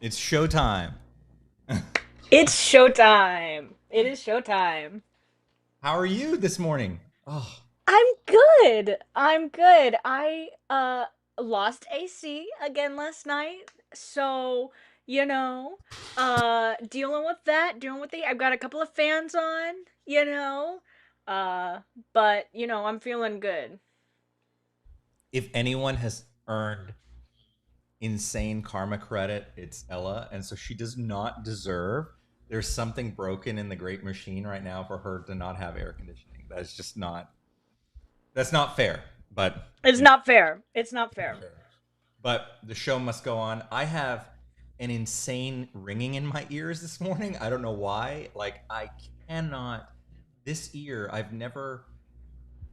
It's showtime. It's showtime. It is showtime. How are you this morning? Oh, I'm good. I'm good. I lost AC again last night. So, you know, dealing with that, dealing with the I've got a couple of fans on, you know. Uh, but I'm feeling good. if anyone has earned insane karma credit, it's Ella. And so she does not deserve. There's something broken in the great machine right now for her to not have air conditioning. That's not fair. But, It's you know, not fair. It's not not fair. fair. But the show must go on. I have an insane ringing in my ears this morning. I don't know why. Like, I cannot. This ear, I've never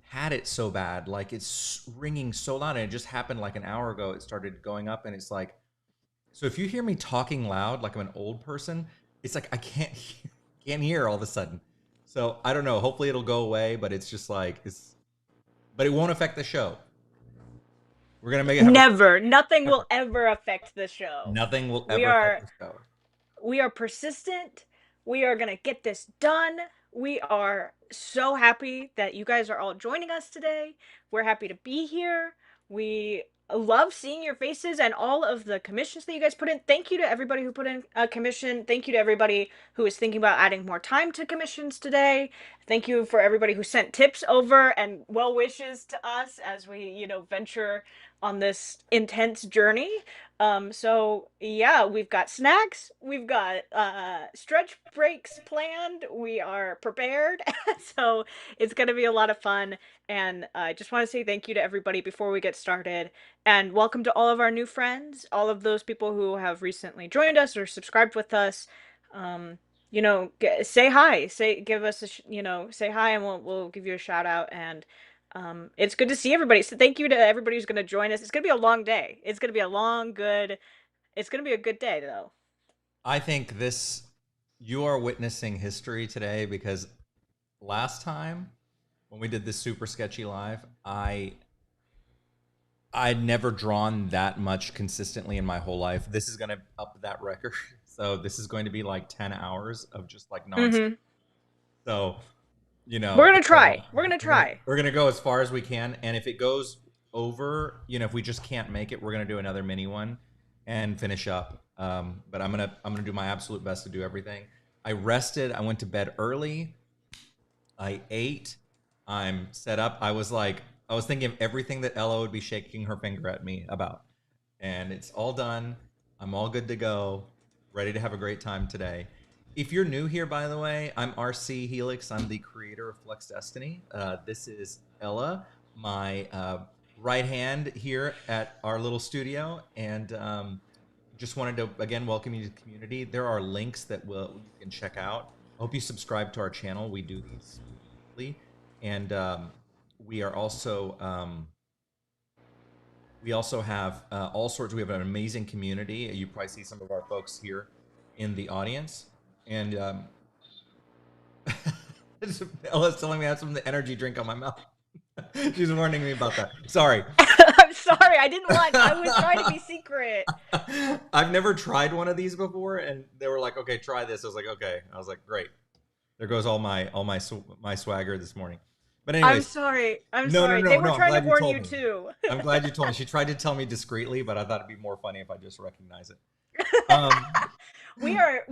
had it so bad. Like it's ringing so loud, and it just happened like an hour ago. It started going up, and it's like, so if you hear me talking loud, like I'm an old person, it's like I can't hear all of a sudden. So I don't know. Hopefully it'll go away, but it's just like but it won't affect the show. We're gonna make it have a Never. Nothing will ever affect the show. nothing will We ever affect are the show. We are persistent. We are going to get this done. We are so happy that you guys are all joining us today. We're happy to be here. We love seeing your faces and all of the commissions that you guys put in. Thank you to everybody who put in a commission. Thank you to everybody who is thinking about adding more time to commissions today. Thank you for everybody who sent tips over and well wishes to us as we, venture on this intense journey. So yeah, we've got snacks, we've got stretch breaks planned, we are prepared. So it's gonna be a lot of fun. And I just want to say thank you to everybody before we get started. And welcome to all of our new friends, all of those people who have recently joined us or subscribed with us. Um, say hi, give us say hi, and we'll give you a shout out. And it's good to see everybody. So thank you to everybody who's going to join us. It's going to be a long day. It's going to be a long, good. It's going to be a good day, though. I think this you are witnessing history today because last time when we did this super sketchy live, I'd never drawn that much consistently in my whole life. This is going to up that record. So this is going to be like 10 hours of just like nonstop. Mm-hmm. So, We're gonna try. We're gonna we're gonna try. we're gonna go as far as we can, and if it goes over, if we just can't make it, we're gonna do another mini one and finish up. But I'm gonna do my absolute best to do everything. I rested. I went to bed early. I ate. I'm set up. I was thinking of everything that Ella would be shaking her finger at me about. And it's all done. I'm all good to go. Ready to have a great time today. If you're new here, by the way, I'm RC Helix. I'm the creator of Flux Destiny. This is Ella, my right hand here at our little studio. And just wanted to, again, welcome you to the community. There are links that you can check out. I hope you subscribe to our channel. We do these weekly. And we are also we also have all sorts. We have an amazing community. You probably see some of our folks here in the audience. And Ella's telling me I have some of the energy drink on my mouth. She's warning me about that. Sorry. I'm sorry. I was trying to be secret. I've never tried one of these before, and they were like, "Okay, try this." I was like, "Okay." I was like, "Great." There goes my swagger this morning. But I'm anyways, sorry. I'm no, no, sorry. no, They were no. I'm trying to glad you warn told you me. too. I'm glad you told me. She tried to tell me discreetly, but I thought it'd be more funny if I just recognize it. Um, We are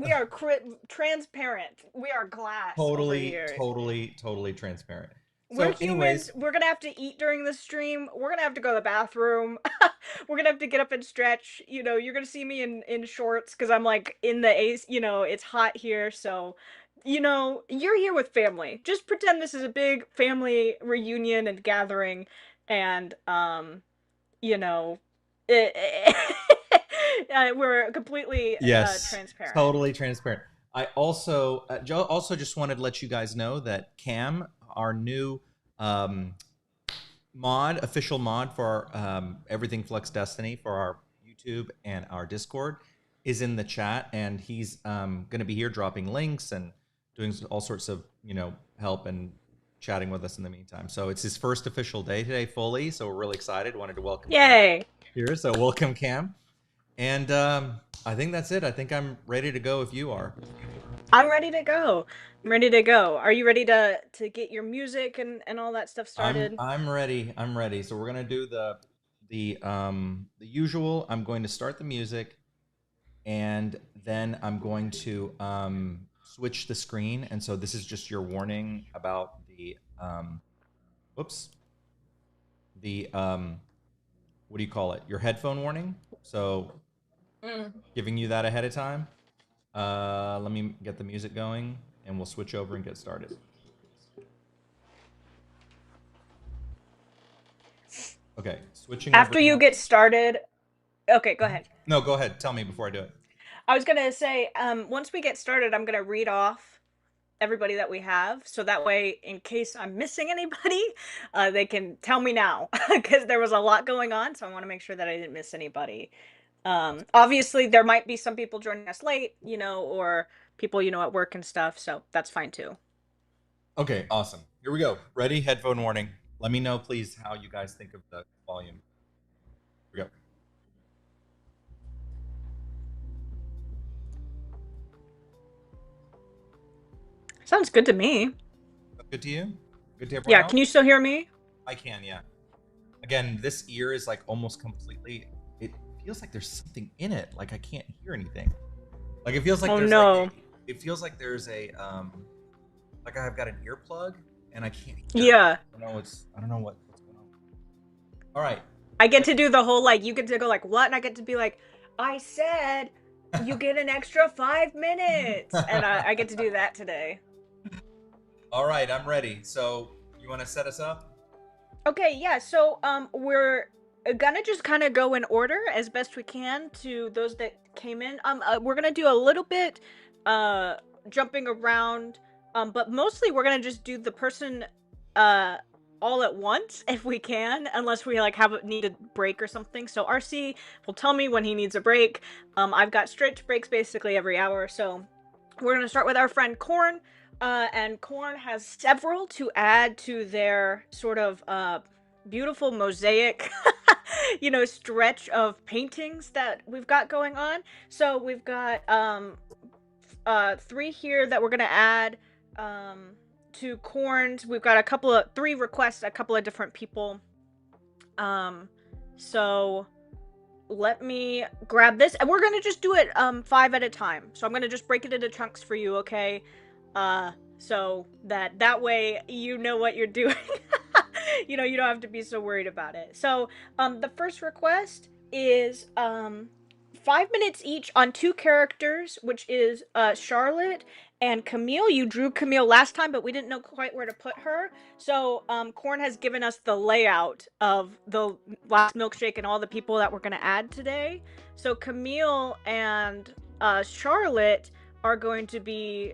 transparent. We are glass over totally, here. totally, totally transparent. We're So, humans. anyways, We're gonna have to eat during the stream. We're gonna have to go to the bathroom. We're gonna have to get up and stretch. You're gonna see me in shorts because I'm like in the ace. It's hot here, so you're here with family. Just pretend this is a big family reunion and gathering, and you know, it, we're completely yes, transparent. totally transparent. I also also just wanted to let you guys know that Cam, our new um, official mod for our, everything Flux Destiny for our YouTube and our Discord, is in the chat, and he's going to be here dropping links and doing all sorts of help and chatting with us in the meantime. So it's his first official day today fully, so we're really excited. Wanted to welcome Cam Yay! here. So welcome, Cam. And I think that's it. I think I'm ready to go if you are. I'm ready to go. I'm ready to go. Are you ready to get your music and all that stuff started? I'm ready. I'm ready. So we're gonna do the usual. I'm going to start the music, and then I'm going to switch the screen. And so this is just your warning about the whoops, the what do you call it? Your headphone warning. So Mm. giving you that ahead of time. Let me get the music going, and we'll switch over and get started. Okay, switching over After you now. get started, okay, go ahead. No, go ahead. Tell me before I do it. I was gonna say, once we get started, I'm gonna read off everybody that we have, so that way, in case I'm missing anybody, they can tell me now, because there was a lot going on, so I want to make sure that I didn't miss anybody. Obviously, there might be some people joining us late, or people, at work and stuff, so that's fine too. Okay, awesome. Here we go. Ready? Headphone warning. Let me know, please, how you guys think of the volume. Here we go. Sounds good to me. Good to you? Good to everyone Yeah, else? can you still hear me? I can, yeah. Again, this ear is like almost completely. It feels like there's something in it. Like I can't hear anything. Like it feels like Oh there's like a. no. It feels like there's a like I've got an earplug and I can't hear. Yeah. I don't know what's going on. All right. I get to do the whole like you get to go like what and I get to be like I said you get an extra 5 minutes and I get to do that today. All right, I'm ready. So you want to set us up? Okay, yeah, so we're gonna just kind of go in order as best we can to those that came in. We're gonna do a little bit uh jumping around, but mostly we're gonna just do the person uh all at once if we can, unless we like have a need a break or something. So RC will tell me when he needs a break. I've got stretch breaks basically every hour, so we're gonna start with our friend Corn. And Corn has several to add to their sort of beautiful mosaic, stretch of paintings that we've got going on. So we've got three here that we're gonna add to Corn's. We've got three requests, a couple of different people. So let me grab this and we're gonna just do it 5 at a time. So I'm gonna just break it into chunks for you, okay? So that way you know what you're doing. You don't have to be so worried about it. So the first request is 5 minutes each on two characters, which is Charlotte and Camille. You drew Camille last time, but we didn't know quite where to put her. So Corn has given us the layout of the last milkshake and all the people that we're going to add today. So Camille and Charlotte are going to be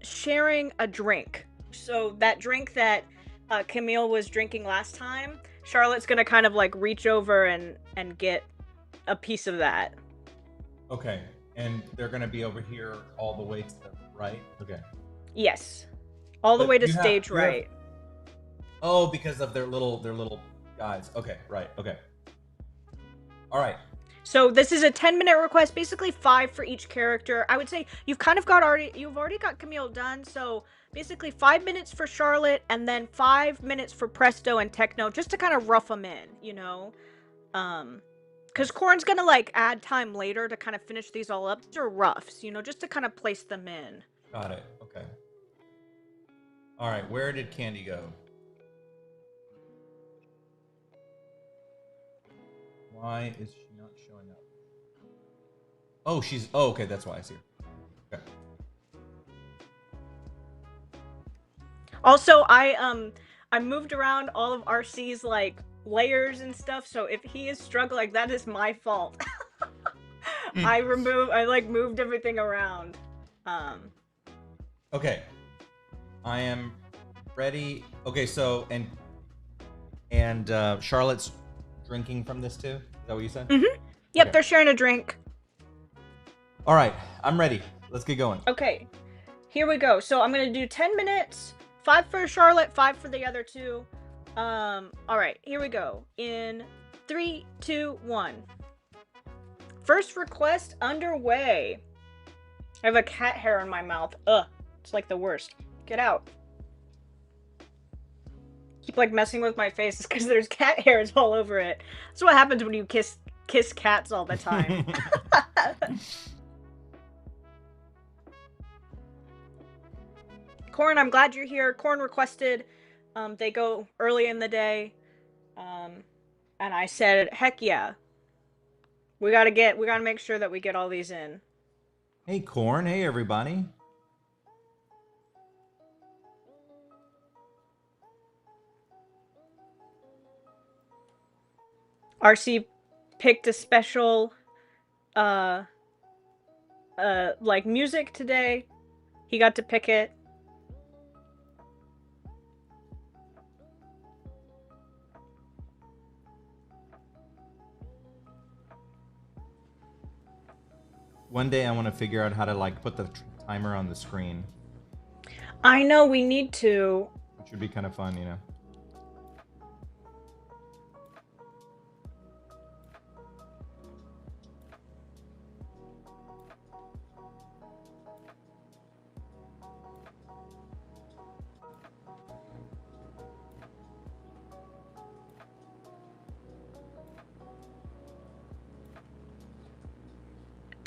sharing a drink. So that drink that Camille was drinking last time, Charlotte's going to kind of like reach over and get a piece of that. Okay. And they're gonna be over here all the way to the right. Okay. Yes. All the But way to you have stage right. Oh, because of their little guys. Okay, right. Okay. All right. So this is a 10-minute request, basically 5 for each character. I would say you've already got Camille done, so basically 5 minutes for Charlotte and then 5 minutes for Presto and Techno, just to kind of rough them in. Because Corn's gonna like add time later to kind of finish these all up. These are roughs, just to kind of place them in. Got it. Okay. All right. Where did Candy go? Why is she not showing up? Oh, she's. Oh, okay. That's why I see her. Okay. Also, I moved around all of RC's like layers and stuff, so if he is struggling, that is my fault. I like moved everything around. Okay. I am ready. Okay. So and Charlotte's drinking from this too. Is that what you said? Mm-hmm. Yep, Okay. they're sharing a drink. All right. I'm ready. Let's get going. Okay, here we go. So I'm gonna do 10 minutes, 5 for Charlotte, 5 for the other two. All right, here we go. In 3, 2, 1. First request underway. I have a cat hair in my mouth. Ugh. It's like the worst. Get out. Keep like messing with my face because there's cat hairs all over it. That's what happens when you kiss cats all the time. Corn, I'm glad you're here. Corn requested they go early in the day. And I said, heck yeah. We gotta make sure that we get all these in. Hey, Corn. Hey, everybody. RC picked a special like music today. He got to pick it. One day I want to figure out how to like put the timer on the screen. I know we need to. Which would be kind of fun, you know.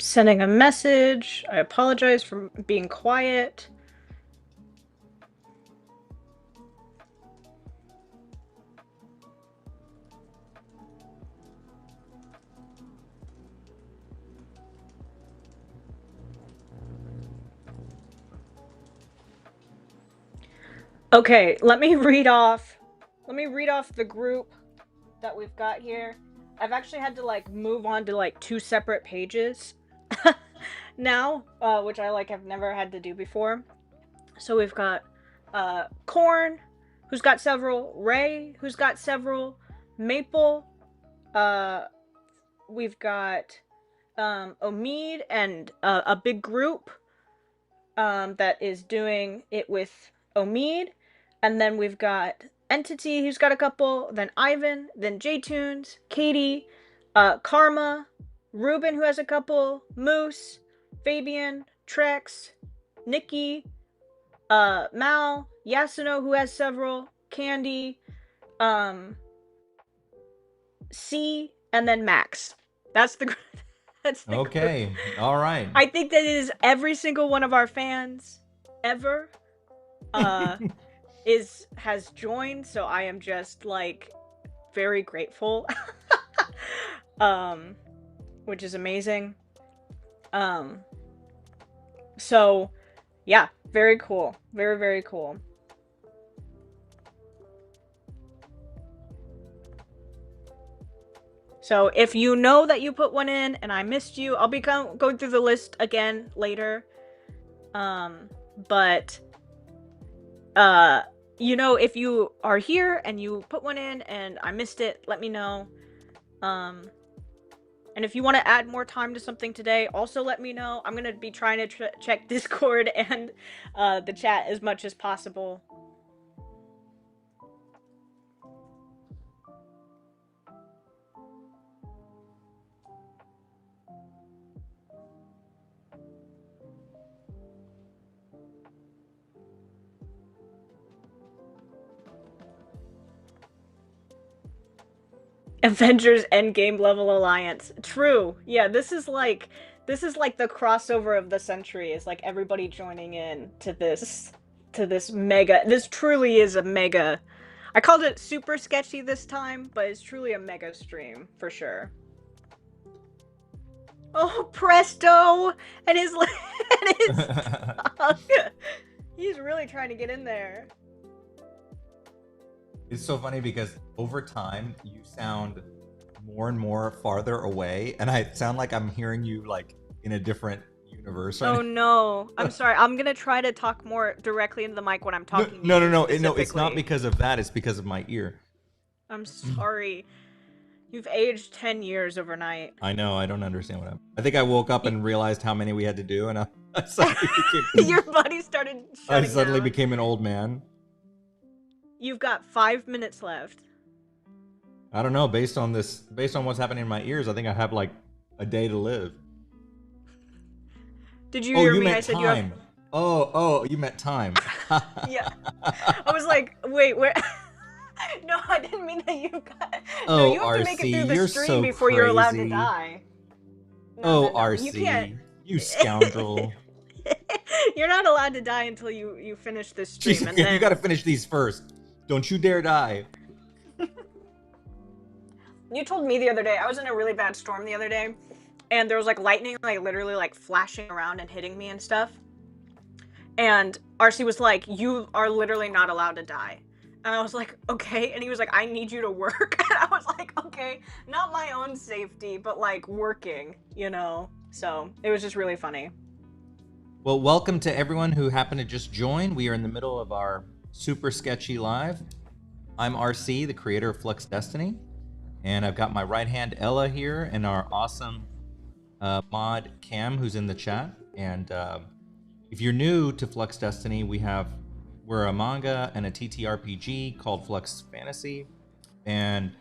Sending a message. I apologize for being quiet. Okay, let me read off the group that we've got here. I've actually had to like move on to like 2 separate pages now, which I like have never had to do before. So we've got Corn, who's got several, Ray, who's got several, Maple, we've got Omid and a big group that is doing it with Omid, and then we've got Entity, who's got a couple, then Ivan, then J-Tunes, Katie, Karma, Ruben, who has a couple, Moose, Fabian, Trex, Nikki, Mal, Yasuno, who has several, Candy, C, and then Max. That's the Okay, group. all right. I think that it is every single one of our fans ever has joined, so I am just like very grateful. Which is amazing. So yeah, very cool. Very, very cool. So if you know that you put one in and I missed you, I'll be going through the list again later. But you know, if you are here and you put one in and I missed it, let me know. And if you want to add more time to something today, also let me know. I'm going to be trying to check Discord and the chat as much as possible. Avengers Endgame level alliance. True. Yeah, this is like the crossover of the century. Is like everybody joining in to this mega. This truly is a mega. I called it super sketchy this time, but it's truly a mega stream for sure. Oh, Presto and his he's really trying to get in there. It's so funny because over time you sound more and more farther away, and I sound like I'm hearing you like in a different universe. Oh no, I'm sorry. I'm gonna try to talk more directly into the mic when I'm talking. No. It's not because of that. It's because of my ear. I'm sorry. You've aged 10 years overnight. I know. I don't understand what happened. I think I woke up and realized how many we had to do, and I suddenly your body started shutting I suddenly down. became an old man. You've got 5 minutes left. I don't know. Based on what's happening in my ears, I think I have like A day to live. Did you Oh, hear you me? I meant said you have. time. Oh, you meant time. Yeah. I was like, wait, where? No, I didn't mean that you got. No, Oh, you have to make it RC, through the you're stream so before you're allowed to crazy. die. No, no, Oh, no. You can't. RC, you scoundrel. You're not allowed to die until you finish this Jeez, stream, and okay, you got then to finish these first. Don't you dare die. you told me the other day. I was in a really bad storm the other day, and there was like lightning, like literally like flashing around and hitting me and stuff. And RC was like, "You are literally not allowed to die." And I was like, "Okay." And he was like, "I need you to work." And I was like, "Okay, not my own safety, but like working, you know." So it was just really funny. Well, welcome to everyone who happened to just join. We are in the middle of our super sketchy live. I'm RC, the creator of Flux Destiny, and I've got my right hand Ella here and our awesome mod Cam, who's in the chat. And if you're new to Flux Destiny, we're a manga and a TTRPG called Flux Fantasy, and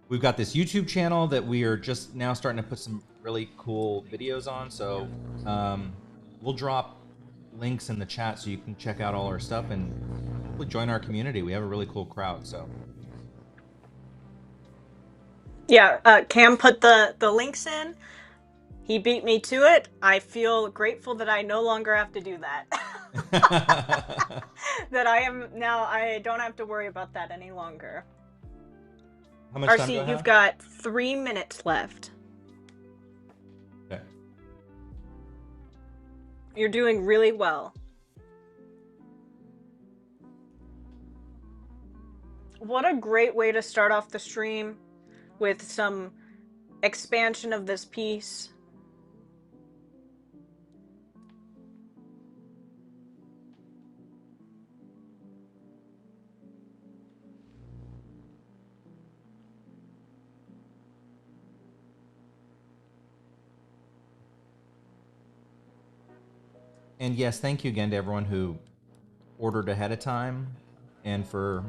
we've got this YouTube channel that we are just now starting to put some really cool videos on. So we'll drop links in the chat so you can check out all our stuff and hopefully join our community. We have a really cool crowd. So Yeah, Cam put the links in. He beat me to it. I feel grateful that I no longer have to do that. That I don't have to worry about that any longer. How much time do I RC, have? you've got 3 minutes left. Okay. You're doing really well. What a great way to start off the stream with some expansion of this piece. And yes, thank you again to everyone who ordered ahead of time and for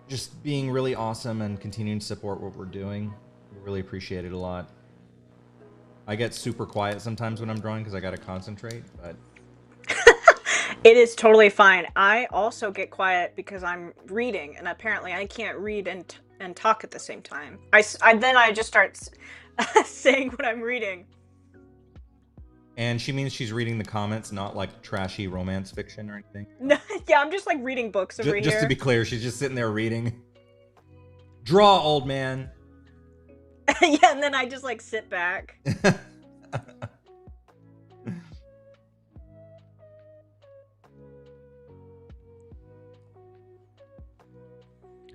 just being really awesome and continuing to support what we're doing. We really appreciate it a lot. I get super quiet sometimes when I'm drawing because I got to concentrate, but It is totally fine. I also get quiet because I'm reading, and apparently I can't read and talk at the same time. Then I just start saying what I'm reading. and she means she's reading the comments, not like trashy romance fiction or anything. No, yeah, I'm just like reading books over Just here. to be clear, she's just sitting there reading. Draw, old man. Yeah, and then I just like sit back.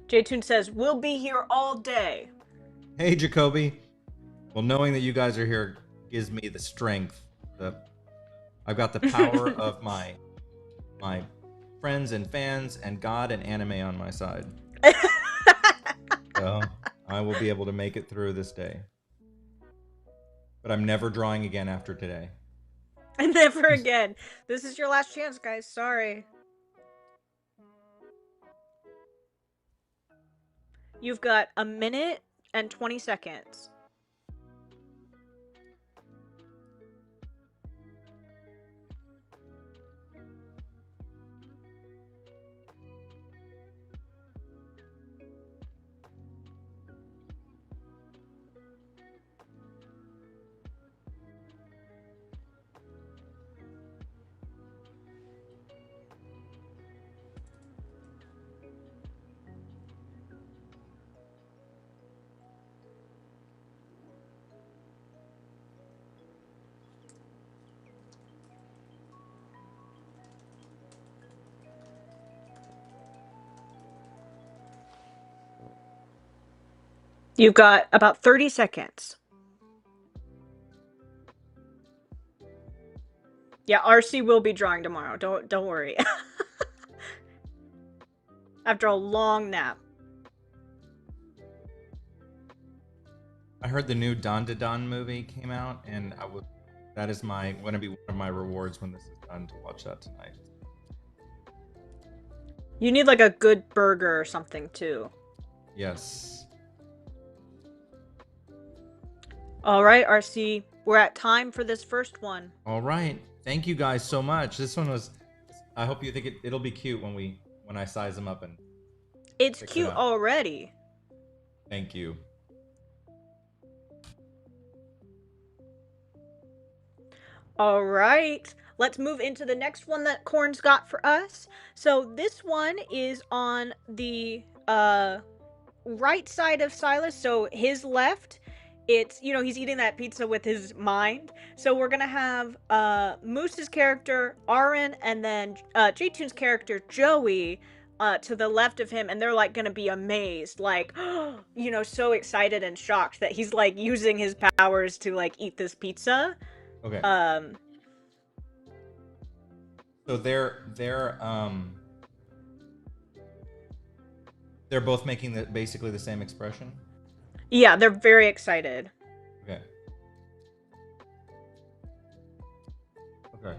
J-Tune says, "We'll be here all day." Hey, Jacoby. Well, knowing that you guys are here gives me the strength. I've got the power of my friends and fans and God and anime on my side. So I will be able to make it through this day. But I'm never drawing again after today. Never again. This is your last chance, guys. Sorry. You've got 1 minute and 20 seconds. You've got about 30 seconds. Yeah, RC will be drawing tomorrow. Don't worry. After a long nap. I heard the new Don Da Don movie came out, and that is going to be one of my rewards when this is done to watch that tonight. You need like a good burger or something too. Yes. All right, RC, we're at time for this first one. All right. Thank you guys so much. This one was. I hope you think it'll be cute when I size them up and It's fix it cute up. already. Thank you. All right, let's move into the next one that Corn's got for us. So this one is on the right side of Silas, so his left. It's, you know, he's eating that pizza with his mind. So we're gonna have Moose's character Aaron, and then J-Tune's character Joey to the left of him, and they're like gonna be amazed, like you know, so excited and shocked that he's like using his powers to like eat this pizza. Okay. um So they're both making basically the same expression. yeah, they're very excited. Okay. Okay.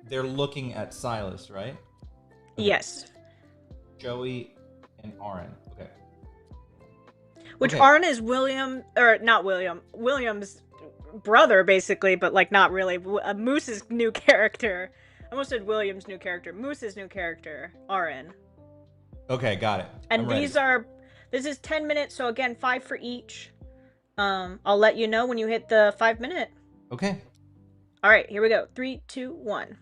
They're looking at Silas, right? Okay. Yes. Joey and Aaron. Okay. Which Okay. Aaron is William's brother, basically, but like not really. Moose's new character. I almost said William's new character. Moose's new character, Aaron. Okay, got it. And this is 10 minutes, so again, 5 for each. I'll let you know when you hit the 5-minute. Okay. All right, here we go. 3, 2, 1.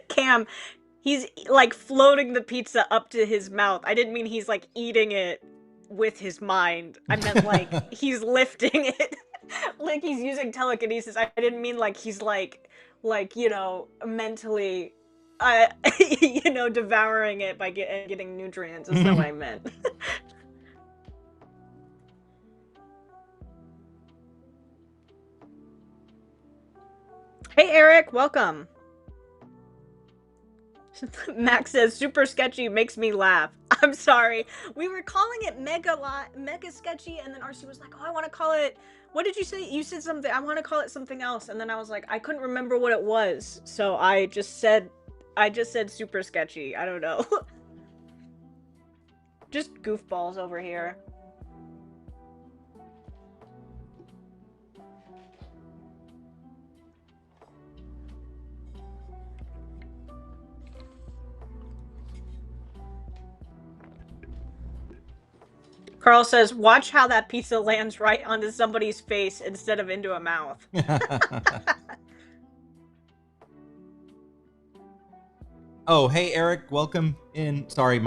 Cam, he's like floating the pizza up to his mouth. I didn't mean he's like eating it with his mind. I meant like he's lifting it. Like he's using telekinesis. I didn't mean like he's like you know, mentally you know, devouring it by getting nutrients. That's not what I meant. Hey Eric, welcome. Max says super sketchy makes me laugh. I'm sorry. We were calling it mega sketchy, and then RC was like, "Oh, I want to call it." What did you say? You said something. I want to call it something else, and then I was like, I couldn't remember what it was, so I just said super sketchy. I don't know. Just goofballs over here. Carl says, watch how that pizza lands right onto somebody's face instead of into a mouth. Oh, hey Eric, welcome in. Sorry,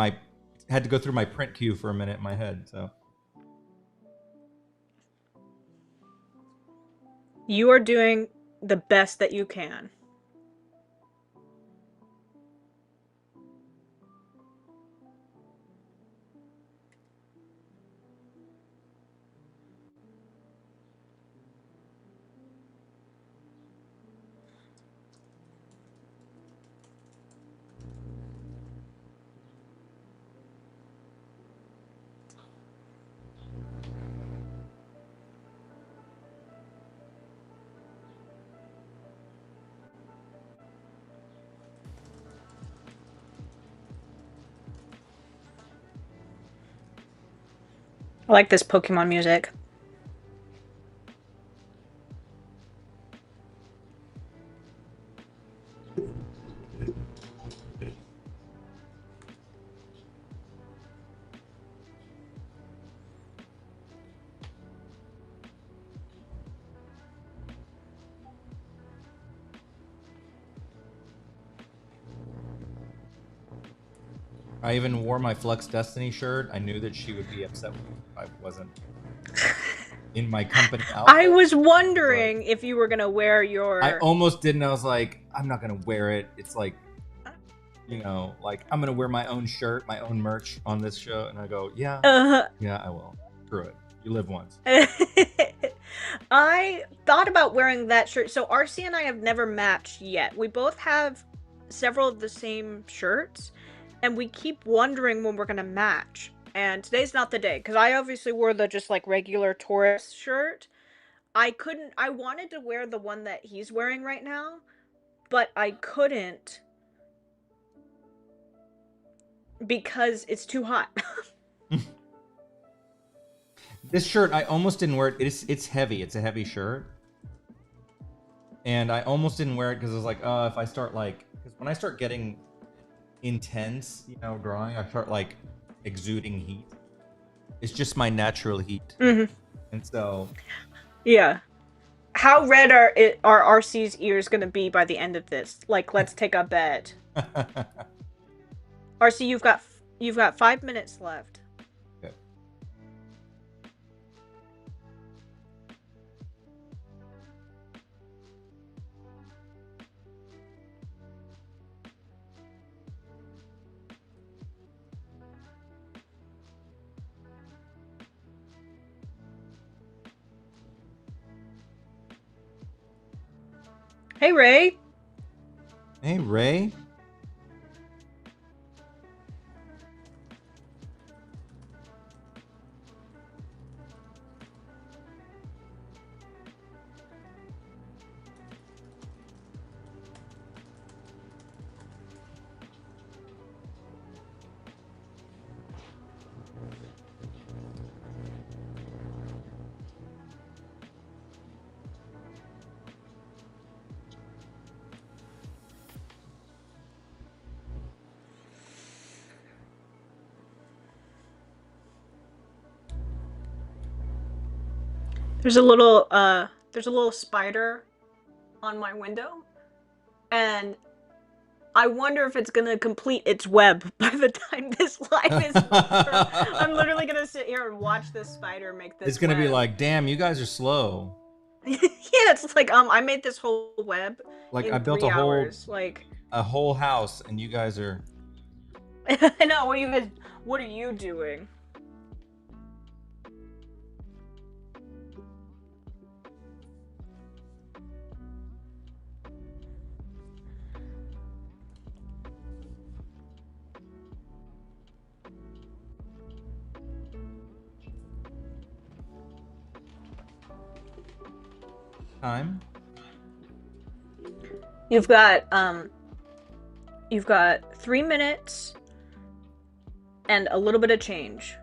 had to go through my print queue for a minute in my head, so. You are doing the best that you can. I like this Pokemon music. I even wore my Flux Destiny shirt. I knew that she would be upset with me if I wasn't in my company outfit. I was wondering if you were gonna wear your... I almost didn't. I was like, I'm not gonna wear it. It's like, you know, like I'm gonna wear my own shirt, my own merch on this show. And I go, yeah, yeah, I will. Screw it. You live once. I thought about wearing that shirt. So RC and I have never matched yet. We both have several of the same shirts, and we keep wondering when we're gonna match. and today's not the day because I obviously wore the just like regular Taurus shirt. I wanted to wear the one that he's wearing right now, but I couldn't because it's too hot. This shirt, I almost didn't wear it. It's heavy. It's a heavy shirt. And I almost didn't wear it because I was like, oh, if I start like, because when I start getting intense, drawing, I start like exuding heat. It's just my natural heat. Mm-hmm. And so. Yeah. How red are RC's ears gonna be by the end of this? Like, let's take a bet. RC, you've got 5 minutes left. Okay. Hey, Ray. Hey, Ray. There's a little spider on my window, and I wonder if it's gonna complete its web by the time this live is over. I'm literally gonna sit here and watch this spider make this. It's gonna be web. like, damn, you guys are slow. Yeah, it's like I made this whole web Like in I built 3 a whole hours. Like a whole house, and you guys are. I know what are you doing? Time. You've got 3 minutes and a little bit of change.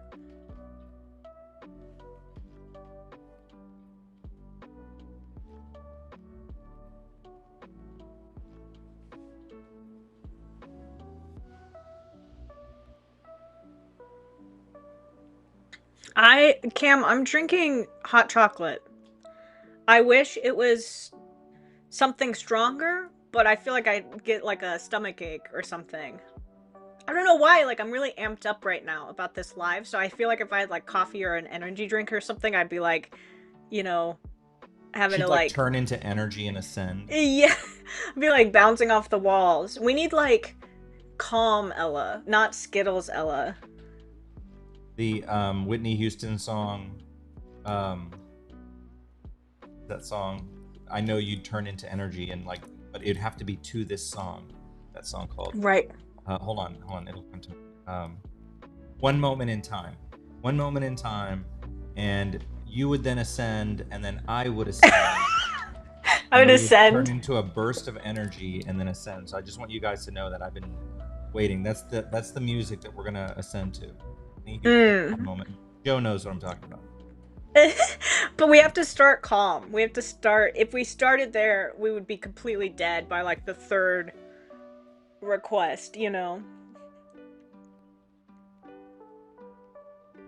I'm drinking hot chocolate. I wish it was something stronger, but I feel like I'd get like a stomach ache or something. I don't know why, like I'm really amped up right now about this live, so I feel like if I had like coffee or an energy drink or something, I'd be like, you know, having She'd to like like turn into energy and ascend. yeah, be like bouncing off the walls. We need like calm Ella, not Skittles Ella. The Whitney Houston song, that song, I know you'd turn into energy, and like, but it'd have to be to this song. That song called. Right. Hold on, it'll come to me. One moment in time. One moment in time, and you would then ascend, and then I would ascend. I would ascend. Turn into a burst of energy and then ascend. So I just want you guys to know that I've been waiting. That's the music that we're gonna ascend to. One moment. Joe knows what I'm talking about. But we have to start calm. We have to start. If we started there, we would be completely dead by like the third request, you know?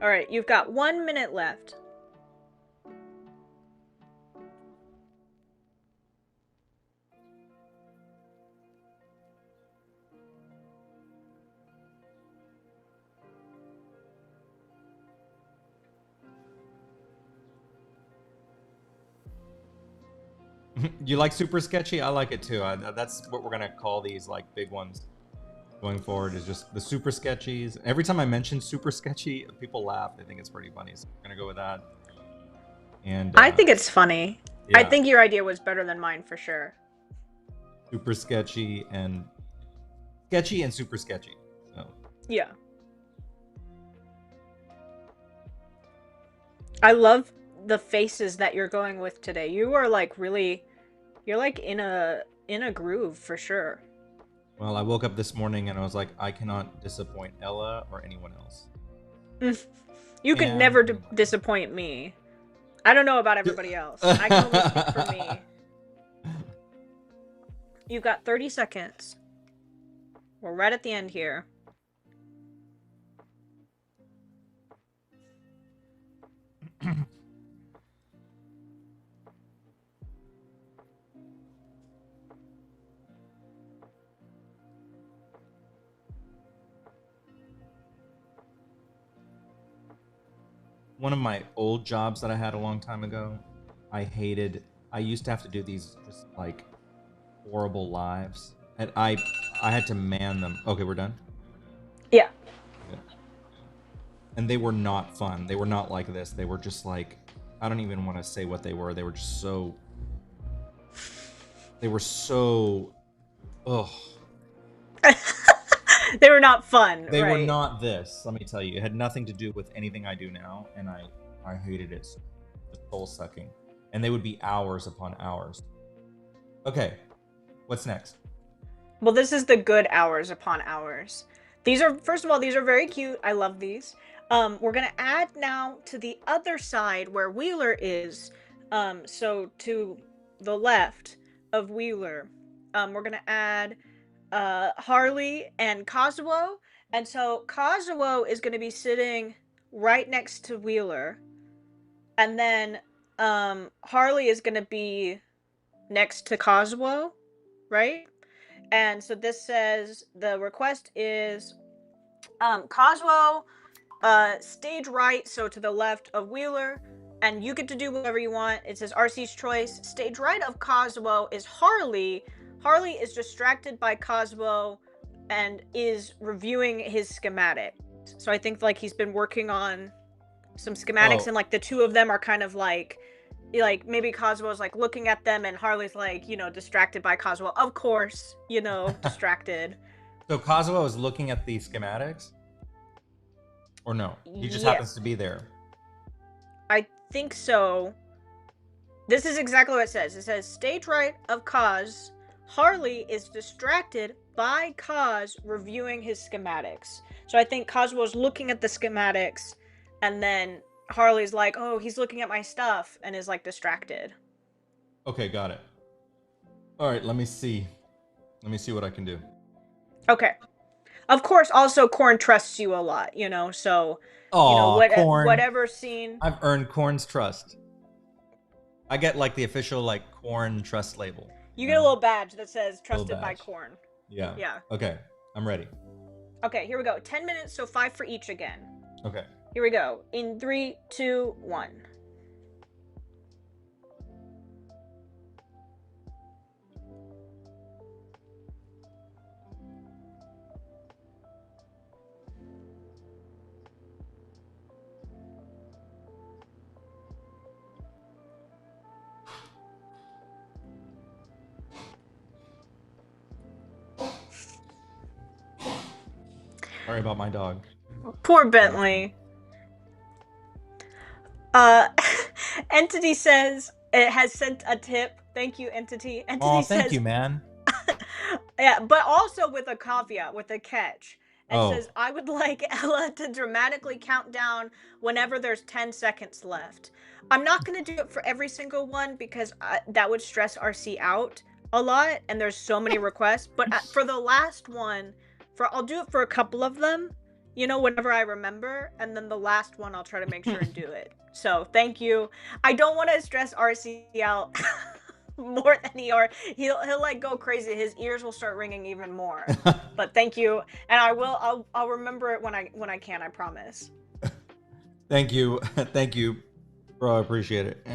Alright, you've got 1 minute left. You like Super Sketchy? I like it too. That's what we're gonna call these like big ones going forward, is just the Super Sketchies. Every time I mention Super Sketchy, people laugh. They think it's pretty funny, so we're gonna go with that. And I think it's funny. Yeah. I think your idea was better than mine for sure. Super Sketchy and Super Sketchy. So. Yeah. I love the faces that you're going with today. You are like really, you're like in a groove for sure. Well, I woke up this morning and I was like, I cannot disappoint Ella or anyone else. You could And never disappoint me. I don't know about everybody else. I can only speak for me. You've got 30 seconds. We're right at the end here. One of my old jobs that I had a long time ago, I used to have to do these just like horrible lives. And I had to man them. Okay, we're done. Yeah. Yeah. And they were not fun. They were not like this. They were just like, I don't even want to say what they were. They were just so they were so ugh. They were not fun, They were right? not this, let me tell you. It had nothing to do with anything I do now, and I hated it. Just soul sucking. And they would be hours upon hours. Okay, what's next? Well, this is the good hours upon hours. These are, first of all, these are very cute. I love these. We're gonna add now to the other side where Wheeler is. So to the left of Wheeler, we're gonna add Harley and Kazuo. And so Kazuo is gonna be sitting right next to Wheeler, and then Harley is gonna be next to Kazuo, right? And so this says the request is Kazuo, stage right, so to the left of Wheeler, and you get to do whatever you want. It says RC's choice. Stage right of Kazuo is Harley. Harley is distracted by Kazuo and is reviewing his schematic. So I think like he's been working on some schematics, and like the two of them are kind of like maybe Kazuo's like looking at them and Harley's like, distracted by Kazuo. Of course, distracted. So Kazuo is looking at the schematics? Or no? He just Yeah, happens to be there. I think so. This is exactly what it says. It says stage right of Kaz. Harley is distracted by Kaz reviewing his schematics. So I think Kazuo's looking at the schematics, and then Harley's like, oh, he's looking at my stuff, and is like distracted. Okay, got it. All right, let me see. Let me see what I can do. Okay. Of course, also Korn trusts you a lot, so Aw, Corn. whatever scene. I've earned Corn's trust. I get like the official like Corn trust label. You get a little badge that says trusted by badge. Korn. Yeah. Yeah. Okay, I'm ready. Okay, here we go. 10 minutes, so 5 for each again. Okay. Here we go. In 3, 2, 1. Sorry about my dog. Poor Bentley. Uh, Entity says it has sent a tip. Thank you, Entity. Entity Thank says, you, man. yeah, but also with a caveat, with a catch. And Oh. says, I would like Ella to dramatically count down whenever there's 10 seconds left. I'm not going to do it for every single one because that would stress RC out a lot, and there's so many requests. But for the last one, I'll do it for a couple of them, whenever I remember, and then the last one I'll try to make sure and do it. So thank you. I don't want to stress RC out more than he'll like go crazy. His ears will start ringing even more. But thank you, and I'll remember it when I can. I promise. Thank you, thank you, bro. I appreciate it.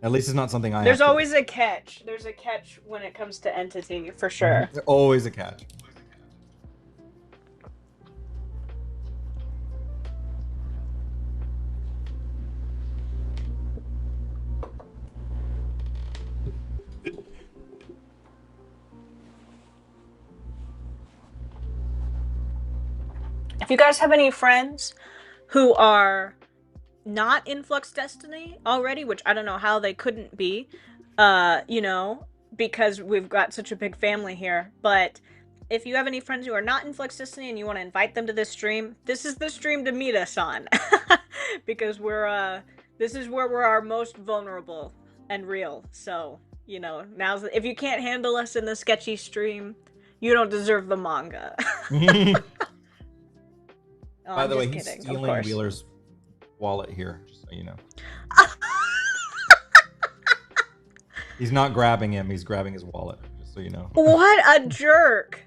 At least it's not something I. There's always a catch. There's a catch when it comes to Entity, for sure. There's always a catch. If you guys have any friends who are not in Flux Destiny already, which I don't know how they couldn't be, you know, because we've got such a big family here. But if you have any friends who are not in Flux Destiny and you want to invite them to this stream, this is the stream to meet us on. Because this is where we're our most vulnerable and real. So, you know, now's if you can't handle us in the sketchy stream, you don't deserve the manga. Oh, By I'm the way, just he's kidding, of stealing course. Wheeler's wallet here, just so you know. He's not grabbing him, he's grabbing his wallet, just so you know. What a jerk!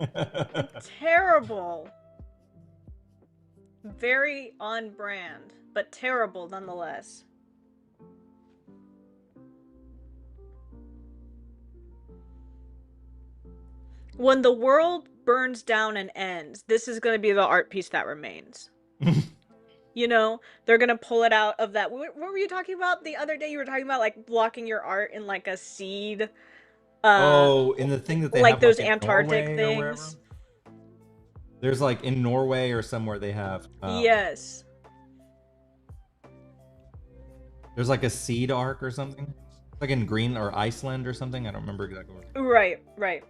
Terrible. Very on brand, but terrible nonetheless. When the world burns down and ends, this is going to be the art piece that remains. You know, they're going to pull it out of that. What were you talking about the other day? You were talking about like blocking your art in like a seed. Oh, in the thing that they Like have those like in Antarctic Norway or wherever? things. There's like in Norway or somewhere they have Yes. there's like a seed arc or something. Like in Green or Iceland or something. I don't remember exactly where. Right, right.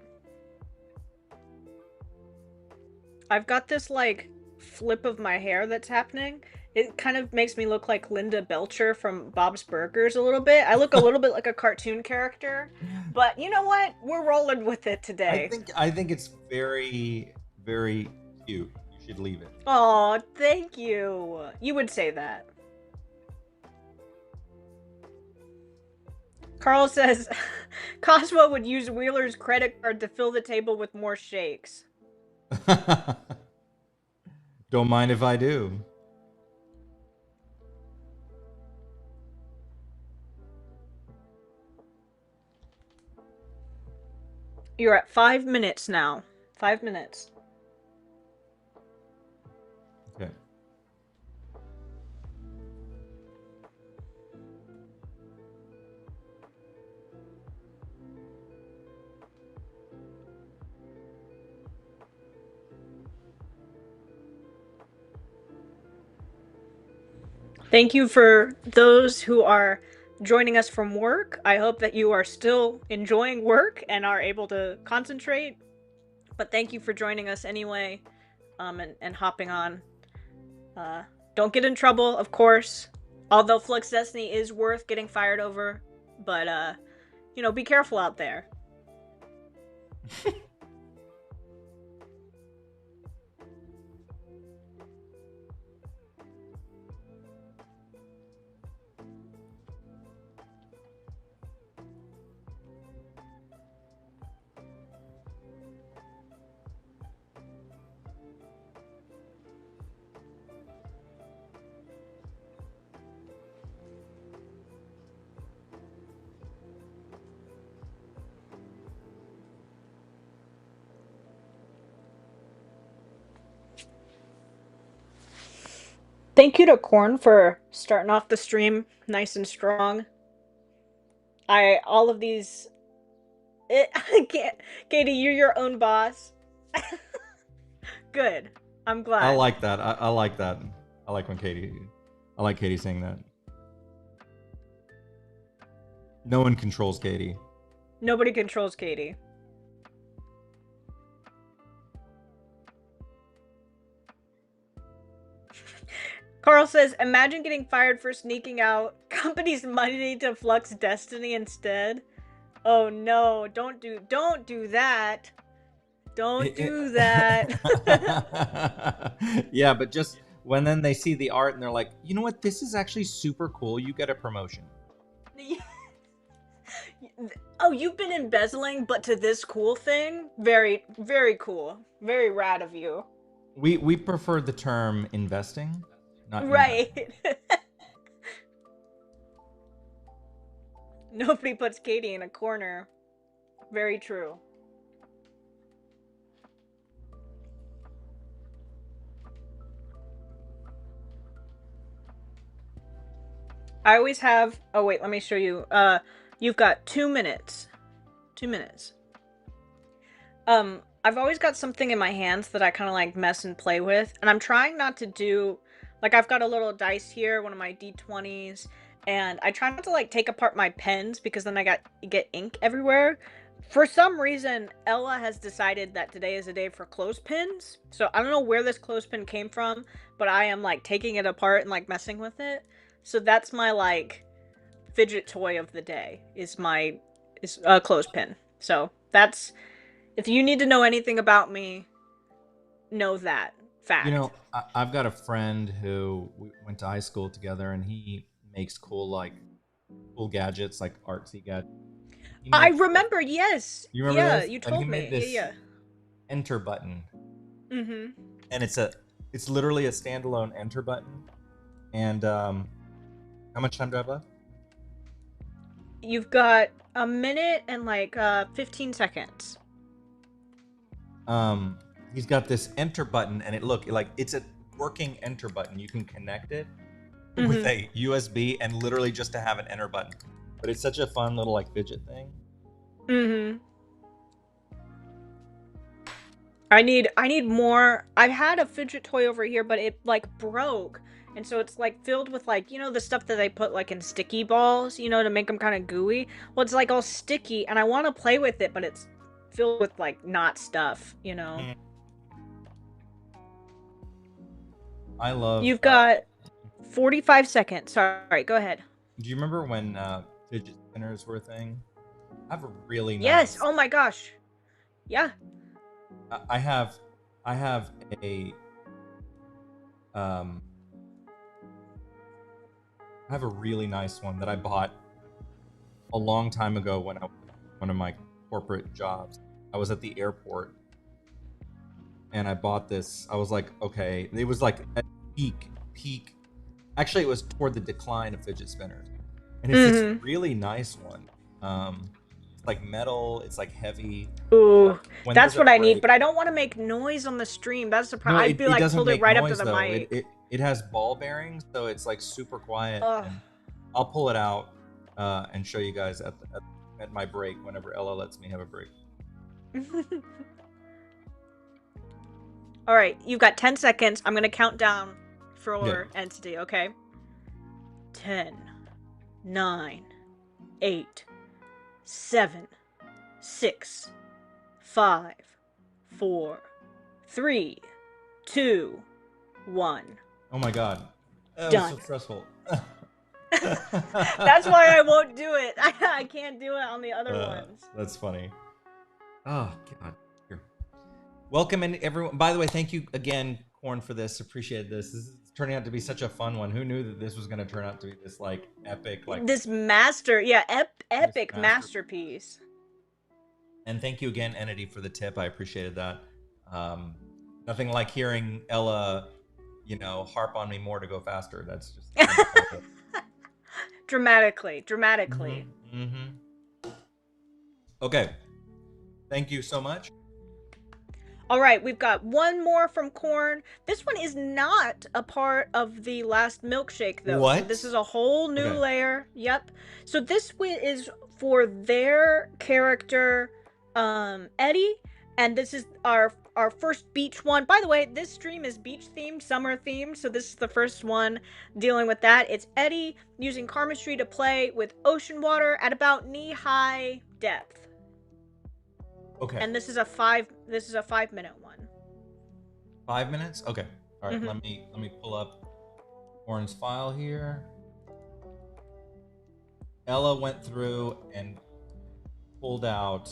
I've got this like flip of my hair that's happening. It kind of makes me look like Linda Belcher from Bob's Burgers a little bit. I look a little bit like a cartoon character, but you know what? We're rolling with it today. I think it's very very cute. You should leave it. Oh, thank you. You would say that. Carl says Cosmo would use Wheeler's credit card to fill the table with more shakes. Don't mind if I do. You're at 5 minutes now. 5 minutes. Okay. Thank you for those who are joining us from work. I hope that you are still enjoying work and are able to concentrate. But thank you for joining us anyway, and hopping on. Don't get in trouble, of course. Although Flux Destiny is worth getting fired over, but you know, be careful out there. Thank you to Corn for starting off the stream nice and strong. All of these I can't. Katie, you're your own boss. Good. I'm I glad. like that. I like that. I like when I like Katie saying that. No one controls Katie. Nobody controls Katie. Carl says, imagine getting fired for sneaking out company's money to Flux Destiny instead. Oh no, don't do that. Don't do that. Yeah, but just when then they see the art and they're like, you know what, this is actually super cool. You get a promotion. Oh, you've been embezzling, but to this cool thing? Very, very cool. Very rad of you. We prefer the term investing, not right. Nobody puts Katie in a corner. Very true. I always have. Oh wait, let me show you. You've got 2 minutes. 2 minutes. I've always got something in my hands that I kind of like mess and play with, and I'm trying not to do Like I've got a little dice here, one of my D20s, and I try not to like take apart my pens because then I get ink everywhere. For some reason, Ella has decided that today is a day for clothespins. So I don't know where this clothespin came from, but I am like taking it apart and like messing with it. So that's my like fidget toy of the day is a clothespin. So that's if you need to know anything about me, know that You fact. know, I've got a friend who we went to high school together, and he makes cool gadgets, like artsy gadgets. He I makes this. remember, yes. You remember Yeah, this? you And he told made me. Yeah, this yeah. enter button, Mm-hmm. and it's literally a standalone enter button. And how much time do I have left? You've got a minute and like 15 seconds. Um, he's got this enter button, and it's a working enter button. You can connect it with Mm-hmm. a USB, and literally just to have an enter button. But it's such a fun little like fidget thing. Mm-hmm. I need more. I've had a fidget toy over here, but it like broke. And so it's like filled with like, the stuff that they put like in sticky balls, to make them kind of gooey. Well, it's like all sticky and I want to play with it, but it's filled with like not stuff. Mm. I love. You've got 45 seconds. Sorry, go ahead. Do you remember when fidget spinners were a thing? I have a really Yes. nice. Oh my gosh. Yeah. I have, I have a um, I have a really nice one that I bought a long time ago when I was one of my corporate jobs. I was at the airport and I bought this. I was like, okay, it was like at peak. Actually, it was toward the decline of fidget spinners, and it's this Mm-hmm. really nice one. It's like metal. It's like heavy. Ooh, When that's there's a what I need, break, but I don't want to make noise on the stream. That's the no, problem. I'd be it like, doesn't hold it make right up to noise the though. It mic. it it has ball bearings, so it's like super quiet. Ugh. And I'll pull it out and show you guys at my break whenever Ella lets me have a break. All right, you've got 10 seconds. I'm going to count down for Okay. entity, okay? 10, 9, 8, 7, 6, 5, 4, 3, 2, 1. Oh my god. That was Done. so stressful. That's why I won't do it. I can't do it on the other ones. That's funny. Oh god. Here. Welcome in everyone. By the way, thank you again, Corn, for this. Appreciate this. This is turning out to be such a fun one. Who knew that this was going to turn out to be this like epic, like This master, yeah, epic master. masterpiece. And thank you again, Entity, for the tip. I appreciated that. Nothing like hearing Ella, harp on me more to go faster. That's just Dramatically. Okay. Thank you so much. All right, we've got one more from Corn. This one is not a part of the last milkshake, though. What? So this is a whole new Okay. layer. Yep. So this is for their character, Eddie, and this is our first beach one. By the way, this stream is beach themed, summer themed, so this is the first one dealing with that. It's Eddie using Karmistry to play with ocean water at about knee-high depth. Okay. And this is a 5-minute one. 5 minutes? Okay. All right. Let me pull up Corn's file here. Ella went through and pulled out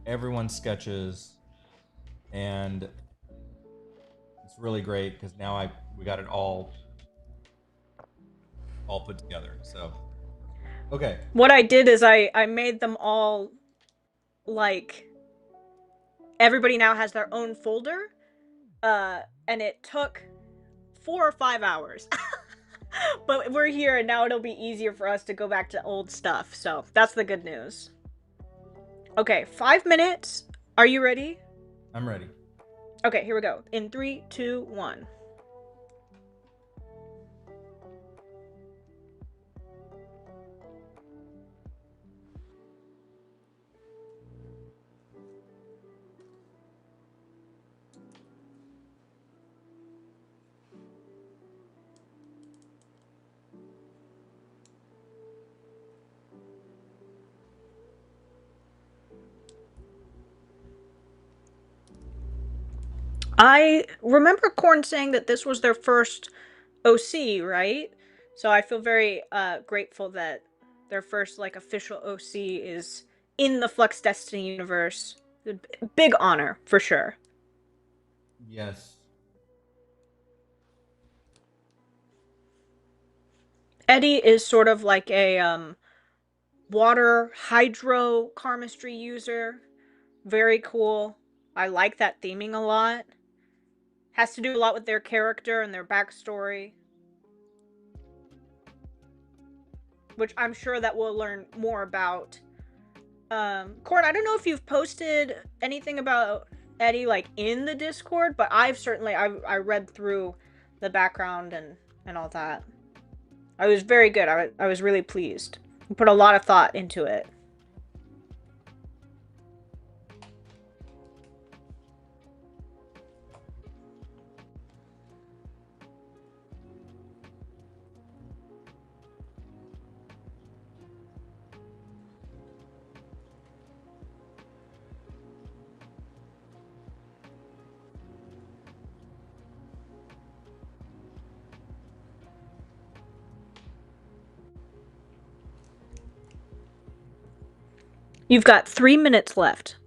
everyone's sketches, and it's really great because now we got it all put together. So okay. What I did is I made them all like everybody now has their own folder, and it took 4 or 5 hours. But we're here and now it'll be easier for us to go back to old stuff. So that's the good news. Okay, 5 minutes. Are you ready? I'm ready. Okay, here we go. In 3, 2, 1. I remember Korn saying that this was their first OC, right? So I feel very grateful that their first like official OC is in the Flux Destiny universe. Big honor for sure. Yes. Eddie is sort of like a water hydro chemistry user. Very cool. I like that theming a lot. Has to do a lot with their character and their backstory, which I'm sure that we'll learn more about. Corn, I don't know if you've posted anything about Eddie like in the Discord, but I've certainly I read through the background and all that. I was very good. I was really pleased. You put a lot of thought into it. You've got 3 minutes left.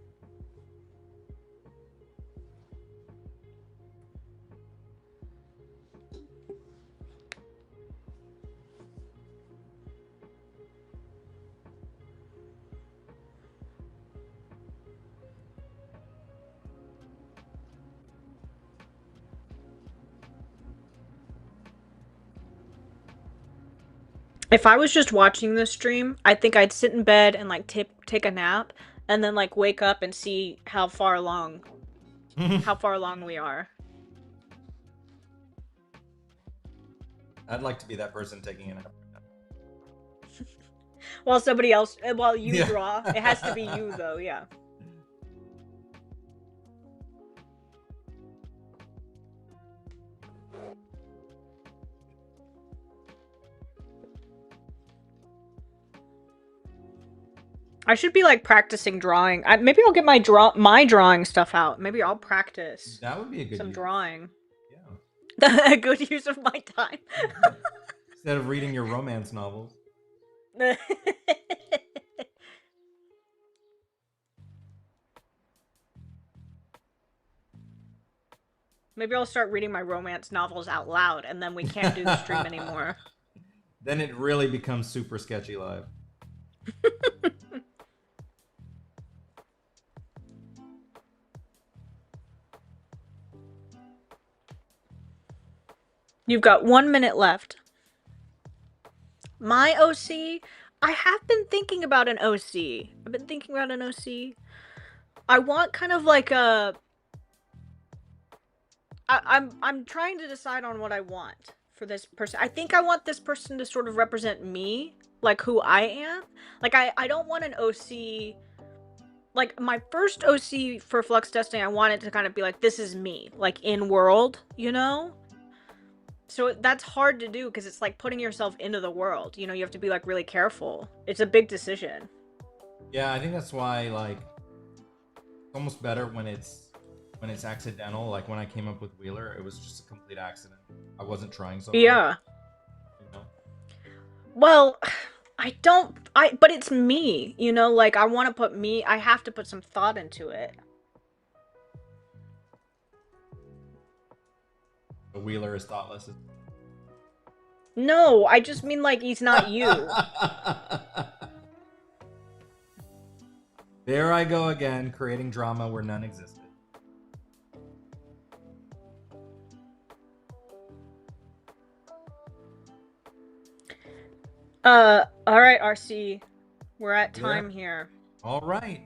If I was just watching this stream, I think I'd sit in bed and like take a nap and then like wake up and see how far along we are. I'd like to be that person taking it. While somebody else, while you Yeah. draw, it has to be you though. Yeah. I should be like practicing drawing. Maybe I'll get my drawing stuff out. Maybe I'll practice That would be a good some use. drawing. Yeah. A good use of my time. Instead of reading your romance novels. Maybe I'll start reading my romance novels out loud, and then we can't do the stream anymore. Then it really becomes super sketchy live. You've got 1 minute left. My OC, I have been thinking about an OC. I've been thinking about an OC. I want kind of like a. I'm trying to decide on what I want for this person. I think I want this person to sort of represent me, like who I am. Like I don't want an OC. Like my first OC for Flux Destiny, I wanted to kind of be like, this is me, like in world, you know. So that's hard to do because it's like putting yourself into the world. You know, you have to be like really careful. It's a big decision. Yeah, I think that's why like it's almost better when it's accidental. Like when I came up with Wheeler, it was just a complete accident. I wasn't trying so hard. Yeah. You know? Well, but it's me, you know, like I want to put me, I have to put some thought into it. The Wheeler is thoughtless. No, I just mean like he's not you. There I go again, creating drama where none existed. All right, RC. We're at time here. All right.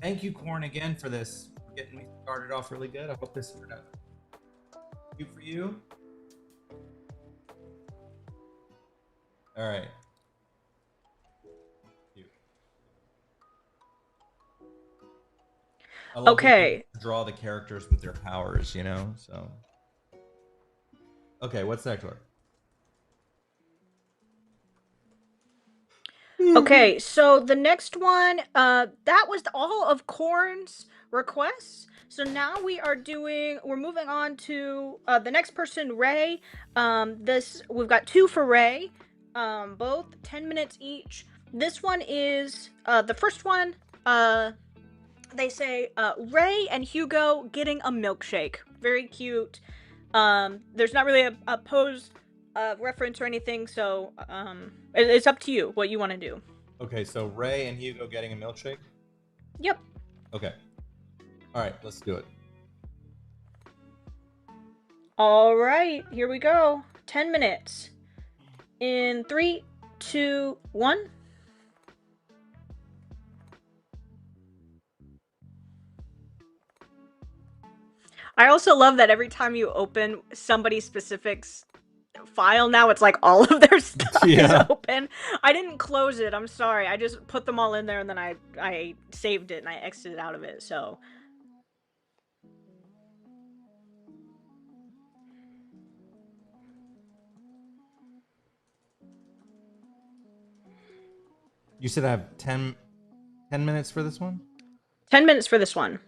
Thank you, Corn, again for this. For getting me started off really good. I hope this turned out good for you. All right. I love Okay. draw the characters with their powers, you know? So. Okay, what's next one? Okay, so the next one, that was all of Corn's requests. So now we're moving on to the next person, Ray. We've got two for Ray, both 10 minutes each. This one is, the first one, they say, Ray and Hugo getting a milkshake. Very cute. There's not really a pose reference or anything, so it's up to you what you want to do. Okay, so Ray and Hugo getting a milkshake. Yep. Okay. All right, let's do it. All right, here we go. 10 minutes. In 3, 2, 1. I also love that every time you open somebody specific's file now, it's like all of their stuff is open. I didn't close it. I'm sorry. I just put them all in there and then I saved it and I exited out of it. So You said I have 10 minutes for this one? 10 minutes for this one.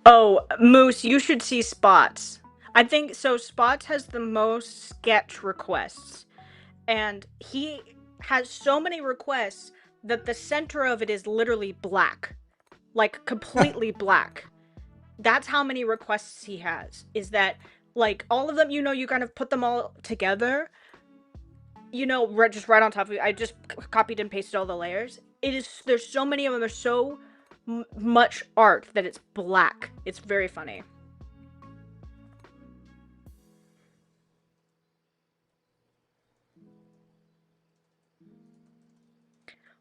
Oh, Moose, you should see Spots. I think so. Spots has the most sketch requests, and he has so many requests that the center of it is literally black, like completely black. That's how many requests he has. Is that like all of them? You kind of put them all together. Just right on top of it. I just copied and pasted all the layers. There's so many of them. There's so much art that it's black. It's very funny.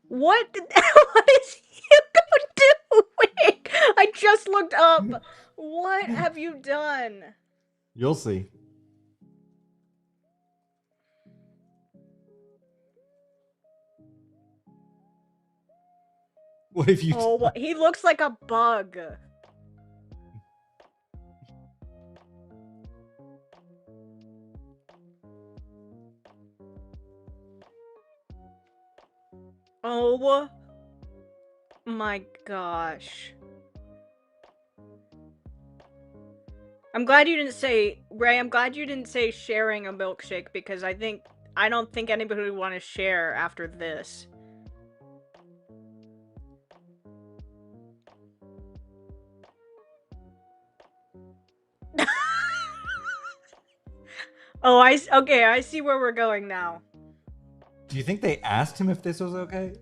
What? What is Hugo doing? I just looked up. What have you done? You'll see. What have you done? He looks like a bug. Oh my gosh. I'm glad you didn't say, Ray, I'm glad you didn't say sharing a milkshake because I don't think anybody would want to share after this. Okay, I see where we're going now. Do you think they asked him if this was okay?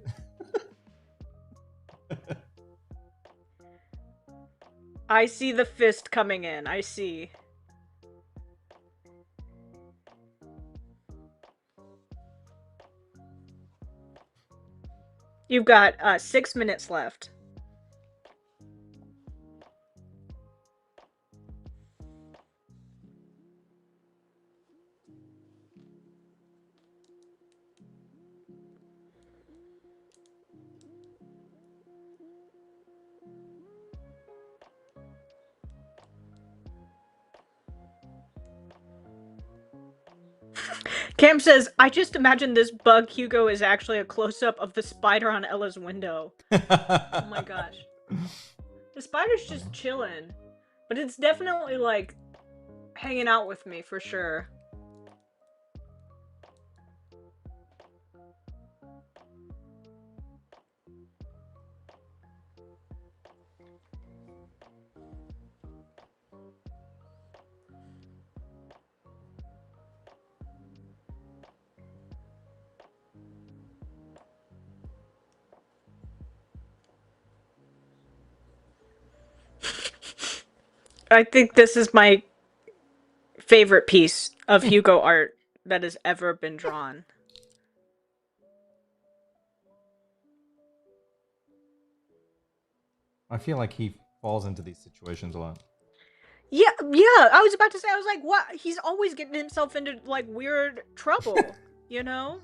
I see the fist coming in. I see. You've got 6 minutes left. Cam says, I just imagine this bug Hugo is actually a close-up of the spider on Ella's window. Oh my gosh. The spider's just chilling. But it's definitely, like, hanging out with me for sure. I think this is my favorite piece of Hugo art that has ever been drawn. I feel like he falls into these situations a lot. Yeah, yeah. I was about to say, I was like, what? He's always getting himself into like weird trouble, you know?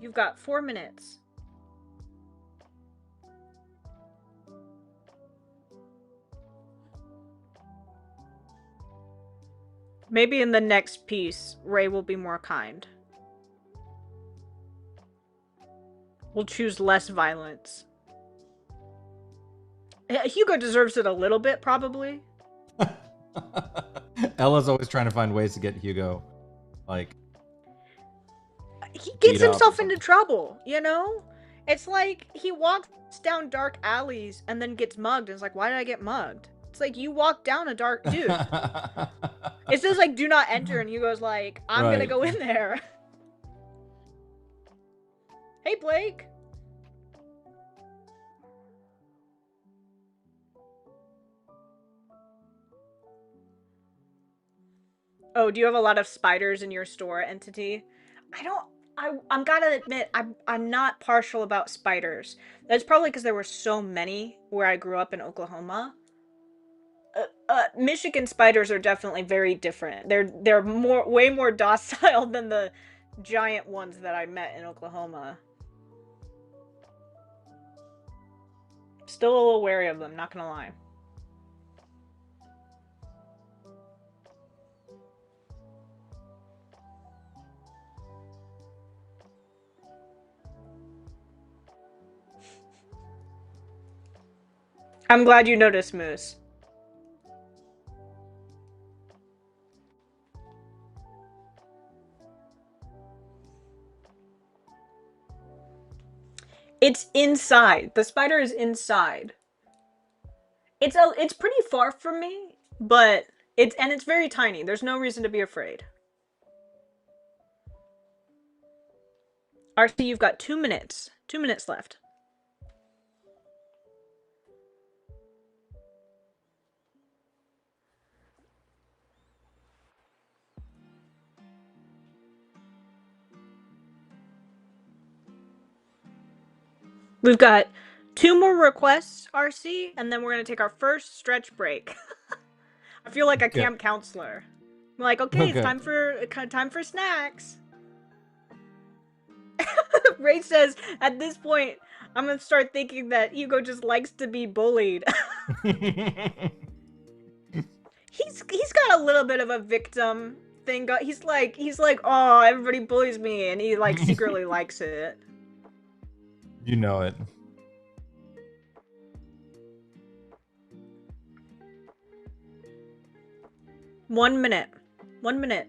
You've got 4 minutes. Maybe in the next piece, Ray will be more kind. We'll choose less violence. Hugo deserves it a little bit, probably. Ella's always trying to find ways to get Hugo, like, He beat gets up or himself into something. trouble, you know? It's like he walks down dark alleys and then gets mugged. And it's like, why did I get mugged? It's like you walk down a dark dude. It says like do not enter, and Hugo's like, I'm gonna Right. go in there. Hey Blake. Oh, do you have a lot of spiders in your store, Entity? I don't. I'm gotta admit, I'm not partial about spiders. That's probably because there were so many where I grew up in Oklahoma. Michigan spiders are definitely very different. They're way more docile than the giant ones that I met in Oklahoma. Still a little wary of them, not gonna lie. I'm glad you noticed, Moose. It's inside. The spider is inside. It's pretty far from me, but it's very tiny. There's no reason to be afraid. RC, you've got 2 minutes. 2 minutes left. We've got 2 more requests, RC, and then we're gonna take our first stretch break. I feel like a Okay. camp counselor. I'm like, okay, it's Okay. time for snacks. Ray says, at this point, I'm gonna start thinking that Hugo just likes to be bullied. he's got a little bit of a victim thing. He's like, oh, everybody bullies me, and he like secretly likes it. You know it. One minute. 1 minute.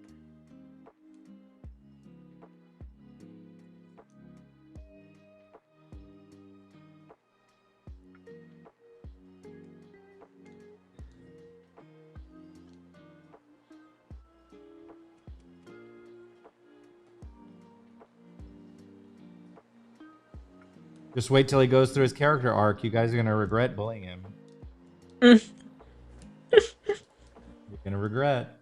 Just wait till he goes through his character arc. You guys are gonna regret bullying him. Mm. You're gonna regret.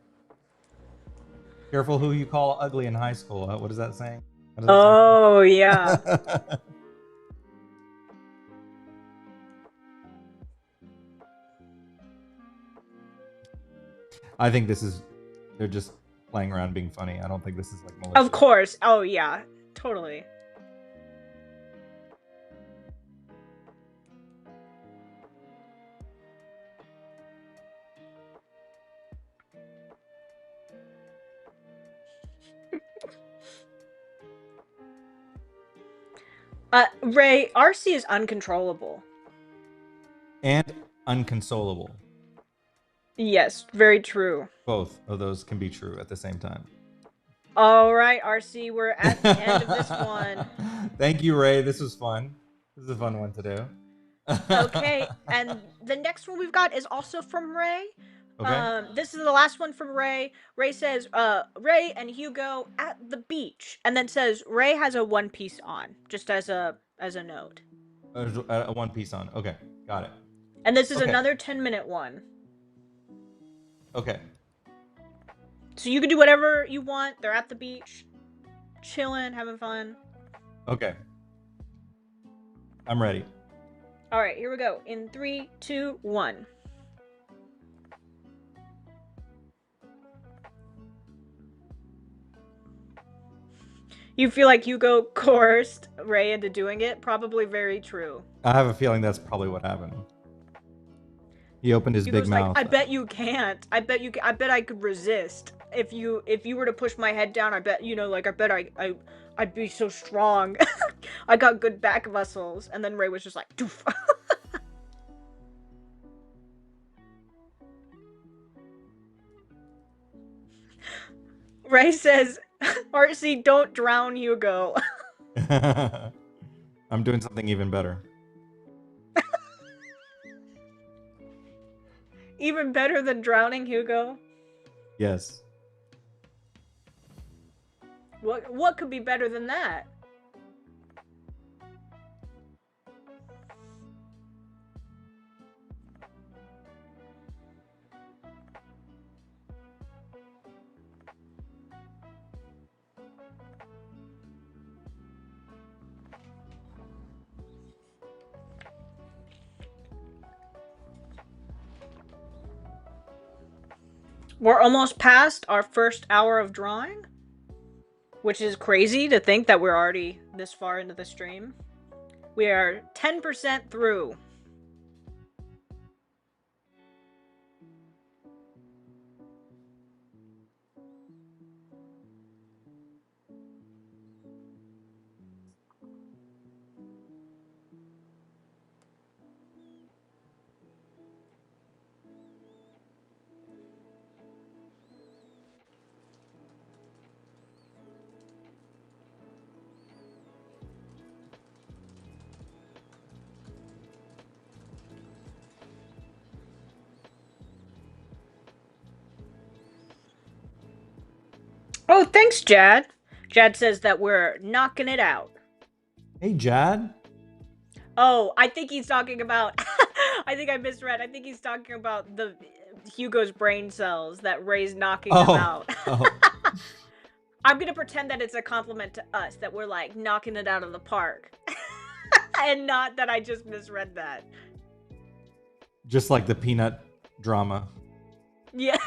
Careful who you call ugly in high school. What is that saying? What is Oh yeah. that saying? I think this is, they're just playing around being funny. I don't think this is like malicious. Of course. Oh yeah. Totally. Ray, RC is uncontrollable. And unconsolable. Yes, very true. Both of those can be true at the same time. All right, RC, we're at the end of this one. Thank you, Ray. This was fun. This is a fun one to do. Okay, and the next one we've got is also from Ray. Okay. This is the last one from Ray. Ray says, Ray and Hugo at the beach, and then says Ray has a one piece on, just as a note. A one piece on. Okay, got it. And this is Okay. another 10-minute one. Okay. So you can do whatever you want. They're at the beach. chilling, having fun. Okay. I'm ready. All right, here we go. In 3, 2, 1. You feel like Hugo coerced Ray into doing it? Probably very true. I have a feeling that's probably what happened. He opened his big Hugo's like, mouth. I bet you can't. I bet I could resist. If you were to push my head down, I bet I'd be so strong. I got good back muscles. And then Ray was just like, doof. Ray says, RC, don't drown Hugo. I'm doing something even better. Even better than drowning Hugo? Yes. What could be better than that? We're almost past our first hour of drawing, which is crazy to think that we're already this far into the stream. We are 10% through. Oh, thanks, Jad. Jad says that we're knocking it out. Hey, Jad. Oh, I think he's talking about. I think I misread. I think he's talking about the Hugo's brain cells that Ray's knocking them out. I'm gonna pretend that it's a compliment to us, that we're like knocking it out of the park, and not that I just misread that. Just like the peanut drama. Yeah.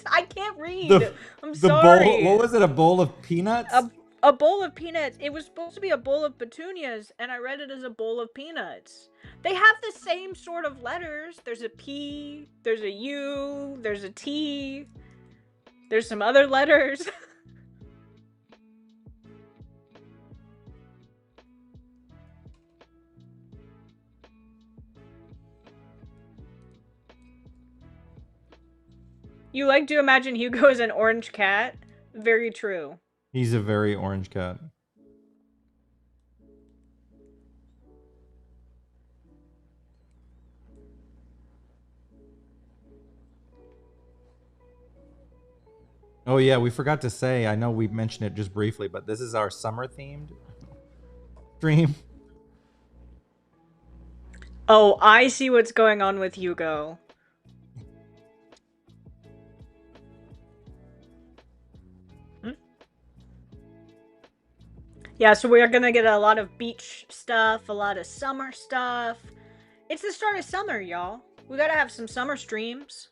I can't read. I'm sorry. Bowl, what was it? A bowl of peanuts? A bowl of peanuts. It was supposed to be a bowl of petunias, and I read it as a bowl of peanuts. They have the same sort of letters. There's a P, there's a U, there's a T, there's some other letters. You like to imagine Hugo as an orange cat? Very true. He's a very orange cat. Oh yeah, we forgot to say, I know we mentioned it just briefly, but this is our summer themed stream. Oh, I see what's going on with Hugo. Yeah, so we're gonna get a lot of beach stuff, a lot of summer stuff. It's the start of summer, y'all. We gotta have some summer streams.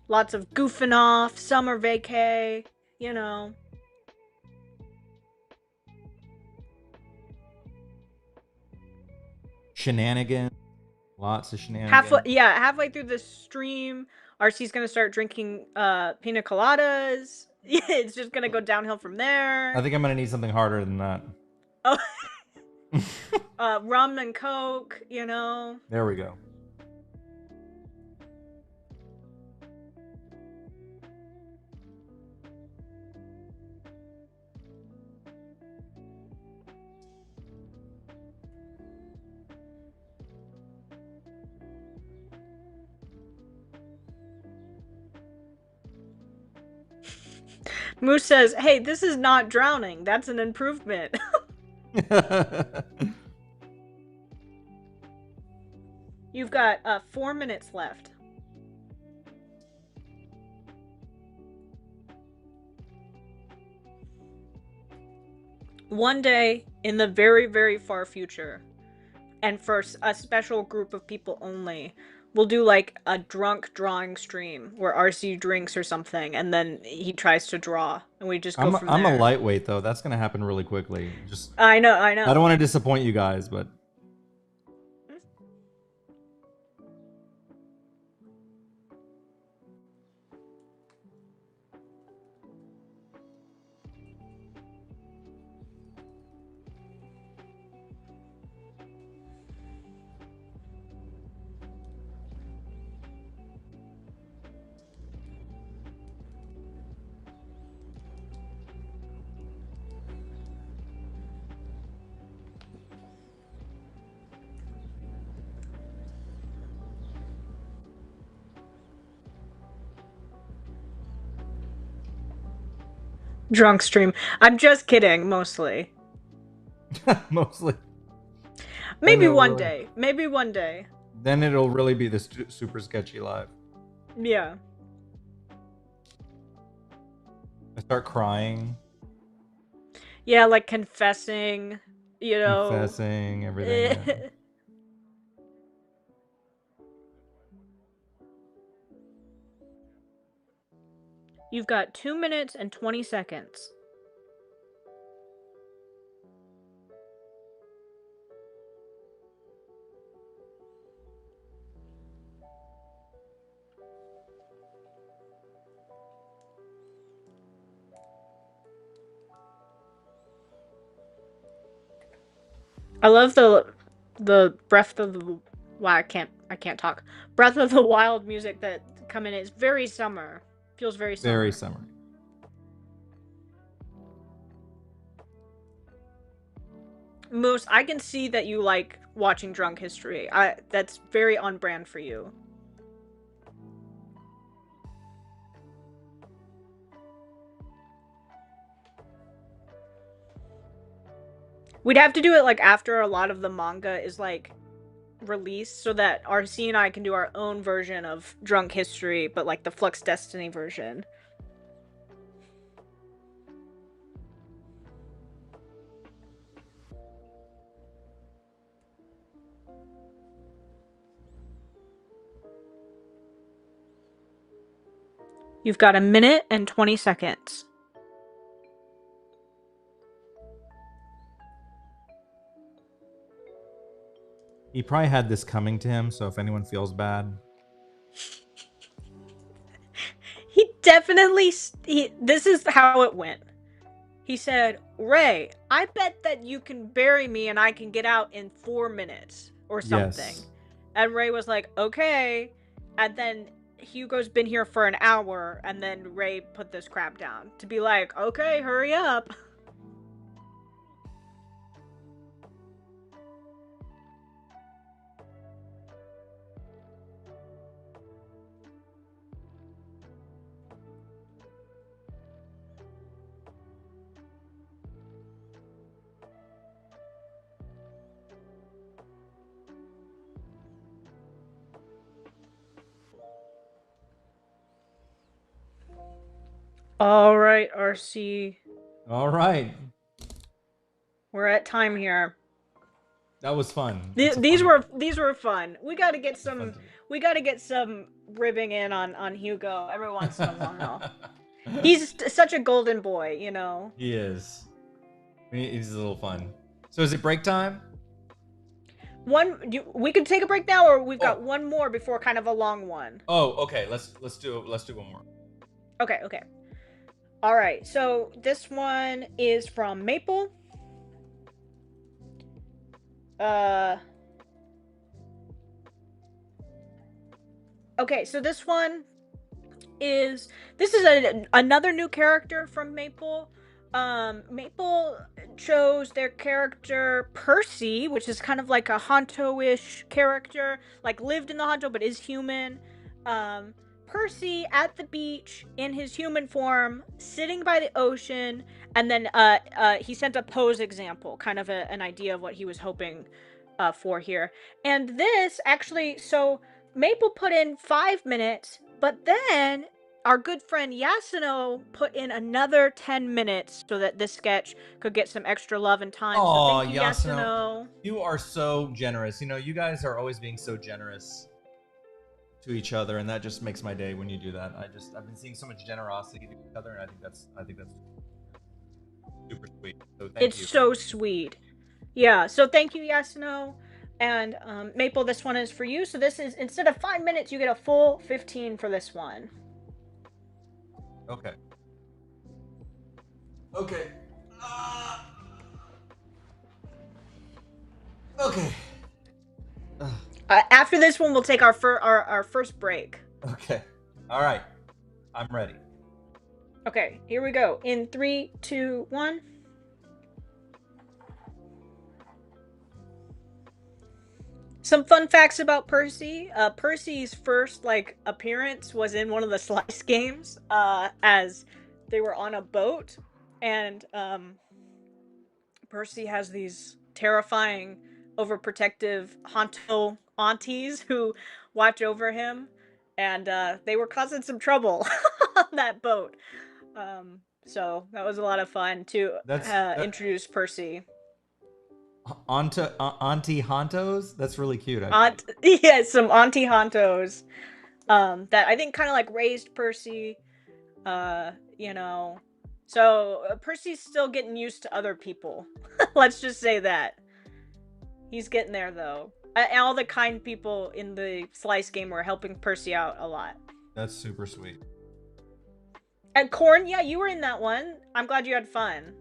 Lots of goofing off, summer vacay, you know. Shenanigans. Lots of shenanigans. Halfway through the stream, RC's gonna start drinking pina coladas. It's just gonna go downhill from there. I think I'm gonna need something harder than that. Oh. Rum and Coke, you know. There we go. Moose says, hey, this is not drowning. That's an improvement. You've got 4 minutes left. One day in the very, very far future, and for a special group of people only, we'll do like a drunk drawing stream where RC drinks or something, and then he tries to draw, and we just go from I'm a there. lightweight though. That's gonna happen really quickly. Just I know, I I don't know. want to disappoint you guys, but Drunk stream. I'm just kidding, mostly. mostly then Maybe it'll one really day. Maybe one day. be the super sketchy live. Yeah. I start crying, Yeah, like confessing, you know. confessing everything. Yeah. You've got 2 minutes and 20 seconds. I love the Breath of the wow, I can't talk. Breath of the Wild music that come in. It's very summer. Feels very Very summer. summery. Moose, I can see that you like watching drunk history. That's very on brand for you. We'd have to do it like after a lot of the manga is like released so that RC and I can do our own version of drunk history, but like the Flux Destiny version. You've got 1 minute and 20 seconds. He probably had this coming to him, so if anyone feels bad, He definitely. This is how it went. He said, Ray, I bet that you can bury me and I can get out in 4 minutes or something. yes. And Ray was like, okay. And then Hugo's been here for an hour, and then Ray put this crap down to be like, okay, hurry up. All right, RC. All right. We're at time here. That was fun. That's a These fun. were fun. We got to get Fun some to do. ribbing in on Hugo every once in a while. He's such a golden boy, you know. He is. He's a little fun. So is it break time? We could take a break now, or we've got Oh. one more before kind of a long one. Oh, okay. Let's do one more. Okay, okay. All right. So this one is from Maple. Okay, so this is another new character from Maple. Maple chose their character Percy, which is kind of like a Honto-ish character, like lived in the Honto but is human. Percy at the beach in his human form, sitting by the ocean, and then he sent a pose example, kind of an idea of what he was hoping for here. And this actually, so Maple put in 5 minutes, but then our good friend Yasuno put in another 10 minutes so that this sketch could get some extra love and time. So Oh, thank you, Yasuno, Yasuno. you are so generous. You know, you guys are always being so generous to each other, and that just makes my day when you do that. I've been seeing so much generosity to each other, and I think that's super sweet. So thank It's you. so sweet. Yeah, so thank you, Yasuno. And Maple, this one is for you. So this is, instead of 5 minutes, you get a full 15 for this one. Okay. Okay. Okay. After this one, we'll take our first break. Okay. All right. I'm ready. Okay, here we go. In 3, 2, 1. Some fun facts about Percy. Percy's first appearance was in one of the Slice games, as they were on a boat, and Percy has these terrifying, overprotective Honto aunties who watch over him, and they were causing some trouble on that boat. So that was a lot of fun to That's introduce Percy. Auntie Hontos. That's really cute, actually. Aunt, yeah, some auntie Hontos that I think kind of like raised Percy. You know, so Percy's still getting used to other people. Let's just say that. He's getting there though. All the kind people in the Slice game were helping Percy out a lot. That's super sweet. And Corn, yeah, you were in that one. I'm glad you had fun.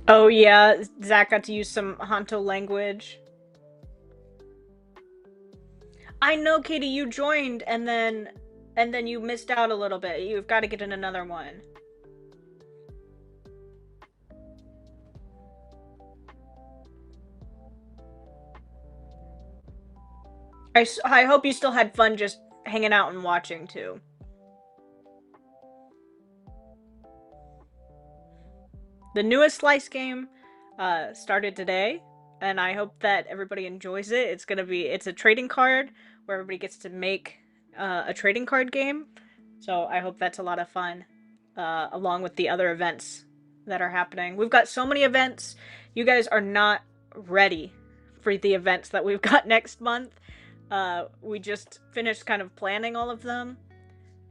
Oh yeah, Zach got to use some Honto language. I know, Katie, you joined and then you missed out a little bit. You've got to get in another one. I hope you still had fun just hanging out and watching too. The newest Slice game started today, and I hope that everybody enjoys it. It's a trading card where everybody gets to make a trading card game. So I hope that's a lot of fun, along with the other events that are happening. We've got so many events. You guys are not ready for the events that we've got next month. We just finished kind of planning all of them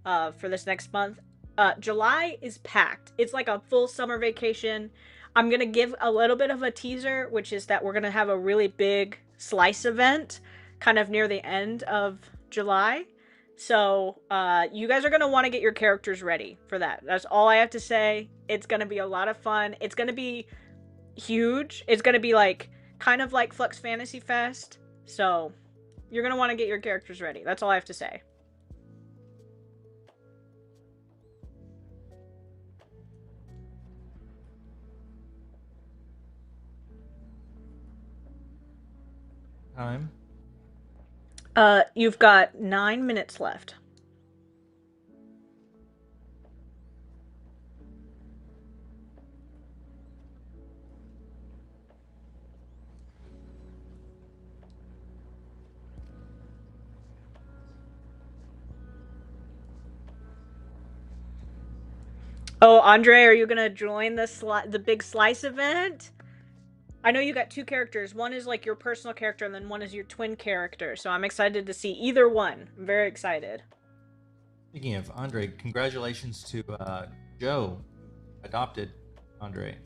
for this next month. July is packed. It's like a full summer vacation. I'm gonna give a little bit of a teaser, which is that we're gonna have a really big Slice event kind of near the end of July. So you guys are gonna want to get your characters ready for that. That's all I have to say. It's gonna be a lot of fun. It's gonna be huge. It's gonna be like kind of like Flux Fantasy Fest. So you're gonna want to get your characters ready. That's all I have to say. Time. You've got 9 minutes left. Oh, Andre, are you gonna join the big slice event? I know you got two characters. One is like your personal character, and then one is your twin character. So I'm excited to see either one. I'm very excited. Speaking of Andre, congratulations to Joe, who adopted Andre.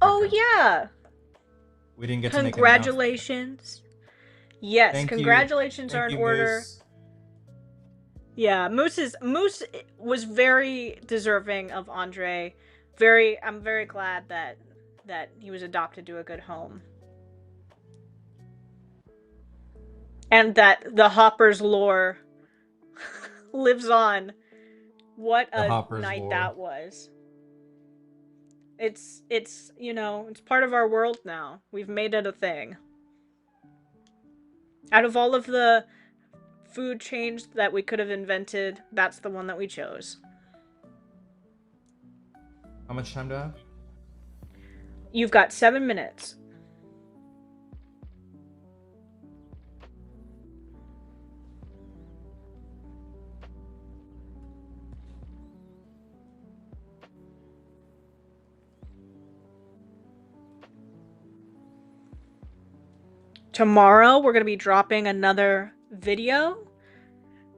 Our Oh friend. yeah! We didn't get to make an announcement. Congratulations. Yes, congratulations are Thank in you, order. Moose. Yeah, Moose was very deserving of Andre. I'm very glad that he was adopted to a good home. And that the Hoppers lore lives on. What The a Hoppers night lore. that was. It's it's part of our world now. We've made it a thing. Out of all of the food chains that we could have invented, that's the one that we chose. How much time do I have? You've got 7 minutes. Tomorrow we're going to be dropping another video.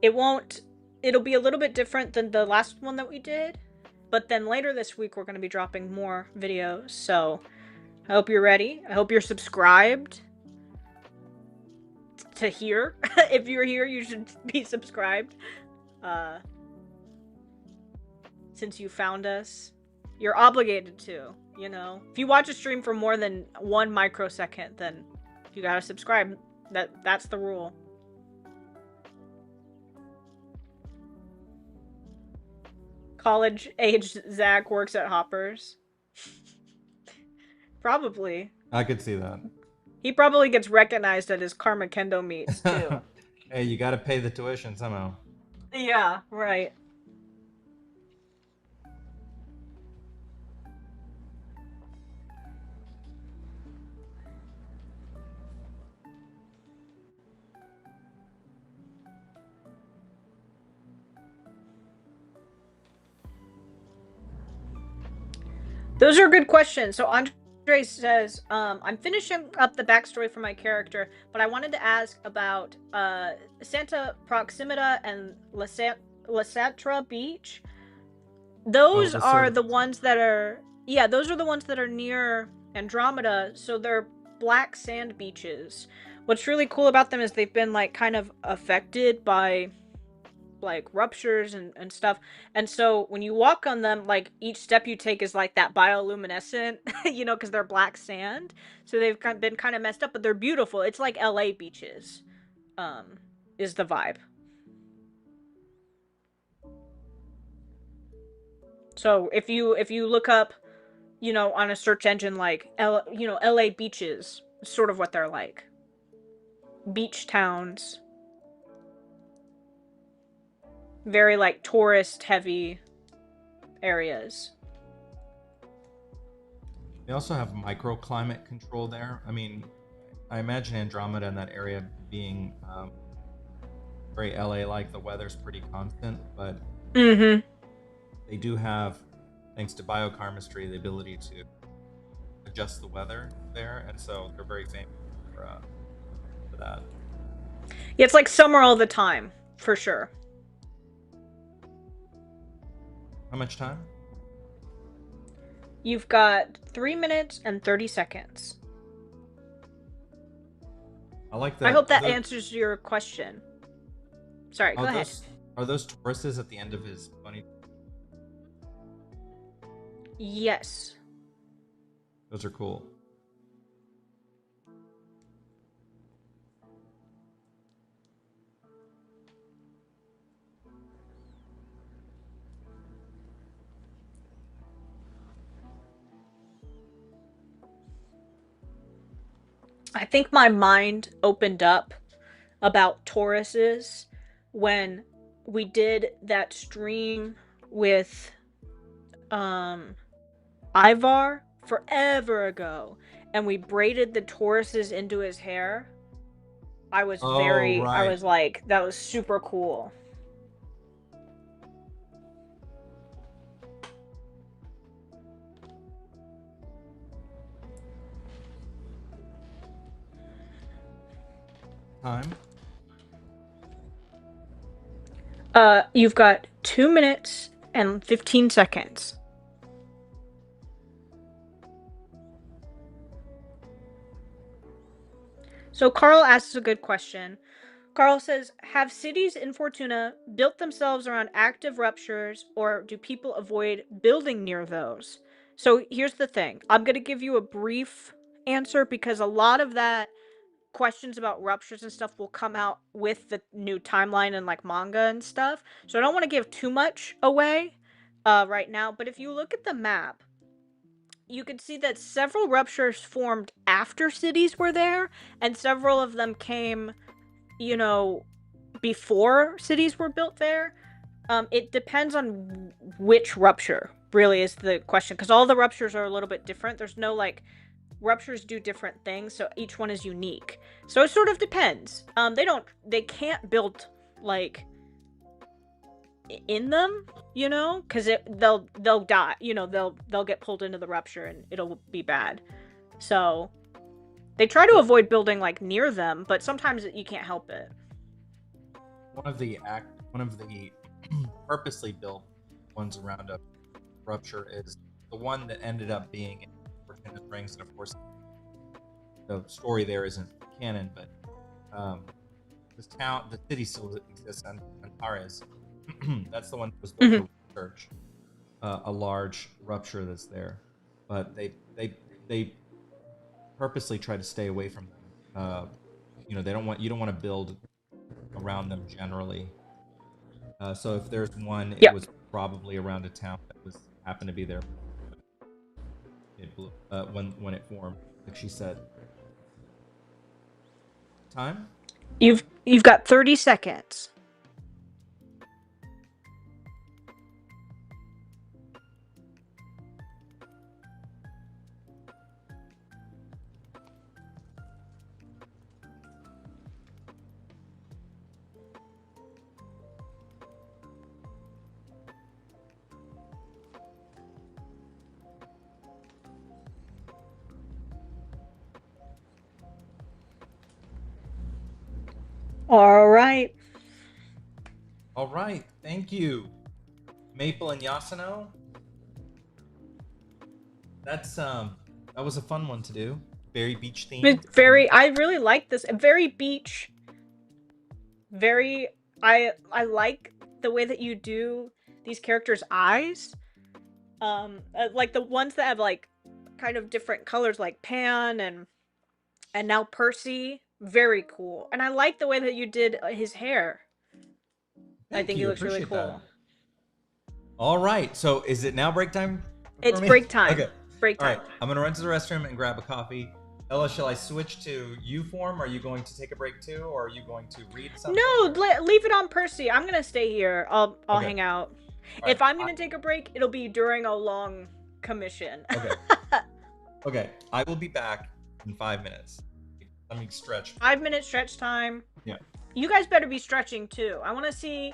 It'll be a little bit different than the last one that we did, but then later this week we're going to be dropping more videos. So I hope you're ready. I hope you're subscribed to here. If you're here, you should be subscribed. Since you found us, you're obligated to, If you watch a stream for more than 1 microsecond, then you gotta subscribe. That's the rule. College-aged Zach works at Hoppers. Probably. I could see that. He probably gets recognized at his Karma Kendo meets, too. Hey, you got to pay the tuition somehow. Yeah, right. Those are good questions. So Andre says, I'm finishing up the backstory for my character, but I wanted to ask about Santa Proximita and Lasatra Beach. Those are the ones that are those are the ones that are near Andromeda, so they're black sand beaches. What's really cool about them is they've been like kind of affected by like ruptures and stuff, and so when you walk on them, like each step you take is like that bioluminescent because they're black sand, so they've been kind of messed up, but they're beautiful. It's like LA beaches, is the vibe. So if you look up on a search engine like LA beaches, sort of what they're like, beach towns, very like tourist heavy areas. They also have microclimate control there. I mean, I imagine Andromeda and that area being very LA-like. The weather's pretty constant, but they do have, thanks to biochemistry, the ability to adjust the weather there, and so they're very famous for that. Yeah, it's like summer all the time, for sure. How much time? You've got 3 minutes and 30 seconds. I like that. I hope that answers your question. Sorry, go ahead. Are those Tauruses at the end of his bunny? Yes. Those are cool. I think my mind opened up about Tauruses when we did that stream with Ivar forever ago, and we braided the Tauruses into his hair. I was I was like, that was super cool. Time. You've got 2 minutes and 15 seconds. So Carl asks a good question. Carl says, have cities in Fortuna built themselves around active ruptures, or do people avoid building near those? So here's the thing. I'm going to give you a brief answer because a lot of that questions about ruptures and stuff will come out with the new timeline and like manga and stuff. So I don't want to give too much away right now. But if you look at the map, you can see that several ruptures formed after cities were there, and several of them came, you know, before cities were built there. It depends on which rupture, really, is the question, because all the ruptures are a little bit different. There's no like ruptures do different things, so each one is unique. So it sort of depends. They can't build like in them, you know, because they'll die. You know, they'll get pulled into the rupture and it'll be bad. So they try to avoid building like near them, but sometimes you can't help it. One of the purposely built ones around a rupture is the one that ended up being in Fortuna's Rings, and of course the story there isn't canon, but the city still exists, Antares. That's the one that was built for research. A large rupture that's there, but they purposely try to stay away from them. You know, you don't want to build around them generally. So if there's one, it was probably around a town that happened to be there. It blew when it formed, like she said. Time. You've got 30 seconds. All right. All right. Thank you, Maple and Yasuno. That was a fun one to do. Very beach themed. I really like this. Very beach. Very. I like the way that you do these characters' eyes. Like the ones that have like kind of different colors, like Pan and now Percy. Very cool. And I like the way that you did his hair. I think he looks really cool. That. All right. So is it now break time? It's break time. Okay. Break time. All right. I'm gonna run to the restroom and grab a coffee. Ella, shall I switch to you form? Are you going to take a break too, or are you going to read something? No, leave it on Percy. I'm gonna stay here. I'll hang out. If I'm gonna take a break, it'll be during a long commission. Okay. Okay. I will be back in 5 minutes. Let me stretch. 5-minute stretch time. Yeah. You guys better be stretching too. I want to see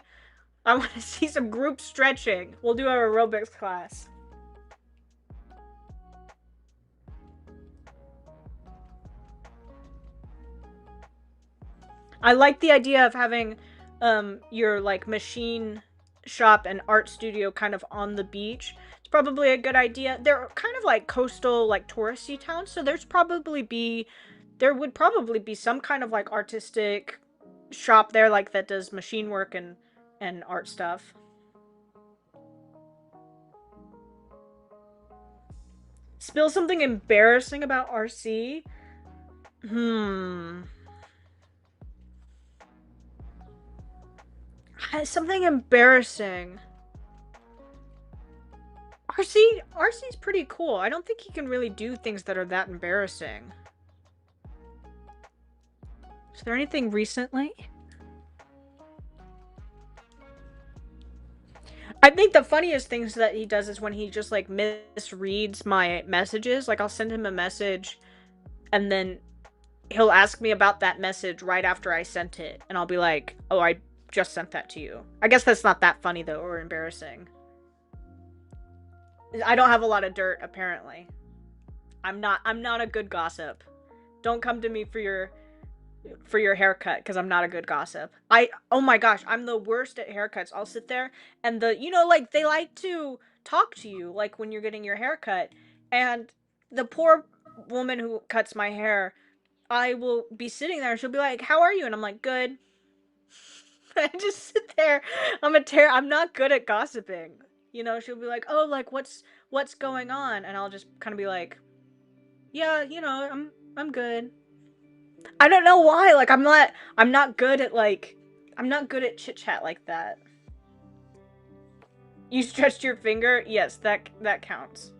some group stretching. We'll do our aerobics class. I like the idea of having your like machine shop and art studio kind of on the beach. It's probably a good idea. They're kind of like coastal, like touristy towns, so there would probably be some kind of like artistic shop there, like that does machine work and art stuff. Spill something embarrassing about RC? Something embarrassing. RC's pretty cool. I don't think he can really do things that are that embarrassing. Is there anything recently? I think the funniest things that he does is when he just like misreads my messages. Like I'll send him a message and then he'll ask me about that message right after I sent it. And I'll be like, oh, I just sent that to you. I guess that's not that funny though, or embarrassing. I don't have a lot of dirt, apparently. I'm not a good gossip. Don't come to me for for your haircut because I'm not a good gossip. Oh my gosh, I'm the worst at haircuts. I'll sit there and like they like to talk to you like when you're getting your haircut, and the poor woman who cuts my hair, I will be sitting there and she'll be like, "How are you?" And I'm like, "Good." I just sit there. I'm not good at gossiping. She'll be like, "Oh, like what's going on?" And I'll just kind of be like, "Yeah, I'm good." I don't know why. Like I'm not good at chit chat like that. You stretched your finger? Yes, that counts.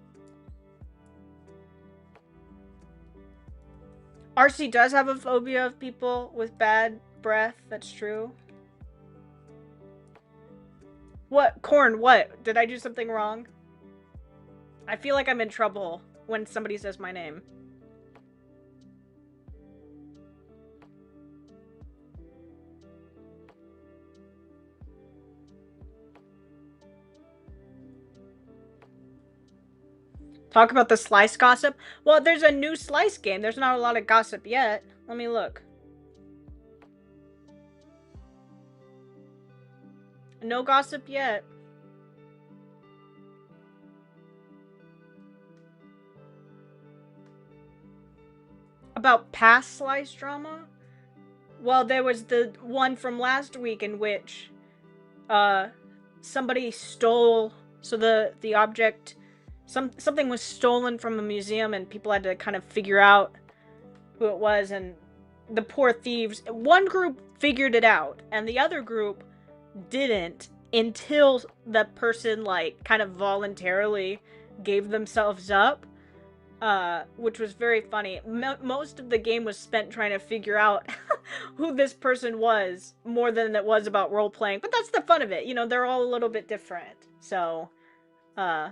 RC does have a phobia of people with bad breath. That's true. What? Corn, what? Did I do something wrong? I feel like I'm in trouble when somebody says my name. Talk about the Slice gossip? Well, there's a new Slice game. There's not a lot of gossip yet. Let me look. No gossip yet. About past Slice drama? Well, there was the one from last week in which uh somebody stole, so the object, something was stolen from a museum and people had to kind of figure out who it was, and the poor thieves, one group figured it out and the other group didn't until the person like kind of voluntarily gave themselves up, which was very funny. Most of the game was spent trying to figure out who this person was more than it was about role playing. But that's the fun of it. They're all a little bit different. So, uh,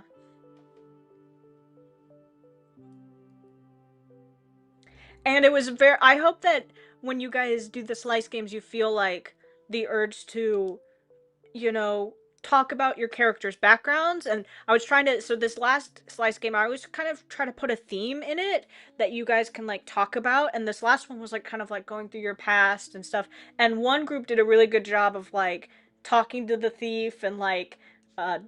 and it was very. I hope that when you guys do the Slice games, you feel like the urge to you know, talk about your characters' backgrounds. And I was trying to, so this last Slice game, I always kind of try to put a theme in it that you guys can like talk about. And this last one was like kind of like going through your past and stuff. And one group did a really good job of like talking to the thief and like, uh,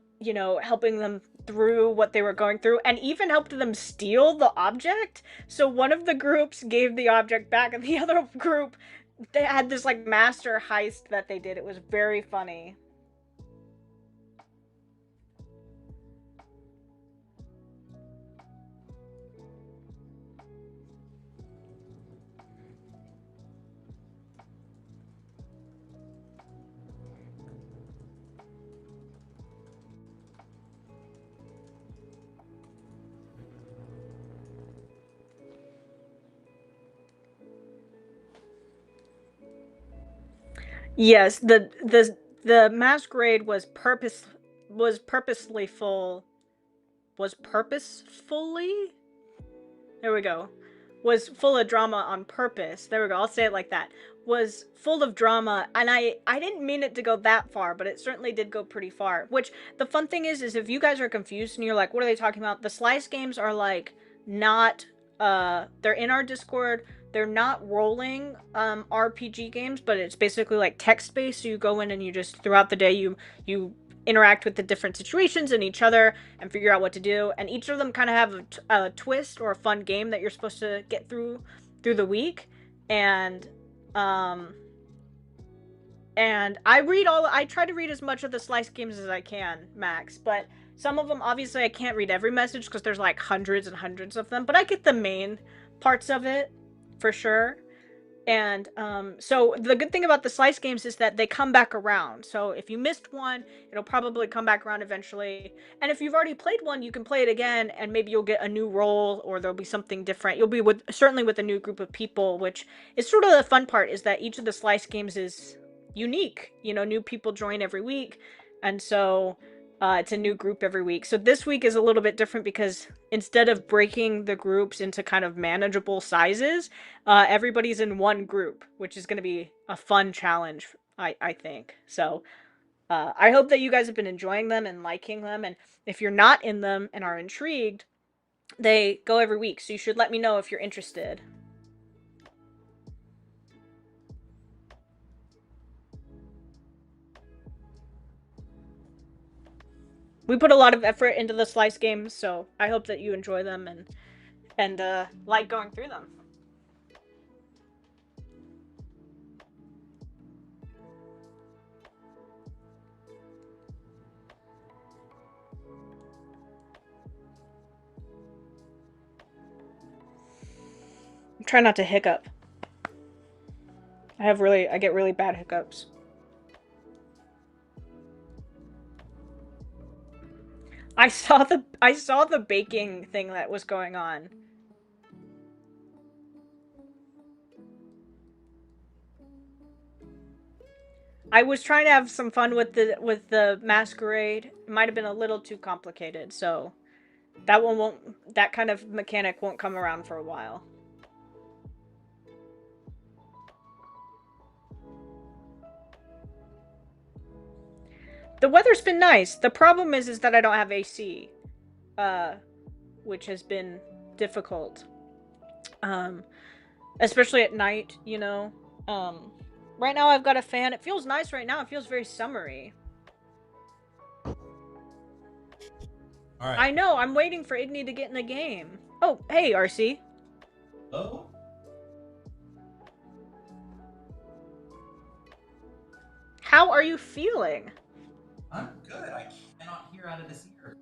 helping them through what they were going through and even helped them steal the object. So one of the groups gave the object back and the other group, they had this like master heist that they did. It was very funny. Yes, the masquerade was purposely full was purposefully, there we go, was full of drama on purpose. There we go. I'll say it like that. Was full of drama, and I didn't mean it to go that far, but it certainly did go pretty far. Which the fun thing is if you guys are confused and you're like, what are they talking about? The Slice games are like not they're in our Discord. They're not rolling RPG games, but it's basically like text based. So you go in and you just throughout the day you interact with the different situations and each other and figure out what to do. And each of them kind of have a twist or a fun game that you're supposed to get through the week. And um I try to read as much of the Slice games as I can, Max, but some of them obviously I can't read every message because there's like hundreds and hundreds of them, but I get the main parts of it for sure. And so the good thing about the Slice games is that they come back around. So if you missed one, it'll probably come back around eventually. And if you've already played one, you can play it again and maybe you'll get a new role or there'll be something different. You'll be certainly with a new group of people, which is sort of the fun part, is that each of the Slice games is unique. New people join every week. And so it's a new group every week. So this week is a little bit different because instead of breaking the groups into kind of manageable sizes, everybody's in one group, which is going to be a fun challenge, I think. So I hope that you guys have been enjoying them and liking them. And if you're not in them and are intrigued, they go every week. So you should let me know if you're interested. We put a lot of effort into the slice games, so I hope that you enjoy them and like going through them. Try not to hiccup. I get really bad hiccups. I saw the baking thing that was going on. I was trying to have some fun with the masquerade. It might have been a little too complicated, so that kind of mechanic won't come around for a while. The weather's been nice. The problem is that I don't have AC, uh, which has been difficult. Um, Especially at night, you know. Um, right now I've got a fan. It feels nice right now. It feels very summery. All right. I know. I'm waiting for Igni to get in the game. Oh, hey, RC. Oh. How are you feeling? I'm good. I cannot hear out of this ear.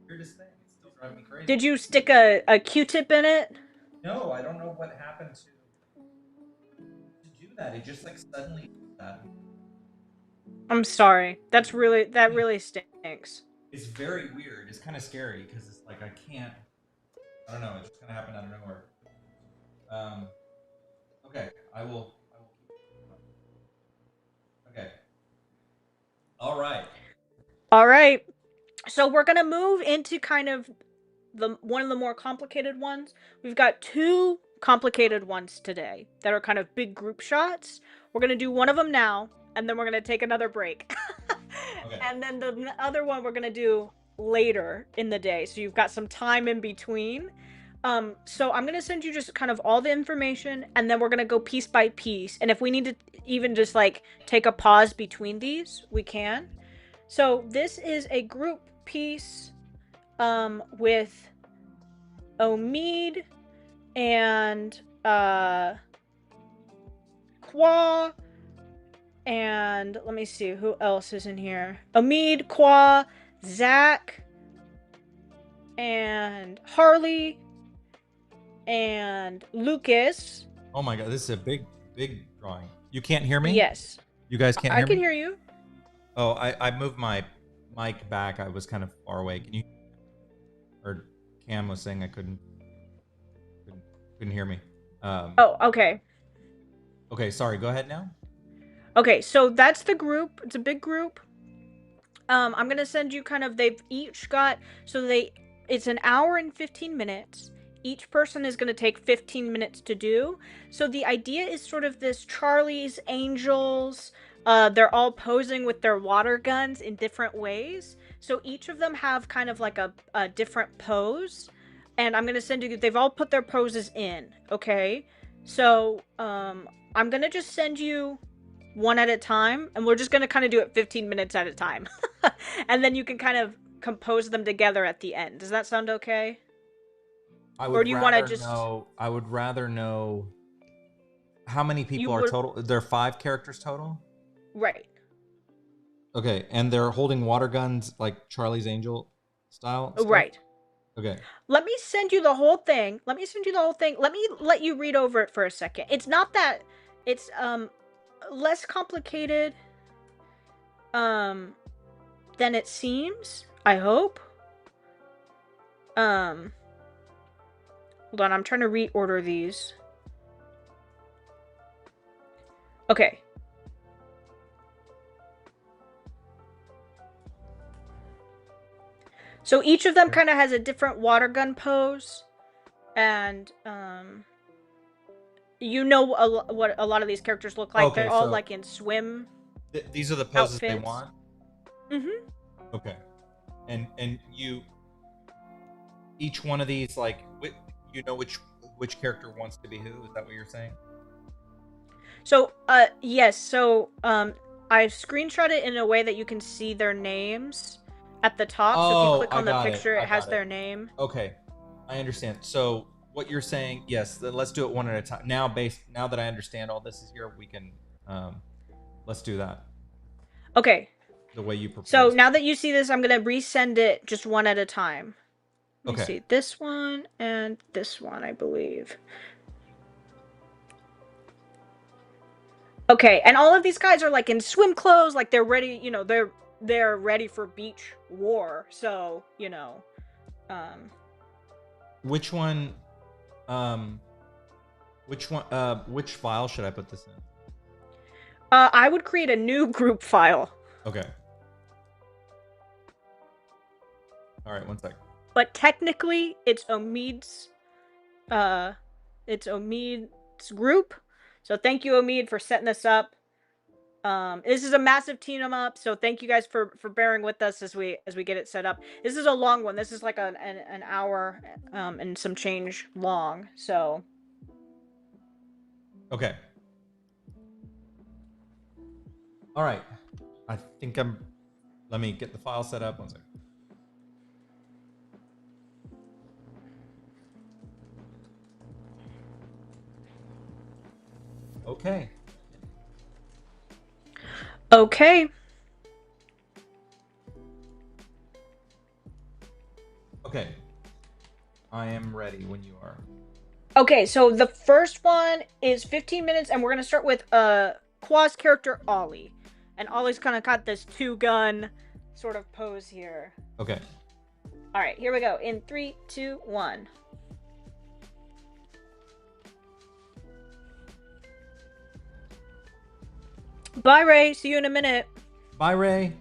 Weirdest thing. It's still driving me crazy. Did you stick a Q-tip in it? No, I don't know what happened to do that. It just like suddenly did that. I'm sorry. That really stinks. It's very weird. It's kind of scary because it's like I can't. I don't know. It just kind of happened out of nowhere. Okay. I will. Okay. All right. All right. So we're gonna move into kind of one of the more complicated ones. We've got two complicated ones today that are kind of big group shots. We're gonna do one of them now, and then we're gonna take another break. Okay. And then the other one we're gonna do later in the day, so you've got some time in between. So I'm gonna send you just kind of all the information, and then we're gonna go piece by piece. And if we need to even just like take a pause between these, we can. So this is a group piece with Omid and Kwa, and let me see who else is in here. Omid, Kwa, Zach, and Harley, and Lucas. Oh my god, this is a big drawing. You can't hear me? Yes. You guys can't hear me? I can hear you. Oh, I moved my mic back. I was kind of far away. Can you? Or Cam was saying I couldn't hear me. Oh, okay. Okay, sorry. Go ahead now. Okay, so that's the group. It's a big group. I'm gonna send you kind of. They've each got it's an hour and 15 minutes. Each person is gonna take 15 minutes to do. So the idea is sort of this Charlie's Angels. They're all posing with their water guns in different ways. So each of them have kind of like a different pose. And I'm gonna send you. They've all put their poses in. Okay. So I'm gonna just send you one at a time, and we're just gonna kind of do it 15 minutes at a time. And then you can kind of compose them together at the end. Does that sound okay? Or do you want to just I would rather know how many people are would... total. There are 5 characters total? Right. Okay, and they're holding water guns like Charlie's Angel style stuff? Right. Okay. Let me send you the whole thing. Let me let you read over it for a second. It's not that it's less complicated than it seems, I hope. Hold on, I'm trying to reorder these. Okay. So each of them kind of has a different water gun pose, and you know what a lot of these characters look like. Okay, they're all like in swim. These are the poses outfits. they want. Mm-hmm. Okay, and you, each one of these, like, you know which character wants to be who? Is that what you're saying? So yes. So I've screenshot it in a way that you can see their names. at the top. So if you Oh, click I on the got it. picture, I it has got it. their name. Okay, I understand. So what you're saying, yes, let's do it one at a time. Now, now that I understand all this is here, we can let's do that Okay. the way you So proposed. now that you see this, I'm gonna resend it just one at a time. Let me Okay. see this one and this one, I believe. Okay, and all of these guys are like in swim clothes, like they're ready. You know, they're ready for beach war. So you know, um, Which one? Um, which one? Which file should I put this in? I would create a new group file. Okay. All right. One sec. But technically, uh, it's Omid's group. So thank you, Omid, for setting this up. This is a massive team up, so thank you guys for bearing with us as we get it set up. This is a long one. This is like an hour and some change long. So Okay. All right. I think I'm. Let me get the file set up. One sec. Okay. okay. Okay. I am ready when you are. Okay, so the first one is 15 minutes, and we're gonna start with Qua's character Ollie, and Ollie's kind of got this two-gun sort of pose here. Okay. All right, here we go. In 3, 2, 1. Bye, Ray. See you in a minute. Bye, Ray.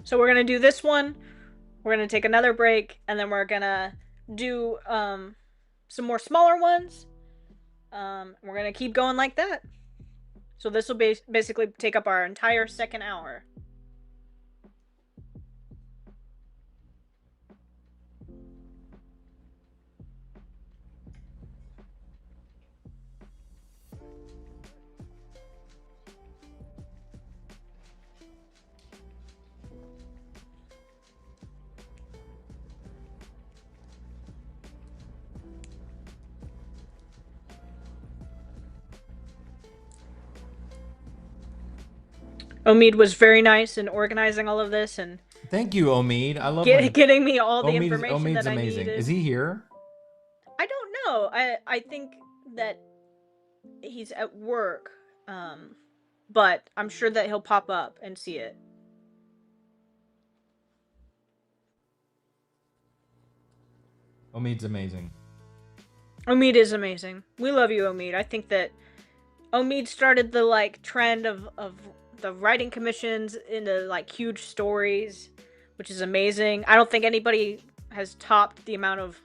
So we're gonna do this one. We're gonna take another break, and then we're gonna do some more smaller ones. We're gonna keep going like that. So this will basically take up our entire second hour. Omid was very nice in organizing all of this and Thank you, Omid. I love when getting me all the Omid information Omid's that I amazing. needed. Is he here? I don't know. I think that he's at work, but I'm sure that he'll pop up and see it. Omid's amazing. Omid is amazing. We love you, Omid. I think that Omid started the like trend of the writing commissions into like huge stories, which is amazing. I don't think anybody has topped the amount of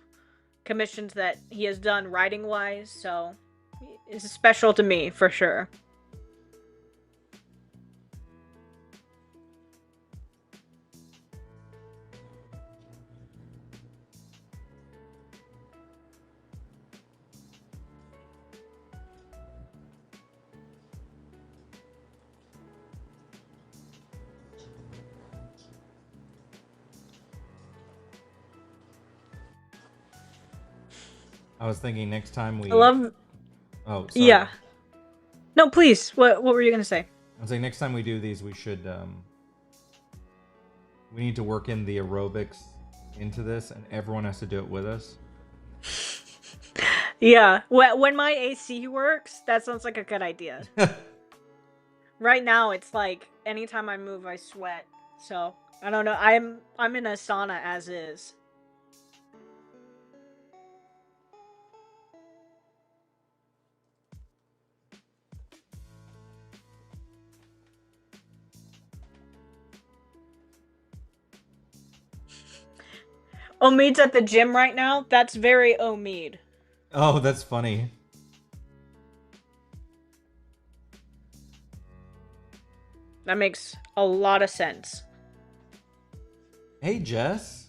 commissions that he has done writing wise, so it's special to me for sure. I was thinking next time we. I love. Oh, sorry. Yeah. No, please. What were you gonna say? I was saying next time we do these, we should. We need to work in the aerobics into this, and everyone has to do it with us. Yeah. When my AC works, that sounds like a good idea. Right now, it's like anytime I move, I sweat. So I don't know. I'm in a sauna as is. Omid's at the gym right now. That's very Omid. Oh, that's funny. That makes a lot of sense. Hey, Jess.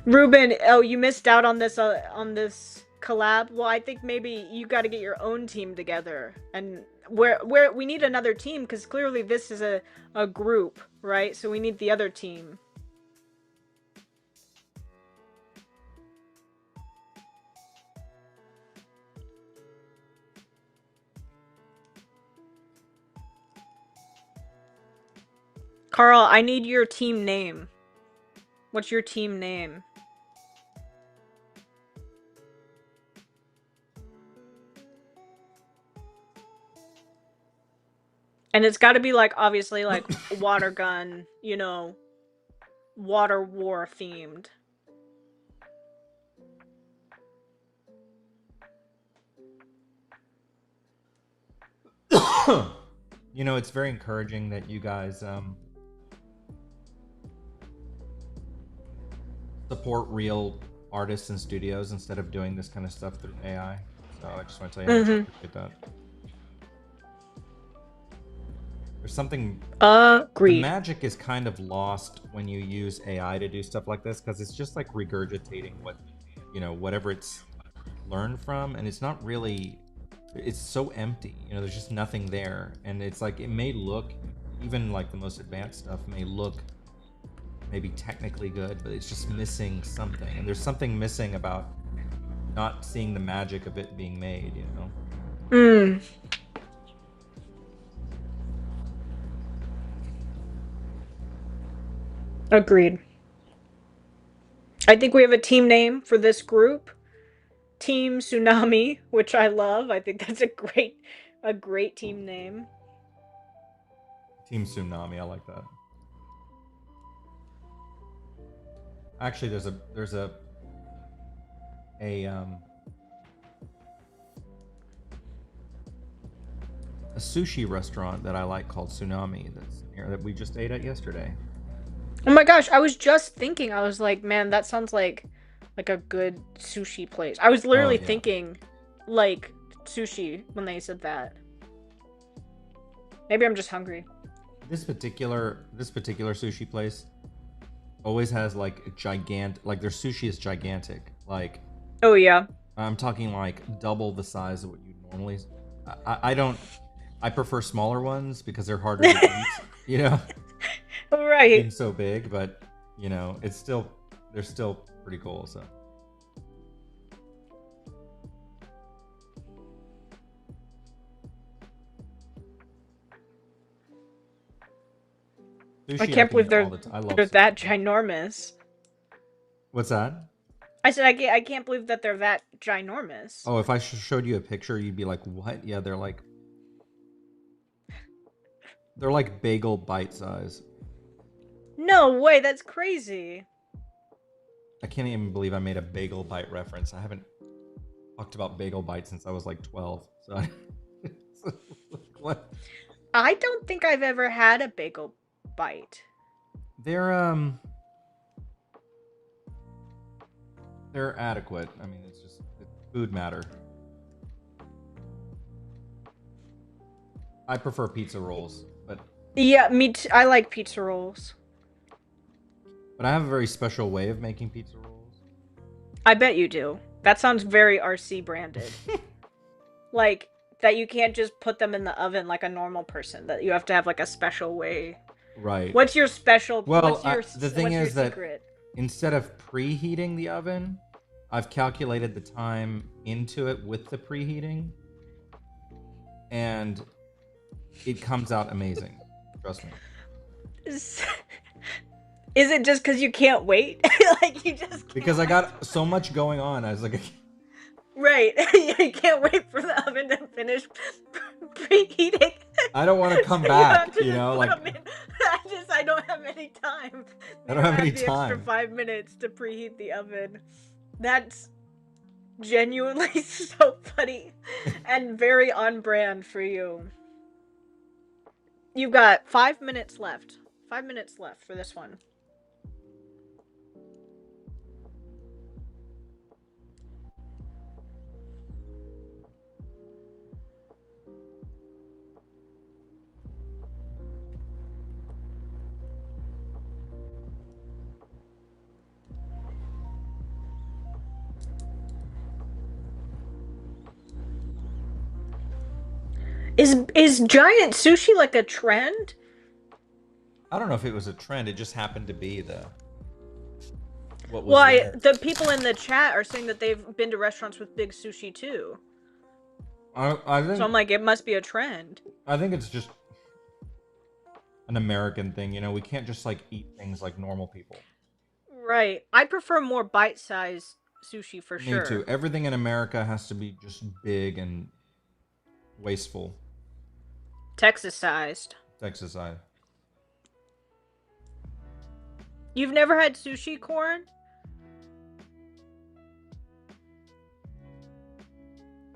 Ruben, oh, you missed out on this collab. Well, I think maybe you got to get your own team together, and where we need another team because clearly this is a group, right? So we need the other team. Carl, I need your team name. What's your team name? And it's got to be like obviously like water gun, you know, water war themed. You know, it's very encouraging that you guys support real artists and studios instead of doing this kind of stuff through AI. So I just want to tell you how much I appreciate that. There's something. The magic is kind of lost when you use AI to do stuff like this because it's just like regurgitating what, you know, whatever it's learned from, and it's not really. It's so empty. You know, there's just nothing there, and it's like it may look, even like the most advanced stuff may look maybe technically good, but it's just missing something, and there's something missing about not seeing the magic of it being made, you know. Agreed. I think we have a team name for this group, Team Tsunami, which I love. I think that's a great team name. Team Tsunami, I like that. Actually, there's a sushi restaurant that I like called Tsunami that's here that we just ate at yesterday. Oh my gosh, I was just thinking, I was like, man, that sounds like a good sushi place. I was literally thinking like sushi when they said that. Maybe I'm just hungry. This particular sushi place always has like gigantic, like their sushi is gigantic. Like, oh yeah, I'm talking like double the size of what you normally. I prefer smaller ones because they're harder to eat. You know, right? Being so big, but you know, they're still pretty cool. So. Sushi, I can't believe they're that ginormous. What's that? I said I can't believe that they're that ginormous. Oh, if I showed you a picture, you'd be like, "What?" Yeah, they're like bagel bite size. No way, that's crazy. I can't even believe I made a bagel bite reference. I haven't talked about bagel bites since I was like 12. So what? I don't think I've ever had a bagel bite. They're adequate. I mean, it's food matter. I prefer pizza rolls, but yeah, me too. I like pizza rolls. But I have a very special way of making pizza rolls. I bet you do. That sounds very RC branded. Like that you can't just put them in the oven like a normal person. That you have to have like a special way. Right. What's your special? Well, the thing is that instead of preheating the oven, I've calculated the time into it with the preheating, and it comes out amazing. Trust me. Is it just because you can't wait? Like you just can't because I got so much going on. I was like, right, you can't wait for the oven to finish preheating. I don't want to come back, you know, like I don't have any time. I don't have any time. Extra 5 minutes to preheat the oven. That's genuinely so funny and very on brand for you. You've got 5 minutes left. 5 minutes left for this one. Is giant sushi like a trend? I don't know if it was a trend. It just happened to be what was Well, there. the people in the chat are saying that they've been to restaurants with big sushi too. I So think I'm like, it must be a trend. it's just an American thing. You know, we can't just like eat things like normal people. Right. I prefer more bite-sized sushi for Me too. sure. Everything in America has to be just big and wasteful. Texas-sized. Texas, I. You've never had sushi corn?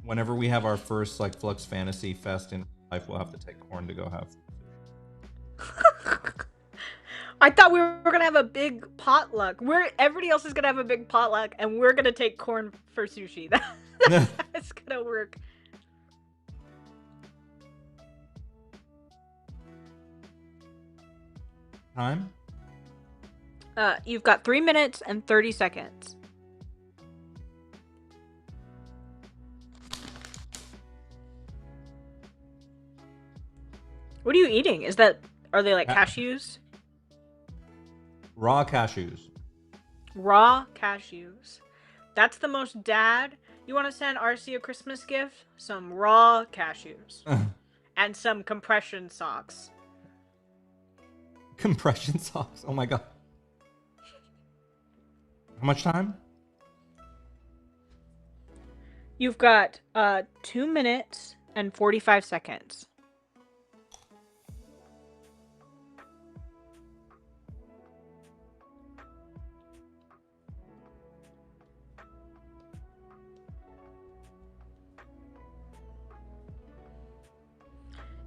Whenever we have our first like Flux Fantasy Fest in life, we'll have to take corn to go have. I thought we were gonna have a big potluck. Everybody else is gonna have a big potluck, and we're gonna take corn for sushi. That's gonna work. Time? You've got 3 minutes and 30 seconds. What are you eating? Are they like cashews? Raw cashews. Raw cashews. That's the most dad. You want to send RC a Christmas gift? Some raw cashews. And some compression socks. Compression socks. Oh my god. How much time? You've got 2 minutes and 45 seconds.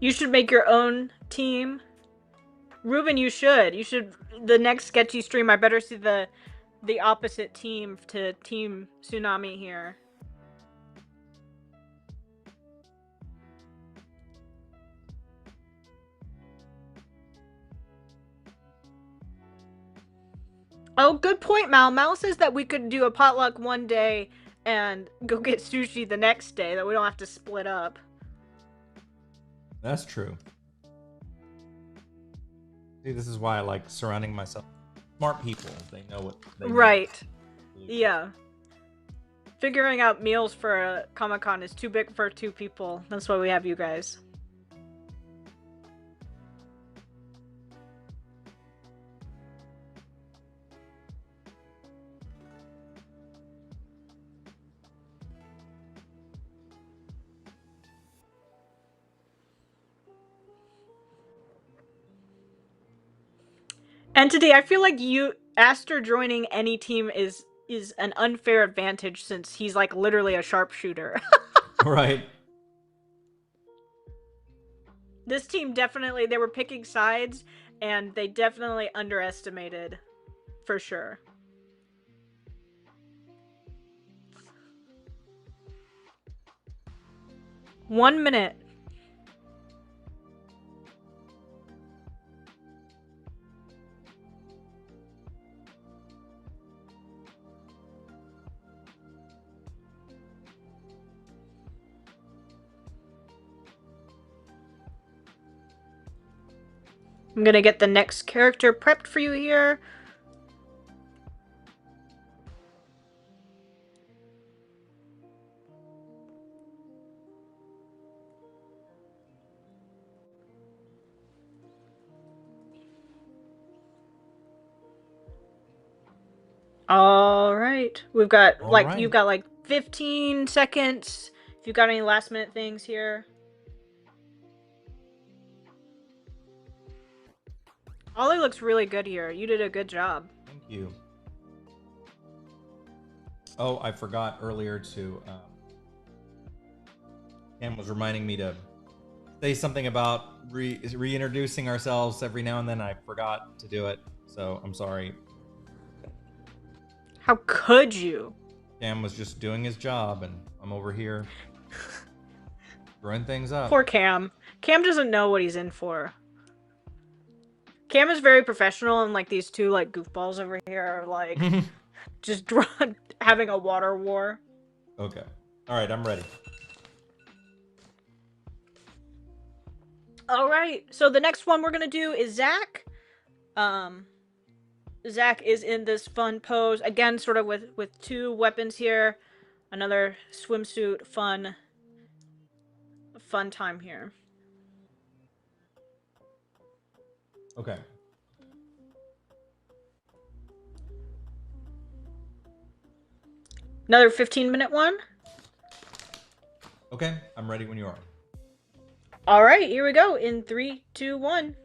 You should make your own team. Ruben, you should. The next sketchy stream, I better see the opposite team to Team Tsunami here. Oh, good point, Mal. Mal says that we could do a potluck one day and go get sushi the next day, that we don't have to split up. That's true. See, this is why I like surrounding myself with smart people. They know what they know. Right. Yeah. Figuring out meals for a Comic-Con is too big for 2 people. That's why we have you guys. Entity, I feel like Aster joining any team is an unfair advantage since he's like literally a sharpshooter. Right. This team definitely, they were picking sides and they definitely underestimated, for sure. One minute. I'm gonna get the next character prepped for you here. All right. You've got like 15 seconds. If you got any last minute things here. Ollie looks really good here. You did a good job. Thank you. Oh, I forgot earlier to. Cam was reminding me to say something about reintroducing ourselves every now and then. I forgot to do it, so I'm sorry. How could you? Cam was just doing his job, and I'm over here throwing things up. Poor Cam. Cam doesn't know what he's in for. Cam is very professional, and like these 2 like goofballs over here are like just having a water war. Okay. All right, I'm ready. All right. So the next one we're gonna do is Zach. Um, Zach is in this fun pose again, sort of with two weapons here. Another swimsuit, fun time here. Okay. Another 15-minute one. Okay, I'm ready when you are. All right, here we go. In 3, 2, 1.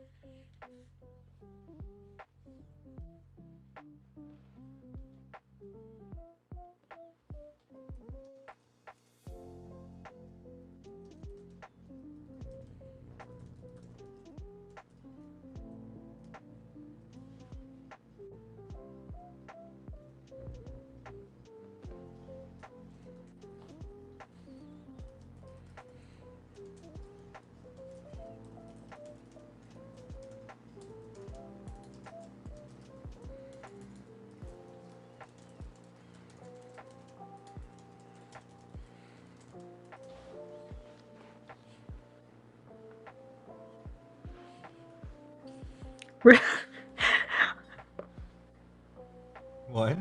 What?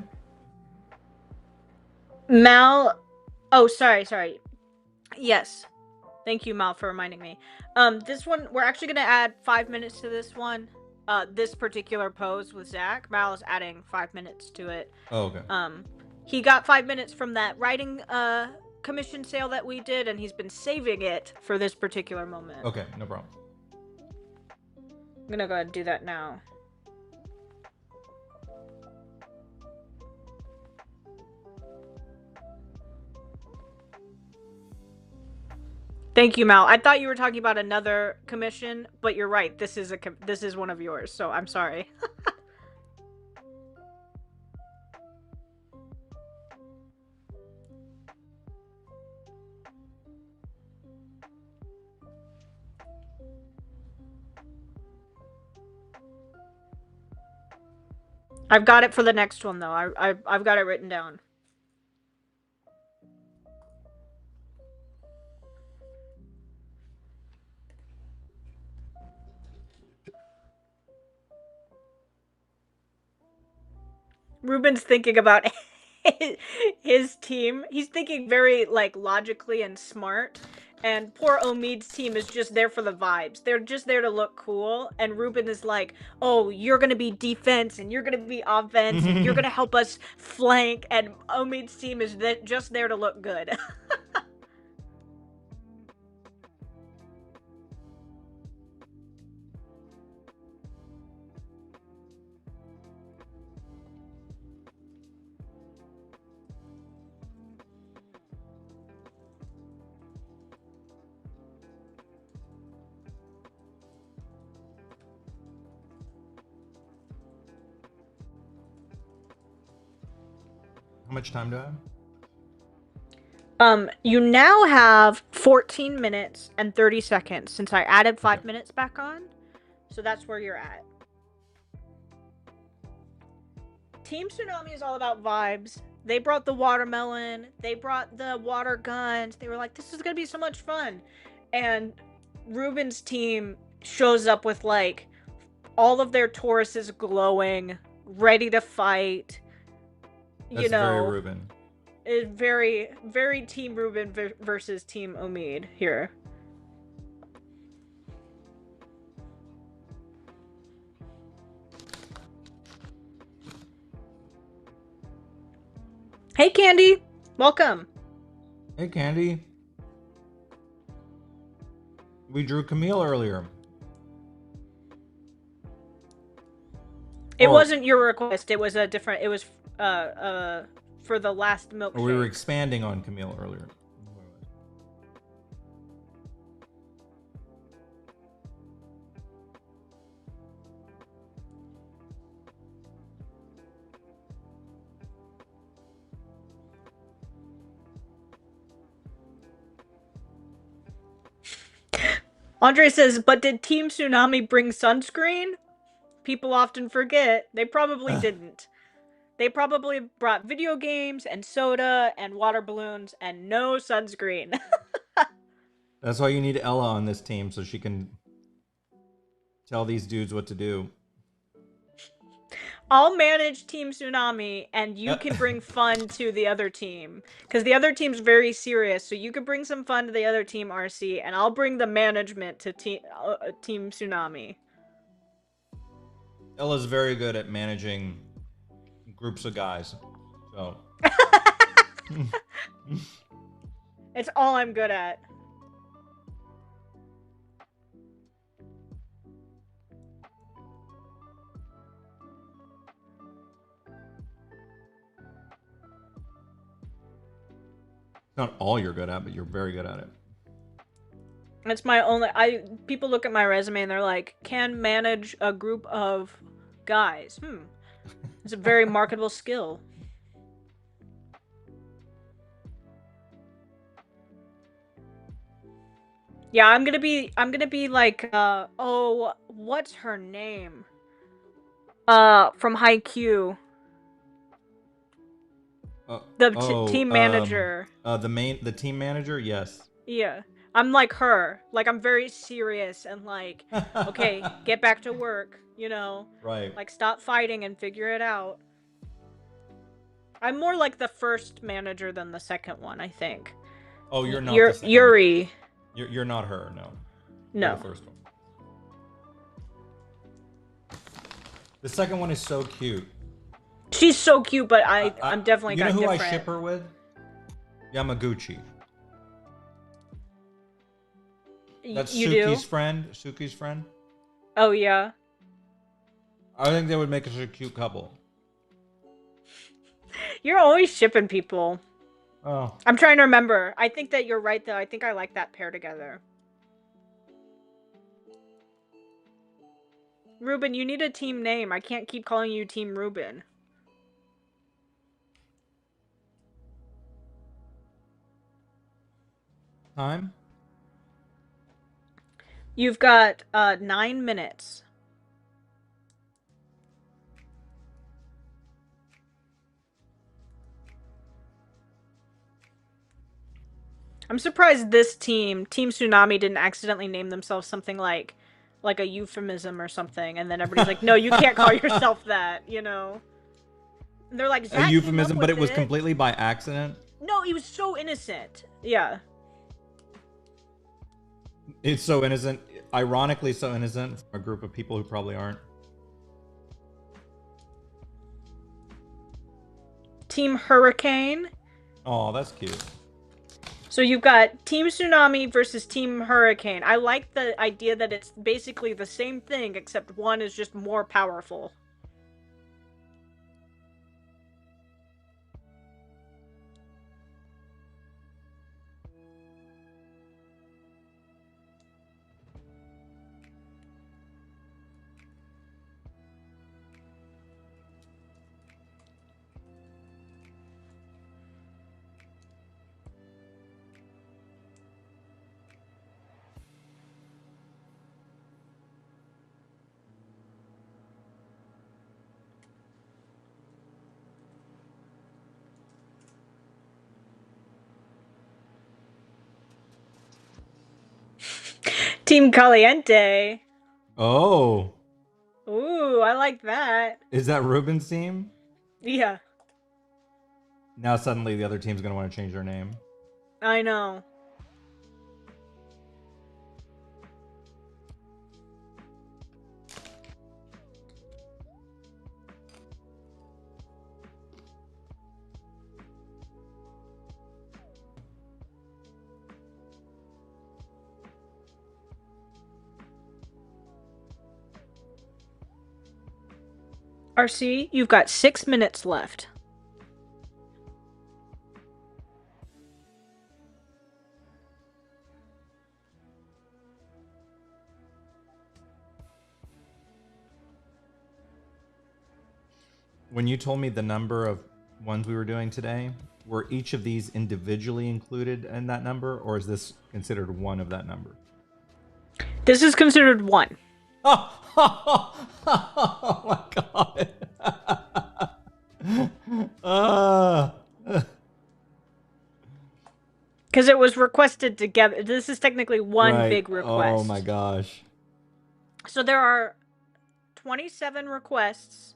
Mal. Oh, sorry. Yes. Thank you, Mal, for reminding me. This one, we're actually going to add 5 minutes to this one. This particular pose with Zach. Mal is adding 5 minutes to it. Oh, okay. He got 5 minutes from that writing commission sale that we did, and he's been saving it for this particular moment. Okay, no problem. I'm gonna go ahead and do that now. Thank you, Mal. I thought you were talking about another commission, but you're right. This is one of yours, so I'm sorry. I've got it for the next one though. I've got it written down. Ruben's thinking about his team. He's thinking very like logically and smart. And poor Omid's team is just there for the vibes. They're just there to look cool. And Ruben is like, oh, you're going to be defense and you're going to be offense and you're going to help us flank. And Omid's team is just there to look good. How much time do I have? You now have 14 minutes and 30 seconds since I added 5 minutes back on. So that's where you're at. Team Tsunami is all about vibes. They brought the watermelon, they brought the water guns. They were like, this is gonna be so much fun. And Ruben's team shows up with like all of their Tauruses glowing, ready to fight. That's very Ruben. Very, very Team Ruben versus Team Omid here. Hey, Candy. Welcome. Hey, Candy. We drew Camille earlier. It wasn't your request. It was a different. It was for the last milkshake. We were expanding on Camille earlier. Andre says, but did Team Tsunami bring sunscreen? People often forget. They probably didn't. They probably brought video games and soda and water balloons and no sunscreen. That's why you need Ella on this team so she can tell these dudes what to do. I'll manage Team Tsunami, and you can bring fun to the other team. Because the other team's very serious, so you can bring some fun to the other team, RC, and I'll bring the management to Team Tsunami. Ella's very good at managing groups of guys. So. It's all I'm good at. Not all you're good at, but you're very good at it. It's my only. People look at my resume and they're like, "Can manage a group of guys." It's a very marketable skill. Yeah, I'm gonna be like, oh, what's her name? From Haikyuu. Team manager. The team manager, yes. Yeah. I'm like her. Like, I'm very serious and like, okay, get back to work, you know? Right. Like, stop fighting and figure it out. I'm more like the first manager than the second one, I think. Oh, you're not the second Yuri. You're not her, no. No. You're the first one. The second one is so cute. She's so cute, but I'm definitely got different. You know who I ship her with? Yamaguchi. That's Suki's friend. Suki's friend. Oh, yeah. I think they would make us a cute couple. You're always shipping people. Oh. I'm trying to remember. I think that you're right, though. I think I like that pair together. Ruben, you need a team name. I can't keep calling you Team Ruben. Time? You've got 9 minutes. I'm surprised this team, Team Tsunami, didn't accidentally name themselves something like a euphemism or something, and then everybody's like, no, you can't call yourself that, you know? And they're like, Zach a euphemism, but it was completely by accident? No, he was so innocent. Yeah. It's so innocent. Ironically so innocent from a group of people who probably aren't. Team Hurricane. Oh, that's cute. So you've got Team Tsunami versus Team Hurricane. I like the idea that it's basically the same thing, except one is just more powerful. Team Caliente. Oh. Ooh, I like that. Is that Ruben's team? Yeah. Now suddenly the other team's going to want to change their name. I know. RC, you've got 6 minutes left. When you told me the number of ones we were doing today, were each of these individually included in that number, or is this considered one of that number? This is considered one. Oh my god. Because it was requested together. This is technically one right. big request. Oh my gosh. So there are 27 requests.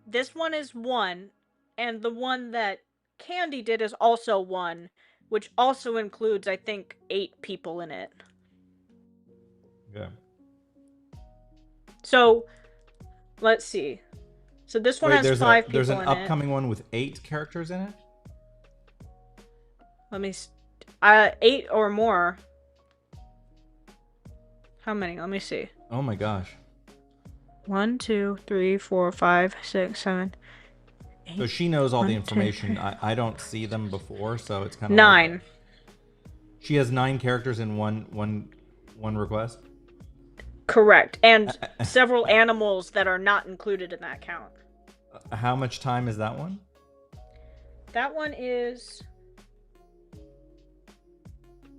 This one is 1, and the one that Candy did is also 1, which also includes, I think, 8 people in it. Okay. So, let's see. So this one Wait, has 5 there's people an in it. upcoming one with 8 characters in it? Let me 8 or more. How many? Let me see. Oh my gosh. 1, 2, 3, 4, 5, 6, 7, 8. So she knows all the 1, 2, information. 3. I don't see them before, so it's kind of 9. like she has 9 characters in one request. Correct. And several animals that are not included in that count. How much time is that one? That one is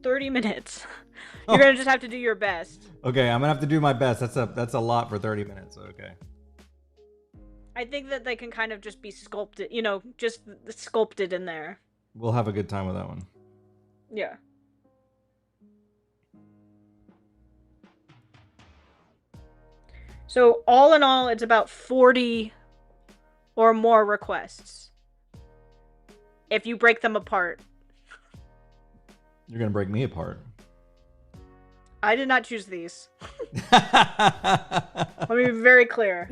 30 minutes. You're gonna just have to do your best. Okay, I'm gonna have to do my best. That's a lot for 30 minutes. Okay. I think that they can kind of just be sculpted, just sculpted in there. We'll have a good time with that one. Yeah. So all in all, it's about 40 or more requests. If you break them apart. You're gonna break me apart. I did not choose these. Let me be very clear.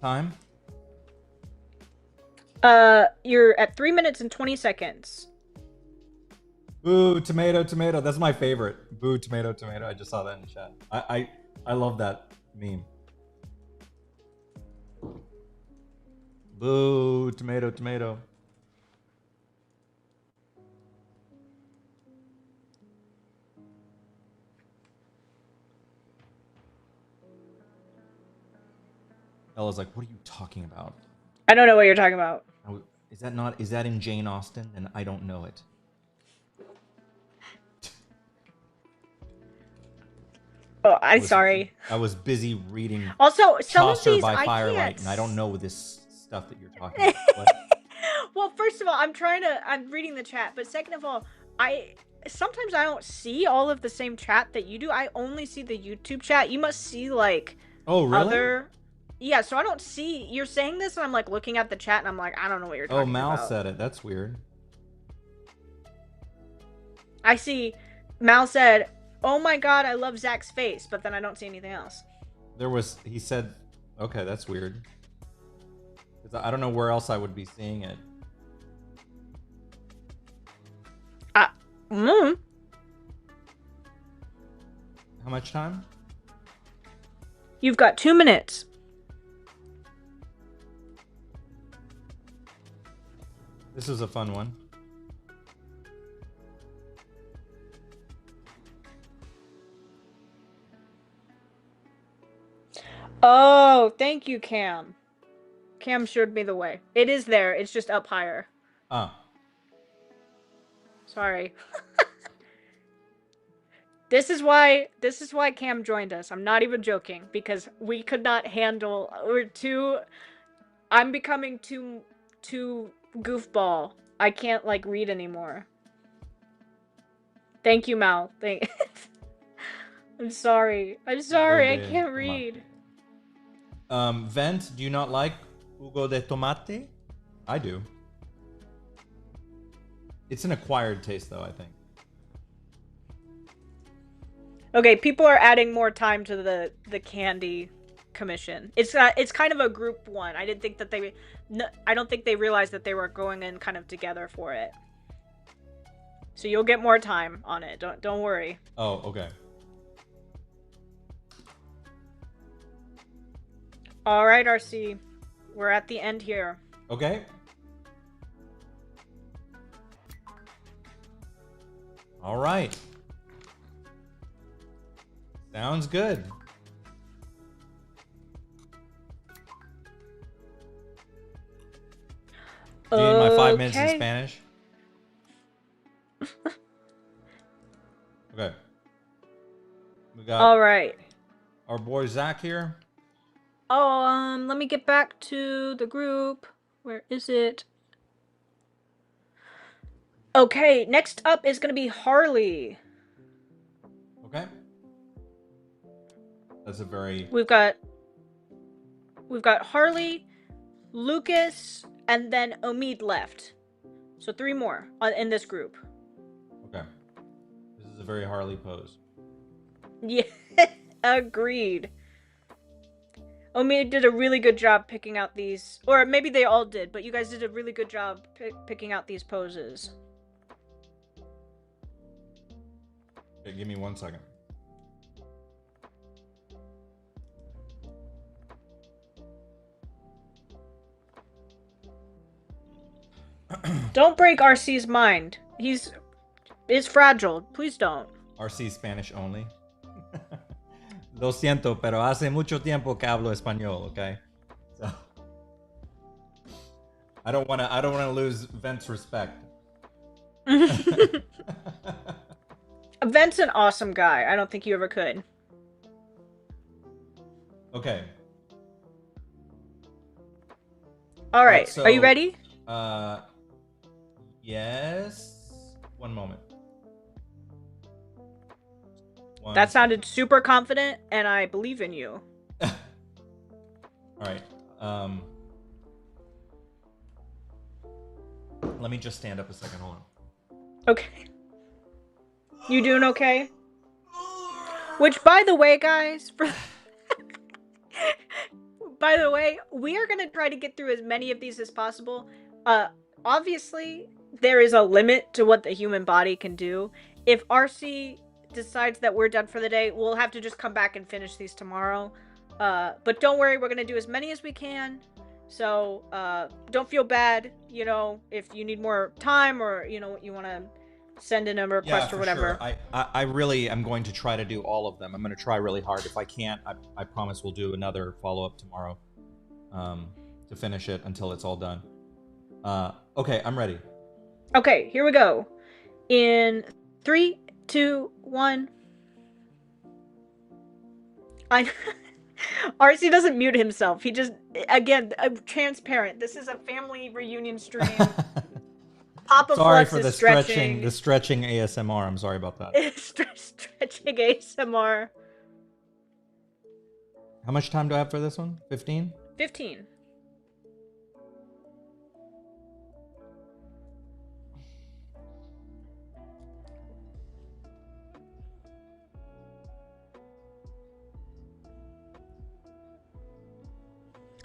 Time? You're at 3 minutes and 20 seconds. Boo, tomato, tomato. That's my favorite. Boo, tomato, tomato. I just saw that in the chat. I love that meme. Boo, tomato, tomato. Ella's like, what are you talking about? I don't know what you're talking about. Is that in Jane Austen? And I don't know it. Oh, I'm sorry. I was busy reading Also, some Chaucer of these by I Firelight, can't. and I don't know this stuff that you're talking about. Well, first of all, I'm reading the chat, but second of all, sometimes I don't see all of the same chat that you do. I only see the YouTube chat. You must see like Oh, really? other. Yeah, so I don't see you're saying this, and I'm like looking at the chat, and I'm like, I don't know what you're talking about. Oh, Mal said it. That's weird. I see. Mal said, "Oh my god, I love Zach's face," but then I don't see anything else. He said, okay, that's weird. Because I don't know where else I would be seeing it. How much time? You've got 2 minutes. This is a fun one. Oh, thank you, Cam. Cam showed me the way. It is there. It's just up higher. Ah. Sorry. This is why Cam joined us. I'm not even joking, because we could not handle. I'm becoming too goofball. I can't like read anymore. Thank you, Mal. I'm sorry. I can't read. Vent, do you not like Hugo de Tomate? I do. It's an acquired taste, though, I think. Okay, people are adding more time to the candy commission. It's kind of a group one. I didn't think that I don't think they realized that they were going in kind of together for it. So you'll get more time on it. Don't worry. Oh, okay. All right, RC. We're at the end here. Okay. All right. Sounds good. Do you need my 5 minutes in Spanish? Okay. We got all right. our boy Zach here? Oh, let me get back to the group. Where is it? Okay, next up is gonna be Harley. Okay. That's a very... We've got Harley, Lucas, and then Omid left. So 3 more in this group. Okay. This is a very Harley pose. Yeah, agreed. Omid did a really good job picking out these, or maybe they all did, but you guys did a really good job picking out these poses. Okay, give me 1 second. Don't break RC's mind. He's fragile. Please don't. RC Spanish only. Lo siento, pero hace mucho tiempo que hablo español, okay? So I don't want to lose Vent's respect. Vent's an awesome guy. I don't think you ever could. Okay. All right. So, are you ready? Yes. 1 moment. That sounded super confident, and I believe in you. All right. Let me just stand up a second. Hold on. Okay. You doing okay? Which, by the way, guys, by the way, we are gonna try to get through as many of these as possible. Obviously, there is a limit to what the human body can do. If RC decides that we're done for the day, we'll have to just come back and finish these tomorrow. But don't worry, we're gonna do as many as we can. So don't feel bad, you know, if you need more time or you know you want to send in a request or whatever. Sure. I really am going to try to do all of them. I'm going to try really hard. If I can't, I promise we'll do another follow-up tomorrow to finish it until it's all done. Okay, I'm ready. Okay, here we go. In 3, 2, 1. RC doesn't mute himself. He just, again, transparent. This is a family reunion stream. Papa sorry Flux for the stretching. The stretching ASMR. I'm sorry about that. Stretching ASMR. How much time do I have for this one? 15? 15.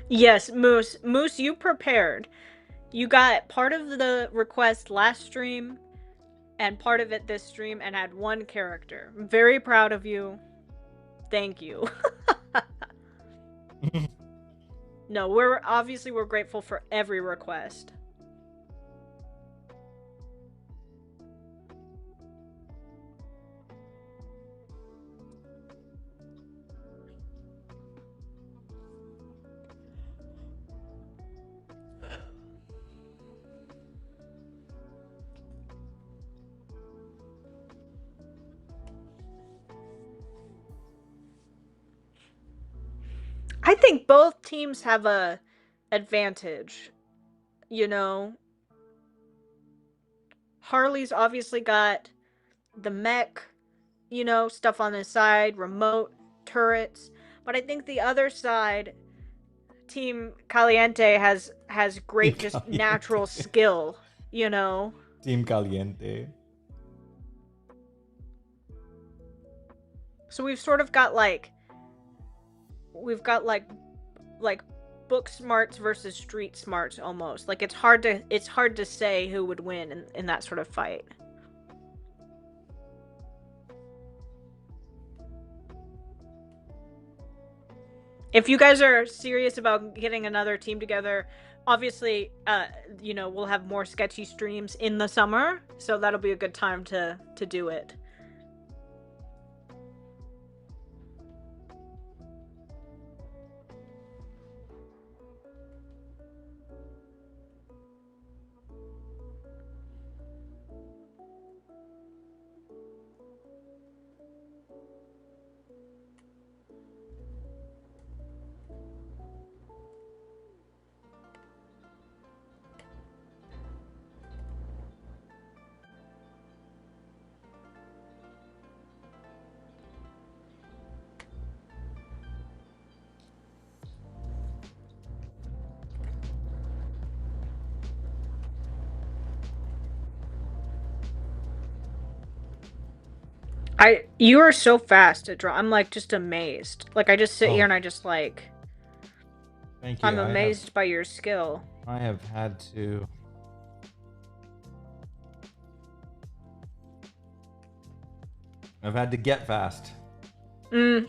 Yes, Moose. Moose, you prepared. You got part of the request last stream and part of it this stream and had 1 character. I'm very proud of you. Thank you. No, we're grateful for every request. I think both teams have a advantage, you know. Harley's obviously got the mech, you know, stuff on his side, remote turrets, but I think the other side, Team Caliente has great just natural skill, you know. Team Caliente. So we've sort of got like book smarts versus street smarts almost. Like it's hard to say who would win in that sort of fight. If you guys are serious about getting another team together, obviously, you know, we'll have more sketchy streams in the summer, so that'll be a good time to do it. You are so fast at draw. I'm like just amazed. Like I just sit here Oh, and I just like thank you. I'm amazed by your skill. I have had to. I've had to get fast. Mm.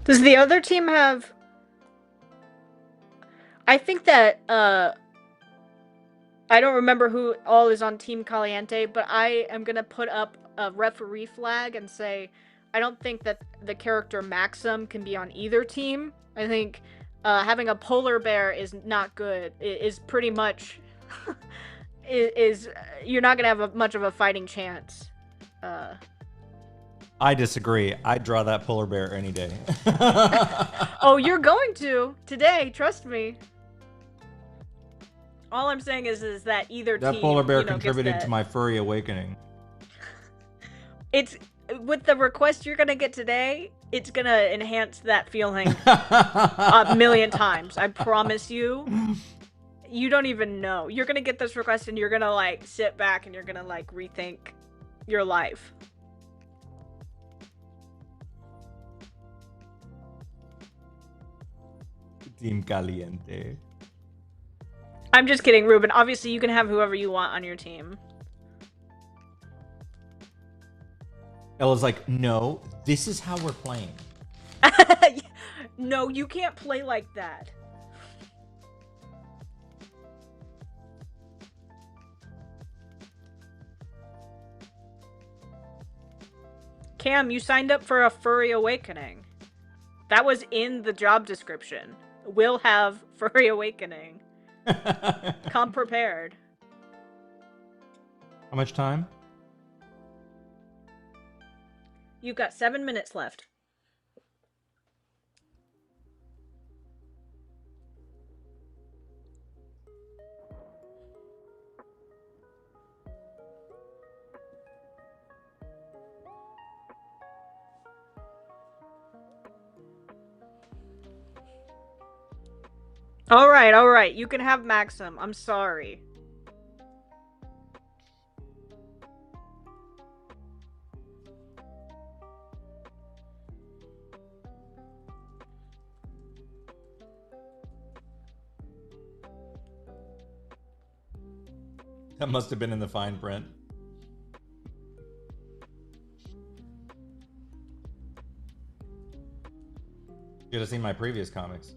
Does the other team have? I think that I don't remember who all is on Team Caliente, but I am gonna put up a referee flag and say I don't think that the character Maxim can be on either team. I think having a polar bear is not good. It is pretty much is you're not gonna have much of a fighting chance. Uh, I disagree. I'd draw that polar bear any day. oh, you're going to today. Trust me. All I'm saying is that either That team, polar bear gets contributed that. to my furry awakening. It's with the request you're gonna get today. It's gonna enhance that feeling a million times. I promise you. You don't even know. You're gonna get this request and you're gonna like sit back and you're gonna like rethink your life. Team Caliente. I'm just kidding, Ruben. Obviously, you can have whoever you want on your team. Ella's like, no, this is how we're playing. No, you can't play like that. Cam, you signed up for a furry awakening. That was in the job description. Will have furry awakening. Come prepared. How much time? You've got 7 minutes left. All right. You can have Maxim. I'm sorry. That must have been in the fine print. You should have seen my previous comics.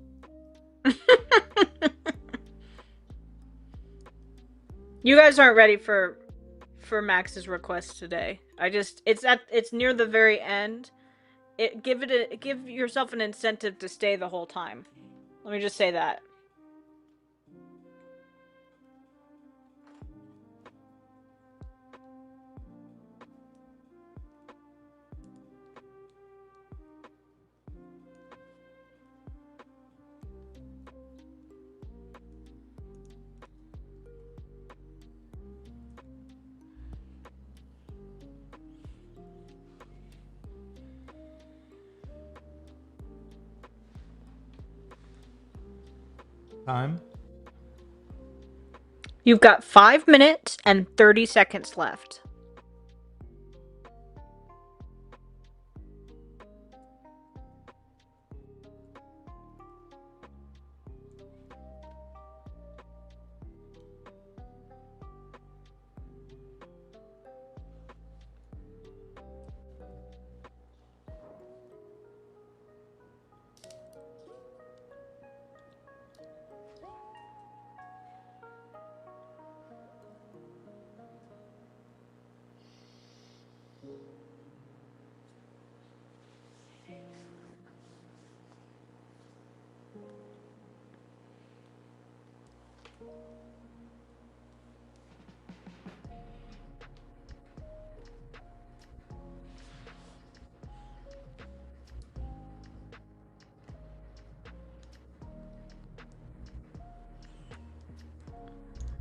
You guys aren't ready for Max's request today. It's near the very end. Give yourself an incentive to stay the whole time. Let me just say that. Time? You've got 5 minutes and 30 seconds left.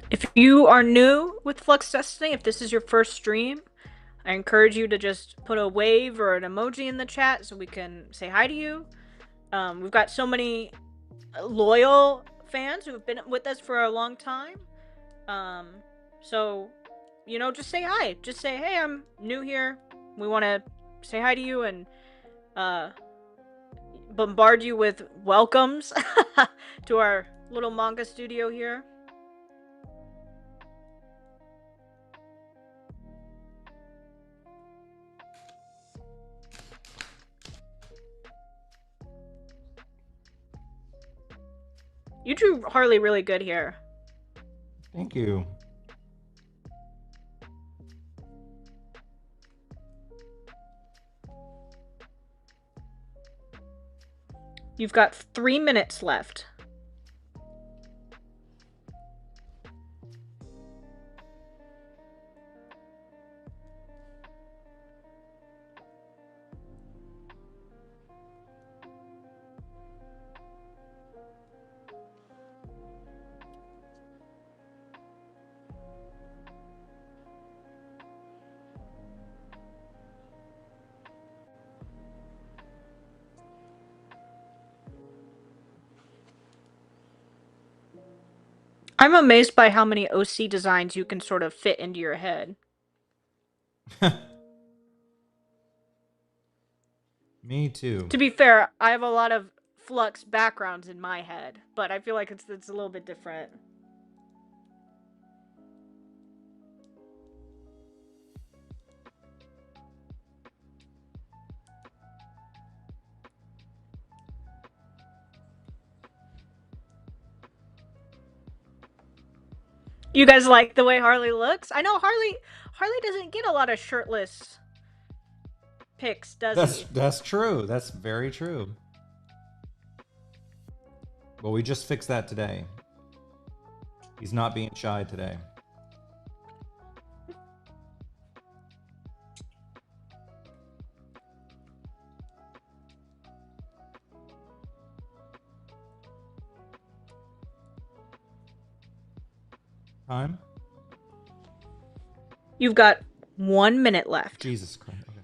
If you are new with Flux Destiny, if this is your first stream, I encourage you to just put a wave or an emoji in the chat so we can say hi to you. We've got so many loyal fans who have been with us for a long time. So, you know, just say hi. Just say, hey, I'm new here. We want to say hi to you and bombard you with welcomes to our little manga studio here. You drew Harley really good here. Thank you. You've got 3 minutes left. I'm amazed by how many OC designs you can sort of fit into your head. Me too. To be fair, I have a lot of Flux backgrounds in my head, but I feel like it's a little bit different. You guys like the way Harley looks? I know Harley doesn't get a lot of shirtless pics, does he? That's true. That's very true. Well, we just fixed that today. He's not being shy today. Time? You've got 1 minute left. Jesus Christ. Okay.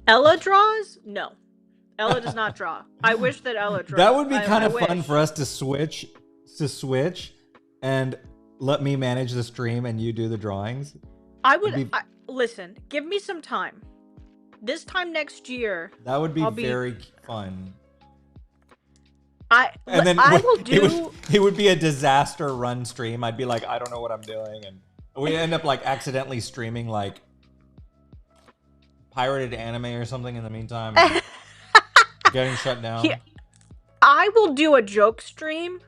Ella draws? No. Ella does not draw. I wish that Ella draws. That would be kind of fun for us to switch and let me manage the stream and you do the drawings. I would listen, give me some time. This time next year. That would be very fun. It would be a disaster run stream. I'd be like, I don't know what I'm doing, and we end up like accidentally streaming like pirated anime or something in the meantime. Getting shut down. I will do a joke stream.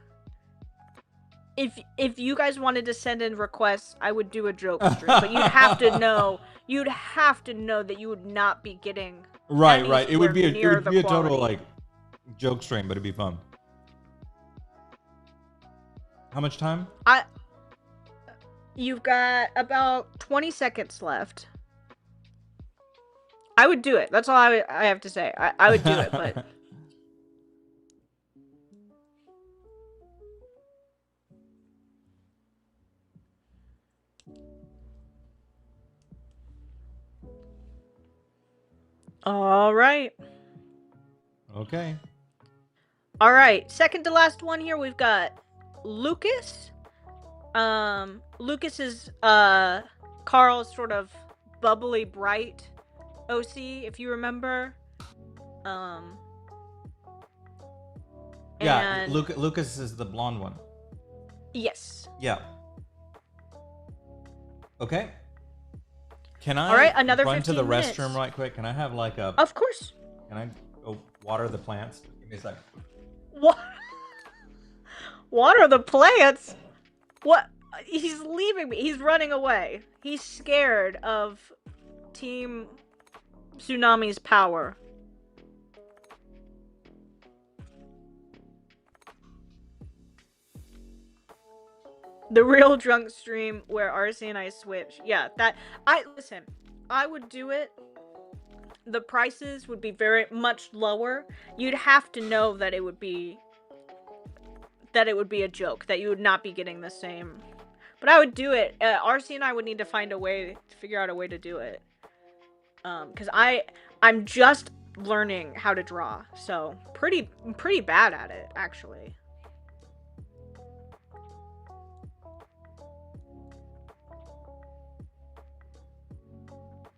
If you guys wanted to send in requests, I would do a joke stream. But you'd have to know that you would not be getting right. It would be a total like joke stream, but it'd be fun. How much time? You've got about 20 seconds left. I would do it. That's all I have to say. I would do it, but all right. Okay. All right. Second to last one here. We've got Lucas. Lucas is Carl's sort of bubbly, bright OC, if you remember. Yeah, Lucas is the blonde one. Yes. Yeah. Okay. Can I All right, another run to the 15 minutes. restroom right quick? Can I have like a... Of course. Can I go water the plants? Give me a second. What? Water the plants? What? He's leaving me. He's running away. He's scared of Team Tsunami's power. The real drunk stream where RC and I switch. Yeah, listen, I would do it. The prices would be very much lower. You'd have to know that it would be that it would be a joke, that you would not be getting the same. But I would do it. RC and I would need to find a way to figure out a way to do it. Because I'm just learning how to draw, so pretty bad at it actually.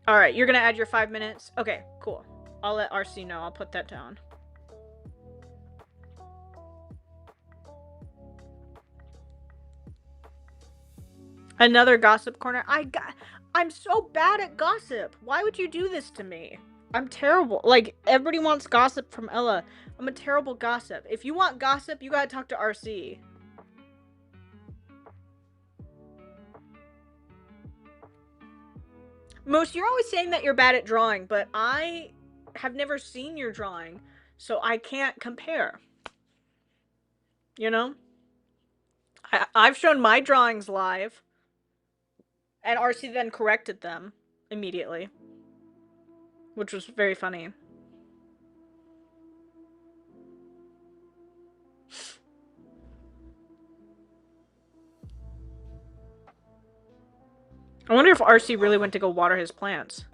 All right, you're gonna add your 5 minutes. Okay, cool. I'll let RC know. I'll put that down. Another gossip corner. I'm so bad at gossip. Why would you do this to me? I'm terrible. Like, everybody wants gossip from Ella. I'm a terrible gossip. If you want gossip, you gotta talk to RC. Most, you're always saying that you're bad at drawing, but I have never seen your drawing, so I can't compare. You know? I've shown my drawings live, and RC then corrected them immediately, which was very funny. I wonder if RC really went to go water his plants.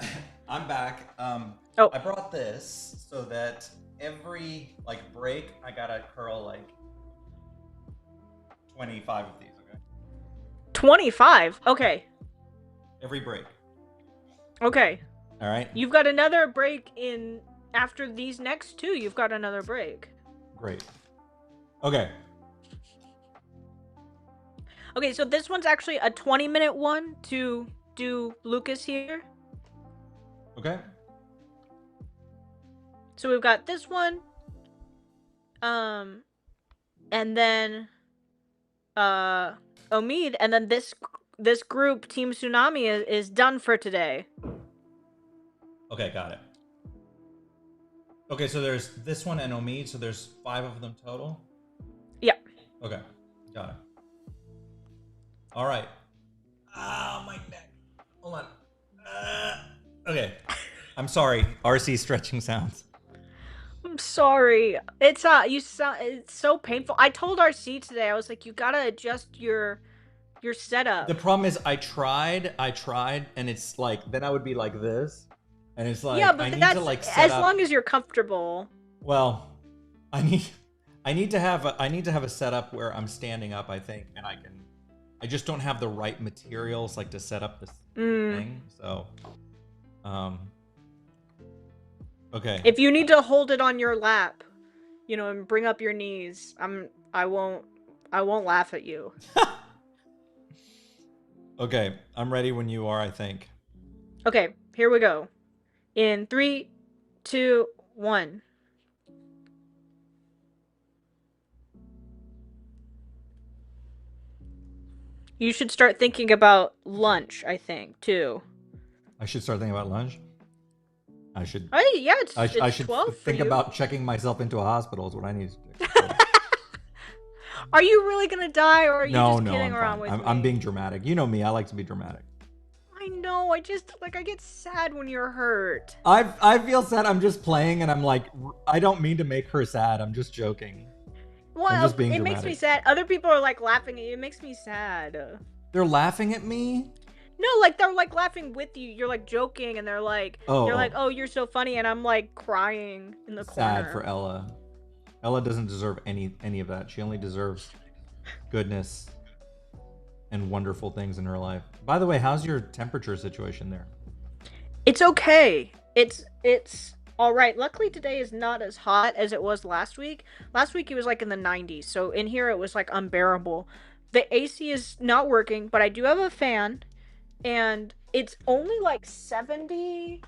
I'm back. Oh. I brought this so that every like break I gotta curl like 25 of these. Okay. 25. Okay. Every break. Okay. All right. You've got another break in after these next two. You've got another break. Great. Okay. Okay, so this one's actually a 20-minute one to do Lucas here. Okay. So we've got this one. And then Omid, and then this group, Team Tsunami, is done for today. Okay, got it. Okay, so there's this one and Omid, so there's 5 of them total? Yeah. Okay, got it. All right. Ah, my neck. Hold on. Okay. I'm sorry. RC stretching sounds. I'm sorry. It's it's so painful. I told RC today, I was like, you gotta adjust your setup. The problem is I tried, and it's like, then I would be like this. And it's like, yeah, but I need that's to like set as up. long as you're comfortable. Well, I need to have a setup where I'm standing up, I think, and I just don't have the right materials like to set up this thing. So, okay. If you need to hold it on your lap, you know, and bring up your knees, I won't laugh at you. Okay, I'm ready when you are, I think. Okay, here we go. In 3, 2, 1. You should start thinking about lunch, I think, too. I should start thinking about lunch. I should. Yeah, it's I should 12 think for you. about checking myself into a hospital is what I need to do. Are you really gonna die, or are you just kidding I'm around fine. with me? I'm being dramatic. You know me. I like to be dramatic. I know. I get sad when you're hurt. I feel sad. I'm just playing, and I'm like, I don't mean to make her sad. I'm just joking. Well, I'm just being it dramatic. makes me sad. Other people are like laughing at you. It makes me sad. They're laughing at me? No, like they're like laughing with you. You're like joking, and they're like, oh, you're so funny, and I'm like crying in the corner. Sad for Ella. Ella doesn't deserve any of that. She only deserves goodness and wonderful things in her life. By the way, how's your temperature situation there? It's okay. It's all right. Luckily today is not as hot as it was last week. Last week it was like in the 90s. So in here it was like unbearable. The AC is not working, but I do have a fan, and it's only like 70.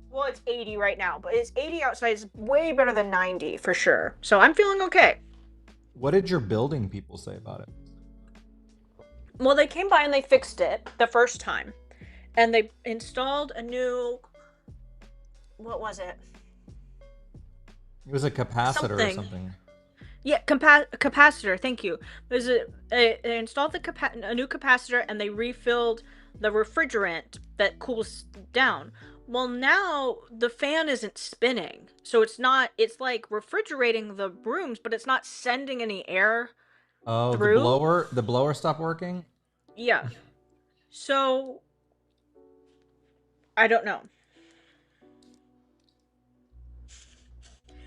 Well, it's 80 right now, but it's 80 outside. It's way better than 90 for sure. So I'm feeling okay. What did your building people say about it? Well, they came by and they fixed it the first time. And they installed a new... What was it? It was a capacitor or something. Yeah, capacitor. Thank you. They installed a new capacitor, and they refilled the refrigerant that cools down. Well, now the fan isn't spinning. So it's like refrigerating the rooms, but it's not sending any air Oh, through. the blower stopped working? Yeah. So I don't know.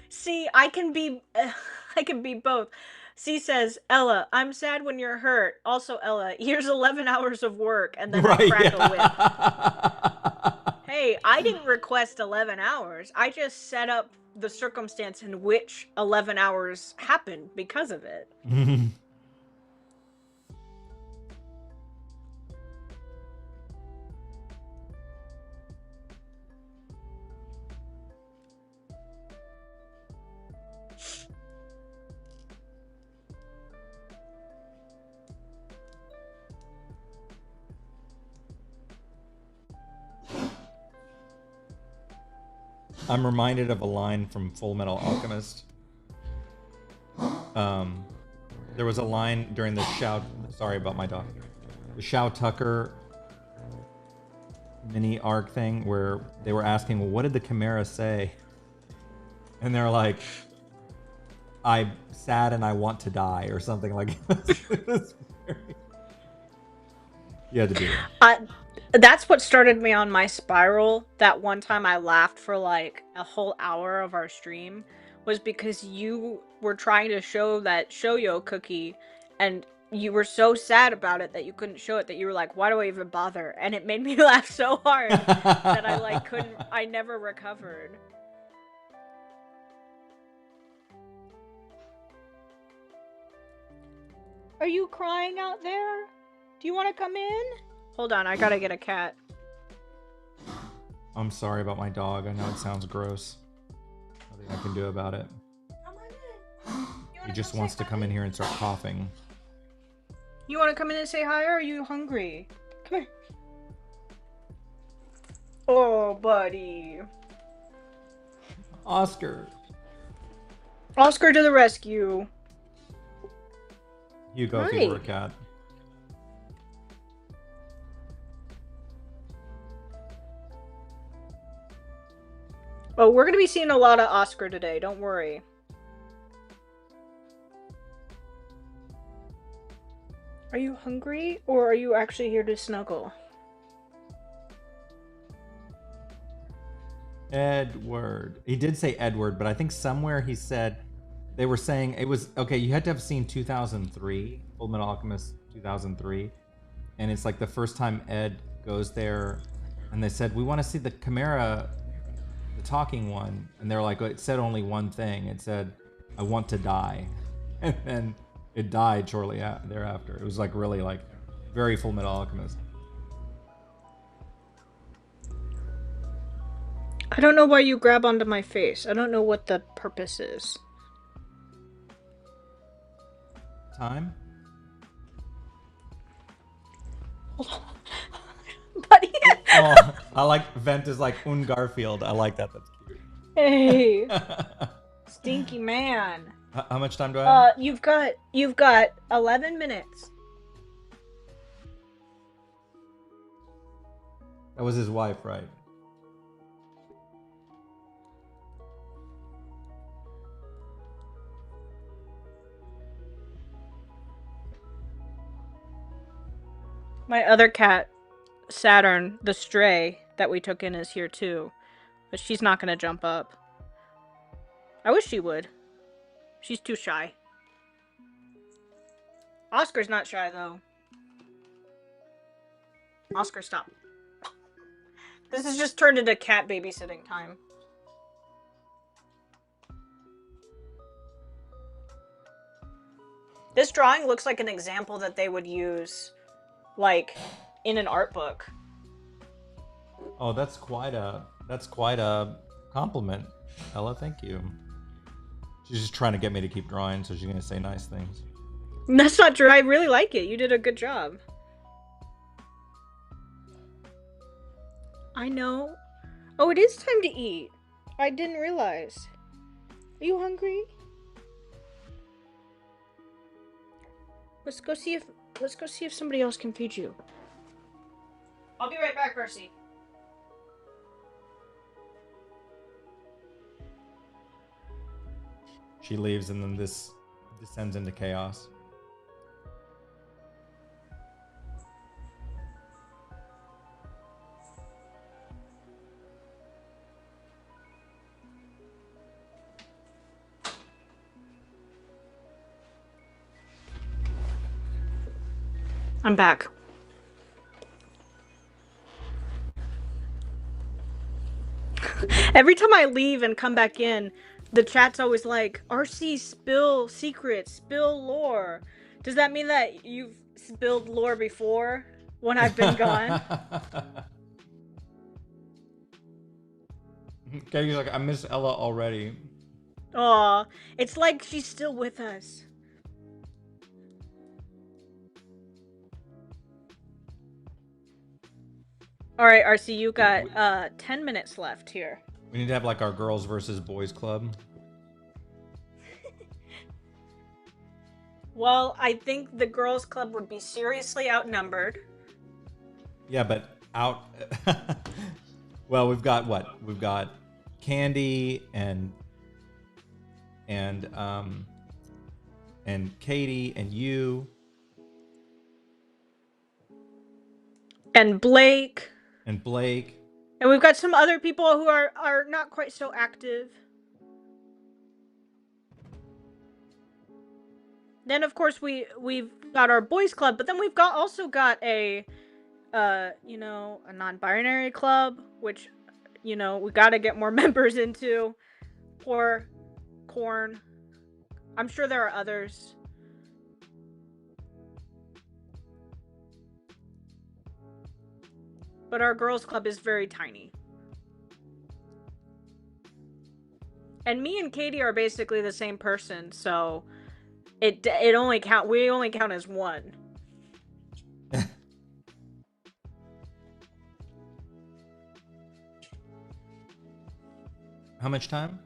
See, I can be I can be both. C says, Ella, I'm sad when you're hurt. Also, Ella, here's 11 hours of work, and then I Right, crack a whip. yeah. Hey, I didn't request 11 hours. I just set up the circumstance in which 11 hours happened because of it. I'm reminded of a line from Full Metal Alchemist. There was a line during the Shao. Sorry about my dog. The Shao Tucker mini arc thing where they were asking, well, what did the Chimera say? And they're like, I'm sad and I want to die, or something like that. You had to do that. That's what started me on my spiral. That one time I laughed for like a whole hour of our stream was because you were trying to show that shoyo cookie and you were so sad about it that you couldn't show it, that you were like, why do I even bother? And it made me laugh so hard that I never recovered. Are you crying out there? Do you want to come in? Hold on, I gotta get a cat. I'm sorry about my dog. I know it sounds gross. Nothing I can do about it. He just wants to come in here and start coughing. You want to come in and say hi, or are you hungry? Come here. Oh, buddy. Oscar. Oscar to the rescue. Hugo, if you were a cat. Oh, we're going to be seeing a lot of Oscar today. Don't worry. Are you hungry, or are you actually here to snuggle? Edward. He did say Edward, but I think somewhere he said they were saying it was okay. You had to have seen 2003, Full Metal Alchemist 2003, and it's like the first time Ed goes there, and they said we want to see the Chimera, the talking one, and they're like, it said only one thing. It said, "I want to die," and then it died shortly thereafter. It was like really like very Full Metal Alchemist. I don't know why you grab onto my face. I don't know what the purpose is. Time? Buddy. Oh, I like Vent is like Un Garfield. I like that. That's cute. Hey. Stinky man. How much time do I have? You've got 11 minutes. That was his wife, right? My other cat, Saturn, the stray that we took in, is here too. But she's not gonna jump up. I wish she would. She's too shy. Oscar's not shy, though. Oscar, stop. This has just turned into cat babysitting time. This drawing looks like an example that they would use, like, in an art book. Oh, that's quite a compliment, Ella. Thank you. She's just trying to get me to keep drawing, so she's gonna say nice things. That's not true. I really like it. You did a good job. I know. Oh, it is time to eat. I didn't realize. Are you hungry? Let's go see if somebody else can feed you. I'll be right back, Percy. She leaves, and then this descends into chaos. I'm back. Every time I leave and come back in, the chat's always like, RC, spill secrets, spill lore. Does that mean that you've spilled lore before when I've been gone? Katie's like, I miss Ella already. Aw, it's like she's still with us. Alright, RC, you got 10 minutes left here. We need to have like our girls versus boys club. Well, I think the girls' club would be seriously outnumbered. Yeah, but out. Well, we've got what? We've got Candy and Katie and you And Blake. and Blake. And we've got some other people who are not quite so active. Then of course we've got our boys club, but then we've also got a a non-binary club, which we got to get more members into. Poor Corn. I'm sure there are others. But our girls club is very tiny. And me and Katie are basically the same person, so we only count as one. How much time?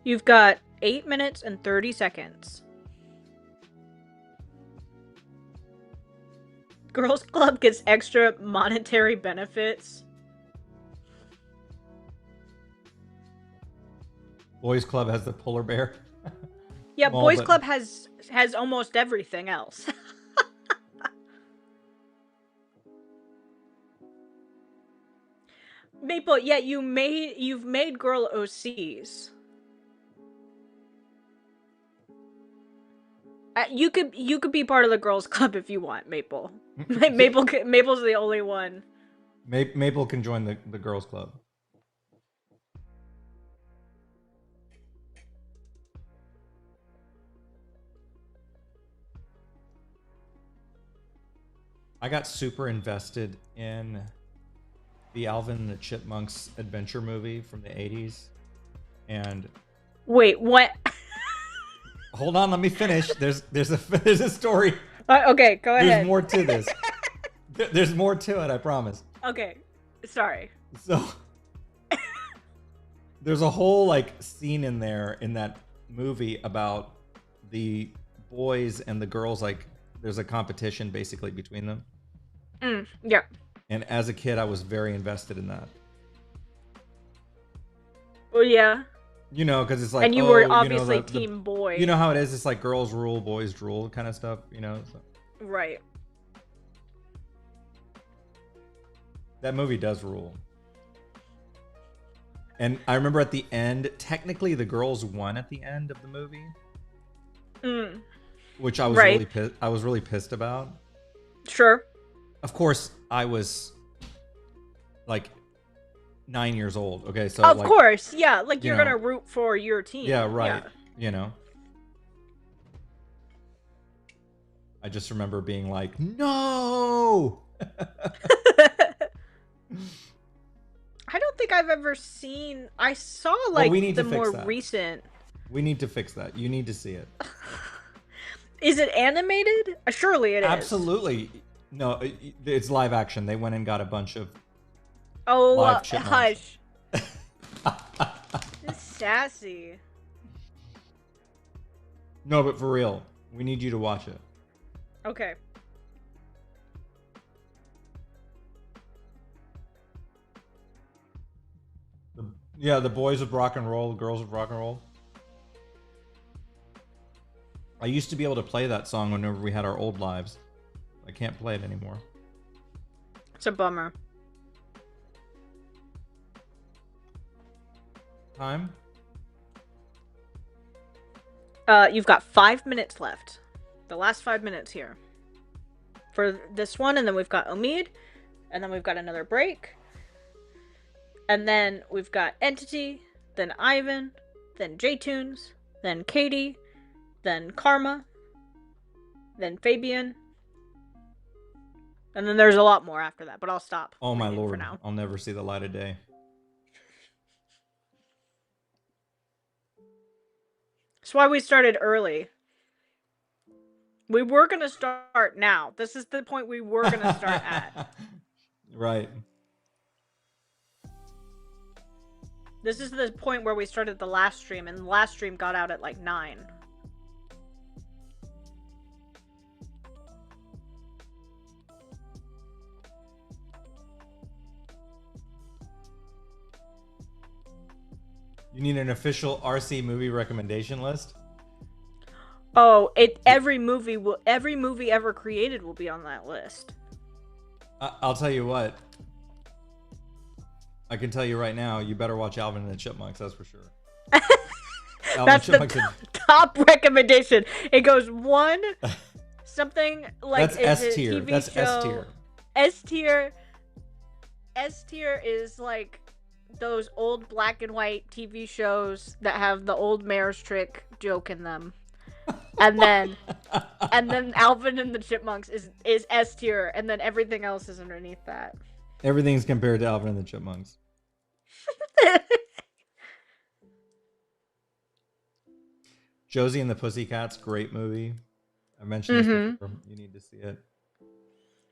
You've got 8 minutes and 30 seconds. Girls Club gets extra monetary benefits. Boys Club has the polar bear. Yeah, Boys Club has almost everything else. Maple, yeah, you've made girl OCs. You could be part of the girls club if you want, Maple. Maple's the only one. Maple can join the girls club. I got super invested in the Alvin and the Chipmunks adventure movie from the 80s. And wait, what? Hold on, let me finish. There's a story. Okay, go ahead. There's more to this. There's more to it, I promise. Okay, sorry. So there's a whole like scene in there in that movie about the boys and the girls. Like there's a competition basically between them. Yeah. And as a kid, I was very invested in that. Well, yeah. You know, because it's like, and you were obviously team boy. You know how it is? It's like girls rule, boys drool kind of stuff, you know? So. Right. That movie does rule. And I remember at the end, technically the girls won at the end of the movie. Which I was really pissed about. Sure. Of course, I was like 9 years old. Okay, so of course, yeah, like you're gonna root for your team. Yeah, right. Yeah. You know, I just remember being like, no. I don't think I've ever seen. I saw like the more recent. We need to fix that. You need to see it. Is it animated? Surely it is. Absolutely. No, it's live action. They went and got a bunch of. Oh, hush. Sassy. No, but for real, we need you to watch it. Okay. Yeah, the boys with rock and roll, the girls with rock and roll. I used to be able to play that song whenever we had our old lives. I can't play it anymore. It's a bummer. Time? You've got 5 minutes left. The last 5 minutes here. For this one, and then we've got Omid, and then we've got another break. And then we've got Entity, then Ivan, then J-Tunes, then Katie, then Karma, then Fabian. And then there's a lot more after that, but I'll stop. Oh my lord, for now. I'll never see the light of day. That's why we started early. We were going to start now. This is the point we were going to start at. Right. This is the point where we started the last stream, and the last stream got out at like 9. You need an official RC movie recommendation list? Oh, every movie ever created will be on that list. I'll tell you what. I can tell you right now, you better watch Alvin and the Chipmunks, that's for sure. That's the top recommendation. It goes 1, something like... That's S tier. That's show. S tier. S tier. S tier is like those old black and white TV shows that have the old mayor's trick joke in them. And then Alvin and the Chipmunks is S tier, and then everything else is underneath that. Everything's compared to Alvin and the Chipmunks. Josie and the Pussycats, great movie. I mentioned this before. You need to see it.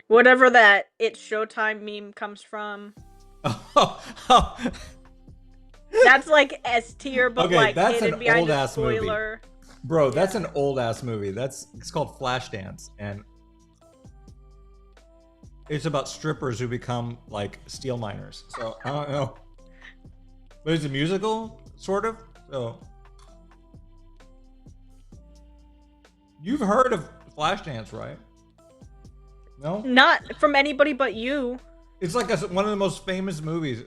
Whatever that It's Showtime meme comes from. That's like S tier, but okay, like that's hidden an behind old a ass spoiler. movie. Bro, that's an old ass movie. It's called Flashdance, and it's about strippers who become like steel miners. So I don't know, but it's a musical, sort of. So you've heard of Flashdance, right? No, Not from anybody but you. it's like one of the most famous movies.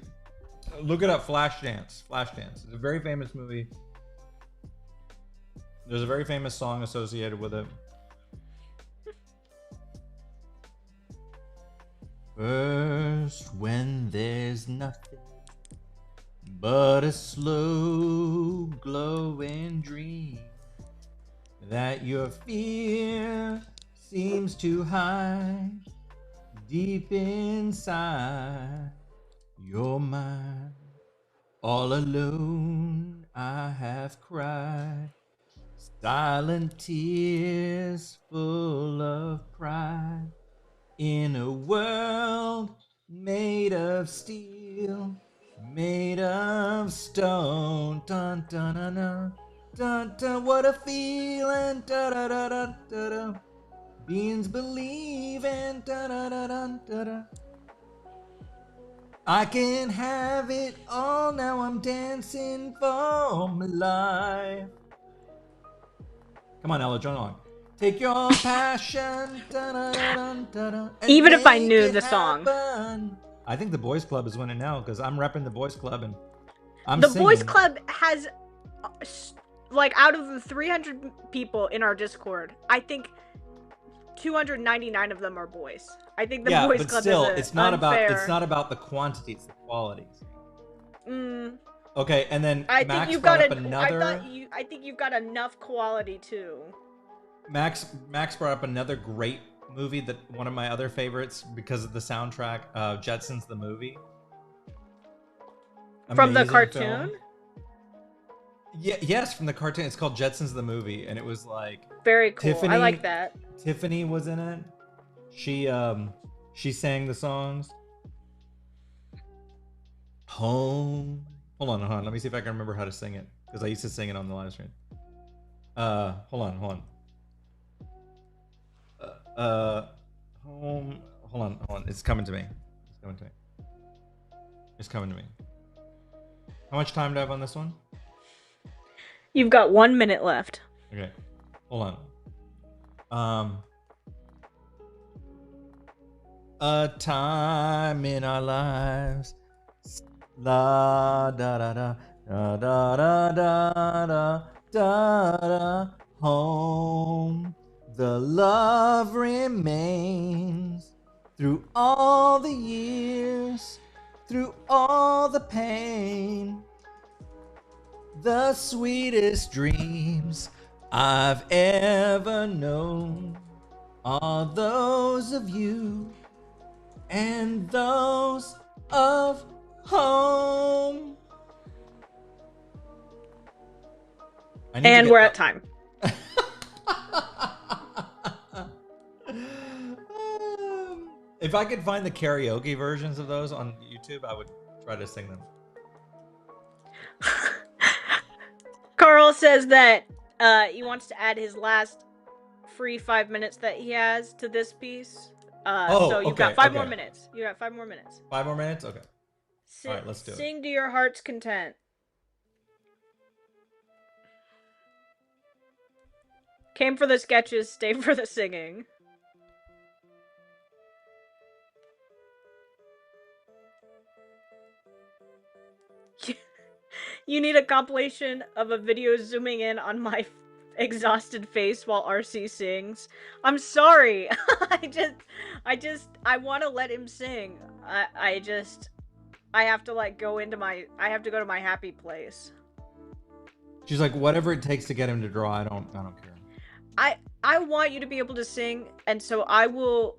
Look it up, Flashdance. Flashdance. It's a very famous movie. There's a very famous song associated with it. First, when there's nothing but a slow glowing dream that your fear seems to hide deep inside your mind. All alone I have cried silent tears full of pride in a world made of steel, made of stone. Dun dun dun dun dun dun. What a feeling! Da da da da da da. Beings believing. Da da da da da da. I can have it all now. I'm dancing for my life. Come on, Ella, join along. Take your passion. Even if I knew the song. I think the Boys Club is winning now because I'm repping the Boys Club and I'm The singing. Boys Club has, like, out of the 300 people in our Discord, I think 299 of them are boys. I think the Boys Club still, is it's not unfair. about the quantity, it's the qualities. Mm. Okay, and then I Max think you've brought got up another. I think you've got enough quality too. Max brought up another great movie that one of my other favorites because of the soundtrack, Jetsons the movie. From the Amazing cartoon? film. Yeah, yes, from the cartoon. It's called Jetsons the movie, and it was like very cool. Tiffany, I like that. Tiffany was in it. She sang the songs. Home. Hold on. Let me see if I can remember how to sing it because I used to sing it on the live stream. Hold on. Home. Hold on. It's coming to me. How much time do I have on this one? You've got 1 minute left. Okay, hold on. A time in our lives. La da da da da da da da da da da. Home. The love remains through all the years, through all the pain. The sweetest dreams I've ever known are those of you and those of home. And we're at time. If I could find the karaoke versions of those on YouTube, I would try to sing them. Carl says that he wants to add his last free 5 minutes that he has to this piece. So you've got 5 more minutes. You got 5 more minutes. 5 more minutes? Okay. All right, let's do it. Sing to your heart's content. Came for the sketches, stay for the singing. You need a compilation of a video zooming in on my exhausted face while RC sings. I'm sorry. I want to let him sing. I have to like go into my, I have to go to my happy place. She's like, whatever it takes to get him to draw. I don't care. I want you to be able to sing, and so I will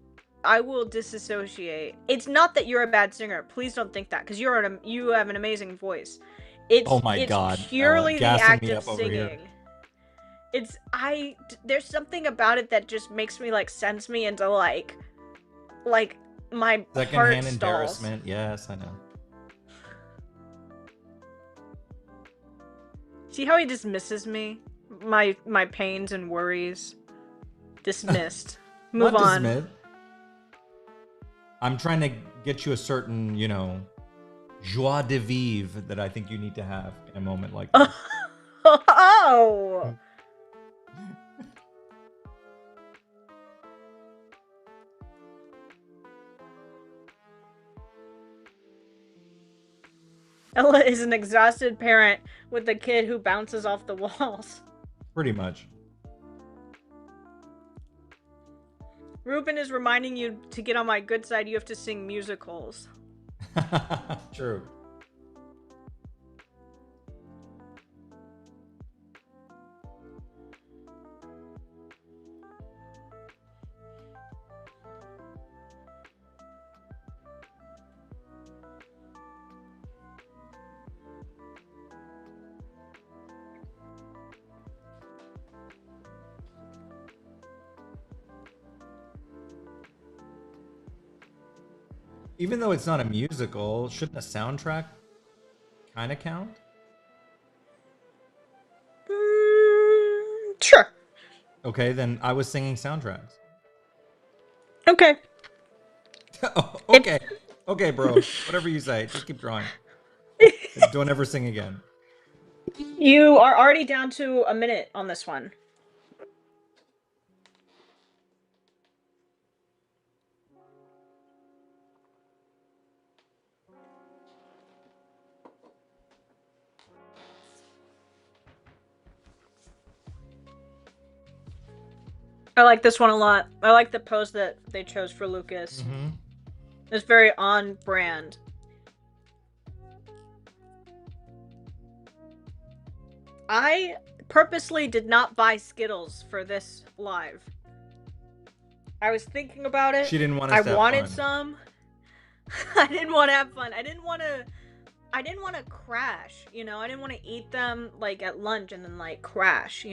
disassociate. It's not that you're a bad singer. Please don't think that, because you have an amazing voice. It's, oh my God. Purely the act of singing. There's something about it that just makes me like sends me into like my secondhand embarrassment. Yes, I know. See how he dismisses me? My pains and worries. Dismissed. Move on. Dismissed. I'm trying to get you a certain, joie de vivre that I think you need to have in a moment like this. Oh! Ella is an exhausted parent with a kid who bounces off the walls. Pretty much. Ruben is reminding you to get on my good side, you have to sing musicals. True. Even though it's not a musical, shouldn't a soundtrack kind of count? Sure. Okay, then I was singing soundtracks. Okay. Oh, okay. Okay, bro. Whatever you say. Just keep drawing. Don't ever sing again. You are already down to a minute on this one. I like this one a lot. I like the pose that they chose for Lucas. Mm-hmm. It's very on brand. I purposely did not buy Skittles for this live. I was thinking about it. She didn't want to I wanted some. I didn't want to have fun. I didn't want to crash, I didn't want to eat them like at lunch and then like crash,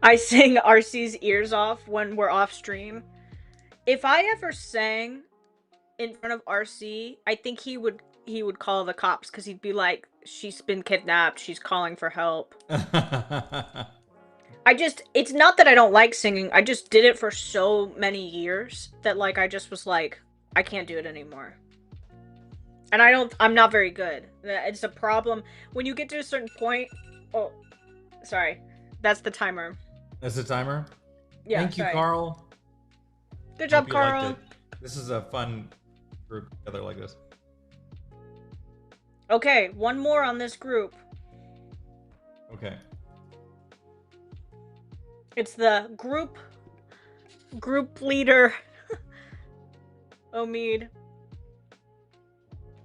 I sing RC's ears off when we're off stream. If I ever sang in front of RC, I think he would call the cops because he'd be like, "She's been kidnapped. She's calling for help." It's not that I don't like singing. I just did it for so many years that like I just was like, I can't do it anymore. And I'm not very good. It's a problem when you get to a certain point. Oh, sorry. That's the timer. That's the timer. Yeah, Thank you, sorry. Carl. Good Hope job, you liked Carl. it. This is a fun group together like this. Okay, one more on this group. Okay. It's the group leader Omid.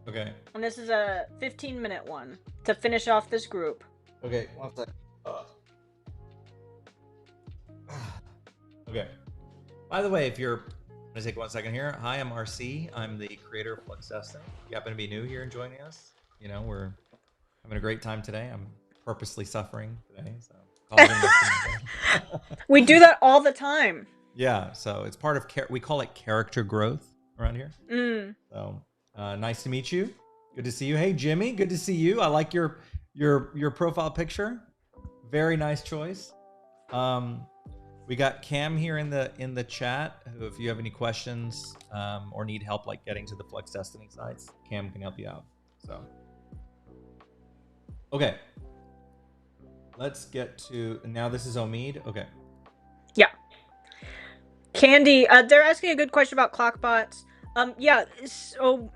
Okay. And this is a 15-minute one to finish off this group. Okay, one second. Okay. By the way, if you're I'm gonna take 1 second here. Hi, I'm RC. I'm the creator of Flux Destiny. If you happen to be new here and joining us, you know, we're having a great time today. I'm purposely suffering today, so we do that all the time. Yeah, so it's part of we call it character growth around here. Mm. So nice to meet you. Good to see you. Hey, Jimmy, good to see you. I like your profile picture. Very nice choice. We got Cam here in the chat. Who, if you have any questions or need help like getting to the Flux Destiny sites, Cam can help you out. So, okay, let's get to now. This is Omid. Okay. Yeah. Candy, they're asking a good question about clockbots. Yeah. So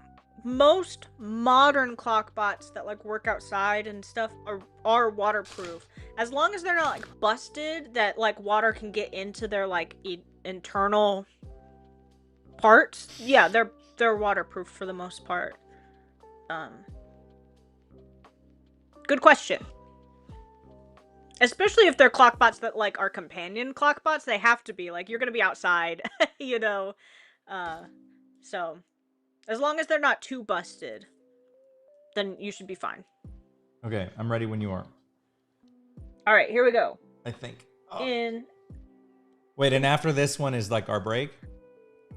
most modern clockbots that like work outside and stuff are waterproof, as long as they're not like busted, that like water can get into their like internal parts. Yeah, they're waterproof for the most part. Good question. Especially if they're clockbots that like are companion clockbots, they have to be like, you're gonna be outside, you know. So as long as they're not too busted, then you should be fine. Okay, I'm ready when you are. All right, here we go. I think. Wait, and after this one is like our break?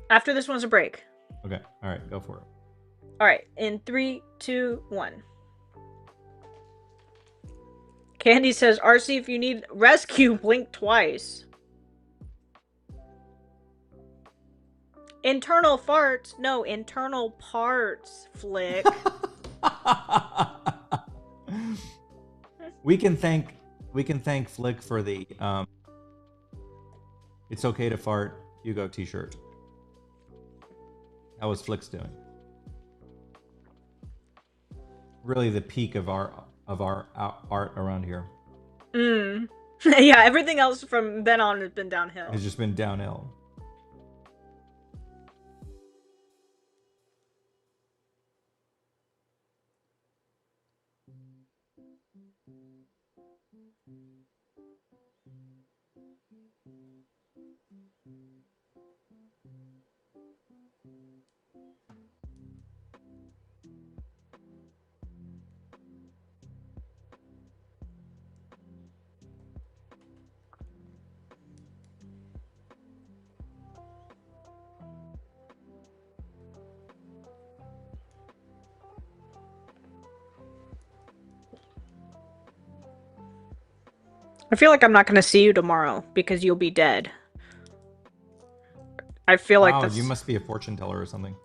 After this one's a break. Okay, all right, go for it. All right, in 3, 2, 1. Candy says, RC, if you need rescue, blink twice. Internal farts? No, internal parts, Flick. we can thank Flick for the It's Okay to Fart Hugo t-shirt. How was Flick's doing? Really the peak of our art around here. Yeah, everything else from then on has been downhill. It's just been downhill. I feel like I'm not going to see you tomorrow because you'll be dead. I feel like that's... you must be a fortune teller or something.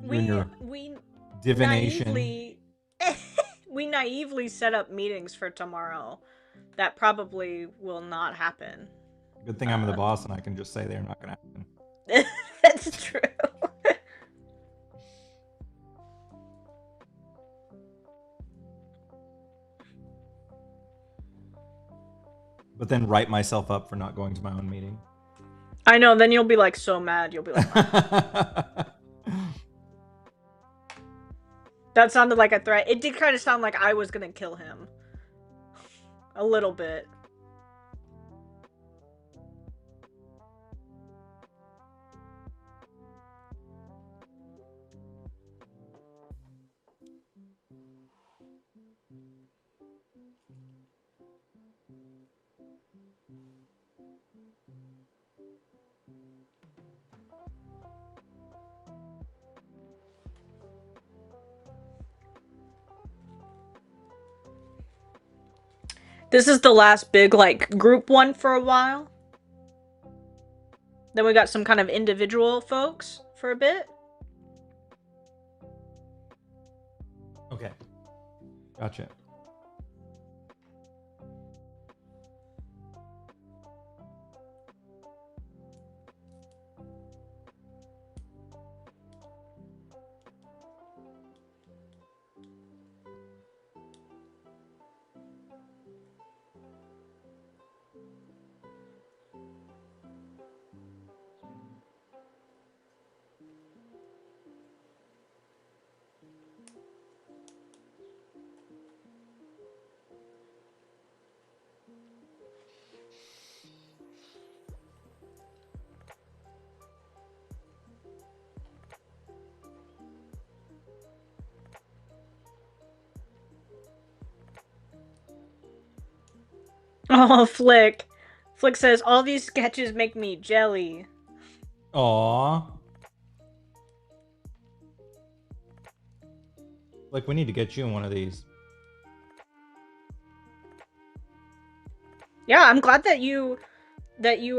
we divination. We naively set up meetings for tomorrow that probably will not happen. Good thing I'm the boss and I can just say they're not going to happen. That's true. But then write myself up for not going to my own meeting. I know, then you'll be like so mad. You'll be like, oh. That sounded like a threat. It did kind of sound like I was gonna kill him. A little bit. This is the last big, like, group one for a while. Then we got some kind of individual folks for a bit. Okay. Gotcha. Oh, Flick. Flick says, all these sketches make me jelly. Aww. Like, we need to get you in one of these. Yeah, I'm glad that you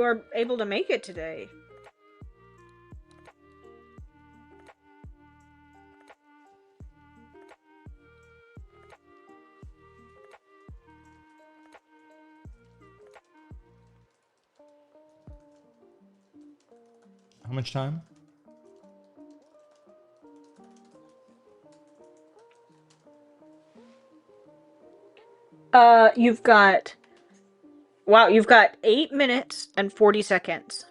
are able to make it today. How much time? You've got, wow, you've got 8 minutes and 40 seconds.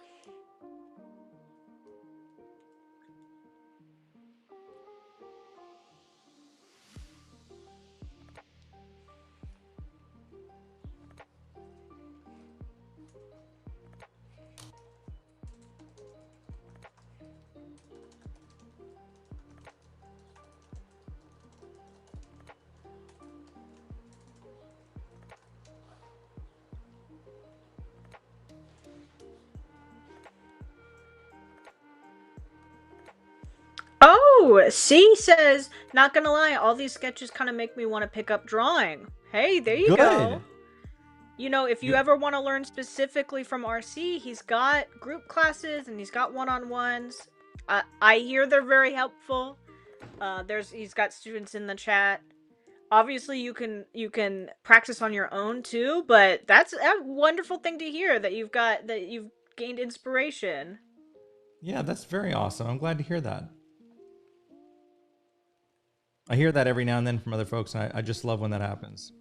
Oh, C says, not gonna lie, all these sketches kind of make me want to pick up drawing. Hey, there you go. You know, if you ever want to learn specifically from RC, he's got group classes and he's got one-on-ones. I hear they're very helpful. He's got students in the chat. Obviously, you can practice on your own too, but that's a wonderful thing to hear that you've gained inspiration. Yeah, that's very awesome. I'm glad to hear that. I hear that every now and then from other folks, and I just love when that happens.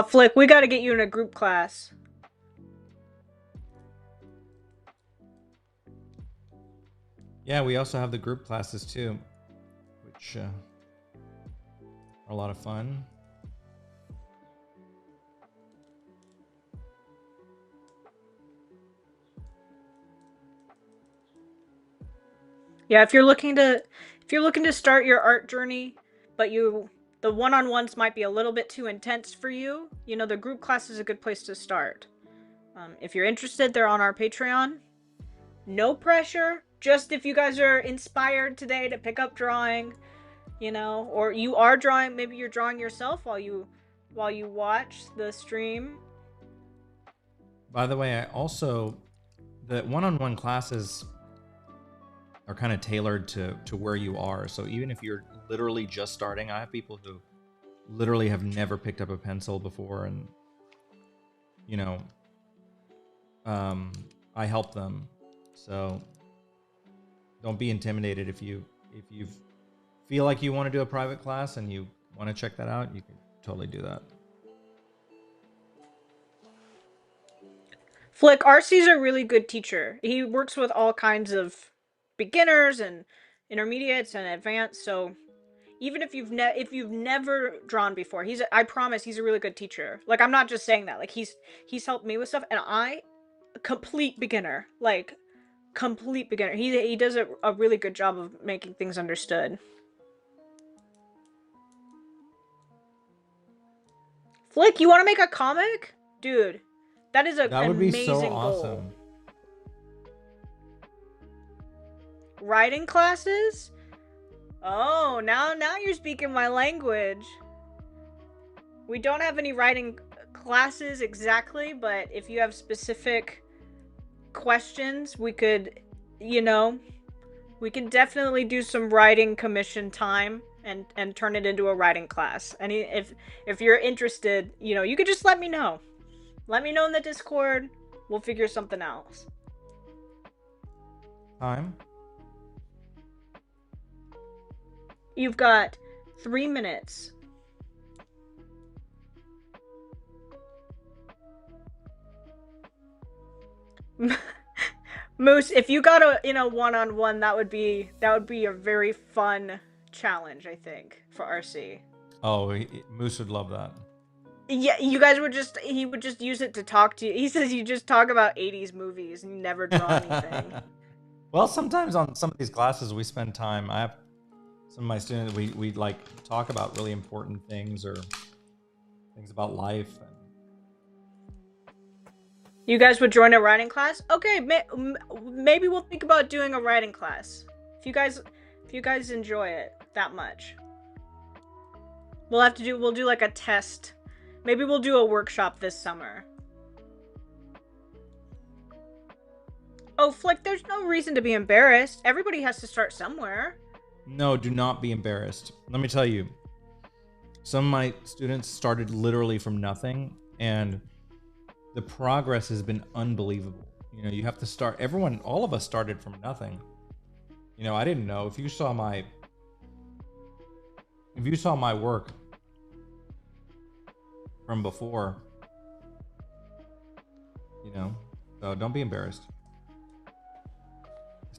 Flick, we got to get you in a group class. Yeah, we also have the group classes too, which are a lot of fun. Yeah, if you're looking to start your art journey, but the one-on-ones might be a little bit too intense for you, you know, the group class is a good place to start. If you're interested, they're on our Patreon. No pressure, just if you guys are inspired today to pick up drawing, you know, or you are drawing, maybe you're drawing yourself while you watch the stream. By the way, the one-on-one classes are kind of tailored to where you are. So even if you're literally just starting, I have people who literally have never picked up a pencil before, and you know, I help them. So don't be intimidated if you feel like you want to do a private class and you want to check that out, you can totally do that. Flick, RC's a really good teacher. He works with all kinds of beginners and intermediates and advanced, so even if you've never drawn before, I promise he's a really good teacher. Like, I'm not just saying that. Like, he's helped me with stuff, and I complete beginner. Like, complete beginner. He does a really good job of making things understood. Flick, you want to make a comic? Dude, that is an That would be so amazing goal. awesome. Writing classes? Oh, now you're speaking my language. We don't have any writing classes exactly, but if you have specific questions, we could, we can definitely do some writing commission time and turn it into a writing class. And if you're interested, you could just let me know. Let me know in the Discord. We'll figure something else. Time? You've got 3 minutes. Moose, if you got a one-on-one, that would be a very fun challenge, I think, for RC. Oh, Moose would love that. Yeah, you guys he would just use it to talk to you. He says you just talk about 80s movies and you never draw anything. Well, sometimes on some of these classes we spend time. I have some of my students, we like talk about really important things or things about life. You guys would join a writing class? Okay, maybe we'll think about doing a writing class. If you guys enjoy it that much. We'll do like a test. Maybe we'll do a workshop this summer. Oh, Flick, there's no reason to be embarrassed. Everybody has to start somewhere. No, do not be embarrassed. Let me tell you, some of my students started literally from nothing, and the progress has been unbelievable. You have to start. All of us started from nothing. I didn't know. If you saw my work from before, so don't be embarrassed.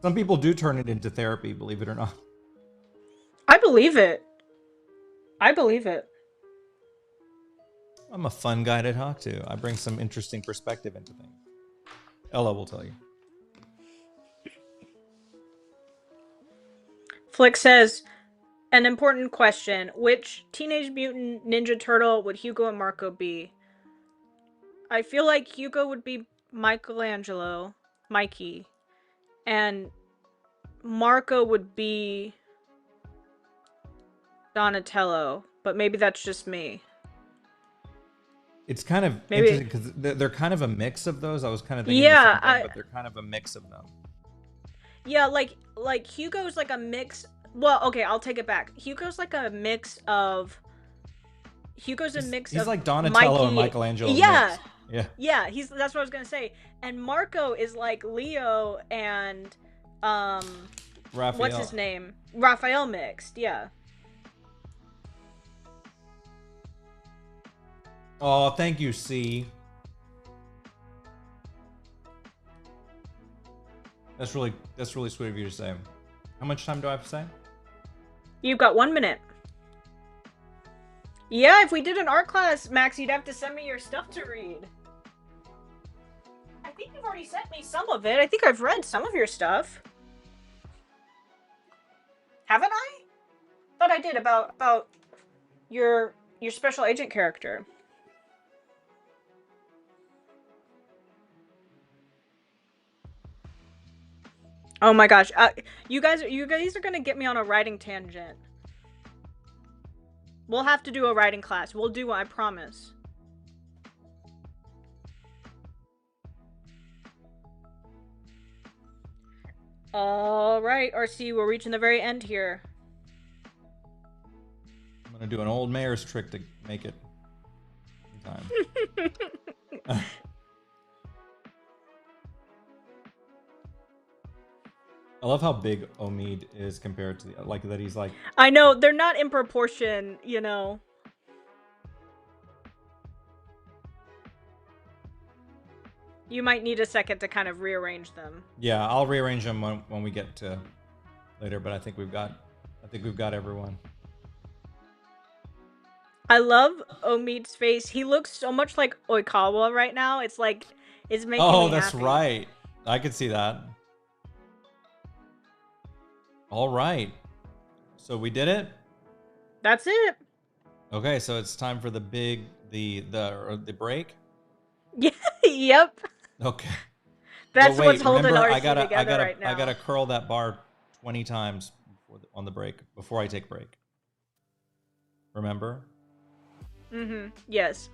Some people do turn it into therapy, believe it or not. I believe it. I'm a fun guy to talk to. I bring some interesting perspective into things. Ella will tell you. Flick says, an important question. Which Teenage Mutant Ninja Turtle would Hugo and Marco be? I feel like Hugo would be Mikey. And Marco would be Donatello. But maybe that's just me. It's kind of interesting because they're kind of a mix of those. I was kind of thinking the same thing, but they're kind of a mix of them. Yeah, like Hugo's like a mix. Well, okay, I'll take it back. Hugo's a mix of. He's like Donatello and Michelangelo. Yeah. Mixed. Yeah. That's what I was gonna say. And Marco is like Leo and Raphael. What's his name? Raphael mixed. Yeah. Oh, thank you, C. That's really sweet of you to say. How much time do I have to say? You've got 1 minute. Yeah, if we did an art class, Max, you'd have to send me your stuff to read. I think you've already sent me some of it. I think I've read some of your stuff. Haven't I? Thought I did about your special agent character. Oh my gosh, you guys are gonna get me on a writing tangent. We'll have to do a writing class. We'll do one, I promise. All right, RC, we're reaching the very end here. I'm gonna do an old mayor's trick to make it in time. I love how big Omid is compared to the, like that he's like. I know they're not in proportion, you know. You might need a second to kind of rearrange them. Yeah, I'll rearrange them when we get to later, but I think we've got everyone. I love Omid's face. He looks so much like Oikawa right now. It's like it's making me Oh, happy. that's right. I could see that. All right. So we did it. That's it. Okay, so it's time for the break. Yeah. Yep. Okay. That's wait, what's holding remember, RC together right now. I gotta curl that bar 20 times on the break before I take break. Remember? Mm-hmm. Yes.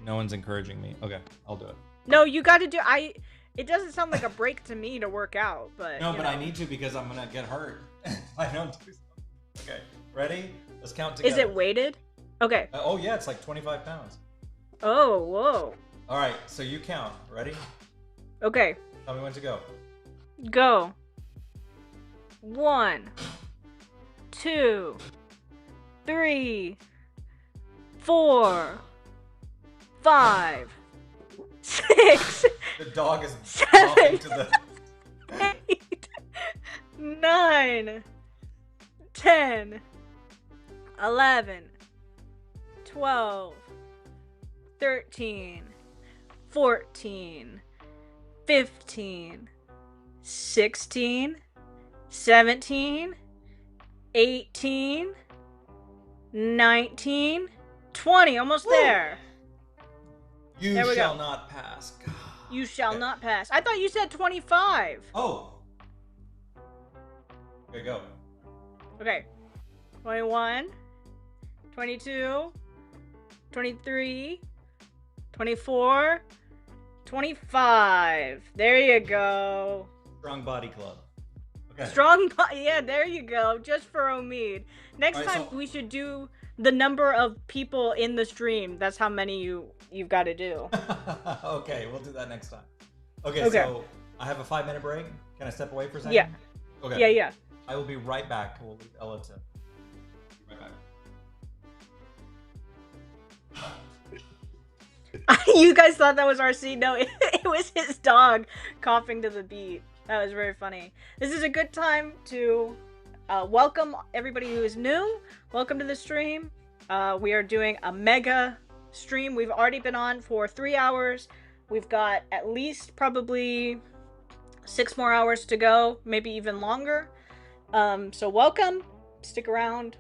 No one's encouraging me. Okay, I'll do it. No, you got to do. It doesn't sound like a break to me to work out, but no, but know. I need to because I'm gonna get hurt. I don't do something. Okay, ready? Let's count together. Is it weighted? Okay. Oh yeah, it's like 25 pounds. Oh, whoa. All right, so you count. Ready? Okay. Tell me when to go. Go. 1, 2, 3, 4, 5, 6. The dog is 7, to the 8, 9, 10, 11, 12, 13, 14, 15, 16, 17, 18, 19, 20. Almost there. You there we shall go. not pass. God. You shall not pass. I thought you said 25. Oh. Okay, go. Okay. 21, 22, 23, 24, 25. There you go. Strong Body Club. Okay. Strong body. Yeah, there you go. Just for Omid. Next right, time so we should do the number of people in the stream. That's how many you've got to do. Okay, we'll do that next time. Okay, so I have a 5-minute break. Can I step away for a second? Yeah. Okay. Yeah. I will be right back. We'll leave Ella to. Right back. You guys thought that was RC? No, it was his dog coughing to the beat. That was very funny. This is a good time to welcome everybody who is new. Welcome to the stream. We are doing a mega stream. We've already been on for 3 hours. We've got at least probably 6 more hours to go, maybe even longer. So welcome. Stick around.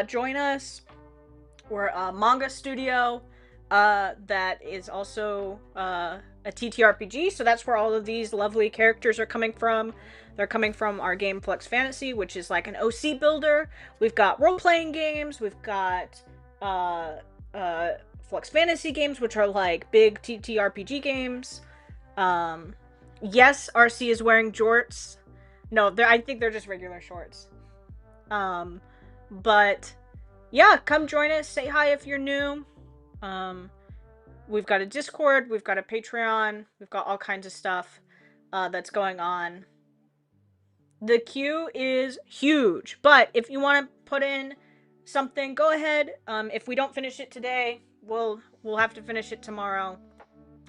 Join us. We're a manga studio that is also a TTRPG, so that's where all of these lovely characters are coming from. They're coming from our game Flux Fantasy, which is like an OC builder. We've got role-playing games. We've got Flux Fantasy games, which are like big TTRPG games. Yes, RC is wearing jorts. No, I think they're just regular shorts. But yeah, come join us. Say hi if you're new. We've got a Discord, we've got a Patreon, we've got all kinds of stuff that's going on. The queue is huge, but if you want to put in something, go ahead. If we don't finish it today, we'll have to finish it tomorrow.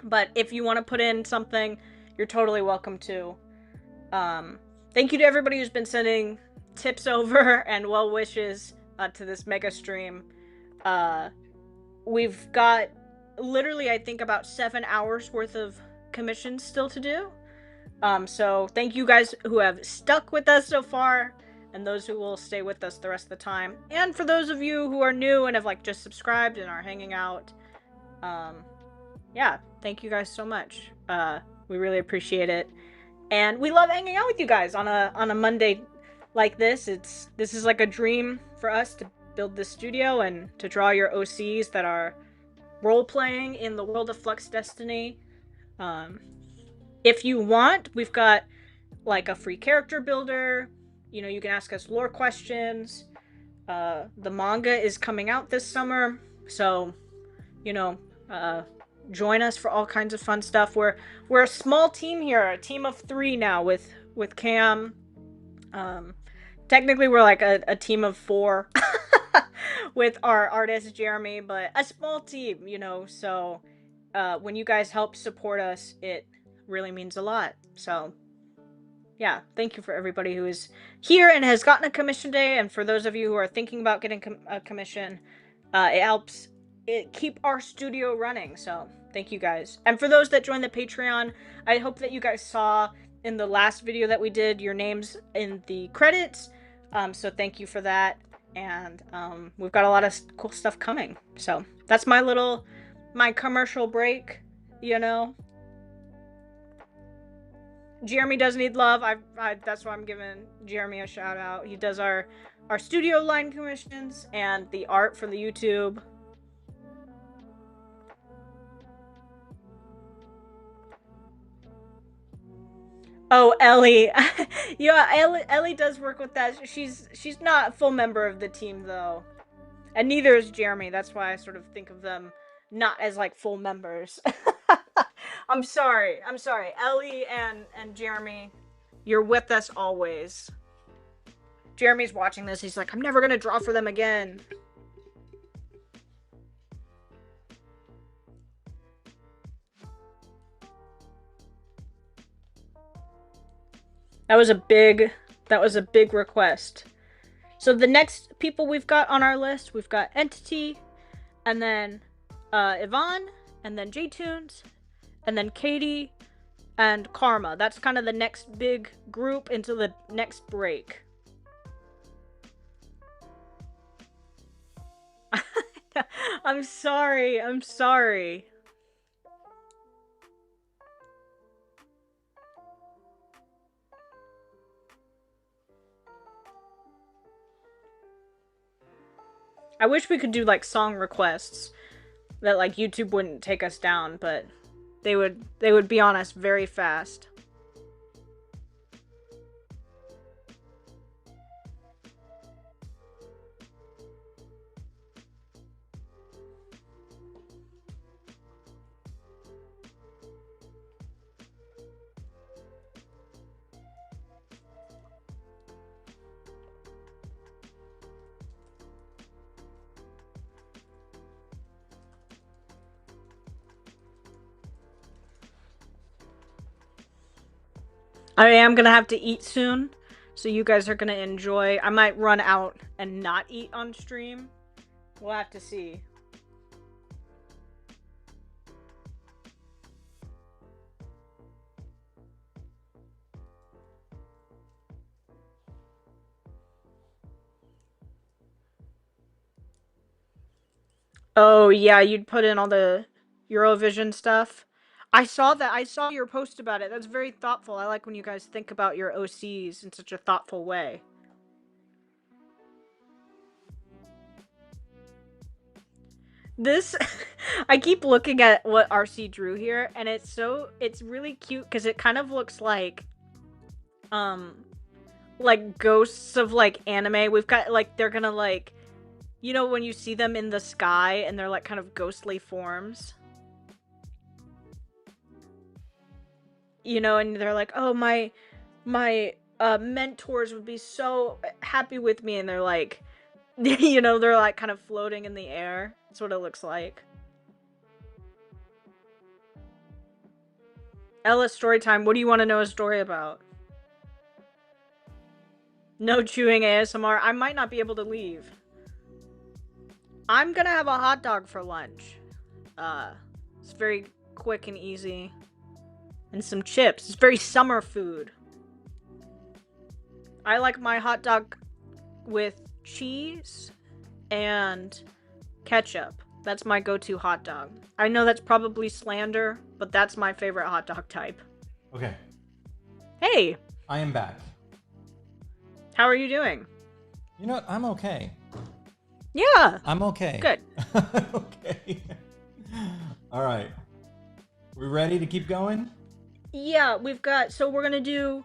But if you want to put in something, you're totally welcome to. Thank you to everybody who's been sending tips over and well wishes to this mega stream. We've got literally, I think, about 7 hours worth of commissions still to do. So thank you guys who have stuck with us so far, and those who will stay with us the rest of the time. And for those of you who are new and have like just subscribed and are hanging out, yeah, thank you guys so much. We really appreciate it, and we love hanging out with you guys on a Monday like this. This is like a dream for us to build this studio and to draw your OCs that are role-playing in the world of Flux Destiny. If you want, we've got like a free character builder. You know, you can ask us lore questions. The manga is coming out this summer, so you know, join us for all kinds of fun stuff. We're a small team here, a team of 3 now with with Cam. Technically, we're like a team of 4 with our artist Jeremy, but a small team, you know. So when you guys help support us, it really means a lot. So yeah, thank you for everybody who is here and has gotten a commission today, and for those of you who are thinking about getting a commission, it helps it keep our studio running. So thank you guys, and for those that joined the Patreon, I hope that you guys saw in the last video that we did your names in the credits. So thank you for that, and we've got a lot of cool stuff coming. So that's my commercial break, you know. Jeremy does need love. That's why I'm giving Jeremy a shout out. He does our studio line commissions and the art for the YouTube. Oh, Ellie. Yeah, Ellie does work with that. She's not a full member of the team though. And neither is Jeremy. That's why I sort of think of them not as like full members. I'm sorry. Ellie and Jeremy, you're with us always. Jeremy's watching this. He's like, I'm never gonna draw for them again. That was a big request. So the next people we've got on our list, we've got Entity, and then Yvonne, and then J-Tunes, and then Katie, and Karma. That's kind of the next big group into the next break. I'm sorry. I wish we could do like song requests that like YouTube wouldn't take us down, but they would be on us very fast. I am gonna have to eat soon, so you guys are gonna enjoy. I might run out and not eat on stream. We'll have to see. Oh yeah, you'd put in all the Eurovision stuff. I saw that. I saw your post about it. That's very thoughtful. I like when you guys think about your OCs in such a thoughtful way. This, I keep looking at what RC drew here, and it's really cute because it kind of looks like ghosts of like anime. We've got like, they're gonna like, you know, when you see them in the sky and they're like kind of ghostly forms. You know, and they're like, oh, my mentors would be so happy with me, and they're like, you know, they're like kind of floating in the air. That's what it looks like. Ella, story time. What do you want to know a story about? No chewing ASMR. I might not be able to leave. I'm gonna have a hot dog for lunch. It's very quick and easy. And some chips. It's very summer food. I like my hot dog with cheese and ketchup. That's my go-to hot dog. I know that's probably slander, but that's my favorite hot dog type. Okay. Hey! I am back. How are you doing? You know what? I'm okay. Yeah! I'm okay. Good. Okay. All right. We ready to keep going? Yeah, we've got... So we're gonna do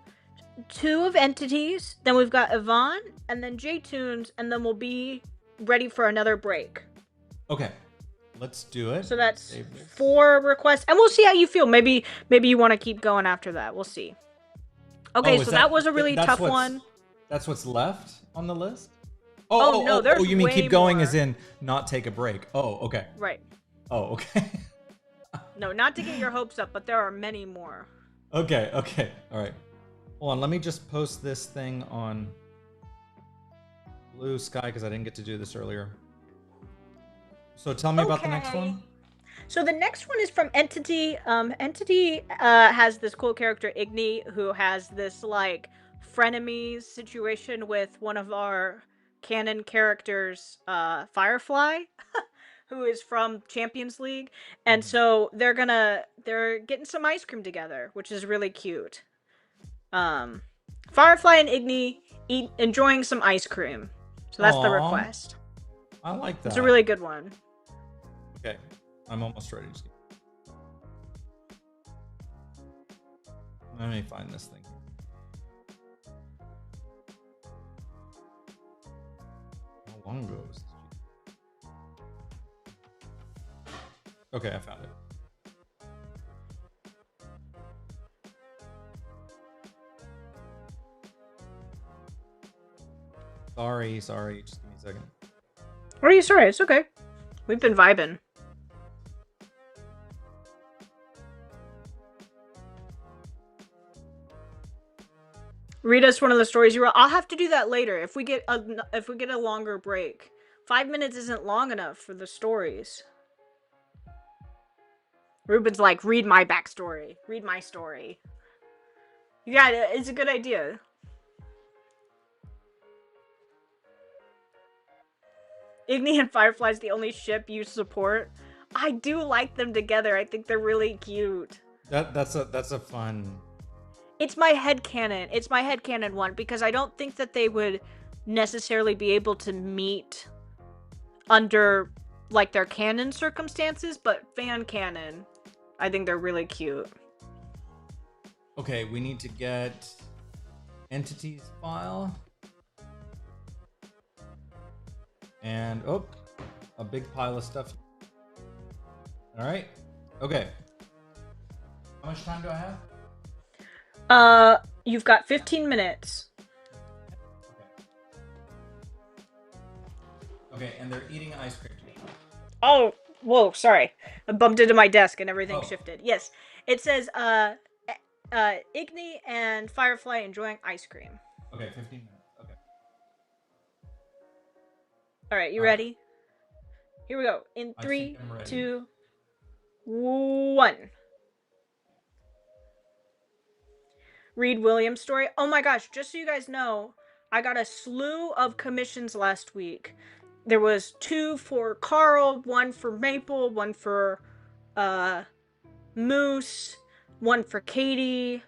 2 of Entities, then we've got Yvonne, and then J-Tunes, and then we'll be ready for another break. Okay. Let's do it. So that's 4 requests, and we'll see how you feel. Maybe you want to keep going after that. We'll see. Okay, Oh, is so that was a that really tough one. that's what's left on the list? Oh no, there's You mean way keep going more. as in not take a break? Oh, okay. Right. Oh, okay. No, not to get your hopes up, but there are many more. Okay, okay. All right. Hold on, let me just post this thing on Blue Sky because I didn't get to do this earlier. So tell me about the next Okay. one. So the next one is from Entity. Entity has this cool character Igni who has this like frenemies situation with one of our canon characters, Firefly, who is from Champions League, and so they're getting some ice cream together, which is really cute. Um, Firefly and Igni enjoying some ice cream. So that's the Aw, request. I like It's a that. really good one. Okay, I'm almost ready. Let me find this thing. How long ago was this? Okay, I found it. Sorry. Just give me a second. What are you sorry? It's okay. We've been vibing. Read us one of the stories you wrote. I'll have to do that later if we get a longer break. 5 minutes isn't long enough for the stories. Ruben's like, read my backstory. Read my story. Yeah, it's a good idea. Igni and Firefly's the only ship you support. I do like them together. I think they're really cute. That's a fun. It's my headcanon. It's my headcanon one because I don't think that they would necessarily be able to meet under like their canon circumstances, but fan canon, I think they're really cute. Okay, we need to get entities file. And a big pile of stuff. All right. Okay. How much time do I have? You've got 15 minutes. Okay, and they're eating ice cream. Oh, whoa, sorry. I bumped into my desk and everything shifted. Yes. It says Igni and Firefly enjoying ice cream. Okay, 15 minutes. Okay. All right, you ready? Here we go. In 3, 2, 1. Read William's story. Oh my gosh, just so you guys know, I got a slew of commissions last week. There was 2 for Carl, 1 for Maple, 1 for Moose, 1 for Katie.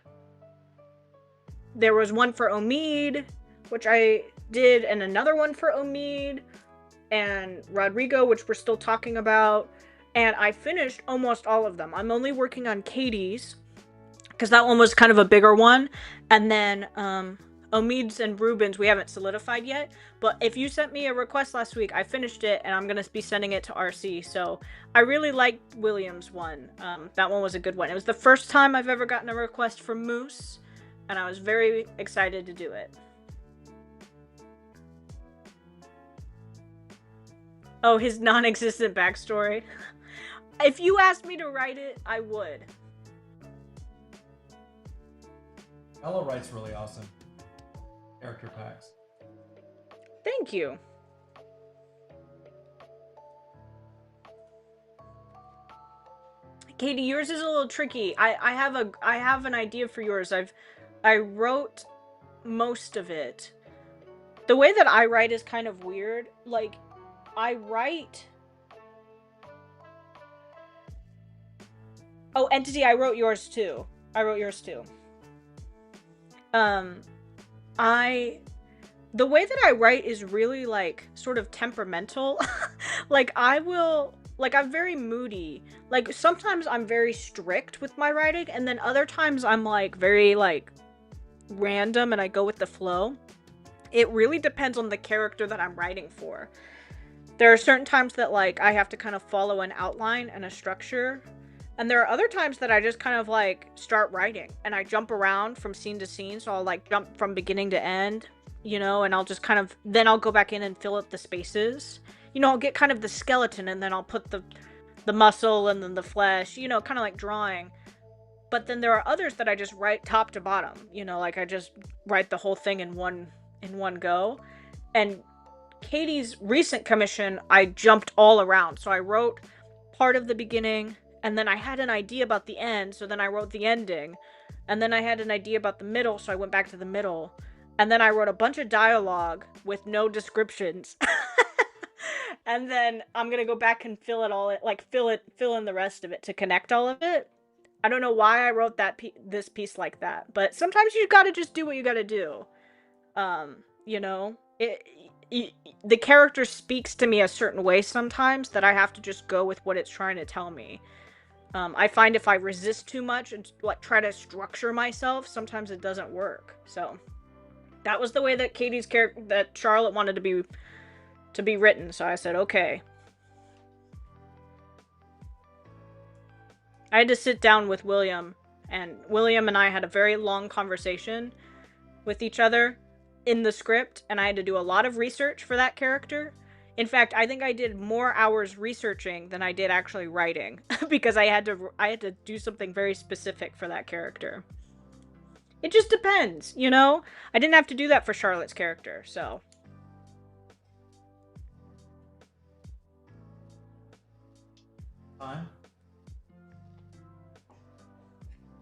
There was 1 for Omid, which I did, and another one for Omid, and Rodrigo, which we're still talking about. And I finished almost all of them. I'm only working on Katie's, because that one was kind of a bigger one. And then Omid's and Ruben's we haven't solidified yet. But if you sent me a request last week, I finished it, and I'm going to be sending it to RC. So I really liked William's one. That one was a good one. It was the first time I've ever gotten a request from Moose, and I was very excited to do it. Oh, his non-existent backstory. If you asked me to write it, I would. Ella writes really awesome character packs. Thank you. Katie, yours is a little tricky. I have an idea for yours. I wrote most of it. The way that I write is kind of weird. Like, I write... Oh, Entity, I wrote yours too. The way that I write is really, like, sort of temperamental. Like, I'm very moody. Like, sometimes I'm very strict with my writing, and then other times I'm, like, very, like, random and I go with the flow. It really depends on the character that I'm writing for. There are certain times that, like, I have to kind of follow an outline and a structure, And there are other times that I just kind of like start writing and I jump around from scene to scene. So I'll like jump from beginning to end, you know, and I'll just kind of, then I'll go back in and fill up the spaces. You know, I'll get kind of the skeleton and then I'll put the muscle and then the flesh, you know, kind of like drawing. But then there are others that I just write top to bottom, you know, like I just write the whole thing in one go. And Katie's recent commission, I jumped all around. So I wrote part of the beginning, and then I had an idea about the end, so then I wrote the ending. And then I had an idea about the middle, so I went back to the middle. And then I wrote a bunch of dialogue with no descriptions. And then I'm going to go back and fill it all, like fill in the rest of it to connect all of it. I don't know why I wrote this piece like that, but sometimes you got to just do what you got to do. You know, the character speaks to me a certain way sometimes that I have to just go with what it's trying to tell me. I find if I resist too much and like try to structure myself, sometimes it doesn't work. So that was the way that that Charlotte wanted to be written. So I said, okay. I had to sit down with William, and William and I had a very long conversation with each other in the script, and I had to do a lot of research for that character. In fact, I think I did more hours researching than I did actually writing because I had to do something very specific for that character. It just depends, you know? I didn't have to do that for Charlotte's character, so. Fine.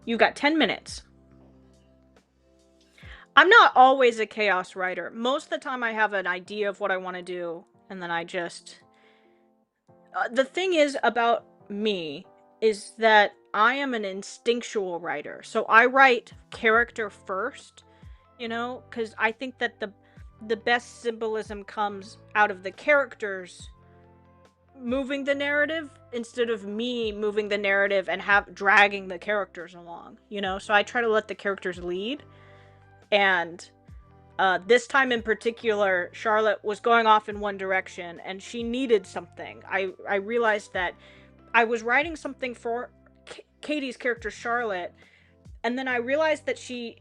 You got 10 minutes. I'm not always a chaos writer. Most of the time I have an idea of what I want to do, and then I just... the thing is about me is that I am an instinctual writer. So I write character first, you know, because I think that the best symbolism comes out of the characters moving the narrative instead of me moving the narrative and dragging the characters along, you know? So I try to let the characters lead. And this time in particular, Charlotte was going off in one direction and she needed something. I realized that I was writing something for Katie's character, Charlotte, and then I realized that she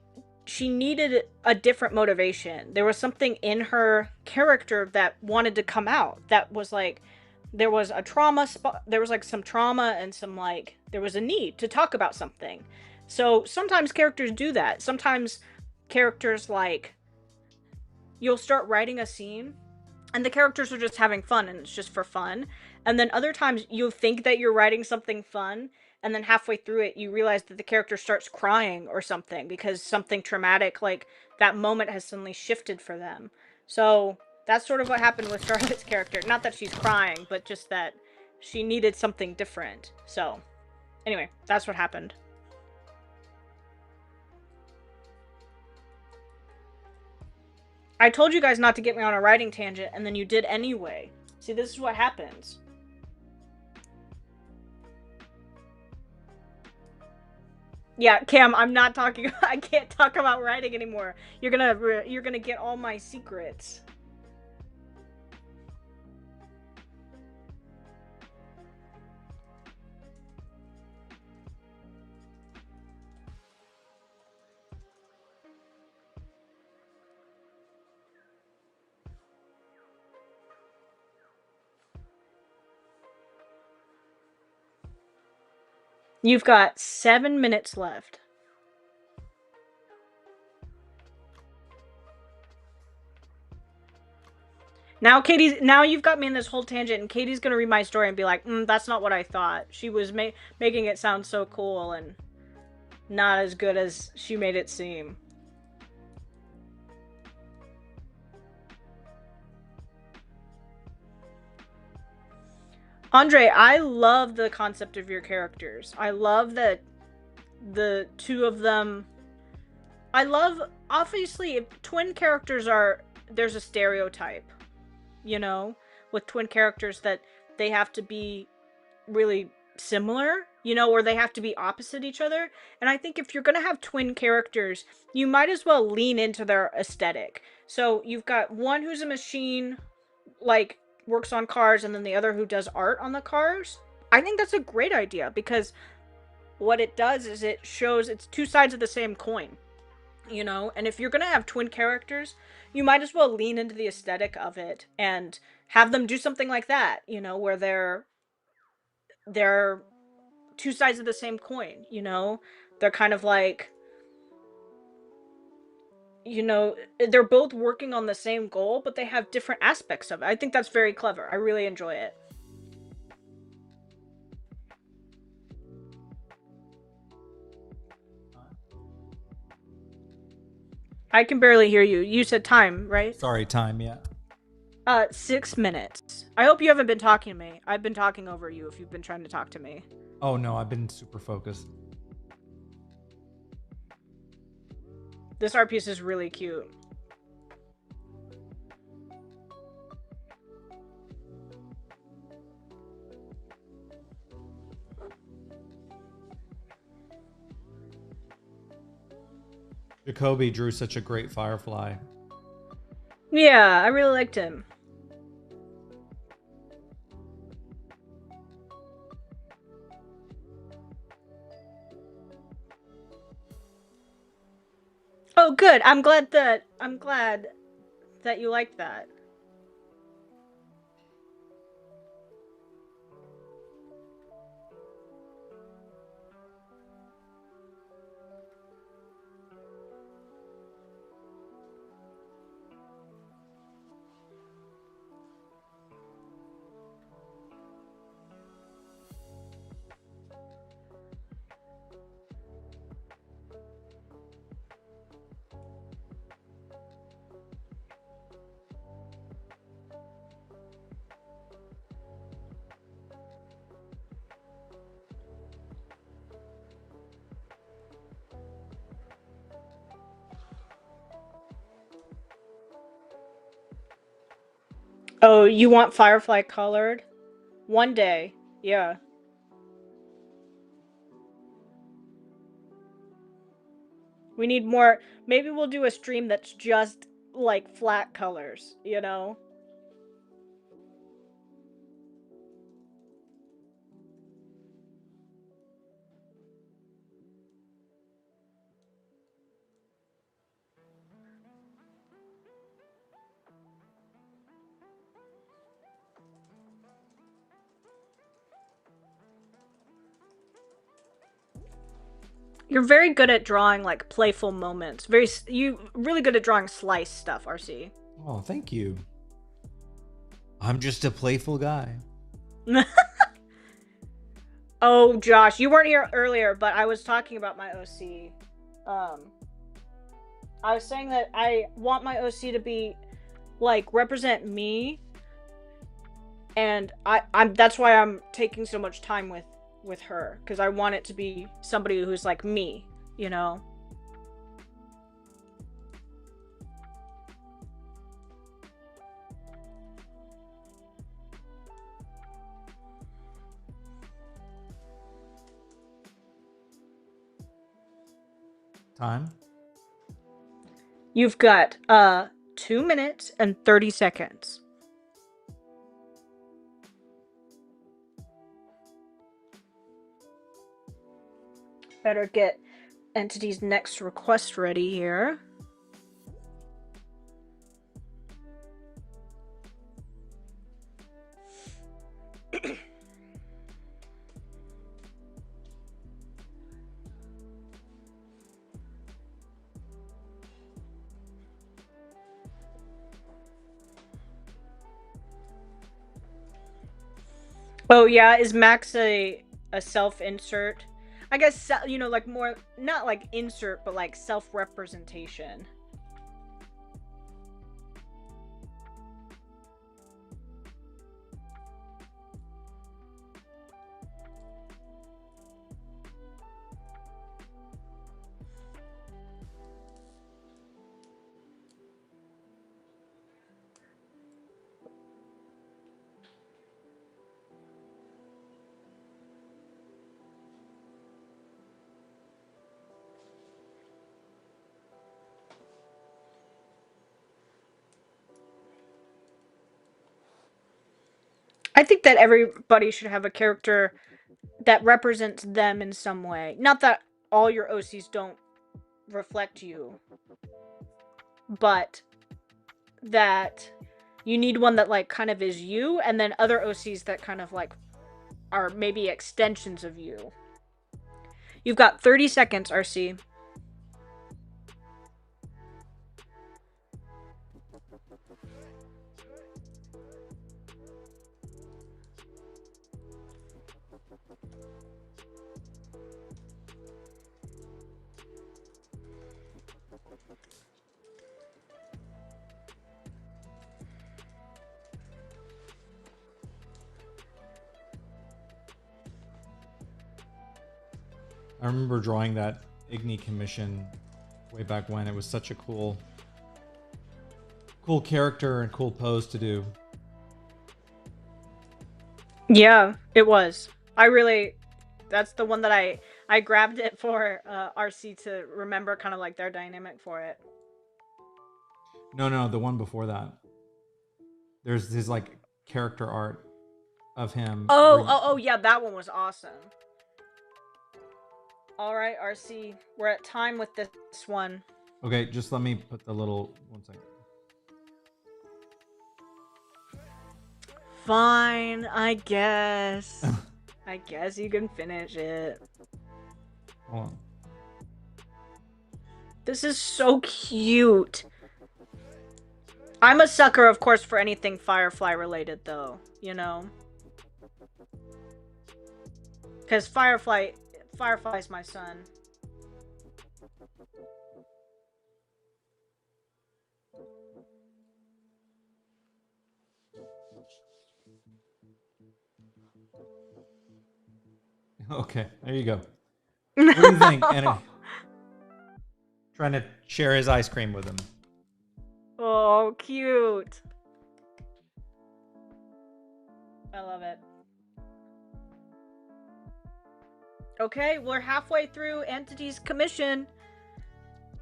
needed a different motivation. There was something in her character that wanted to come out. That was like, there was a trauma there was like some trauma and some like, there was a need to talk about something. So sometimes characters do that. Sometimes characters like, you'll start writing a scene and the characters are just having fun and it's just for fun. And then other times you think that you're writing something fun and then halfway through it you realize that the character starts crying or something because something traumatic, like that moment, has suddenly shifted for them. So that's sort of what happened with Charlotte's character. Not that she's crying, but just that she needed something different. So anyway, that's what happened. I told you guys not to get me on a writing tangent, and then you did anyway. See, this is what happens. Yeah, Cam, I'm not talking. I can't talk about writing anymore. You're gonna get all my secrets. You've got 7 minutes left. Now you've got me in this whole tangent, and Katie's gonna read my story and be like, that's not what I thought. She was making it sound so cool and not as good as she made it seem. Andre, I love the concept of your characters. I love that the two of them... I love, obviously, if twin characters are... There's a stereotype, you know, with twin characters that they have to be really similar, you know, or they have to be opposite each other. And I think if you're going to have twin characters, you might as well lean into their aesthetic. So you've got one who's a machine, like, works on cars, and then the other who does art on the cars. I think that's a great idea because what it does is it shows it's two sides of the same coin, you know? And if you're going to have twin characters, you might as well lean into the aesthetic of it and have them do something like that, you know, where they're two sides of the same coin, you know? They're kind of like, you know, they're both working on the same goal, but they have different aspects of it. I think that's very clever. I really enjoy it. I can barely hear you. You said time, right? Sorry, time. Yeah. 6 minutes. I hope you haven't been talking to me. I've been talking over you if you've been trying to talk to me. Oh no, I've been super focused. This art piece is really cute. Jacoby drew such a great firefly. Yeah, I really liked him. Oh, good. I'm glad that you liked that. Oh, you want Firefly colored? One day. Yeah. We need more. Maybe we'll do a stream that's just like flat colors, you know? You're very good at drawing like playful moments. You really good at drawing slice stuff, RC. Oh, thank you. I'm just a playful guy. Oh, Josh, you weren't here earlier, but I was talking about my OC. I was saying that I want my OC to be like represent me, and I'm that's why I'm taking so much time with her, because I want it to be somebody who's like me, you know. Time. You've got 2 minutes and 30 seconds. Better get Entity's next request ready here. Oh yeah, is Max a self insert? I guess, you know, like more not like insert, but like self representation. I think that everybody should have a character that represents them in some way. Not that all your OCs don't reflect you, but that you need one that like kind of is you, and then other OCs that kind of like are maybe extensions of you. You've got 30 seconds, RC. I remember drawing that Igni commission way back when. It was such a cool character and cool pose to do. Yeah, it was. That's the one that I grabbed it for RC to remember kind of like their dynamic for it. No, the one before that. There's his like character art of him. Oh, yeah, that one was awesome. All right, RC, we're at time with this one. Okay, just let me put the little 1 second. Fine, I guess. I guess you can finish it. Hold on. This is so cute. I'm a sucker, of course, for anything Firefly related, though, you know? Because Firefly's my son. Okay, there you go. What do you think? And trying to share his ice cream with him. Oh, cute. I love it. Okay, we're halfway through Entity's commission.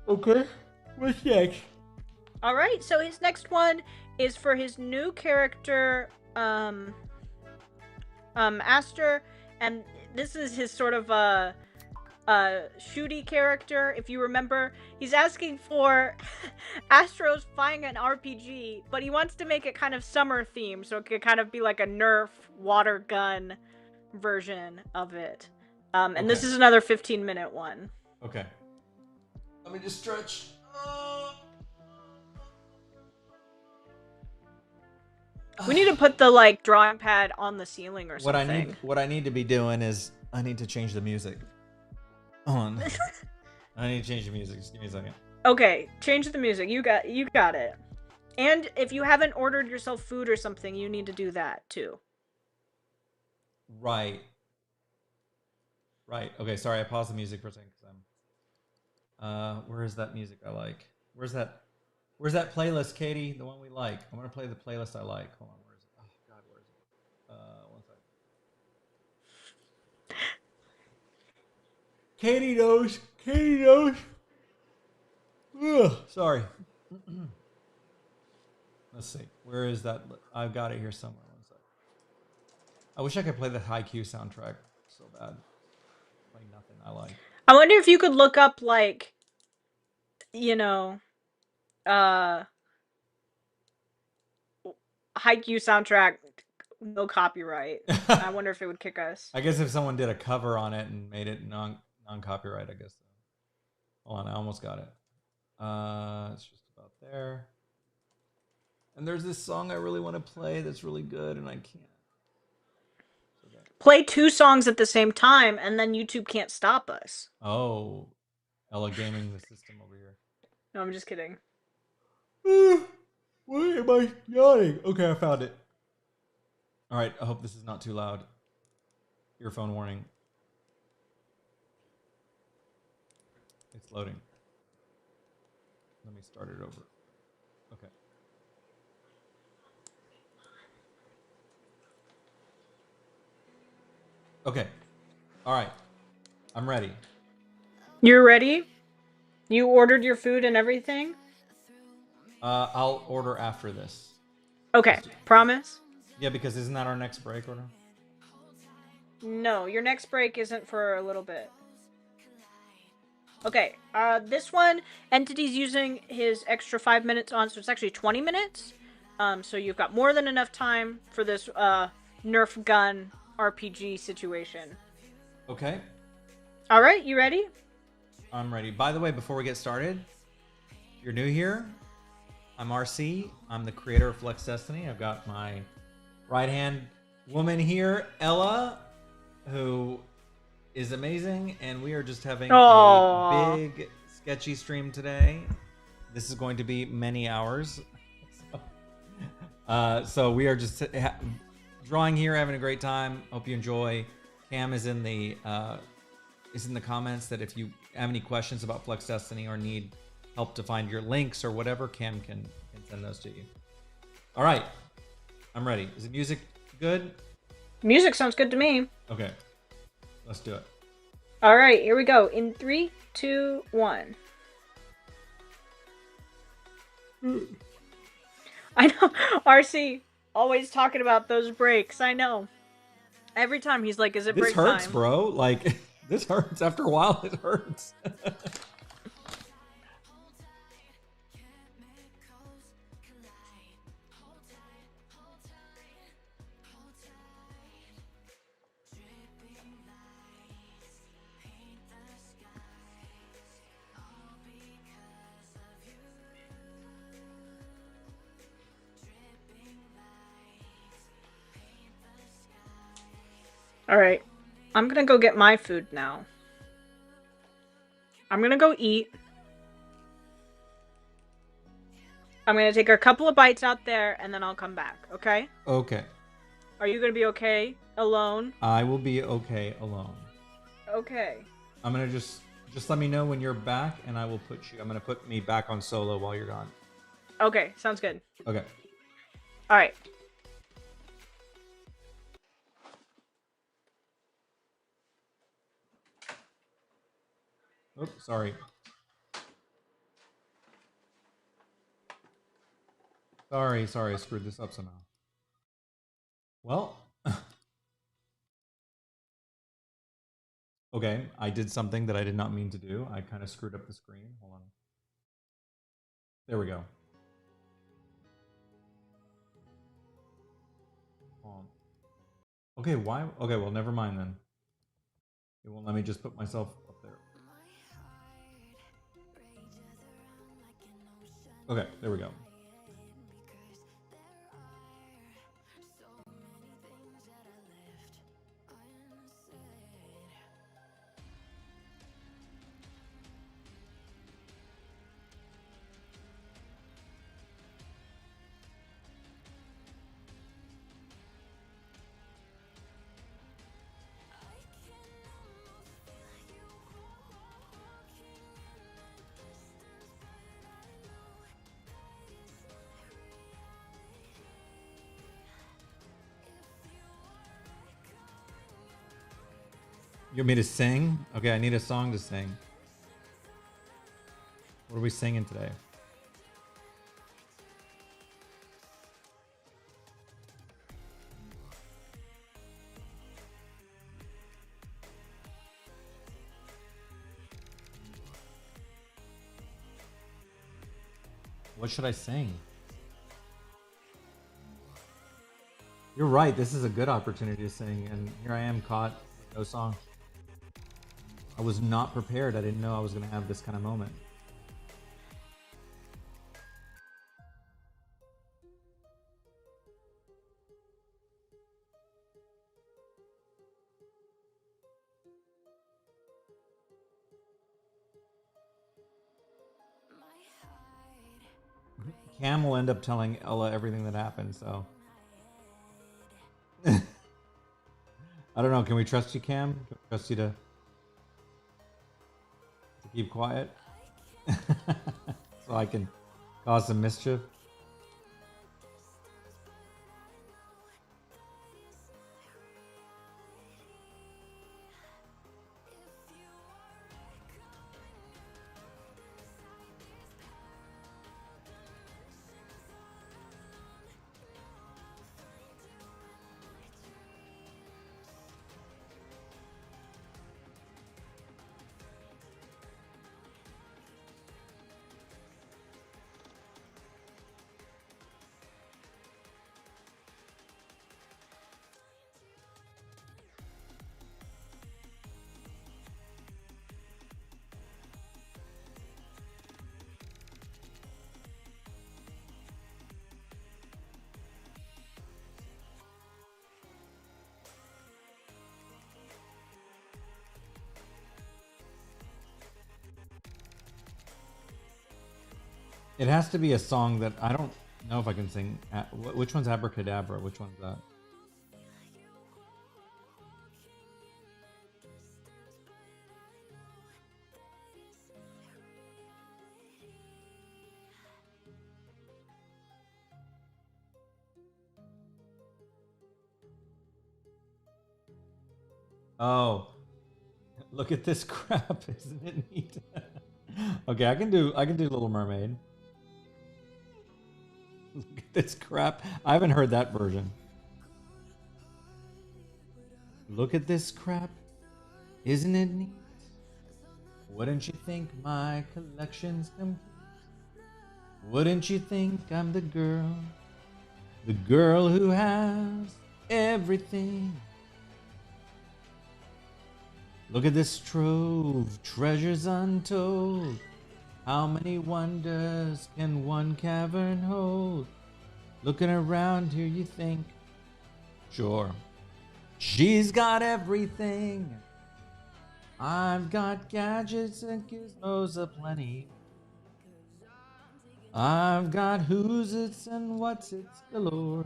Okay, what's next? All right, so his next one is for his new character, Aster, and this is his sort of shooty character. If you remember, he's asking for Astro's buying an RPG, but he wants to make it kind of summer themed, so it could kind of be like a Nerf water gun version of it. And this is another 15-minute one. Okay. Let me just stretch. We need to put the like drawing pad on the ceiling or something. What I need to be doing is I need to change the music. Hold on. I need to change the music. Just give me a second. Okay, change the music. You got it. And if you haven't ordered yourself food or something, you need to do that too. Right. Okay, sorry, I paused the music for a second because I'm where is that music I like? Where's that playlist, Katie? The one we like. I'm gonna play the playlist I like. Hold on, where is it? Oh god, where is it? 1 second. Katie knows. Ugh, sorry. Let's see. Where is that? I've got it here somewhere. 1 second. I wish I could play the Haikyuu soundtrack so bad. Play nothing I like. I wonder if you could look up like, you know, Haikyuu soundtrack, no copyright. I wonder if it would kick us. I guess if someone did a cover on it and made it non-copyright, I guess. Hold on, I almost got it. It's just about there. And there's this song I really want to play that's really good, and I can't. Play 2 songs at the same time, and then YouTube can't stop us. Oh, Ella gaming the system over here. No, I'm just kidding. Why am I yawning? Okay, I found it. All right, I hope this is not too loud. Earphone warning. It's loading. Let me start it over. Okay. Okay. All right. I'm ready. You're ready? You ordered your food and everything? I'll order after this. Okay. Promise? Yeah, because isn't that our next break order? No, your next break isn't for a little bit. Okay, this one, Entity's using his extra 5 minutes on, so it's actually 20 minutes. So you've got more than enough time for this, Nerf gun RPG situation. Okay, Alright, you ready? I'm ready. By the way, before we get started, if you're new here, I'm RC. I'm the creator of Flux Destiny. I've got my right-hand woman here, Ella, who is amazing, and we are just having a big sketchy stream today. This is going to be many hours. So we are just drawing here, having a great time. Hope you enjoy. Cam is in the comments that if you have any questions about Flux Destiny or need help to find your links or whatever, Cam can send those to you. All right, I'm ready. Is the music good? Music sounds good to me. Okay, let's do it. All right, here we go. In 3, 2, 1. I know, RC always talking about those breaks. I know. Every time he's like, "Is it break time?" This hurts, bro. Like this hurts. After a while, it hurts. Alright. I'm gonna go get my food now. I'm gonna go eat. I'm gonna take a couple of bites out there, and then I'll come back, okay? Okay. Are you gonna be okay alone? I will be okay alone. Okay. I'm gonna just let me know when you're back, and I will I'm gonna put me back on solo while you're gone. Okay, sounds good. Okay. Alright. Oops, sorry. Sorry, I screwed this up somehow. Well, okay, I did something that I did not mean to do. I kind of screwed up the screen. Hold on. There we go. Okay, why? Okay, well, never mind then. It won't let me just put myself up there. Okay, there we go. You want me to sing? Okay, I need a song to sing. What are we singing today? What should I sing? You're right, this is a good opportunity to sing, and here I am caught with no song. I was not prepared. I didn't know I was going to have this kind of moment. Cam will end up telling Ella everything that happened, so. I don't know. Can we trust you, Cam? Can we trust you to keep quiet? So I can cause some mischief? It has to be a song that I don't know if I can sing. Which one's Abracadabra? Which one's that? Oh, look at this crap! Isn't it neat? Okay, I can do Little Mermaid. Look at this crap! I haven't heard that version. Look at this crap! Isn't it neat? Wouldn't you think my collection's complete? Wouldn't you think I'm the girl who has everything? Look at this trove, treasures untold. How many wonders can one cavern hold? Looking around here, you think, sure, she's got everything. I've got gadgets and gizmos aplenty. I've got who's it's and what's it's galore.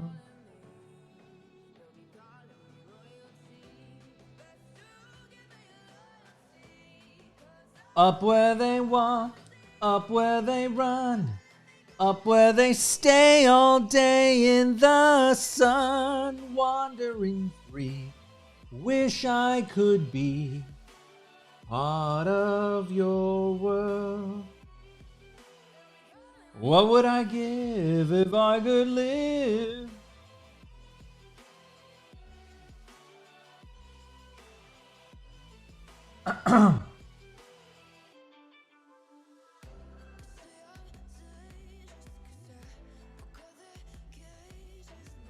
Up where they walk, up where they run, up where they stay all day in the sun, wandering free. Wish I could be part of your world. What would I give if I could live?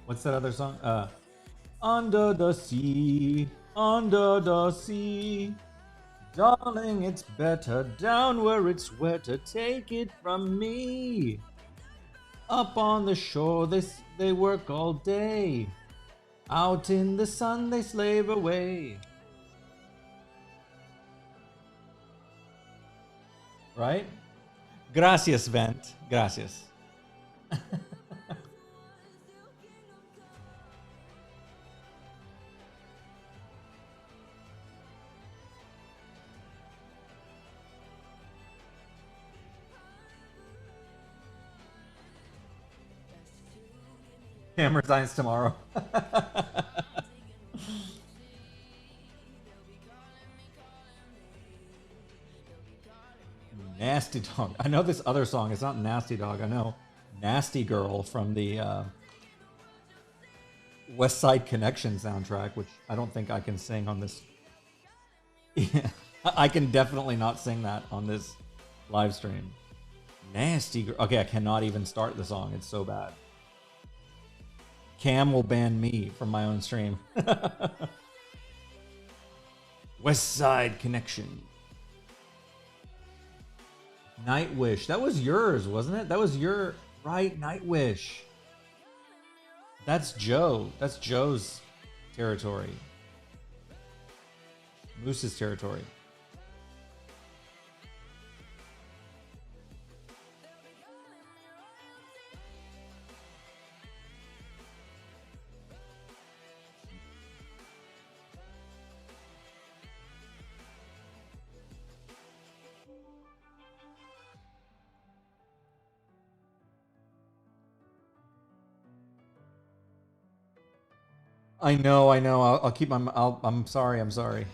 What's that other song? Under the sea, darling, it's better down where it's wetter. Take it from me. Up on the shore, they work all day. Out in the sun, they slave away. Right? Gracias, Vent. Gracias. Hammer science tomorrow. Nasty Dog. I know this other song. It's not Nasty Dog. I know Nasty Girl from the West Side Connection soundtrack, which I don't think I can sing on this. Yeah, I can definitely not sing that on this live stream. Nasty Girl. Okay, I cannot even start the song. It's so bad. Cam will ban me from my own stream. West Side Connection. Nightwish. That was yours, wasn't it? That was your right, Nightwish. That's Joe. That's Joe's territory. Moose's territory. I know. I'll keep my. I'm sorry. I'm sorry.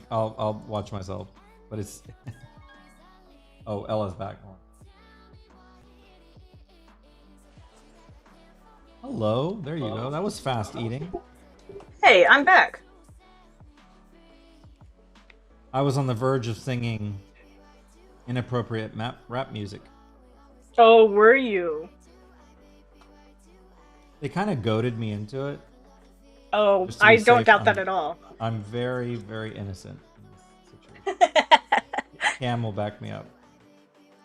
I'll watch myself. But it's. Oh, Ella's back. Hello. There you go. That was fast eating. Hey, I'm back. I was on the verge of singing inappropriate rap music. Oh, were you? They kind of goaded me into it. Oh, I don't doubt that at all. I'm very, very innocent in this situation. Cam will back me up.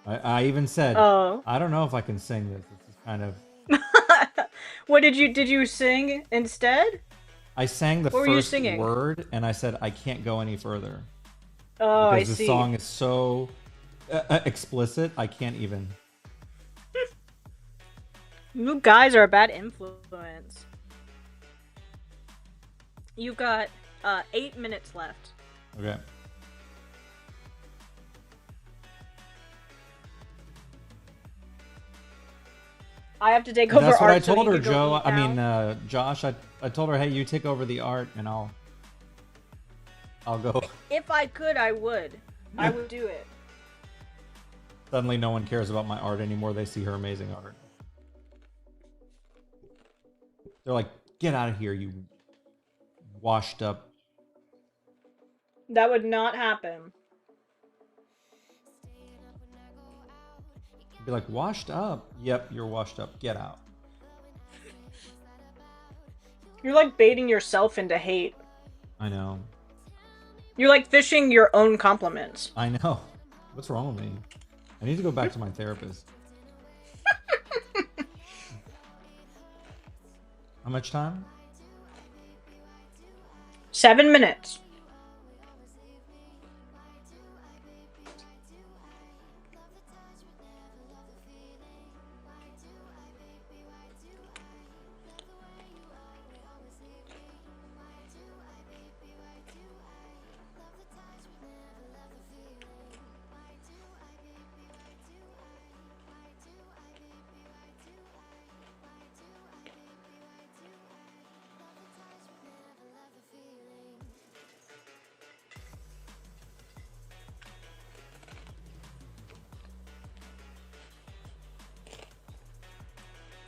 I even said, I don't know if I can sing this. This is kind of... What did you sing instead? I sang the first word, and I said, I can't go any further. Oh, I because the see. song is so explicit. I can't even. You guys are a bad influence. You've got 8 minutes left. Okay. I have to take And over that's what I art, so told you her, could go Joe. eat I now. mean, Josh. I told her, hey, you take over the art, and I'll go. If I could, I would. I would do it. Suddenly, no one cares about my art anymore. They see her amazing art. They're like, get out of here, you washed up. That would not happen. Be like, washed up? Yep, you're washed up. Get out. You're like baiting yourself into hate. I know. You're like fishing your own compliments. I know. What's wrong with me? I need to go back to my therapist. How much time? 7 minutes.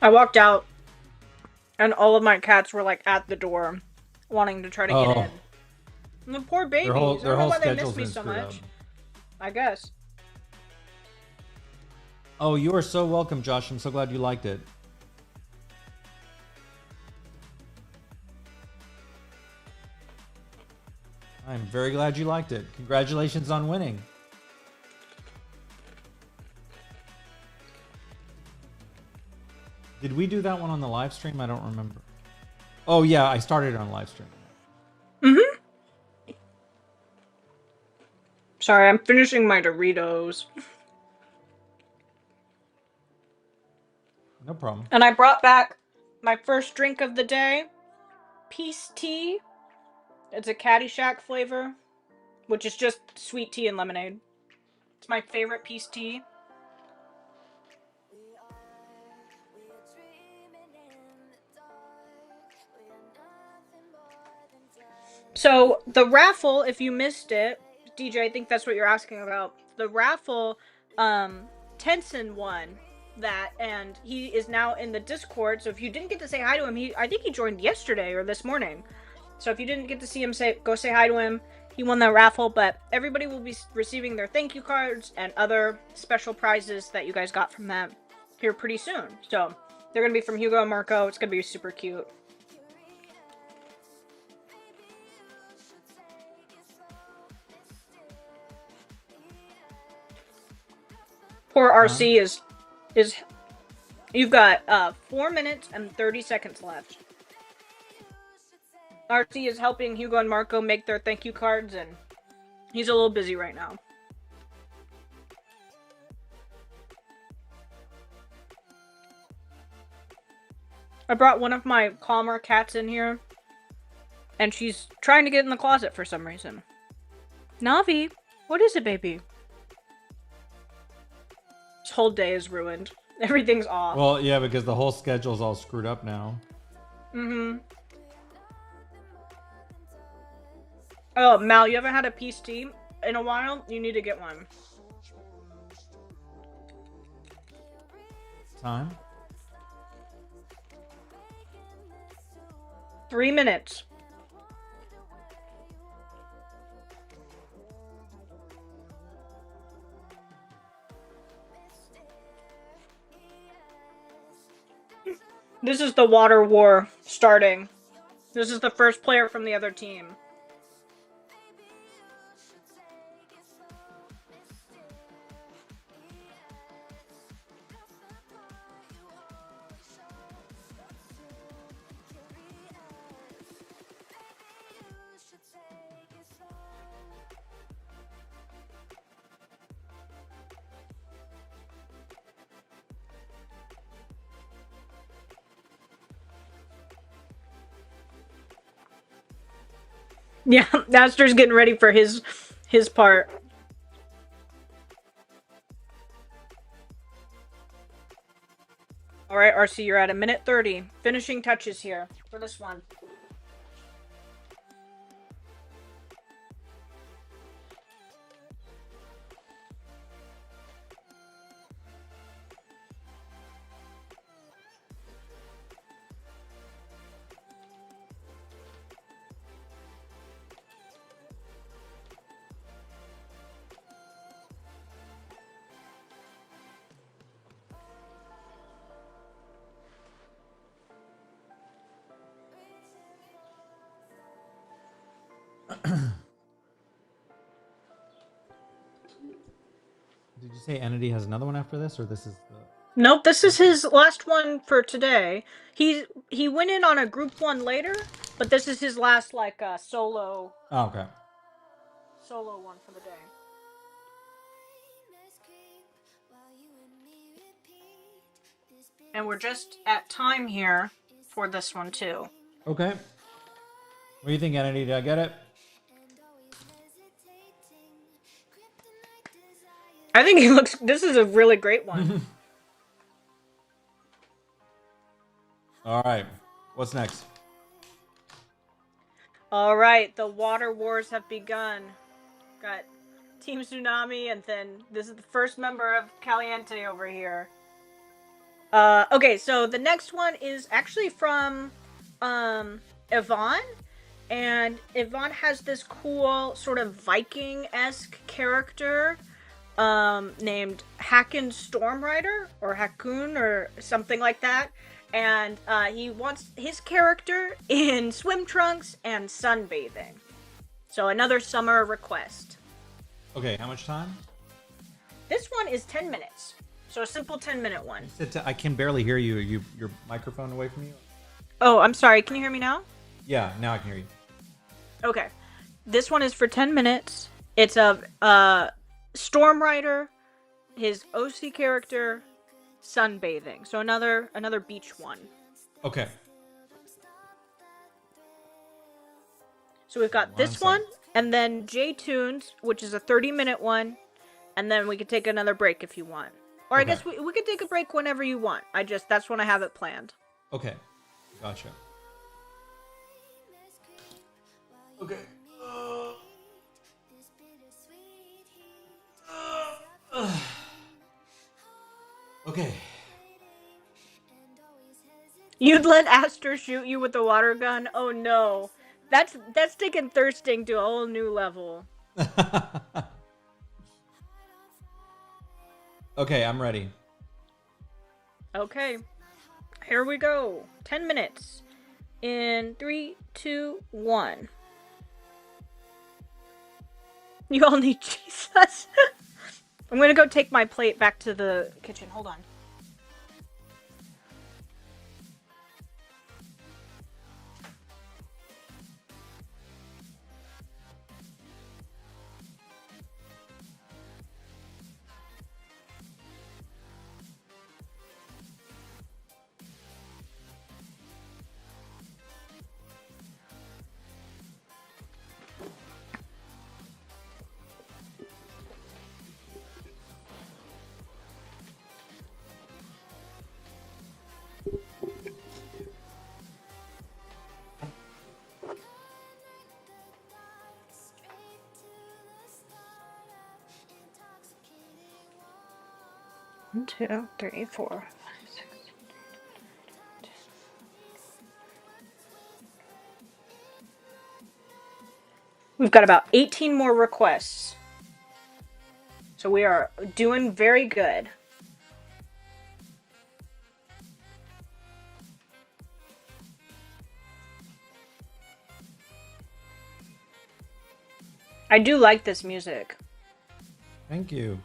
I walked out, and all of my cats were like at the door, wanting to try to get Oh, in. And the poor babies. I their don't know whole why they miss schedule's me been so screwed up. much. I guess. Oh, you are so welcome, Josh. I'm so glad you liked it. I'm very glad you liked it. Congratulations on winning. Did we do that one on the live stream? I don't remember. Oh yeah, I started it on live stream. Mm-hmm. Sorry, I'm finishing my Doritos. No problem. And I brought back my first drink of the day, Peace Tea. It's a Caddyshack flavor, which is just sweet tea and lemonade. It's my favorite Peace Tea. So the raffle, if you missed it, DJ, I think that's what you're asking about. The raffle, Tenson won that, and he is now in the Discord. So if you didn't get to say hi to him, I think he joined yesterday or this morning. So if you didn't get to see him, go say hi to him. He won the raffle, but everybody will be receiving their thank you cards and other special prizes that you guys got from them here pretty soon. So they're gonna be from Hugo and Marco. It's gonna be super cute. Poor RC is you've got 4 minutes and 30 seconds left. RC is helping Hugo and Marco make their thank you cards, and he's a little busy right now. I brought one of my calmer cats in here, and she's trying to get in the closet for some reason. Navi, what is it, baby? This whole day is ruined. Everything's off. Well, yeah, because the whole schedule's all screwed up now. Mm-hmm. Oh, Mal, you haven't had a peace tea in a while? You need to get one. Time? 3 minutes. This is the water war starting. This is the first player from the other team. Yeah, Aster's getting ready for his part. All right, RC, you're at a minute 30. Finishing touches here for this one. Did you say Entity has another one after this, or this is the? Nope, this is his last one for today. He went in on a group one later, but this is his last like solo Oh, okay. solo one for the day. And we're just at time here for this one too. Okay. What do you think, Entity? Did I get it? I think he looks. This is a really great one. All right. What's next? All right, the water wars have begun. Got Team Tsunami, and then this is the first member of Caliente over here. Okay, so the next one is actually from Yvonne, and Yvonne has this cool sort of Viking-esque character named Hakon Stormrider or Hakun or something like that. And he wants his character in swim trunks and sunbathing. So another summer request. Okay, how much time? This one is 10 minutes. So a simple 10-minute one. I can barely hear you. Your microphone away from you? Oh, I'm sorry. Can you hear me now? Yeah, now I can hear you. Okay. This one is for 10 minutes. It's a Stormrider, his OC character, sunbathing. So another beach one. Okay. So we've got this one, and then J Tunes, which is a 30-minute one, and then we could take another break if you want. Or I guess we could take a break whenever you want. That's when I have it planned. Okay. Gotcha. Okay. Okay. You'd let Aster shoot you with the water gun? Oh no. That's taking thirsting to a whole new level. Okay, I'm ready. Okay. Here we go. 10 minutes. In 3, 2, 1. You all need Jesus. I'm gonna go take my plate back to the kitchen. Hold on. One, 2, 3, 4, 5, 6. We've got about 18 more requests. So we are doing very good. I do like this music. Thank you.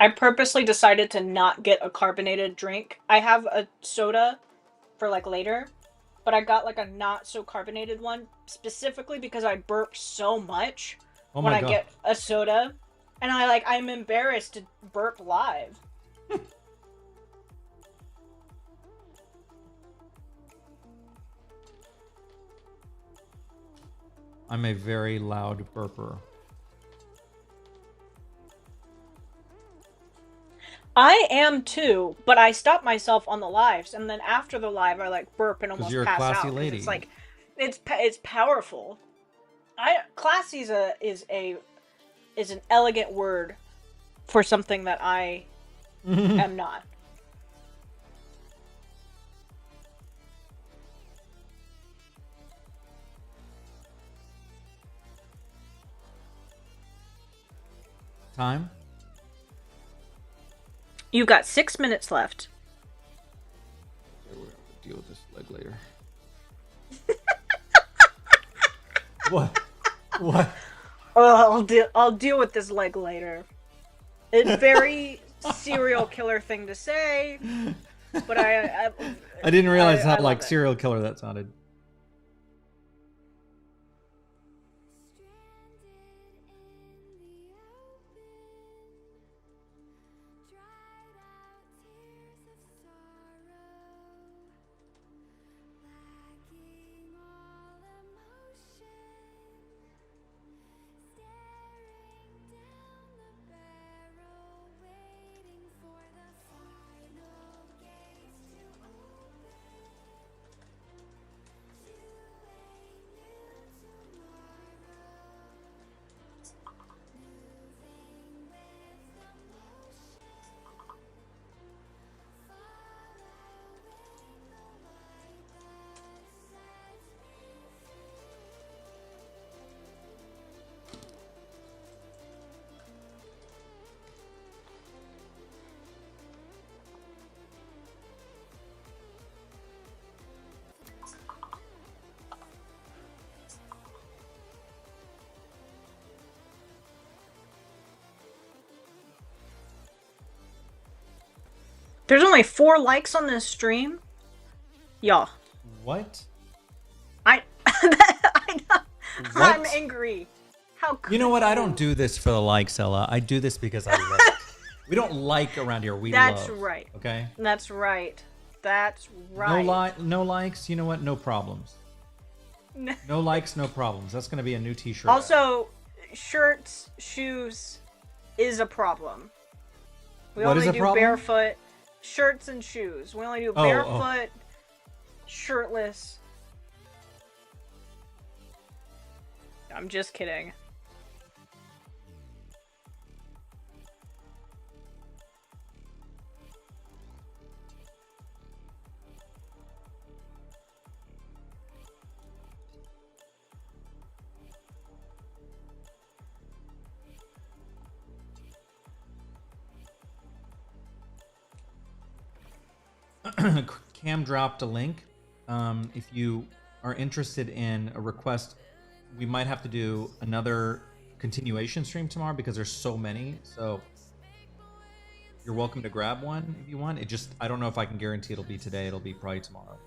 I purposely decided to not get a carbonated drink. I have a soda for like later, but I got like a not so carbonated one specifically because I burp so much Oh when my I god. get a soda, and I'm embarrassed to burp live. I'm a very loud burper. I am too, but I stop myself on the lives, and then after the live, I like burp and Because almost you're a pass classy out because lady. it's like, it's powerful. Classy is an elegant word for something that I am not. Time? You've got 6 minutes left. Okay, we're gonna deal with this leg later. What? What? Oh, I'll deal with this leg later. It's very serial killer thing to say, but I didn't realize how I like love it. serial killer that sounded. There's only 4 likes on this stream. Y'all. What? I know. What? I'm angry. How could You know what? I don't do this for the likes, Ella. I do this because I love it. We don't like around here. We love. That's right. Okay? That's right. That's right. No likes. You know what? No problems. No likes, no problems. That's going to be a new t-shirt. Also, shirts, shoes is a problem. We What is only a do problem? barefoot shirts and shoes. We only do barefoot, shirtless. I'm just kidding. Cam dropped a link. If you are interested in a request, we might have to do another continuation stream tomorrow because there's so many. So you're welcome to grab one if you want. I don't know if I can guarantee it'll be today. It'll be probably tomorrow.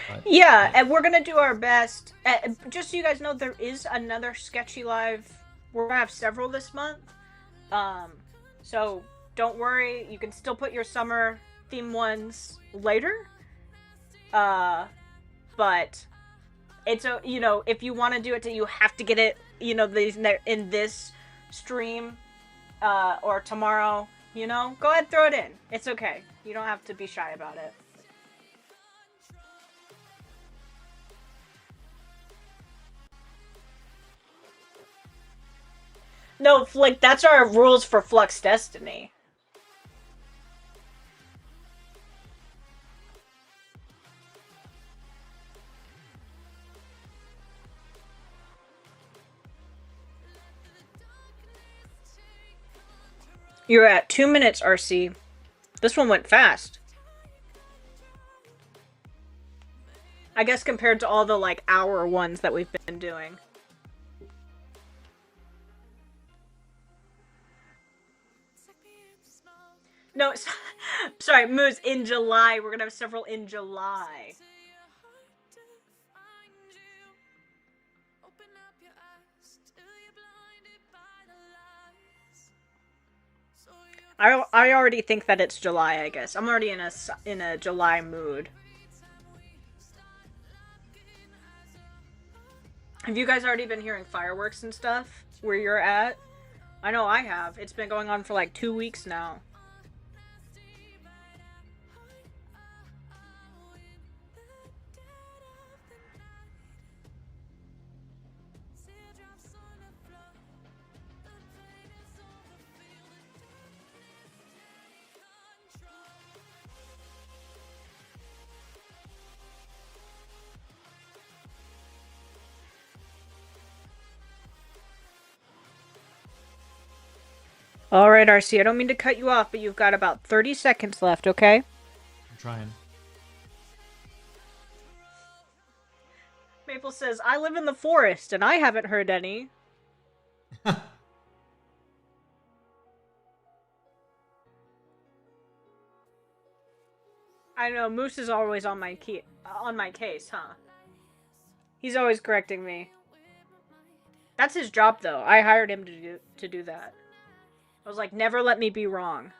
But, yeah, and we're gonna do our best. Just so you guys know, there is another Sketchy live. We're gonna have several this month. So don't worry. You can still put your summer theme ones later. But it's if you want to do it, you have to get it. In this stream, or tomorrow. Go ahead, throw it in. It's okay. You don't have to be shy about it. No, like, that's our rules for Flux Destiny. You're at 2 minutes, RC. This one went fast. I guess compared to all the, like, hour ones that we've been doing. No, sorry, Moose, in July. We're gonna have several in July. I already think that it's July, I guess. I'm already in a July mood. Have you guys already been hearing fireworks and stuff where you're at? I know I have. It's been going on for like 2 weeks now. All right, RC, I don't mean to cut you off, but you've got about 30 seconds left, okay? I'm trying. Maple says, I live in the forest, and I haven't heard any. I know, Moose is always on my case, huh? He's always correcting me. That's his job, though. I hired him to do that. I was like, never let me be wrong.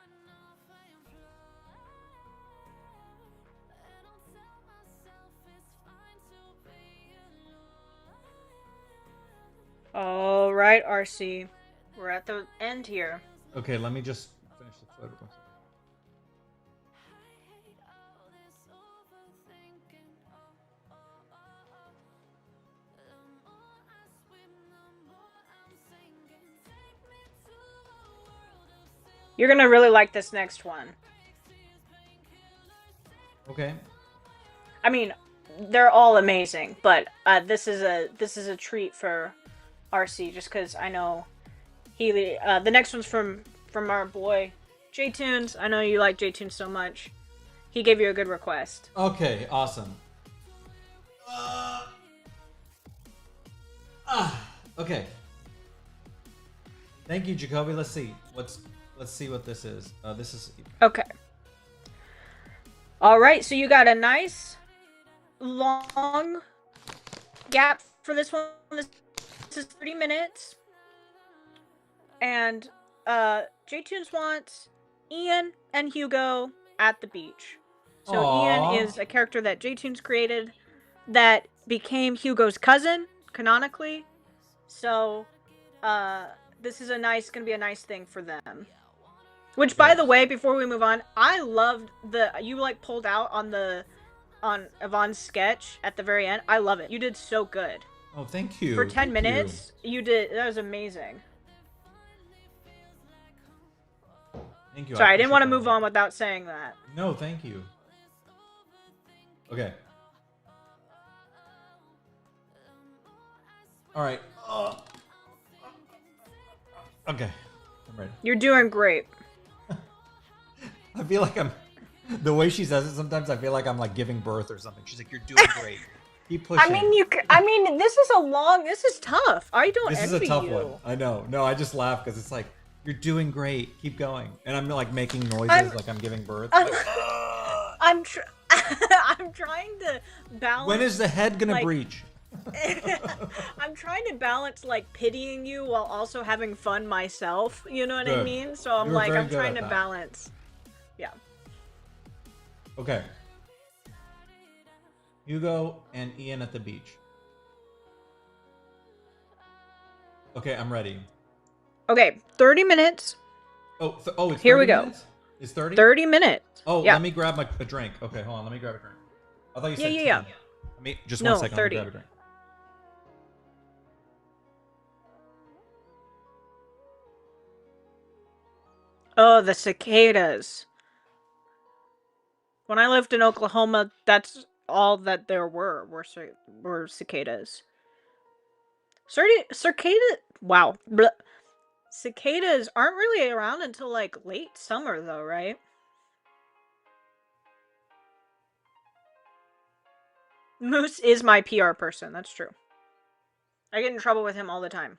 All right, RC. We're at the end here. Okay, let me just finish the photo. You're gonna really like this next one. Okay. I mean, they're all amazing, but this is a treat for RC just because I know he. The next one's from our boy J Tunes. I know you like J Tunes so much. He gave you a good request. Okay, awesome. Okay. Thank you, Jacoby. Let's see what this is. This is Okay. All right, so you got a nice long gap for this one. This is 30 minutes. And J-Tunes wants Ian and Hugo at the beach. So Aww. Ian is a character that J-Tunes created that became Hugo's cousin, canonically. So this is gonna be a nice thing for them. Which, by the way, before we move on, I loved you like pulled out on Yvonne's sketch at the very end. I love it. You did so good. Oh, thank you. For 10 minutes, you did. That was amazing. Thank you. Sorry, I didn't want to move on without saying that. No, thank you. Okay. All right. Okay. I'm ready. You're doing great. I feel like the way she says it sometimes I feel like I'm like giving birth or something. She's like, you're doing great. Keep pushing. I mean, this is tough. I don't envy you. This is a tough one. I know. No, I just laugh because it's like, you're doing great. Keep going. And I'm like making noises like I'm giving birth. I'm trying to balance. When is the head gonna breach? I'm trying to balance like pitying you while also having fun myself. You know what I mean? So I'm trying to balance. Yeah. Okay. Hugo and Ian at the beach. Okay, I'm ready. Okay, 30 minutes. Oh, it's here we go. Minutes? It's 30? 30 minutes. Oh, yeah. Let me grab a drink. Okay, hold on. Let me grab a drink. I thought you said 10. Yeah. Let me, just 1 second. 30. Let me grab a drink. Oh, the cicadas. When I lived in Oklahoma, that's all that there were cicadas. Wow. Bleh. Cicadas aren't really around until like late summer though, right? Moose is my PR person, that's true. I get in trouble with him all the time.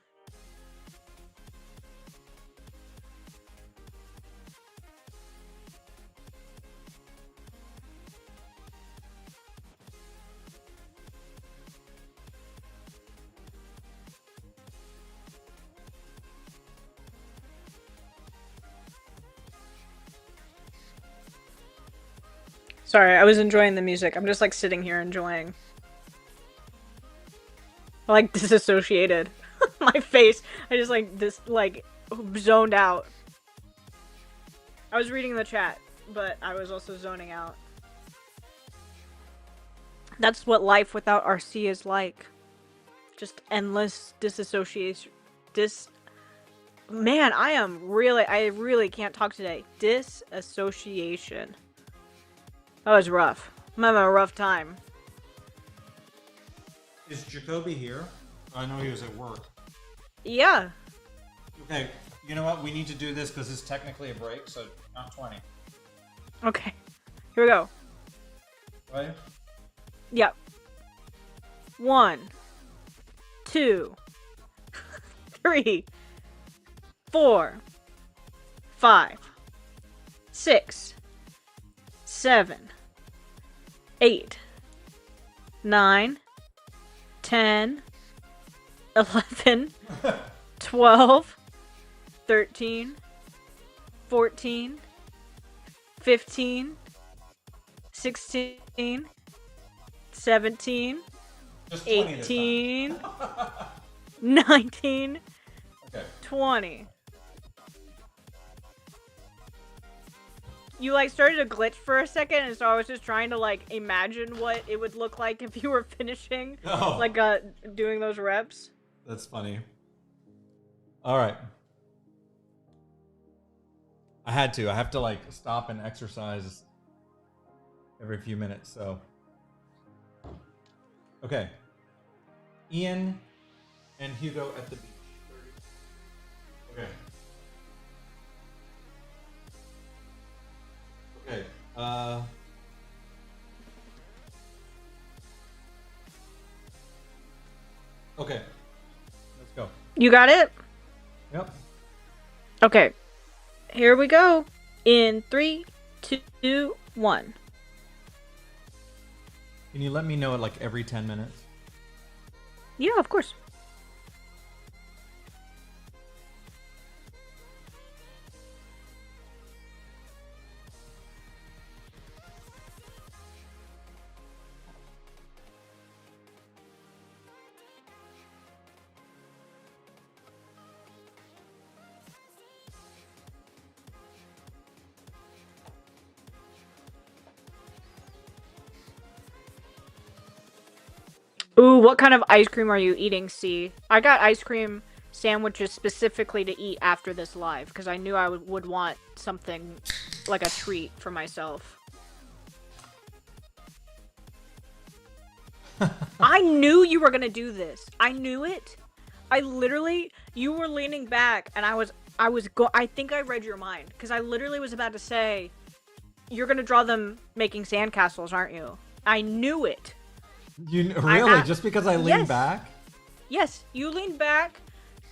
Sorry, I was enjoying the music. I'm just like sitting here enjoying. I like disassociated. My face. I just like this like zoned out. I was reading the chat, but I was also zoning out. That's what life without RC is like. Just endless disassociation. Man, I really can't talk today. Disassociation. That was rough. I'm having a rough time. Is Jacoby here? I know he was at work. Yeah. Okay, you know what? We need to do this because it's technically a break, so not 20. Okay. Here we go. Right? Yep. 1, 2, 3, 4, 5, 6, 7, 8, 9, 10, 11, 12, 13, 14, 15, 16, 17, 18, 19, Okay. 20. You like started to glitch for a second, and so I was just trying to like imagine what it would look like if you were finishing, like doing those reps. That's funny. All right. I had to. I have to like stop and exercise every few minutes. So, okay. Ian and Hugo at the beach. Okay. Okay. Okay. Let's go. You got it? Yep. Okay. Here we go. In 3, 2, 1. Can you let me know it like every 10 minutes? Yeah, of course. Ooh, what kind of ice cream are you eating, C? I got ice cream sandwiches specifically to eat after this live, because I knew I would want something like a treat for myself. I knew you were gonna do this. I knew it. I literally, you were leaning back, and I think I read your mind, because I literally was about to say, you're gonna draw them making sandcastles, aren't you? I knew it. You really? Just because I leaned back? Yes, you leaned back,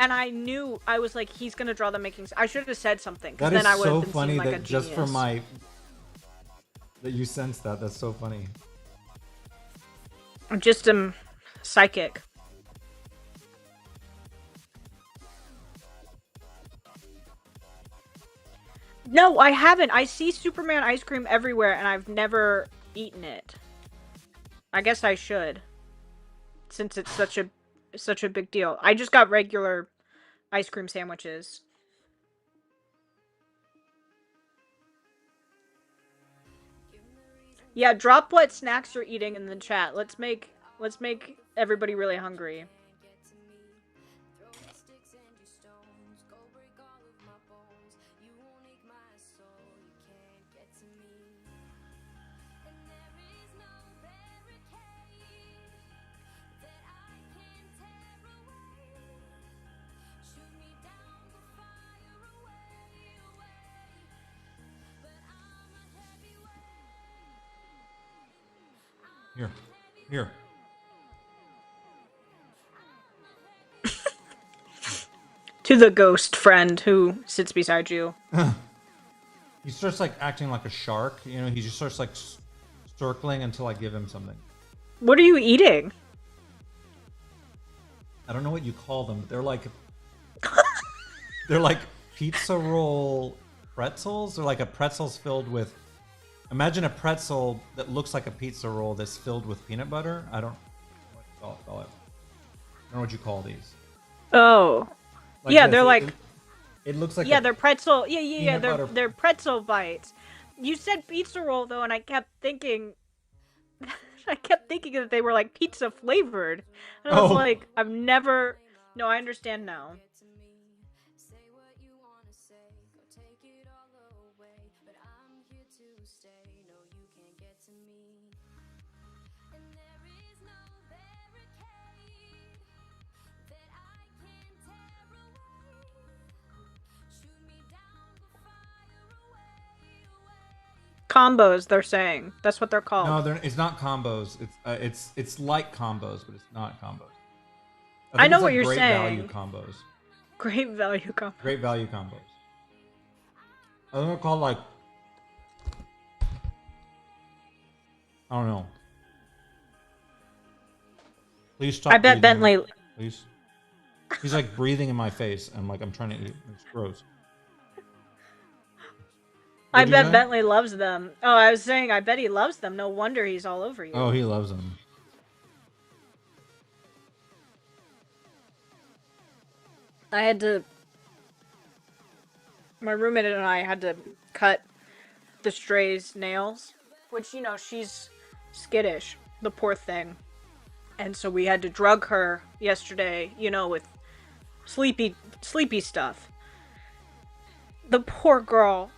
and I knew. I was like, he's gonna draw them making. I should have said something, because then I would have been seen like a genius. That is so funny that just from my that you sensed that. That's so funny. I'm just psychic. No, I haven't. I see Superman ice cream everywhere, and I've never eaten it. I guess I should, since it's such a big deal. I just got regular ice cream sandwiches. Yeah, drop what snacks you're eating in the chat. Let's make everybody really hungry. Here. To the ghost friend who sits beside you. He starts like acting like a shark. You know, he just starts like circling until I give him something. What are you eating? I don't know what you call them. They're like they're like pizza roll pretzels. They're like a pretzels filled with Imagine a pretzel that looks like a pizza roll that's filled with peanut butter. I don't know what you call it. I don't know what you call these. Oh. Like Yeah, this. they're like It looks like yeah, a they're pretzel. Yeah, peanut butter. they're pretzel bites. You said pizza roll though, and I kept thinking that they were like pizza flavored. And I was Oh, like, I've never No, I understand now. Combos, they're saying. That's what they're no, called. it's not combos. It's like combos, but it's not combos. I I think know it's what like you're great value saying. combos. Great value Great combos. value combos. I think they're called like I don't know. Please I stop bet breathing. Bentley Please. He's like breathing in my face, and like I'm trying to eat. It's gross. I What'd you bet say? Bentley loves them. Oh, I was saying I bet he loves them. No wonder he's all over Oh, you. he loves them. I had to My roommate and I had to cut the stray's nails, which she's skittish, the poor thing. And so we had to drug her yesterday, with sleepy stuff. The poor girl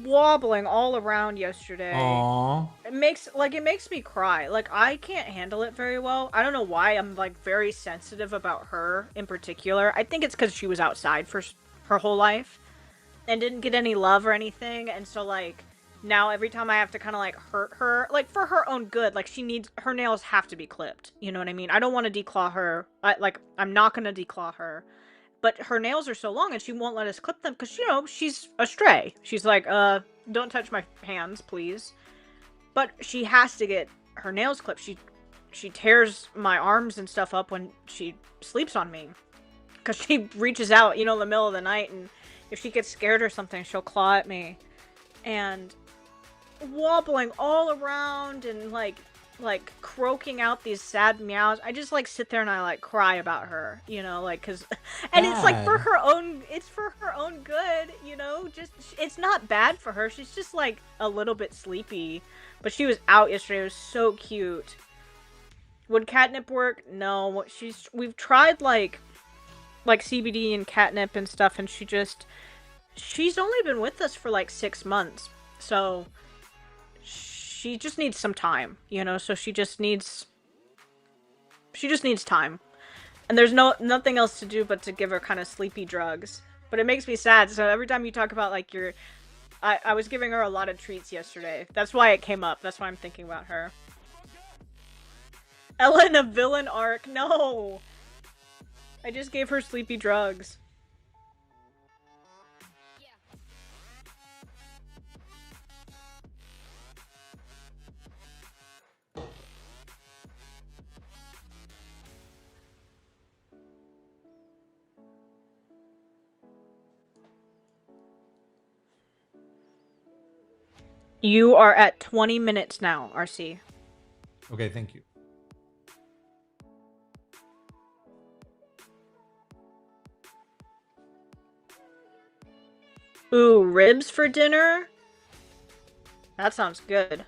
wobbling all around yesterday. Aww. It makes me cry. Like, I can't handle it very well. I don't know why I'm like very sensitive about her in particular. I think it's cuz she was outside for her whole life and didn't get any love or anything, and so like now every time I have to kind of like hurt her, like for her own good, like her nails have to be clipped. You know what I mean? I don't want to declaw her. I'm not going to declaw her, but her nails are so long and she won't let us clip them because she's a stray. She's like, don't touch my hands, please. But she has to get her nails clipped. She tears my arms and stuff up when she sleeps on me because she reaches out, in the middle of the night, and if she gets scared or something, she'll claw at me. And wobbling all around and like croaking out these sad meows. I just like sit there and I like cry about her, like cuz and it's like Bad. for her own good, just it's not bad for her. She's just like a little bit sleepy, but she was out yesterday. It was so cute. Would catnip work? No. We've tried like CBD and catnip and stuff, and she's only been with us for like 6 months. So she just needs some time, so she just needs time. And there's nothing else to do but to give her kind of sleepy drugs. But it makes me sad. So every time you talk about like I was giving her a lot of treats yesterday. That's why it came up. That's why I'm thinking about her. Ella in a villain arc. No. I just gave her sleepy drugs. You are at 20 minutes now, RC. Okay, thank you. Ooh, ribs for dinner? That sounds good.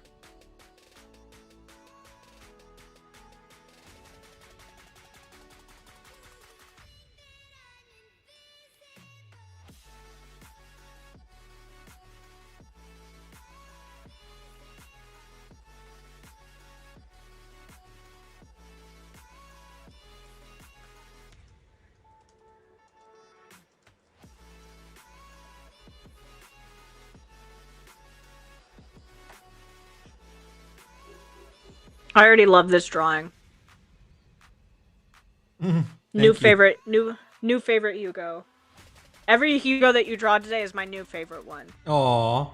I already love this drawing. New Thank you. favorite, new favorite Hugo. Every Hugo that you draw today is my new favorite one. Aww.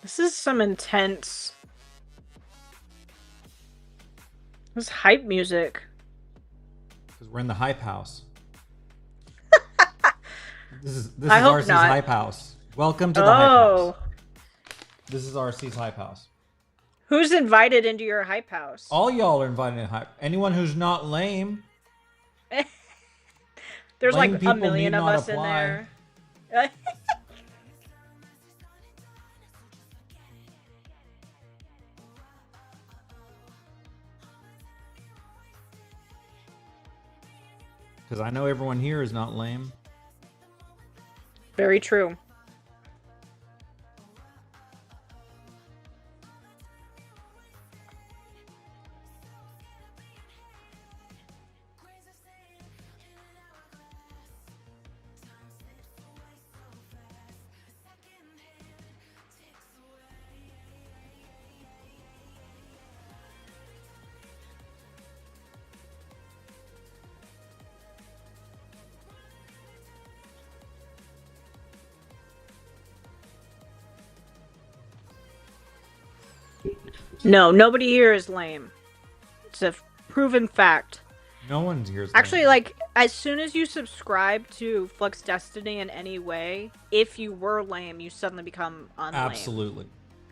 This is some intense. This is hype music. Because we're in the hype house. This is I hope RC's not. hype house. Welcome to the hype house. This is RC's hype house. Who's invited into your hype house? All y'all are invited to hype. Anyone who's not lame. There's lame like a million of us apply. in there. Because I know everyone here is not lame. Very true. No, nobody here is lame. It's a proven fact. No one's here. Actually, like, as soon as you subscribe to Flux Destiny in any way, if you were lame, you suddenly become unlame. Absolutely.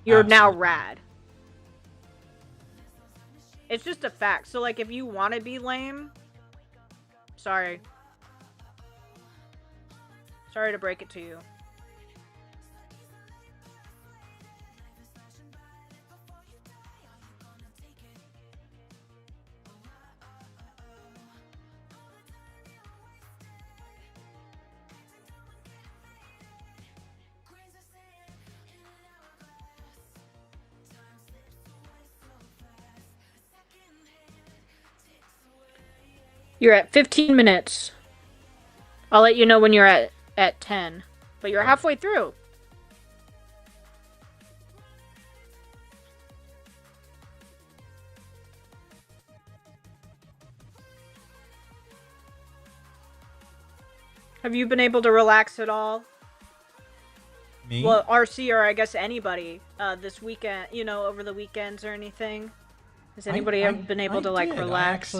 You're now rad. It's just a fact. So, like, if you want to be lame, sorry. Sorry to break it to you. You're at 15 minutes. I'll let you know when you're at 10. But you're halfway through. Have you been able to relax at all? Me? Well, RC or I guess anybody this weekend, you know, over the weekends or anything? Has anybody ever been able to, like, relax?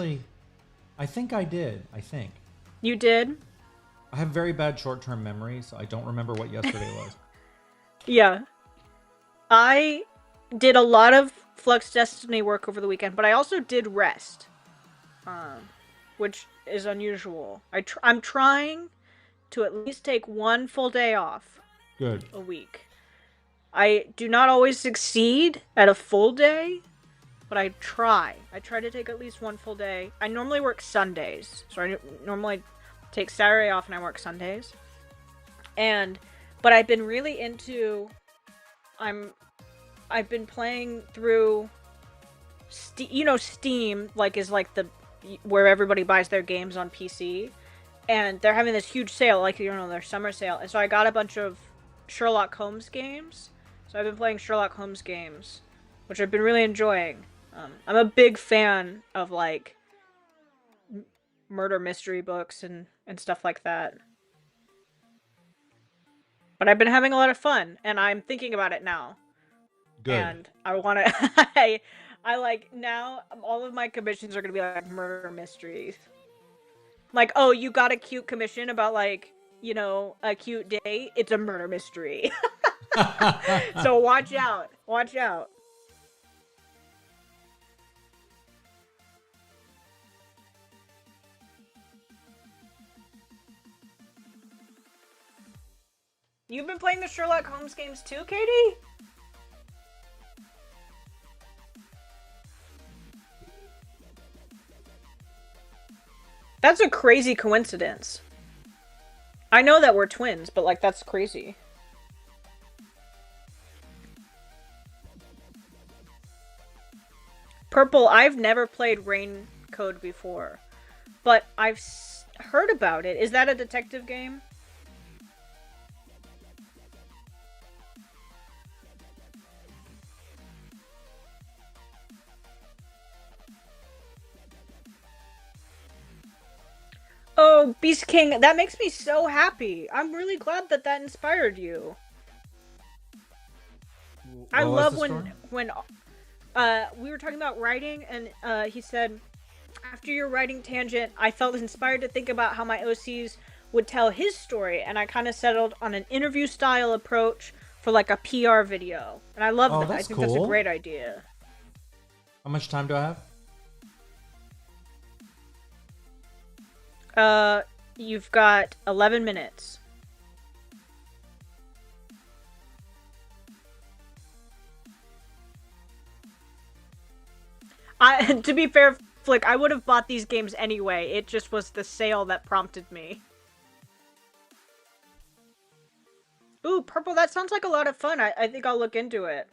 I think I did. I think. You did? I have very bad short-term memory, so I don't remember what yesterday was. Yeah. I did a lot of Flux Destiny work over the weekend, but I also did rest. Which is unusual. I'm trying to at least take one full day off. Good. A week. I do not always succeed at a full day, but I try. I try to take at least one full day. I normally work Sundays, so I normally take Saturday off and I work Sundays. But I've been really into. I've been playing through. Steam is like the where everybody buys their games on PC, and they're having this huge sale, like their summer sale. And so I got a bunch of Sherlock Holmes games. So I've been playing Sherlock Holmes games, which I've been really enjoying. I'm a big fan of, like, murder mystery books and stuff like that. But I've been having a lot of fun, and I'm thinking about it now. Good. And I want to... I like, now, all of my commissions are going to be, like, murder mysteries. Like, oh, you got a cute commission about, like, you know, a cute date? It's a murder mystery. So watch out. Watch out. You've been playing the Sherlock Holmes games too, Katie? That's a crazy coincidence. I know that we're twins, but, like, that's crazy. Purple, I've never played Rain Code before, but I've heard about it. Is that a detective game? Oh, Beast King, that makes me so happy. I'm really glad that inspired you. I What was love the story? when we were talking about writing, and he said, after your writing tangent, I felt inspired to think about how my OCs would tell his story, and I kind of settled on an interview style approach for like a PR video. And I love Oh, that. I that's think that's a cool. great idea. How much time do I have? Uh, you've got 11 minutes. To be fair, Flick, I would have bought these games anyway. It just was the sale that prompted me. Ooh, purple, that sounds like a lot of fun. I think I'll look into it.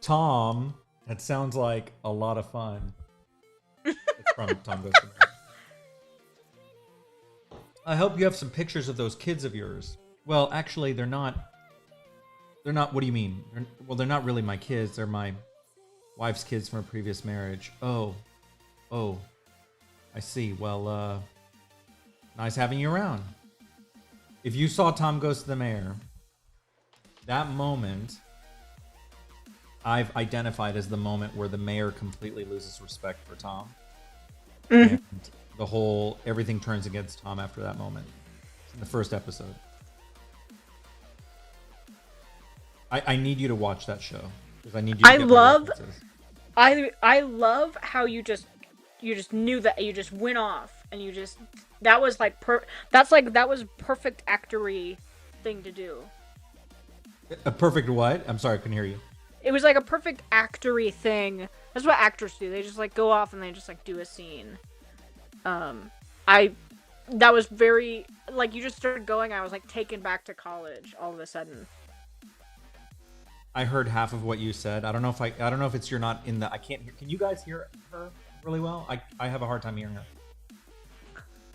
Tom, that sounds like a lot of fun. It's from Tom Goes to America. I hope you have some pictures of those kids of yours. Well, actually, they're not. They're not. What do you mean? They're not really my kids. They're my wife's kids from a previous marriage. Oh, I see. Well, nice having you around. If you saw Tom Goes to the Mayor, that moment I've identified as the moment where the mayor completely loses respect for Tom. And the whole everything turns against Tom after that moment. In the first episode. I need you to watch that show. Because I need you to get my references. I love how you just knew that you just went off and you just that was like that was perfect actory thing to do. A perfect what? I'm sorry, I couldn't hear you. It was like a perfect actory thing. That's what actors do. They just like go off and they just like do a scene. I that was very like you just started going. I was like taken back to college all of a sudden. I heard half of what you said. I don't know if it's you're not in the. I can't hear. Can you guys hear her really well? I have a hard time hearing her.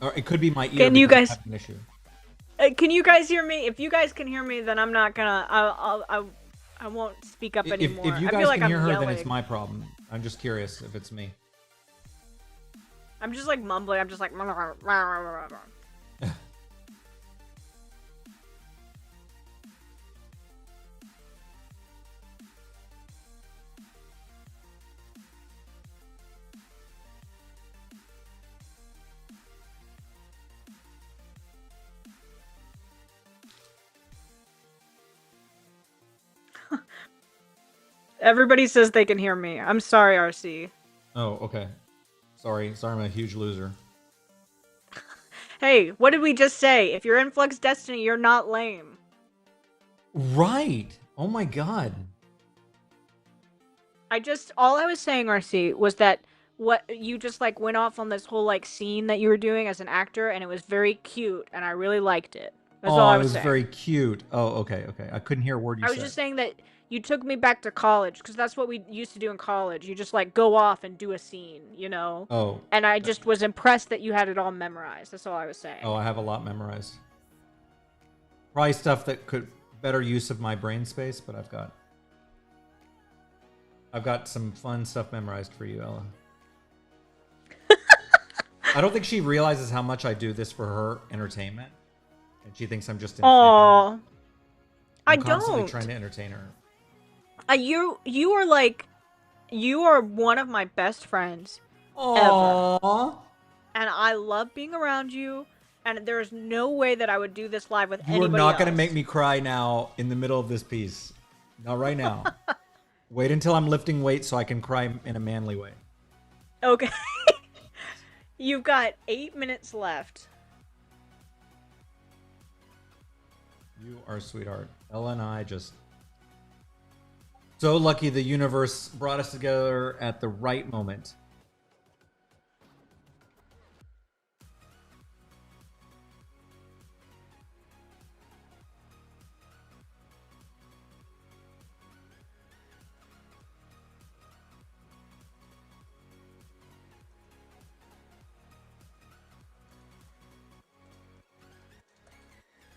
Or it could be my ear. Can you guys? I have an issue. Can you guys hear me? If you guys can hear me, then I'm not gonna. I won't speak up anymore. If you guys I feel like can hear I'm her, yelling. then it's my problem. I'm just curious if it's me. I'm just like mumbling. I'm just like. Everybody says they can hear me. I'm sorry, RC. Oh, okay. Sorry, I'm a huge loser. Hey, what did we just say? If you're in Flux Destiny, you're not lame. Right. Oh my god. All I was saying, RC, was that what you just like went off on this whole like scene that you were doing as an actor, and it was very cute, and I really liked it. That's all I It was was saying. very cute. Oh, okay. I couldn't hear a word you said. I was just saying that you took me back to college, because that's what we used to do in college. You just like go off and do a scene, you know? Oh. And I just was impressed that you had it all memorized. That's all I was saying. Oh, I have a lot memorized. Probably stuff that could better use of my brain space, but I've got some fun stuff memorized for you, Ella. I don't think she realizes how much I do this for her entertainment, and she thinks I'm just insane. Aww. I'm constantly trying to entertain her. You are like, you are one of my best friends Aww. ever. And I love being around you. And there's no way that I would do this live with anybody else. You are not going to make me cry now in the middle of this piece. Not right now. Wait until I'm lifting weights so I can cry in a manly way. Okay. You've got 8 minutes left. You are a sweetheart. Ella and I just... So lucky the universe brought us together at the right moment.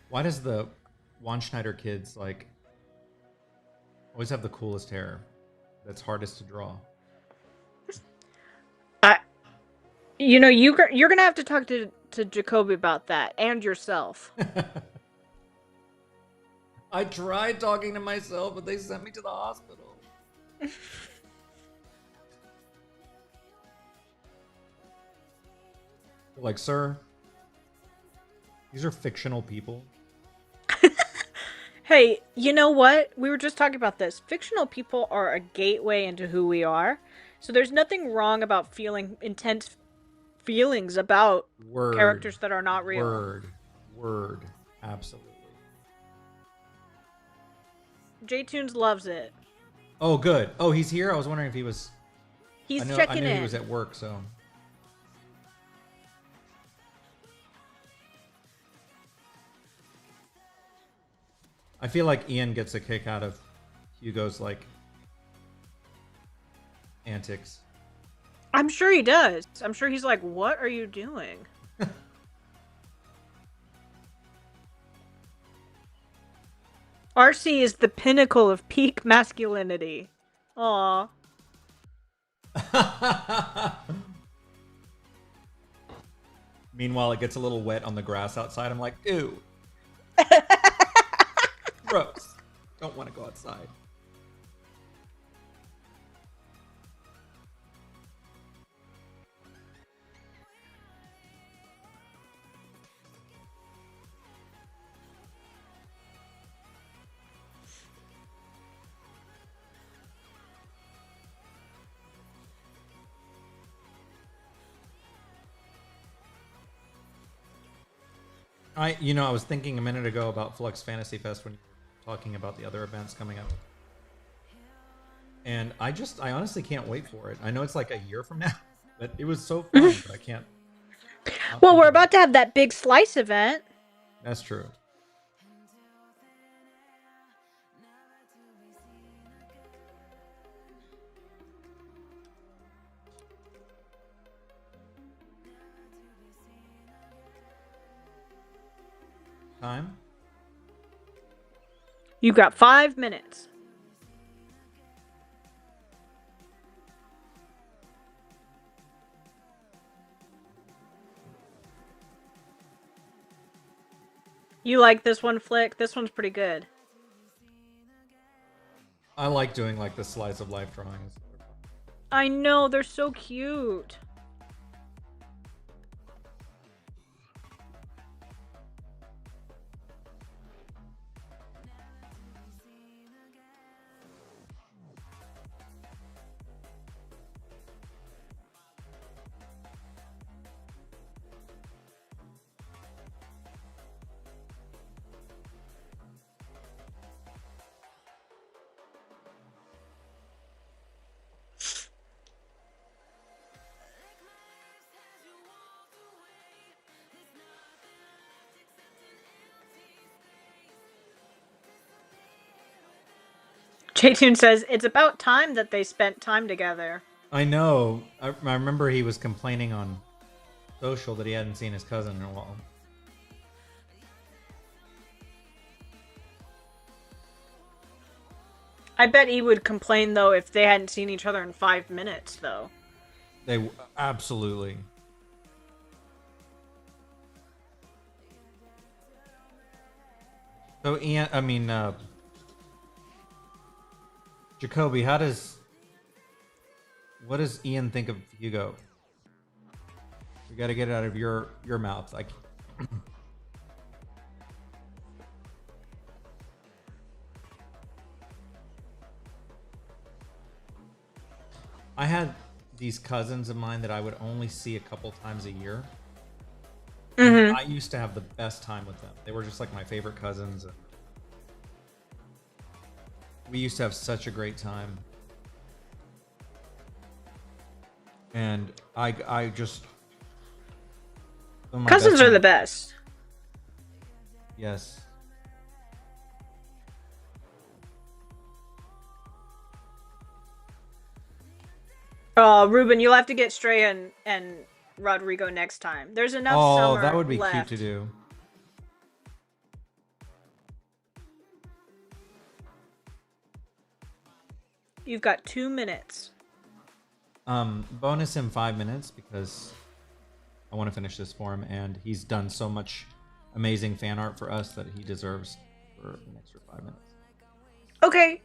Why does the Juan Schneider kids like always have the coolest hair that's hardest to draw? You know, you're gonna have to talk to Jacoby about that, and yourself. I tried talking to myself, but they sent me to the hospital. Like, sir, these are fictional people. Hey, you know what? We were just talking about this. Fictional people are a gateway into who we are. So there's nothing wrong about feeling intense feelings about Word. characters that are not real. Word. Absolutely. J-Tunes loves it. Oh, good. Oh, he's here? I was wondering if he was... He's I checking knew in. he was at work, so... I feel like Ian gets a kick out of Hugo's, like, antics. I'm sure he does. I'm sure he's like, what are you doing? RC is the pinnacle of peak masculinity. Aw. Meanwhile, it gets a little wet on the grass outside. I'm like, ew. Gross. Don't want to go outside. I was thinking a minute ago about Flux Fantasy Fest when you were talking about the other events coming up. And I honestly can't wait for it. I know it's like a year from now, but it was so fun, but I can't. Well, we're about to have that big slice event. That's true. Time? You got 5 minutes. You like this one, Flick? This one's pretty good. I like doing like the slice of life drawings. I know, they're so cute. J-Tune says, it's about time that they spent time together. I know. I remember he was complaining on social that he hadn't seen his cousin in a while. I bet he would complain, though, if they hadn't seen each other in 5 minutes, though. They absolutely. So Ian, Jacoby, what does Ian think of Hugo? We got to get it out of your mouth. Like, I had these cousins of mine that I would only see a couple times a year. I used to have the best time with them. They were just like my favorite cousins. We used to have such a great time. And I just... Cousins are the best. Yes. Ruben, you'll have to get Stray and Rodrigo next time. There's enough summer that would be left. cute to do. You've got 2 minutes. Bonus in 5 minutes because I want to finish this for him, and he's done so much amazing fan art for us that he deserves for for an extra 5 minutes. Okay.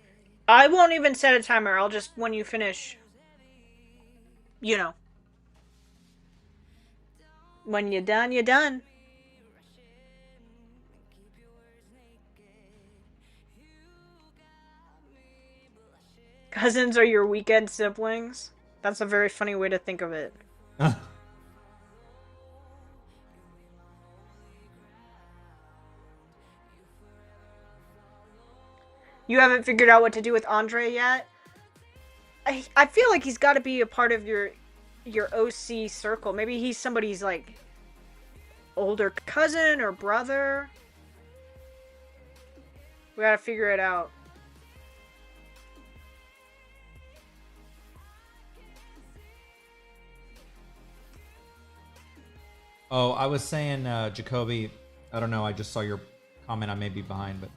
I won't even set a timer. I'll just, when you finish, you know. When you're done, you're done. Cousins are your weekend siblings. That's a very funny way to think of it. You haven't figured out what to do with Andre yet? I feel like he's got to be a part of your OC circle. Maybe he's somebody's like older cousin or brother. We gotta figure it out. Oh, I was saying, Jacoby, I don't know, I just saw your comment, I may be behind, but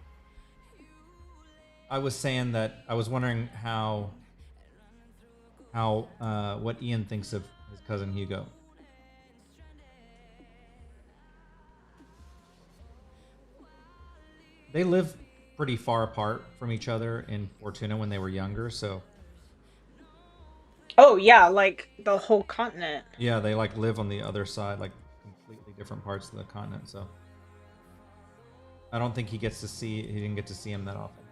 I was saying that I was wondering what Ian thinks of his cousin Hugo. They live pretty far apart from each other in Fortuna when they were younger, so Oh yeah, like the whole continent. yeah, they like live on the other side, like completely different parts of the continent, so I don't think he didn't get to see him that often.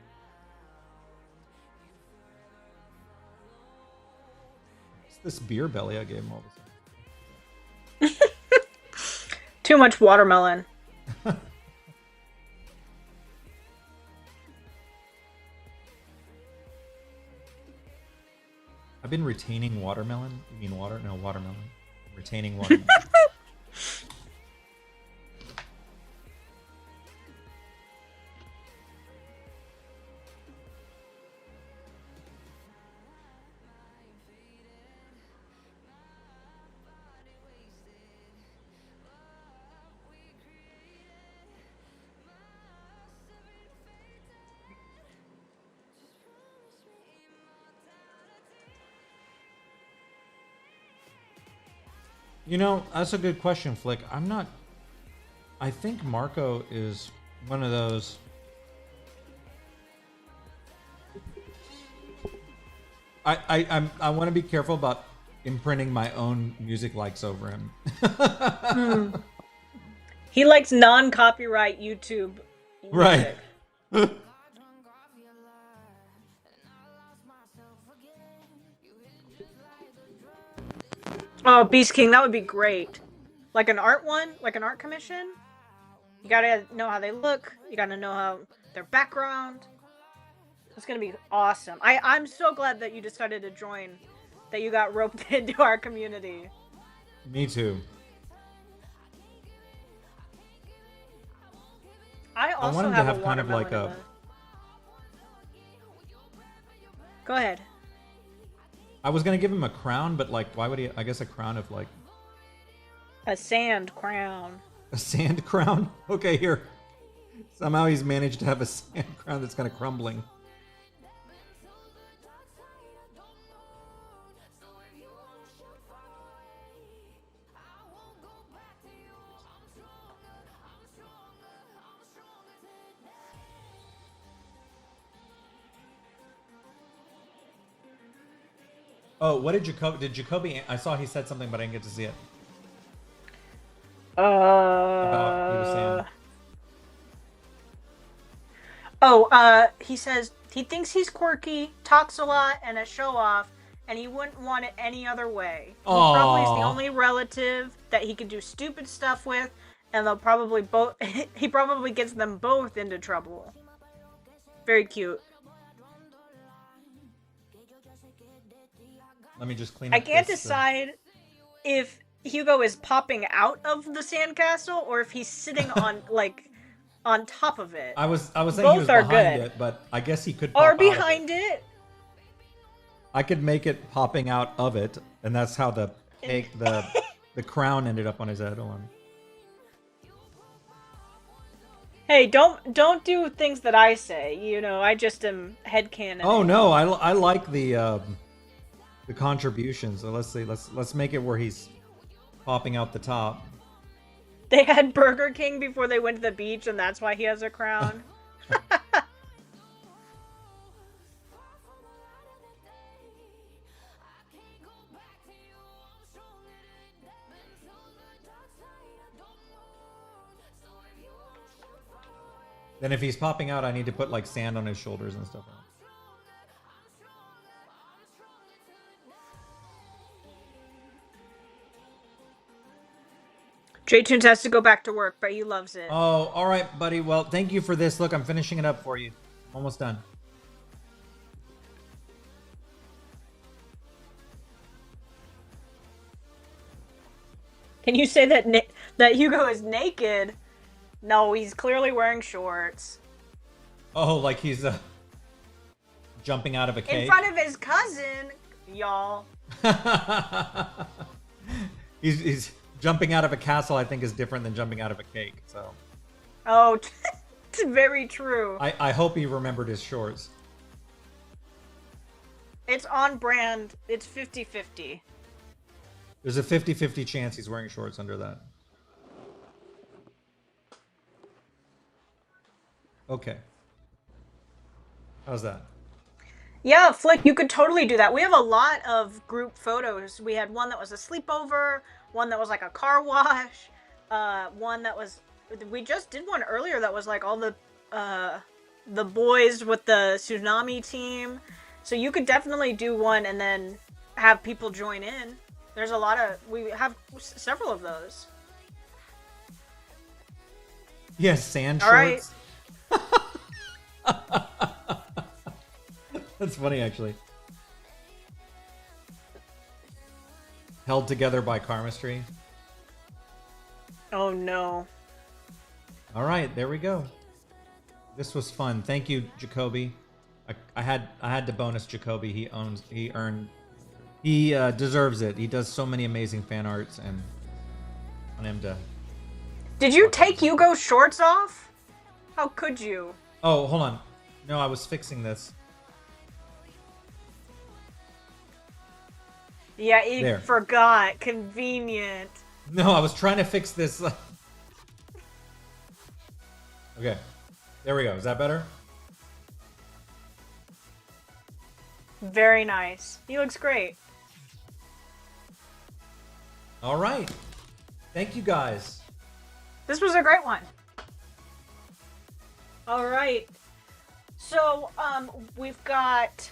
It's this beer belly I gave him all of a sudden. Too much watermelon. I've been retaining watermelon. You mean water? No, watermelon. Retaining watermelon. You know, that's a good question, Flick. I think Marco is one of those. I want to be careful about imprinting my own music likes over him. He likes non-copyright YouTube music. Right. Oh, Beast King, that would be great. Like an art one? Like an art commission? You gotta know how they look. You gotta know how their background. It's gonna be awesome. I'm so glad that you decided to join. That you got roped into our community. Me too. I also want him have to have a kind of like watermelon Go ahead. I was gonna give him a crown, but like, why would he? I guess a crown of like A sand crown. a sand crown. Okay, here. Somehow he's managed to have a sand crown that's kind of crumbling. Oh, what did Jacoby? I saw he said something, but I didn't get to see it. About he was saying. He says he thinks he's quirky, talks a lot, and a show off, and he wouldn't want it any other way. He probably is the only relative that he could do stupid stuff with, and they'll probably both. He probably gets them both into trouble. Very cute. Let me just clean up. I can't decide if Hugo is popping out of the sandcastle or if he's sitting on on top of it. I was saying both he was are behind good. it, but I guess he could pop Or out behind of it. it. I could make it popping out of it, and that's how the crown ended up on his head. Hold on. Hey, don't do things that I say. You know, I just am headcanon. Oh no, I like the contributions. So let's see. Let's make it where he's popping out the top. They had Burger King before they went to the beach, and that's why he has a crown. Then if he's popping out, I need to put like sand on his shoulders and stuff. J-Tunes has to go back to work, but he loves it. Oh, all right, buddy. Well, thank you for this. Look, I'm finishing it up for you. Almost done. Can you say that that Hugo is naked? No, he's clearly wearing shorts. Oh, like he's jumping out of a cake? In front of his cousin, y'all. he's jumping out of a castle, I think, is different than jumping out of a cake, so. Oh, it's very true. I hope he remembered his shorts. It's on brand. It's 50-50. There's a 50-50 chance he's wearing shorts under that. Okay. How's that? Yeah, Flick, you could totally do that. We have a lot of group photos. We had one that was a sleepover, one that was like a car wash, one that was... We just did one earlier that was like all the boys with the tsunami team. So you could definitely do one and then have people join in. There's a lot of... We have several of those. Yes, sand all shorts. Right. That's funny, actually. Held together by karmistry. Oh, no. All right, there we go. This was fun. Thank you, Jacoby. I had to bonus Jacoby. He deserves it. He does so many amazing fan arts, and I want him to. Did you take Hugo's shorts off? How could you? Oh, hold on. No, I was fixing this. Yeah, he forgot. Convenient. No, I was trying to fix this. Okay. There we go. Is that better? Very nice. He looks great. All right. Thank you, guys. This was a great one. All right. So, we've got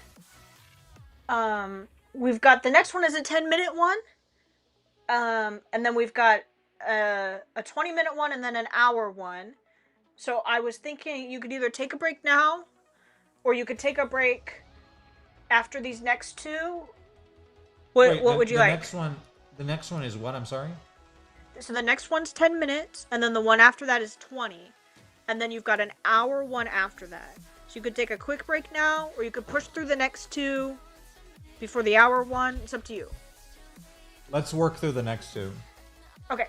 the next one is a 10-minute one. And then we've got a 20-minute one and then an hour one. So I was thinking you could either take a break now or you could take a break after these next two. What would you like? The next one is what? I'm sorry? So the next one's 10 minutes and then the one after that is 20. And then you've got an hour one after that. So you could take a quick break now or you could push through the next two before the hour one. It's up to you. Let's work through the next two. Okay.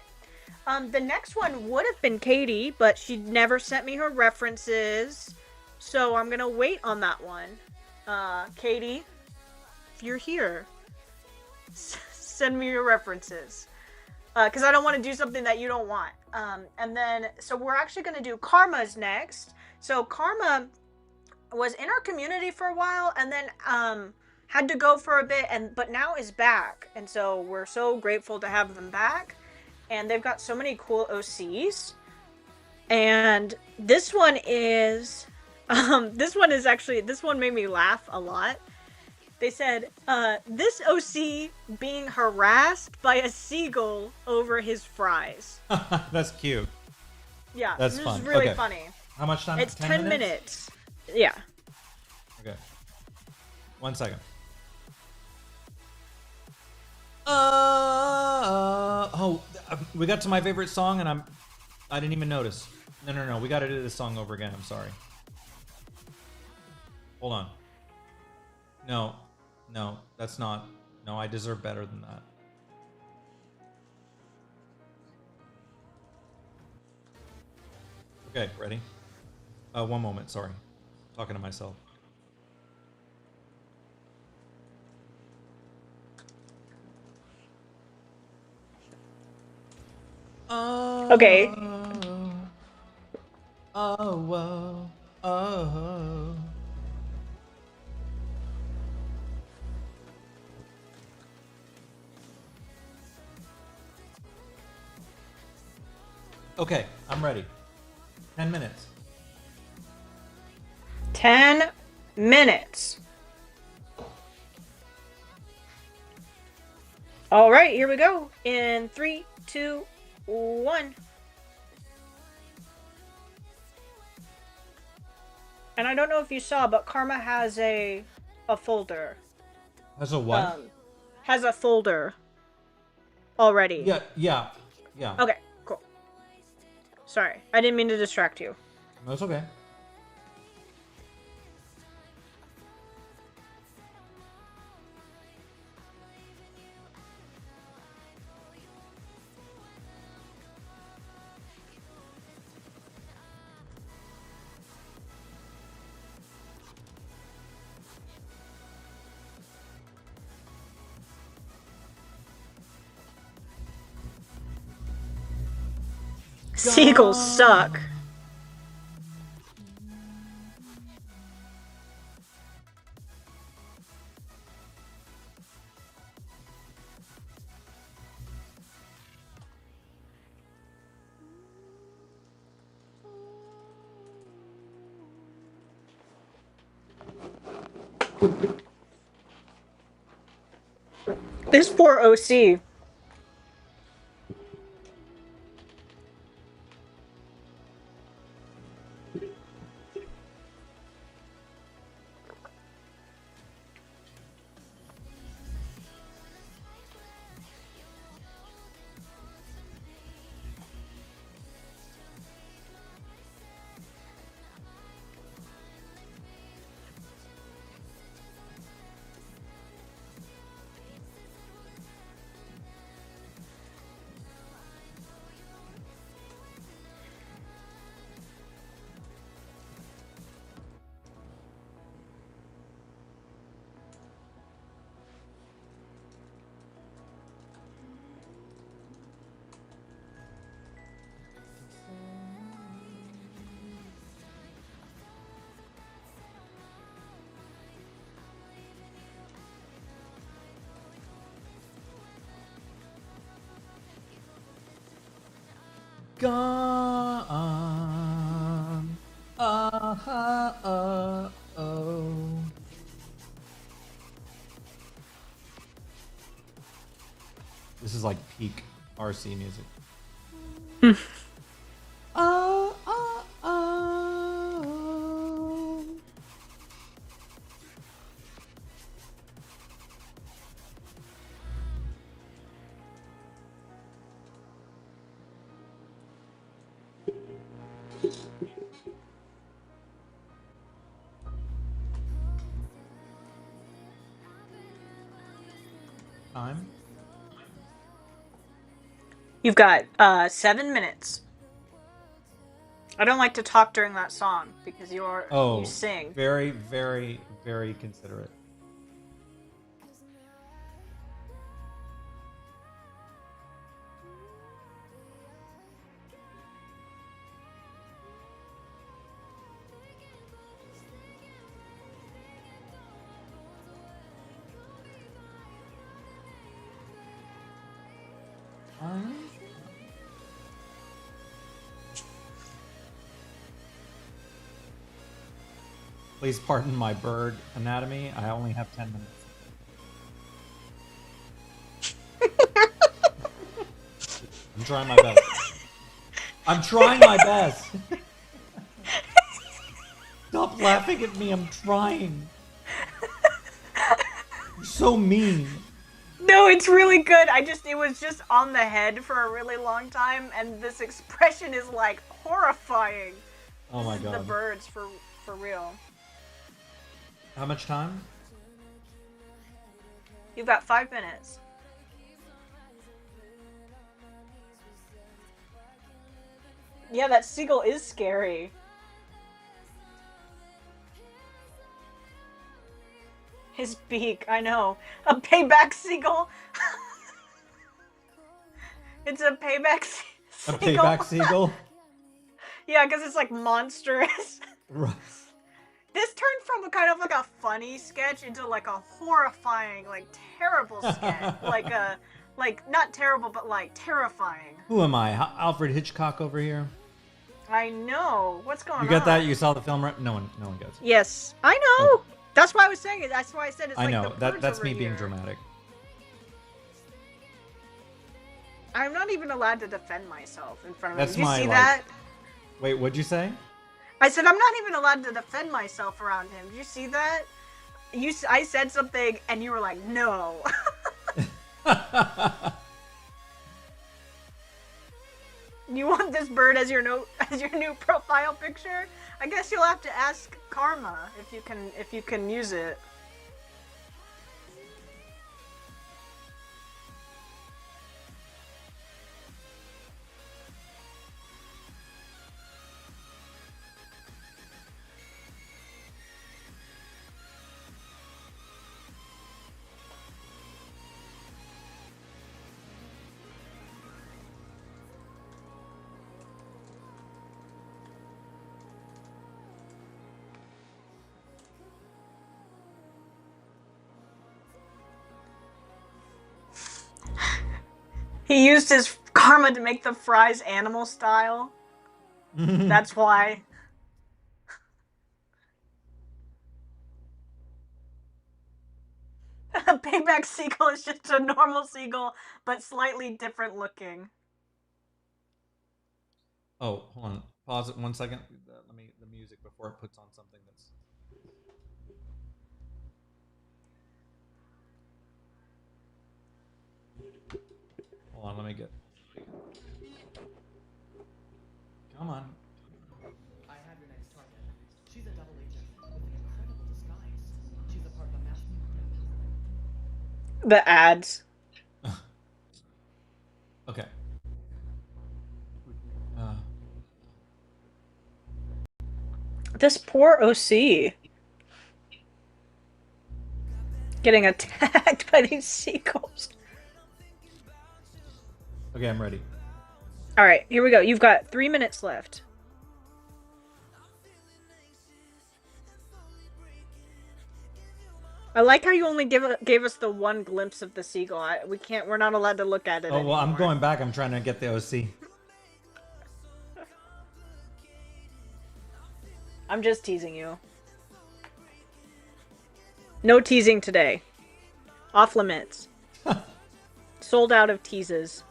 The next one would have been Katie, but she never sent me her references. So I'm going to wait on that one. Katie, if you're here, send me your references. Because I don't want to do something that you don't want. And then, so we're actually going to do Karma's next. So Karma was in our community for a while and then had to go for a bit, but now is back. And so we're so grateful to have them back. And they've got so many cool OCs. And this one is... this one made me laugh a lot. They said, this OC being harassed by a seagull over his fries. That's cute. Yeah, that's this fun. is really Okay. funny. How much time? It's 10 minutes. Yeah. Okay. 1 second. We got to my favorite song and I didn't even notice. No. We got to do this song over again. I'm sorry. Hold on. No, that's not. No, I deserve better than that. Okay, ready? One moment, sorry. Talking to myself. Okay. Oh, whoa. Oh. Okay, I'm ready. 10 minutes. 10 minutes. All right, here we go. In 3, 2, 1. And I don't know if you saw, but Karma has a folder. That's a what? Has a folder already. Yeah. Okay, cool. Sorry, I didn't mean to distract you. That's okay. Seagulls suck. This poor OC. Gone. Oh. This is like peak RC music. Oh. Time. You've got 7 minutes. I don't like to talk during that song because you Oh, sing. very, very, very considerate. Please pardon my bird anatomy. I only have 10 minutes. I'm trying my best. I'm trying my best. Stop laughing at me. I'm trying. You're so mean. No, it's really good. It was just on the head for a really long time, and this expression is like horrifying. Oh my god. The birds for real. How much time? You've got 5 minutes. Yeah, that seagull is scary. His beak, I know. A payback seagull. It's a payback seagull. A payback seagull? Yeah, because it's like monstrous. Right. This turned from a kind of like a funny sketch into like a horrifying, like terrible sketch. Like not terrible, but like terrifying. Who am I? Alfred Hitchcock over here. I know. What's going on? You got that? You saw the film, right? No one gets it. Yes, I know. Oh. That's why I was saying it. That's why I said it's I like know. the That's over me here. being dramatic. I'm not even allowed to defend myself in front of That's him. Did you see my, that? Wait, what'd you say? I said I'm not even allowed to defend myself around him. Did you see that? I said something and you were like, no. You want this bird as your new profile picture? I guess you'll have to ask Karma if you can use it. He used his karma to make the fries animal style. That's why. A payback seagull is just a normal seagull, but slightly different looking. Oh, hold on. Pause it 1 second. Let me the music before it puts on something that's. Hold on, let me get. Come on. I have your next target. She's a double agent with an incredible disguise. She's a part of a mass. The ads. Okay. This poor OC. Getting attacked by these seagulls. Okay, I'm ready. Alright, here we go. You've got 3 minutes left. I like how you only gave us the one glimpse of the seagull. We're not allowed to look at it anymore. I'm going back. I'm trying to get the OC. I'm just teasing you. No teasing today. Off limits. Sold out of teases.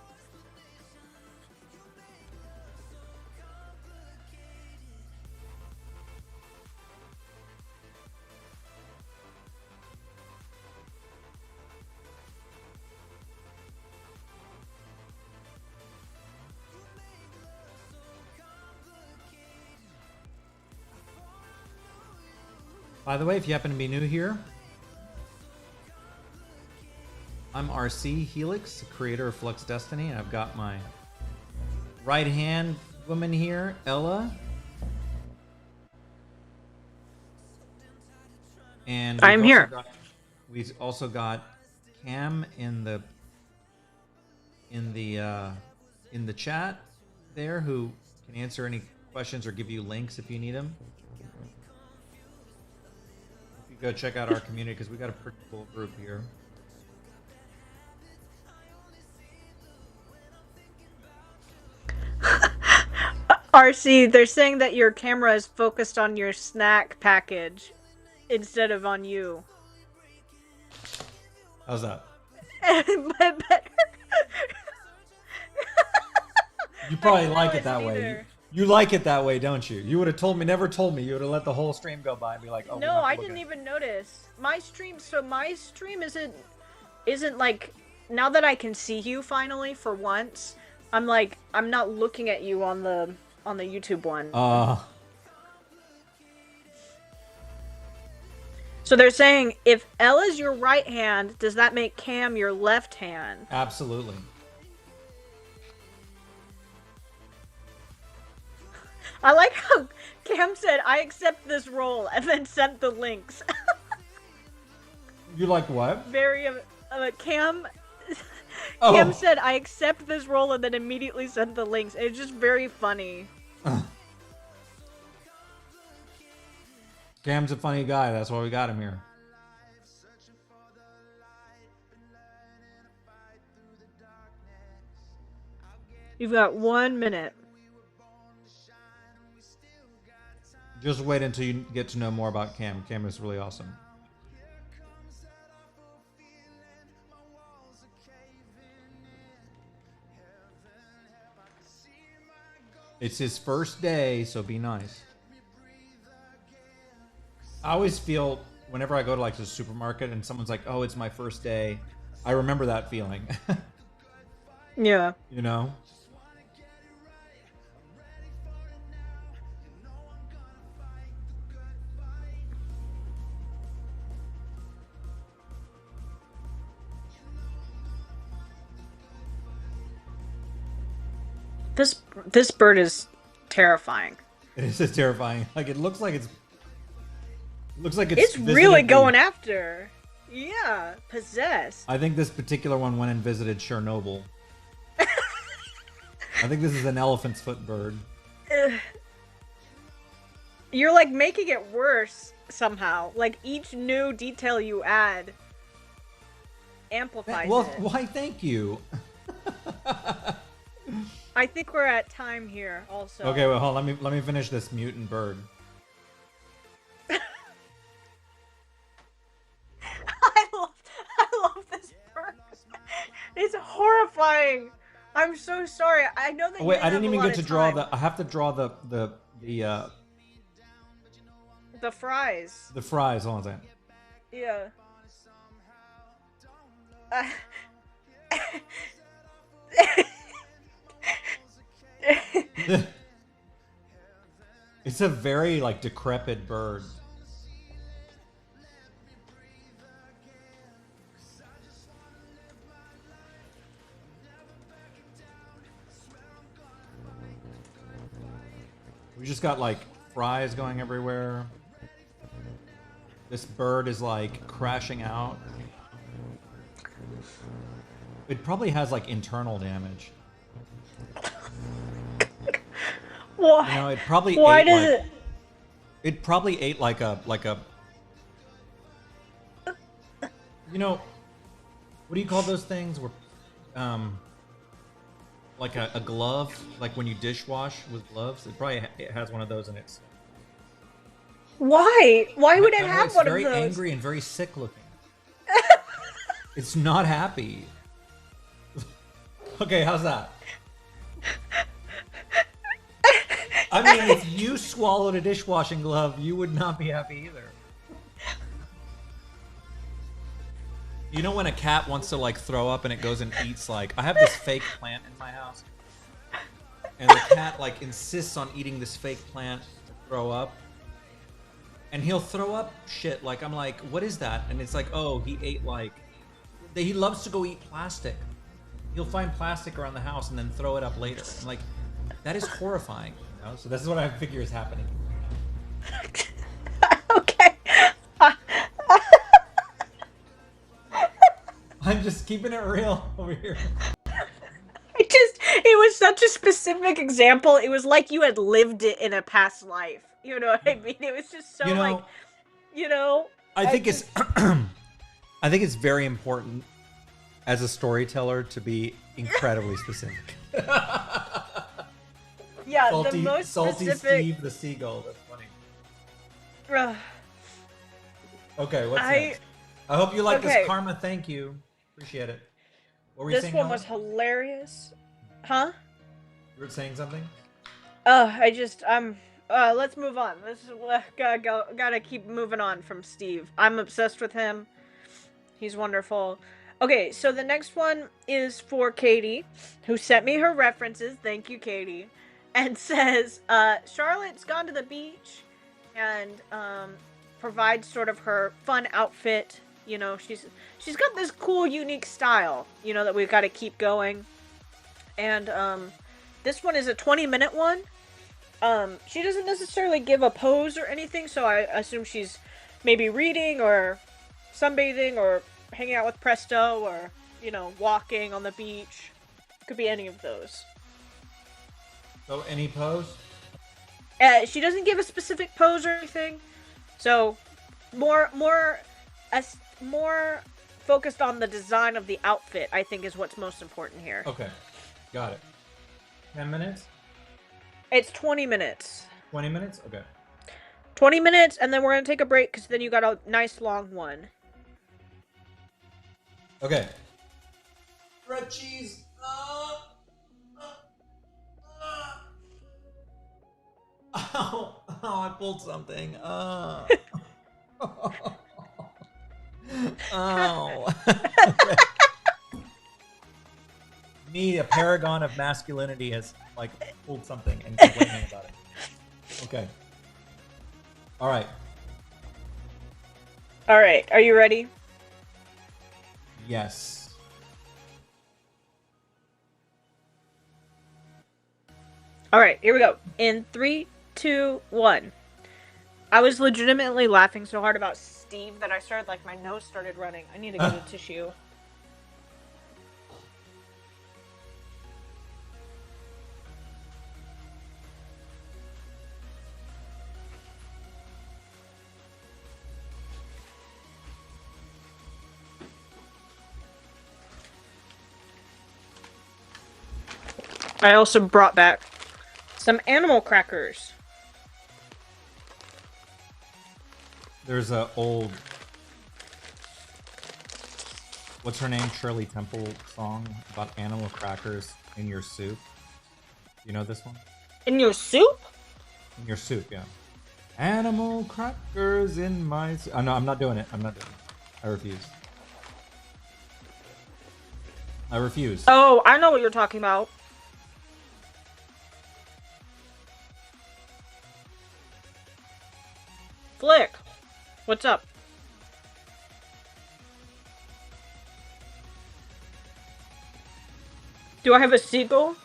By the way, if you happen to be new here, I'm RC Helix, creator of Flux Destiny, and I've got my right-hand woman here, Ella. And I'm here. We've also got Cam in the chat there, who can answer any questions or give you links if you need them. You go check out our community because we got a pretty cool group here. RC, they're saying that your camera is focused on your snack package instead of on you. How's that? You probably like it that way. You like it that way, don't you? You would have told me, never told me. You would have let the whole stream go by and be like, "Oh, no, I didn't even notice. My stream isn't like, now that I can see you finally for once, I'm not looking at you on the YouTube one. So they're saying, if Ella's your right hand, does that make Cam your left hand? Absolutely. I like how Cam said, "I accept this role," and then sent the links. You like what? Very, Cam... Oh. Cam said, "I accept this role," and then immediately sent the links. It's just very funny. Cam's a funny guy. That's why we got him here. You've got 1 minute. Just wait until you get to know more about Cam. Cam is really awesome. It's his first day, so be nice. I always feel whenever I go to like the supermarket and someone's like, "Oh, it's my first day," I remember that feeling. Yeah. You know? This bird is terrifying. It is terrifying. Like it looks like it's It's really going after. Yeah, possessed. I think this particular one went and visited Chernobyl. I think this is an elephant's foot bird. You're like making it worse somehow. Like each new detail you add amplifies Well, it. why? Thank you. I think we're at time here. Also. Okay, well, hold on. Let me finish this mutant bird. I love this bird. It's horrifying. I'm so sorry. I know that. Oh, wait, you I didn't have a even lot get to of draw time. the. I have to draw the fries. The fries. Hold on a second. Yeah. It's a very like decrepit bird. We just got like fries going everywhere. This bird is like crashing out. It probably has like internal damage. Why? You know, it probably Why ate does like, it? It probably ate like a you know, what do you call those things where like a glove, like when you dishwash with gloves? It has one of those in its. Why? Why would it I know, have it's one of very those? angry and very sick looking. It's not happy. Okay, how's that? I mean, if you swallowed a dishwashing glove, you would not be happy either. You know when a cat wants to like throw up and it goes and eats like... I have this fake plant in my house. And the cat like insists on eating this fake plant to throw up. And he'll throw up shit like, I'm like, what is that? And it's like, oh, he ate like... He loves to go eat plastic. He'll find plastic around the house and then throw it up later. I'm like, that is horrifying. You know? So this is what I figure is happening. Okay. I'm just keeping it real over here. It was such a specific example. It was like you had lived it in a past life. You know what I mean? It was just so You know, like, you know. I think it's I think it's very important as a storyteller to be incredibly specific. Yeah, salty, the most salty specific. Steve the seagull. That's funny. Ugh. Okay, what's next? I hope you like Okay. this karma. Thank you. Appreciate it. What were you This saying? one Helen? was hilarious. Huh? You were saying something? Let's move on. Gotta keep moving on from Steve. I'm obsessed with him. He's wonderful. Okay, so the next one is for Katie, who sent me her references. Thank you, Katie. And says, Charlotte's gone to the beach and provides sort of her fun outfit. You know, she's got this cool, unique style, you know, that we've got to keep going. And this one is a 20-minute one. She doesn't necessarily give a pose or anything, so I assume she's maybe reading or sunbathing or hanging out with Presto or, you know, walking on the beach. Could be any of those. So any pose? She doesn't give a specific pose or anything. So, more focused on the design of the outfit, I think, is what's most important here. Okay, got it. 10 minutes? It's 20 minutes. 20 minutes? Okay. 20 minutes, and then we're gonna take a break because then you got a nice long one. Okay. Red cheese. Oh, I pulled something. Oh. Me, a paragon of masculinity, has like pulled something and complaining about it. Okay. All right. All right, are you ready? Yes. All right, here we go. In 3, 2, 1. I was legitimately laughing so hard about Steve that I started, like, my nose started running. I need to get a tissue. I also brought back some animal crackers. There's a old, what's her name, Shirley Temple song about animal crackers in your soup. You know this one? In your soup? In your soup, yeah. Animal crackers in my soup. Oh, no, I'm not doing it. I'm not doing it. I refuse. I refuse. Oh, I know what you're talking about. Flick, what's up? Do I have a seagull?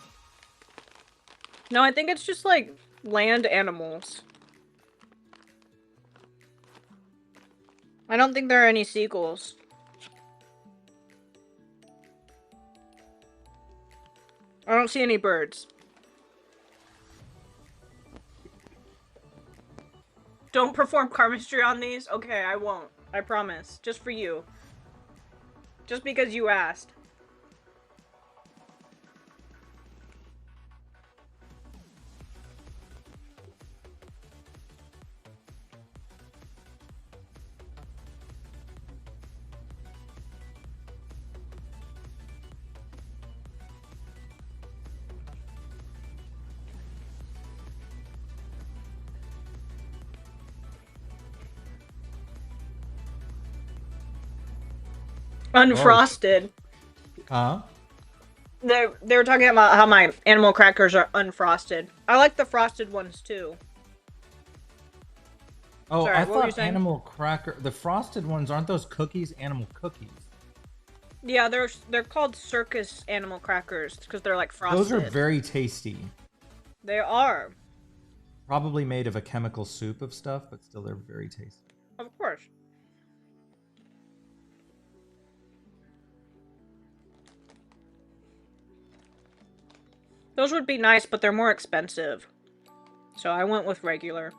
No, I think it's just like land animals. I don't think there are any seagulls. I don't see any birds. Don't perform chemistry on these? Okay, I won't. I promise. Just for you. Just because you asked. Unfrosted. Huh? They were talking about how my animal crackers are unfrosted. I like the frosted ones too. Oh, Sorry, I what were you thought saying? animal cracker. The frosted ones, aren't those cookies? Animal cookies. Yeah, they're called circus animal crackers because they're like frosted. Those are very tasty. They are. Probably made of a chemical soup of stuff, but still they're very tasty. Of course. Those would be nice, but they're more expensive. So I went with regular.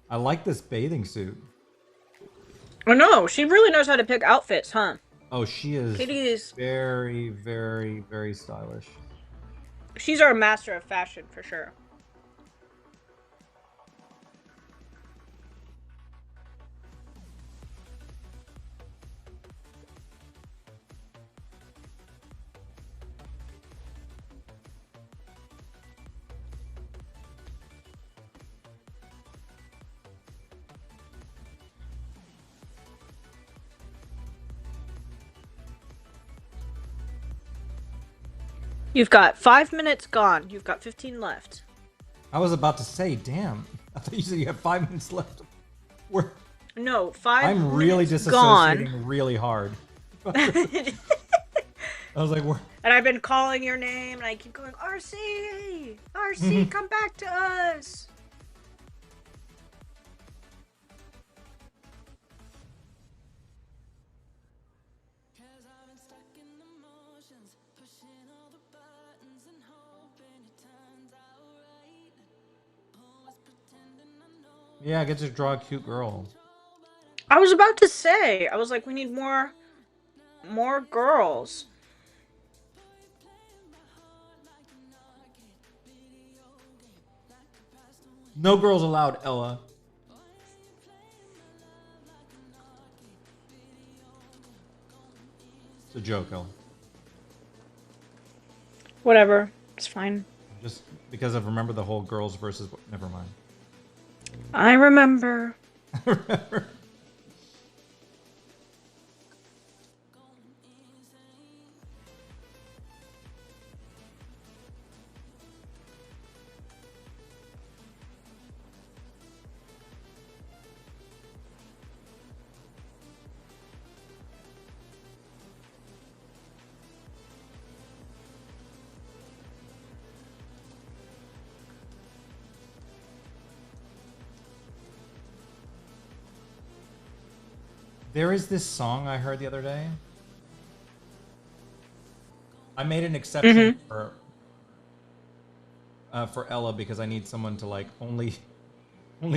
I like this bathing suit. I know, she really knows how to pick outfits, huh? Oh, she is Katie's... very, very, very stylish. She's our master of fashion, for sure. You've got 5 minutes gone. You've got 15 left. I was about to say, damn. I thought you said you have 5 minutes left. We're... No, 5 minutes I'm really disassociating gone. really hard. I was like, we're... And I've been calling your name, and I keep going, RC! RC, come back to us! Yeah, I get to draw a cute girl. I was about to say, I was like, we need more girls. No girls allowed, Ella. It's a joke, Ella. Whatever. It's fine. Just because I've remembered the whole girls versus. Never mind. I remember. There is this song I heard the other day. I made an exception for Ella because I need someone to like only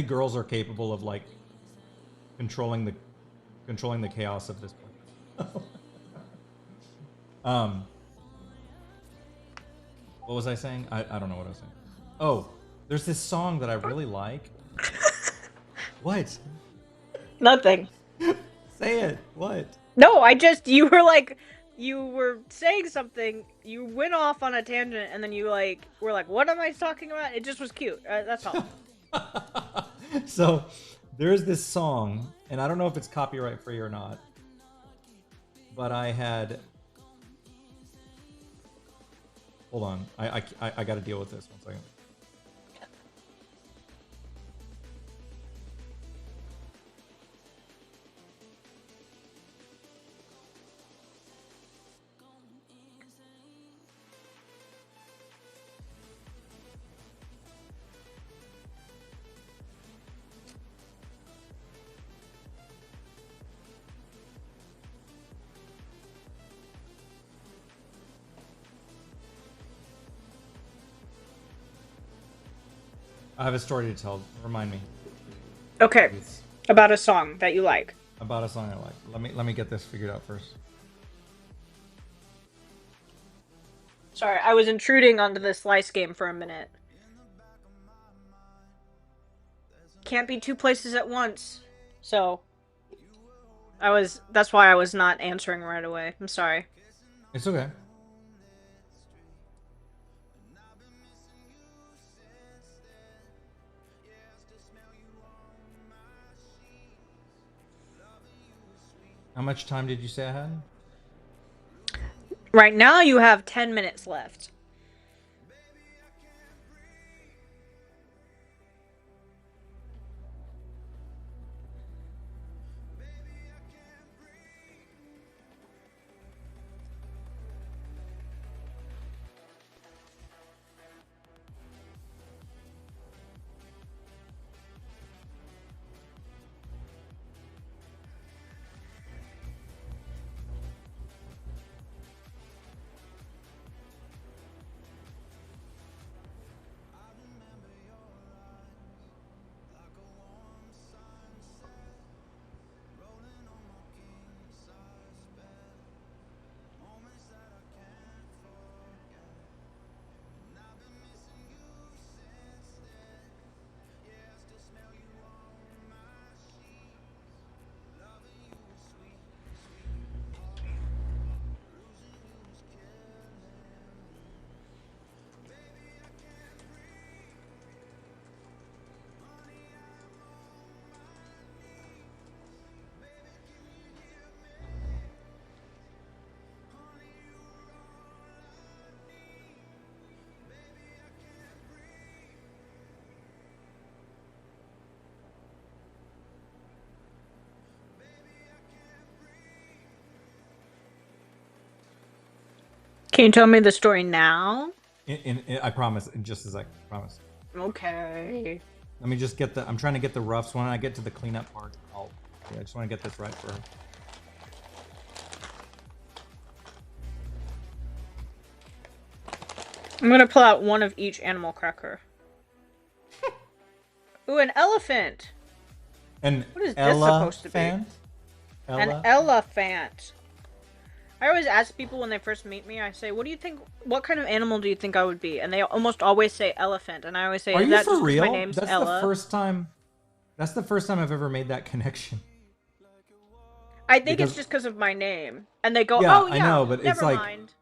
girls are capable of like controlling the chaos of this place. What was I saying? I don't know what I was saying. Oh, there's this song that I really like. What? Nothing. Say it. What? No, you were saying something, you went off on a tangent, and then you like were like, what am I talking about? It just was cute. That's all. So there's this song, and I don't know if it's copyright free or not, but I had. Hold on, I got to deal with this 1 second. I have a story to tell. Remind me. Okay. About a song that you like. About a song I like. Let me get this figured out first. Sorry, I was intruding onto the slice game for a minute. Can't be two places at once. So that's why I was not answering right away. I'm sorry. It's okay. How much time did you say I had? Right now you have 10 minutes left. Can you tell me the story now? I promise. In just a second. Promise. Okay. Let me just get the. I'm trying to get the roughs. When I get to the cleanup part, I just want to get this right for her. I'm gonna pull out one of each animal cracker. Ooh, an elephant. An What is this supposed to be? elephant? An elephant. I always ask people when they first meet me, I say, what do you think, what kind of animal do you think I would be? And they almost always say elephant. And I always say, Are is you that for just because real? my name's That's Ella? the first time. That's the first time I've ever made that connection. I think it's just because of my name. And they go, Yeah, oh, I yeah, know, but never it's like, mind.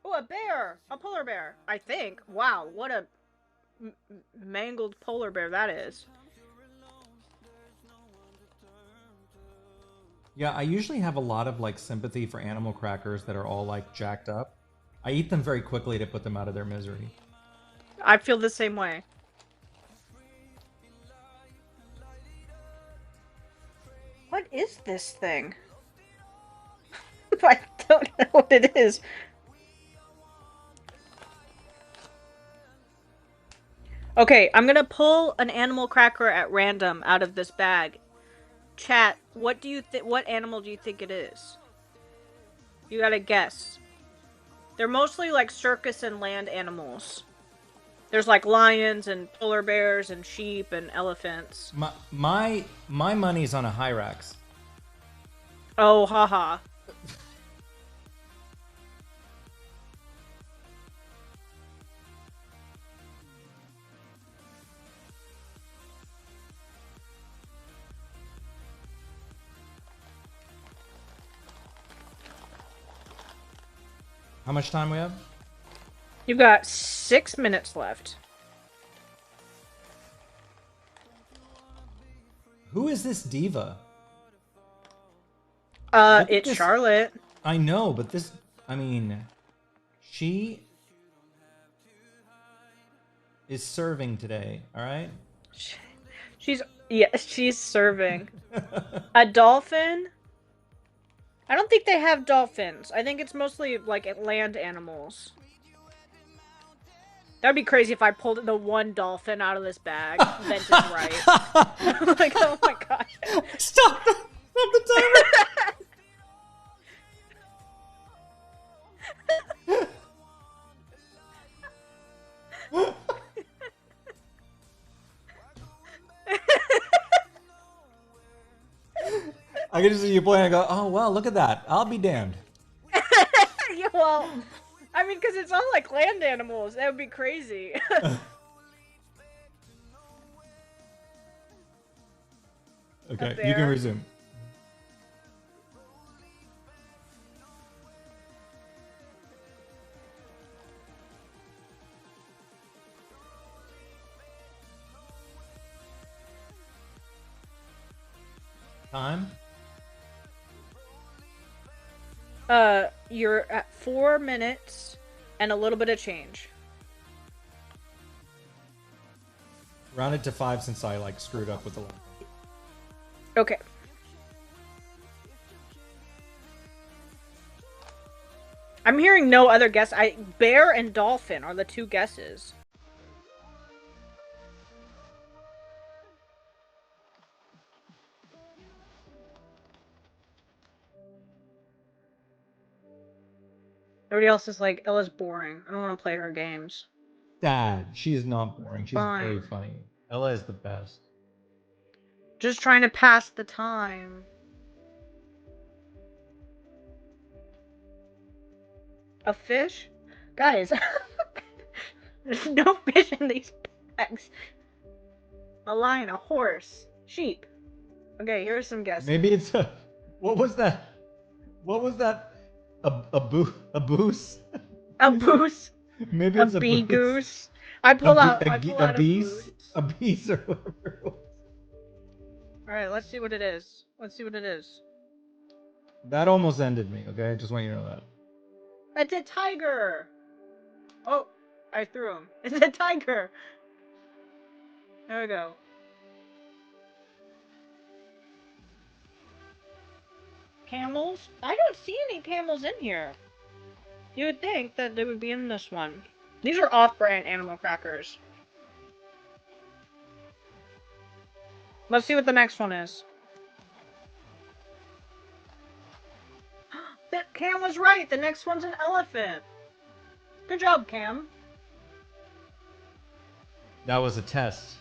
Oh, a bear! A polar bear, I think. Wow, what a mangled polar bear that is. yeah, I usually have a lot of like sympathy for animal crackers that are all like jacked up. I eat them very quickly to put them out of their misery. I feel the same way. What is this thing? I don't know what it is. Okay, I'm gonna pull an animal cracker at random out of this bag. Chat, what do you think? What animal do you think it is? You gotta guess. They're mostly like circus and land animals. There's like lions and polar bears and sheep and elephants. My money's on a Hyrax. Oh, haha. How much time we have? You've got 6 minutes left. Who is this diva? Look at It's this- Charlotte. I know, but this, I mean, she is serving today, all right? She's serving. A dolphin? I don't think they have dolphins. I think it's mostly like land animals. That'd be crazy if I pulled the one dolphin out of this bag. Vented right. Like, oh my god. Stop the timer! I can just see you playing and go, oh, well, look at that. I'll be damned. Yeah, well, I mean, because it's all like land animals. That would be crazy. Okay, you can resume. Time? You're at 4 minutes and a little bit of change. Round it to 5 since I like screwed up with the line. Okay. I'm hearing no other guess. Bear and dolphin are the two guesses. Everybody else is like, Ella's boring. I don't want to play her games. Dad, she is not boring. She's Fine. very funny. Ella is the best. Just trying to pass the time. A fish? Guys, there's no fish in these bags. A lion, a horse, sheep. Okay, here's some guesses. Maybe it's a. What was that? What was that? A boose? A goose. Maybe A it's a bee boose. goose. I pull out A a beast? goose. A beast or whatever it was. Alright, let's see what it is. Let's see what it is. That almost ended me, okay? I just want you to know that. It's a tiger! Oh, I threw him. It's a tiger! There we go. Camels? I don't see any camels in here. You would think that they would be in this one. These are off-brand animal crackers. Let's see what the next one is. Cam was right. The next one's an elephant. Good job, Cam. That was a test.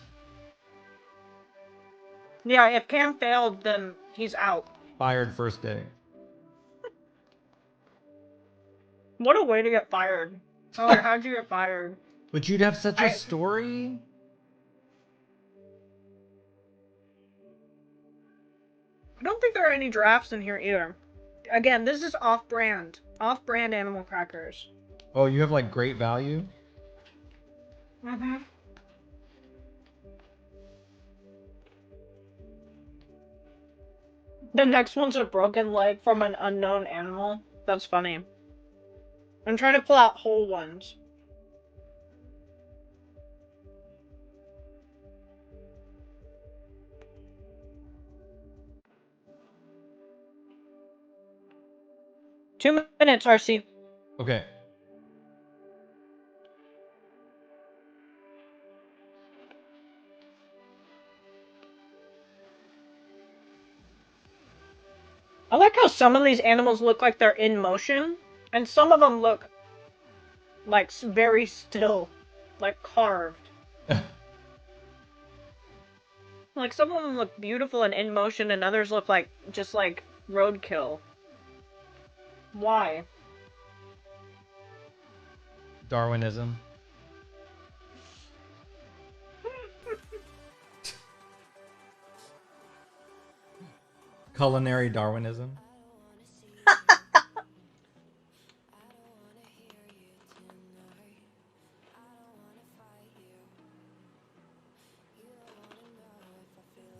Yeah, if Cam failed, then he's out. Fired first day. What a way to get fired. Oh, like, how'd you get fired? But you'd have such a story. I don't think there are any drafts in here either. Again, this is off-brand. Off-brand animal crackers. Oh, you have like great value? Mm-hmm. The next one's a broken leg from an unknown animal. That's funny. I'm trying to pull out whole ones. Two minutes, RC. Okay. I like how some of these animals look like they're in motion, and some of them look like very still, like carved. Like some of them look beautiful and in motion, and others look like just like roadkill. Why? Darwinism. Culinary Darwinism.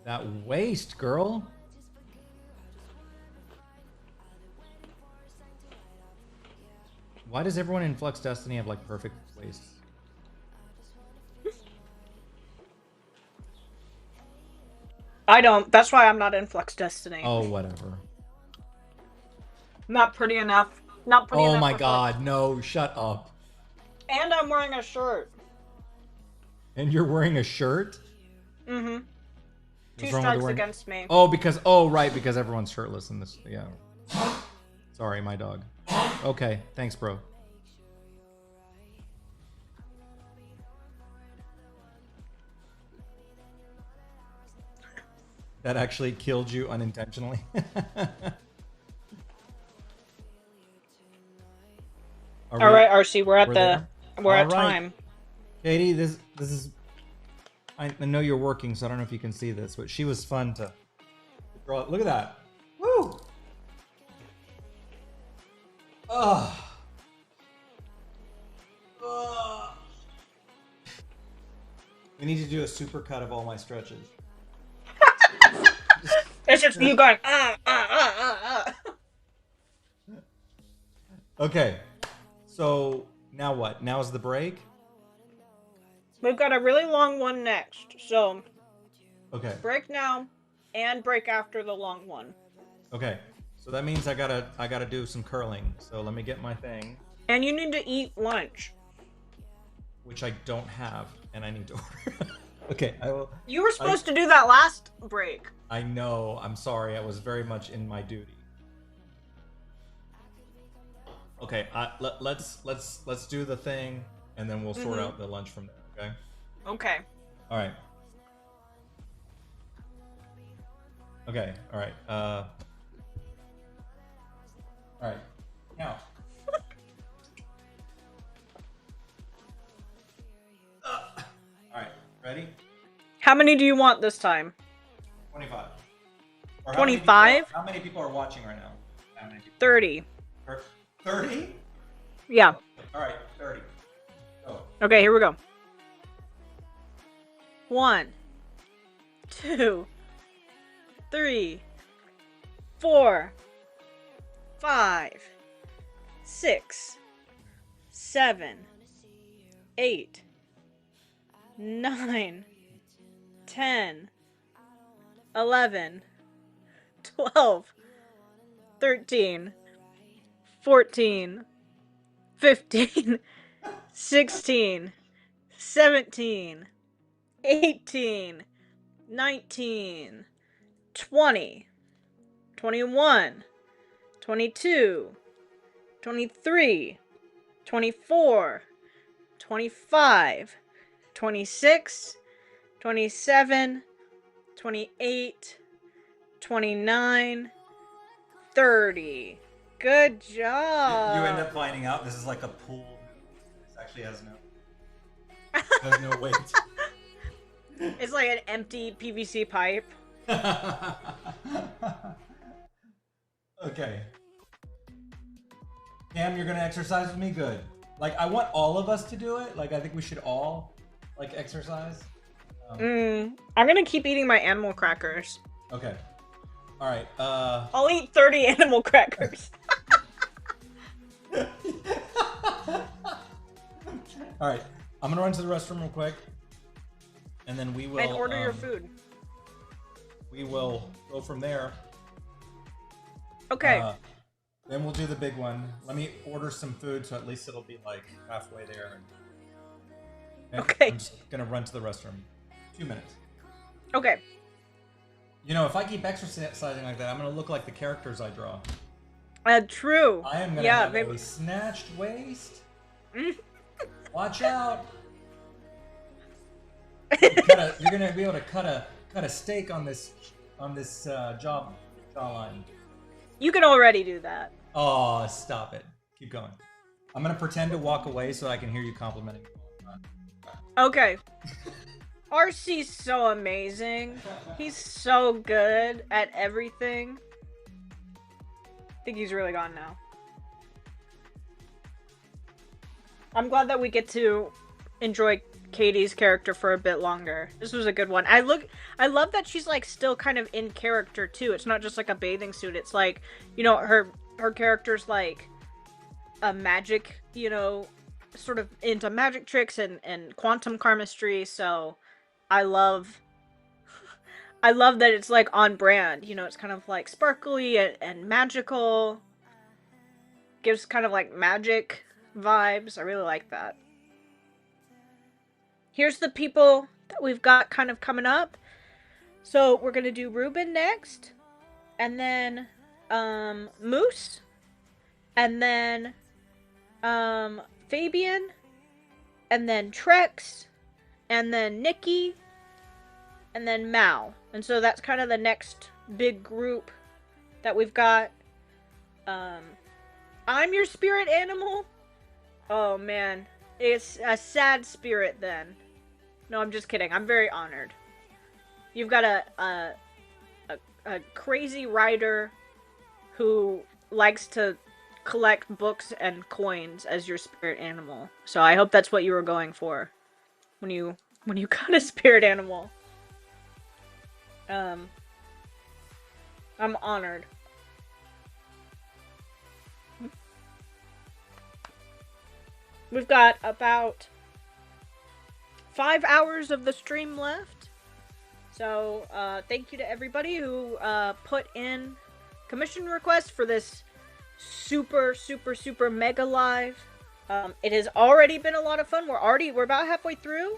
That waist, girl. Why does everyone in Flux Destiny have like perfect waists? I don't. That's why I'm not in Flux Destiny. Oh, whatever. Not pretty enough. Not pretty enough. Oh my for god, Flux. no, shut up. And I'm wearing a shirt. And you're wearing a shirt? Mm-hmm. Two What's wrong with strikes wearing... against me. Oh, because... Oh, right, because everyone's shirtless in this... Yeah. Sorry, my dog. Okay, thanks, bro. That actually killed you unintentionally. All right, RC, we're at right. time. Katie, this is... I know you're working, so I don't know if you can see this, but she was fun to draw. Look at that. Woo! Ugh. Ugh. We need to do a super cut of all my stretches. It's just you going, Okay. So, now what? Now is the break? We've got a really long one next, so Okay. break now and break after the long one. Okay. So that means I gotta do some curling. So let me get my thing. And you need to eat lunch. Which I don't have, and I need to order. Okay, I will. You were supposed to do that last break. I know. I'm sorry. I was very much in my duty. Okay, let's do the thing, and then we'll sort out the lunch from there. Okay. Okay. All right. Okay. All right. All right. Now. All right. Ready? How many do you want this time? 25. Or 25? How many people are watching right now? How many people? 30. 30? Yeah. All right. 30. Go. Okay, here we go. 1, 2, 3, 4, 5, 6, 7, 8, 9, 10, 11, 12, 13, 14, 15, 16, 17, 18, 19, 20, 21, 22, 23, 24, 25, 26, 27, 28, 29, 30. Good job. You end up finding out this is like a pool. This actually has no weight. It's like an empty PVC pipe. Okay. Cam, you're gonna exercise with me? Good. Like, I want all of us to do it. Like, I think we should all, like, exercise. I'm gonna keep eating my animal crackers. Okay. All right. I'll eat 30 animal crackers. All right. I'm gonna run to the restroom real quick, and then we will. And order your food. We will go from there. Okay. Then we'll do the big one. Let me order some food, so at least it'll be like halfway there. Okay. I'm just gonna run to the restroom. 2 minutes. Okay. You know, if I keep exercising like that, I'm gonna look like the characters I draw. True. I am gonna have a snatched waist. Watch out! You're gonna be able to cut a steak on this jawline. You can already do that. Oh, stop it! Keep going. I'm gonna pretend to walk away so I can hear you complimenting me all the time. Okay. RC's so amazing. He's so good at everything. I think he's really gone now. I'm glad that we get to enjoy Katie's character for a bit longer. This was a good one. I love that she's like still kind of in character too. It's not just like a bathing suit. It's like, you know, her character's like a magic, you know, sort of into magic tricks and quantum chemistry. So I love that it's like on brand. You know, it's kind of like sparkly and magical. Gives kind of like magic vibes. I really like that. Here's the people that we've got kind of coming up. So we're gonna do Ruben next, and then Moose, and then Fabian, and then Trex, and then Nikki, and then Mal. And so that's kind of the next big group that we've got. I'm your spirit animal. Oh man, it's a sad spirit then. No, I'm just kidding. I'm very honored. You've got a crazy writer who likes to collect books and coins as your spirit animal. So I hope that's what you were going for when you got a spirit animal. I'm honored. We've got about 5 hours of the stream left. So, thank you to everybody who put in commission requests for this super mega live. It has already been a lot of fun. We're about halfway through.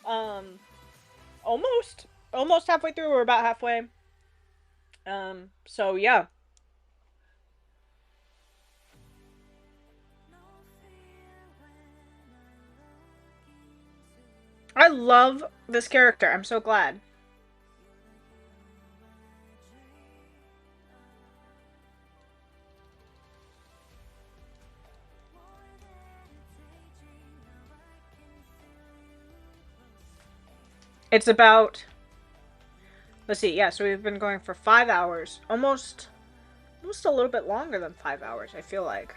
Almost halfway through. We're about halfway. So yeah. I love this character. I'm so glad. It's about, let's see, yeah, so we've been going for 5 hours. Almost a little bit longer than 5 hours, I feel like.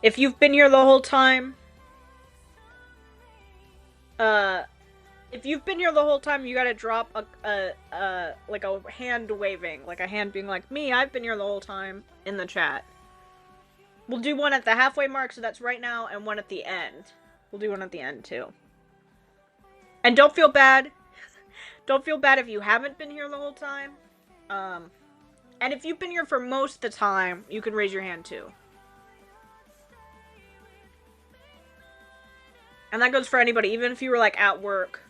If you've been here the whole time, you gotta drop like a hand waving, like a hand being like, me, I've been here the whole time, in the chat. We'll do one at the halfway mark, so that's right now, and one at the end. We'll do one at the end, too. And don't feel bad. Don't feel bad if you haven't been here the whole time. And if you've been here for most of the time, you can raise your hand, too. And that goes for anybody, even if you were, like, at work.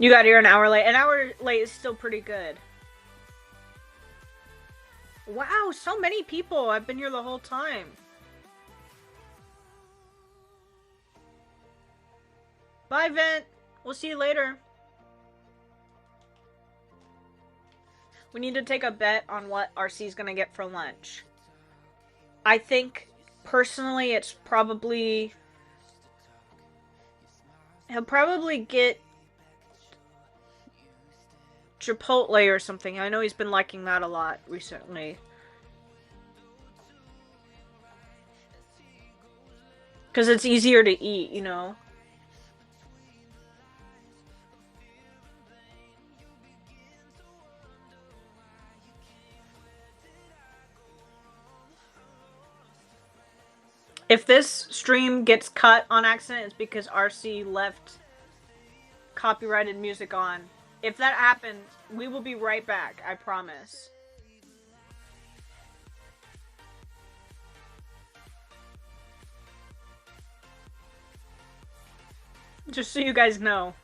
You got here an hour late. An hour late is still pretty good. Wow, so many people. I've been here the whole time. Bye, Vent. We'll see you later. We need to take a bet on what RC's gonna get for lunch. I think, personally, it's probably... He'll probably get Chipotle or something. I know he's been liking that a lot recently. Because it's easier to eat, you know? If this stream gets cut on accident, it's because RC left copyrighted music on. If that happens, we will be right back, I promise. Just so you guys know.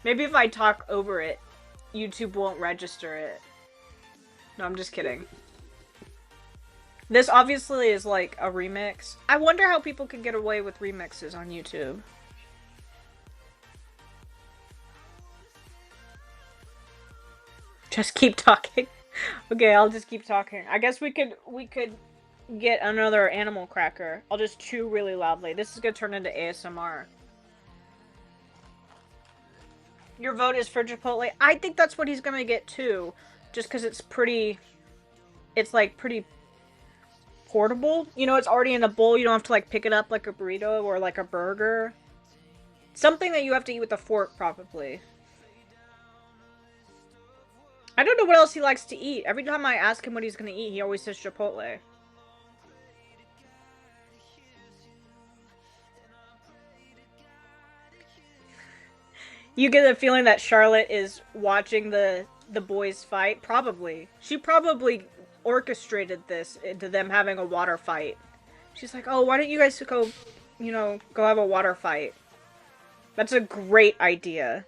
Maybe if I talk over it, YouTube won't register it. No, I'm just kidding. This obviously is like a remix. I wonder how people can get away with remixes on YouTube. Just keep talking. Okay, I'll just keep talking. I guess we could get another animal cracker. I'll just chew really loudly. This is gonna turn into ASMR. Your vote is for Chipotle. I think that's what he's gonna get too. Just because it's pretty... It's like pretty portable. You know, it's already in a bowl. You don't have to like pick it up like a burrito or like a burger. Something that you have to eat with a fork, probably. I don't know what else he likes to eat. Every time I ask him what he's gonna eat, he always says Chipotle. You get the feeling that Charlotte is watching the boys fight? Probably. She probably orchestrated this into them having a water fight. She's like, oh, why don't you guys go, you know, go have a water fight? That's a great idea.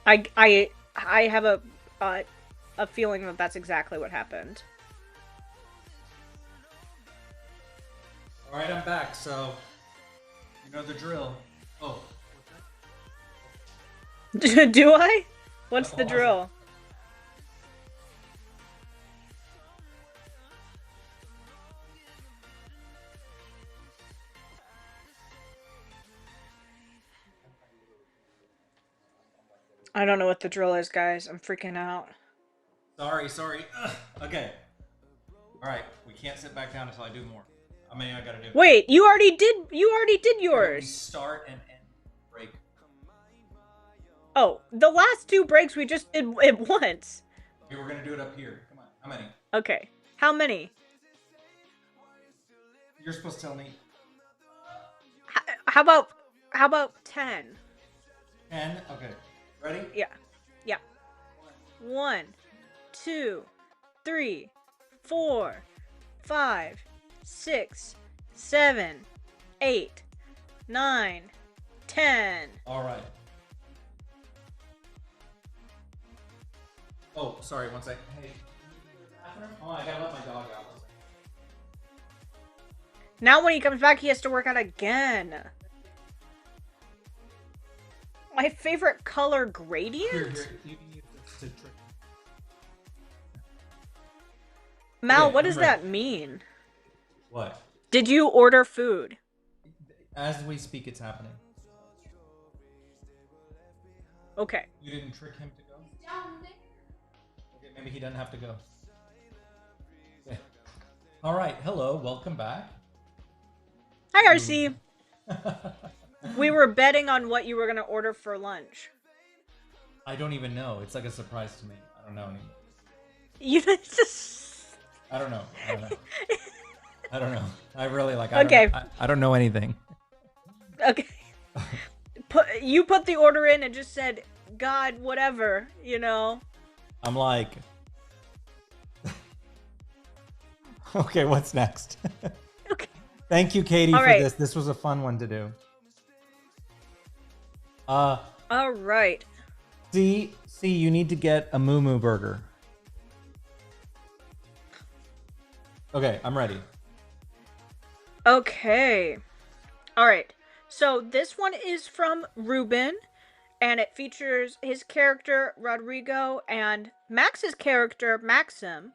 I have a feeling that that's exactly what happened. Alright, I'm back, so you know the drill. Oh. Do I? What's the drill? I don't know what the drill is, guys. I'm freaking out. Sorry. Ugh. Okay. Alright, we can't sit back down until I do more. How many I gotta do? Wait, you already did yours. We start and end break. Oh, the last two breaks we just did it once. Okay, we're gonna do it up here. Come on. How many? Okay. How many? You're supposed to tell me. How about 10? 10? Okay. Ready? Yeah. 1, 2, 3, 4, 5, 6, 7, 8, 9, 10. Alright. Oh, sorry, one second. Hey. Oh, I gotta let my dog out. Now when he comes back, he has to work out again. My favorite color gradient? Here, you can use this to trick. Mal, Okay, what does I'm ready. that mean? What? Did you order food? As we speak, it's happening. Okay. You didn't trick him to go? Okay, maybe he doesn't have to go. Okay. Alright, hello, welcome back. Hi, RC. We were betting on what you were going to order for lunch. I don't even know. It's like a surprise to me. I don't know anymore. You just... I don't know. I don't know. I really like. Okay. I don't know anything. Okay. You put the order in and just said, God, whatever, you know? I'm like... Okay, what's next? Okay. Thank you, Katie, All for right. this. This was a fun one to do. All right. C, you need to get a Moo Moo burger. Okay, I'm ready. Okay. All right. So this one is from Ruben, and it features his character Rodrigo and Max's character Maxim.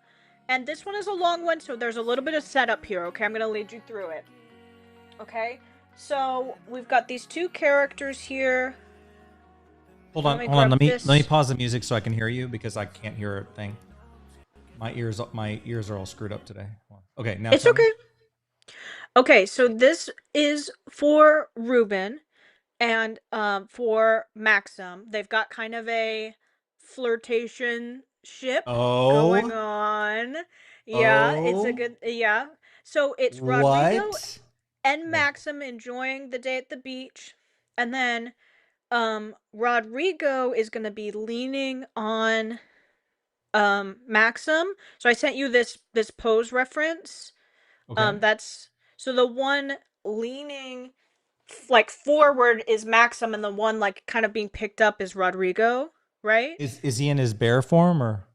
And this one is a long one, so there's a little bit of setup here. Okay, I'm gonna lead you through it. Okay, so we've got these two characters here. Hold on. Let me pause the music so I can hear you because I can't hear a thing. My ears are all screwed up today. Okay, now it's okay. Okay, so this is for Ruben and for Maxim. They've got kind of a flirtation ship going on. Yeah, it's a good So it's Rodrigo and Maxim enjoying the day at the beach, and then Rodrigo is going to be leaning on Maxim. So I sent you this pose reference. Okay. That's so the one leaning like forward is Maxim, and the one like kind of being picked up is Rodrigo, right? Is he in his bear form or?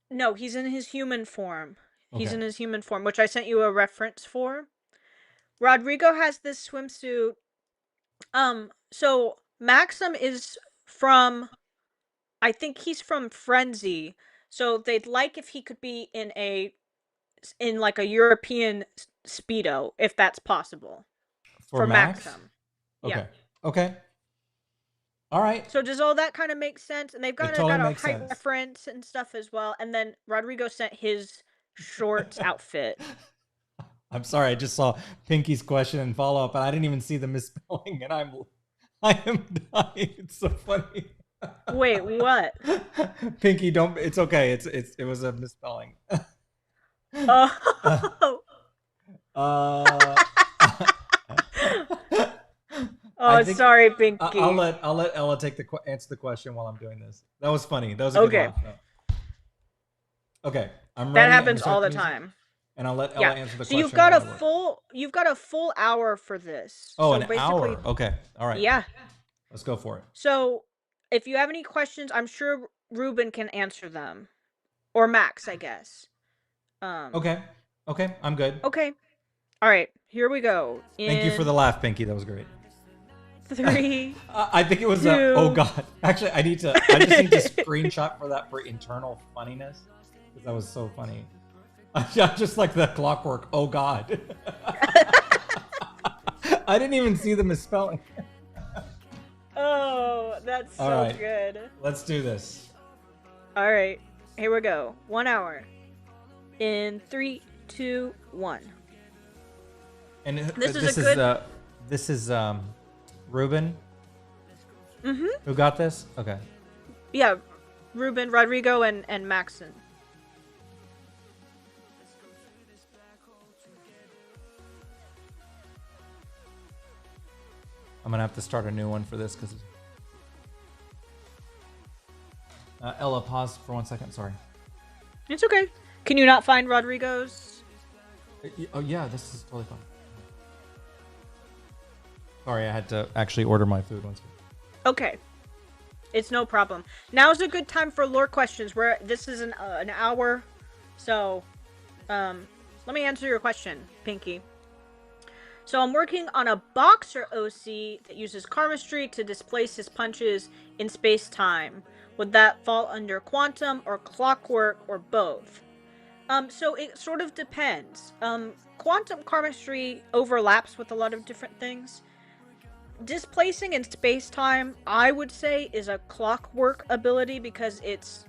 No, he's in his human form. He's in his human form, which I sent you a reference for. Rodrigo has this swimsuit. So Maxim is from, I think he's from Frenzy. So they'd like if he could be in like a European Speedo, if that's possible. For Max? Maxim. Okay. Yeah. Okay. All right. So does all that kind of make sense? And they've got a height reference and stuff as well. And then Rodrigo sent his shorts outfit. I'm sorry, I just saw Pinky's question and follow up, and I didn't even see the misspelling, and I am dying. It's so funny. Wait, what? Pinky, don't. It's okay. It was a misspelling. Oh. Sorry, Pinky. I'll let Ella answer the question while I'm doing this. That was funny. That was a good laugh. Okay, I'm ready. That happens all the time. And I'll let Ella answer the question. So you've got a full hour for this. Oh, so an hour. Okay. All right. Yeah. Let's go for it. So if you have any questions, I'm sure Ruben can answer them. Or Max, I guess. Okay. I'm good. Okay. All right. Here we go. Thank you for the laugh, Pinky. That was great. 3. I think it was 2. Oh God. Actually, I just need to screenshot for that for internal funniness because that was so funny. Just like the clockwork. Oh God. I didn't even see the misspelling. Oh, that's so good. Let's do this. All right. Here we go. 1 hour. In 3, 2, 1. And this is Ruben. Mm-hmm. Who got this? Okay. Yeah, Ruben, Rodrigo, and Maxon. I'm gonna have to start a new one for this because. Ella, pause for 1 second. Sorry. It's okay. Can you not find Rodrigo's? Oh yeah, this is totally fine. Sorry, I had to actually order my food once. Okay. It's no problem. Now's a good time for lore questions. This is an hour, so let me answer your question, Pinky. So I'm working on a boxer OC that uses chemistry to displace his punches in space-time. Would that fall under quantum or clockwork or both? So it sort of depends. Quantum chemistry overlaps with a lot of different things. Displacing in space-time, I would say, is a clockwork ability because it's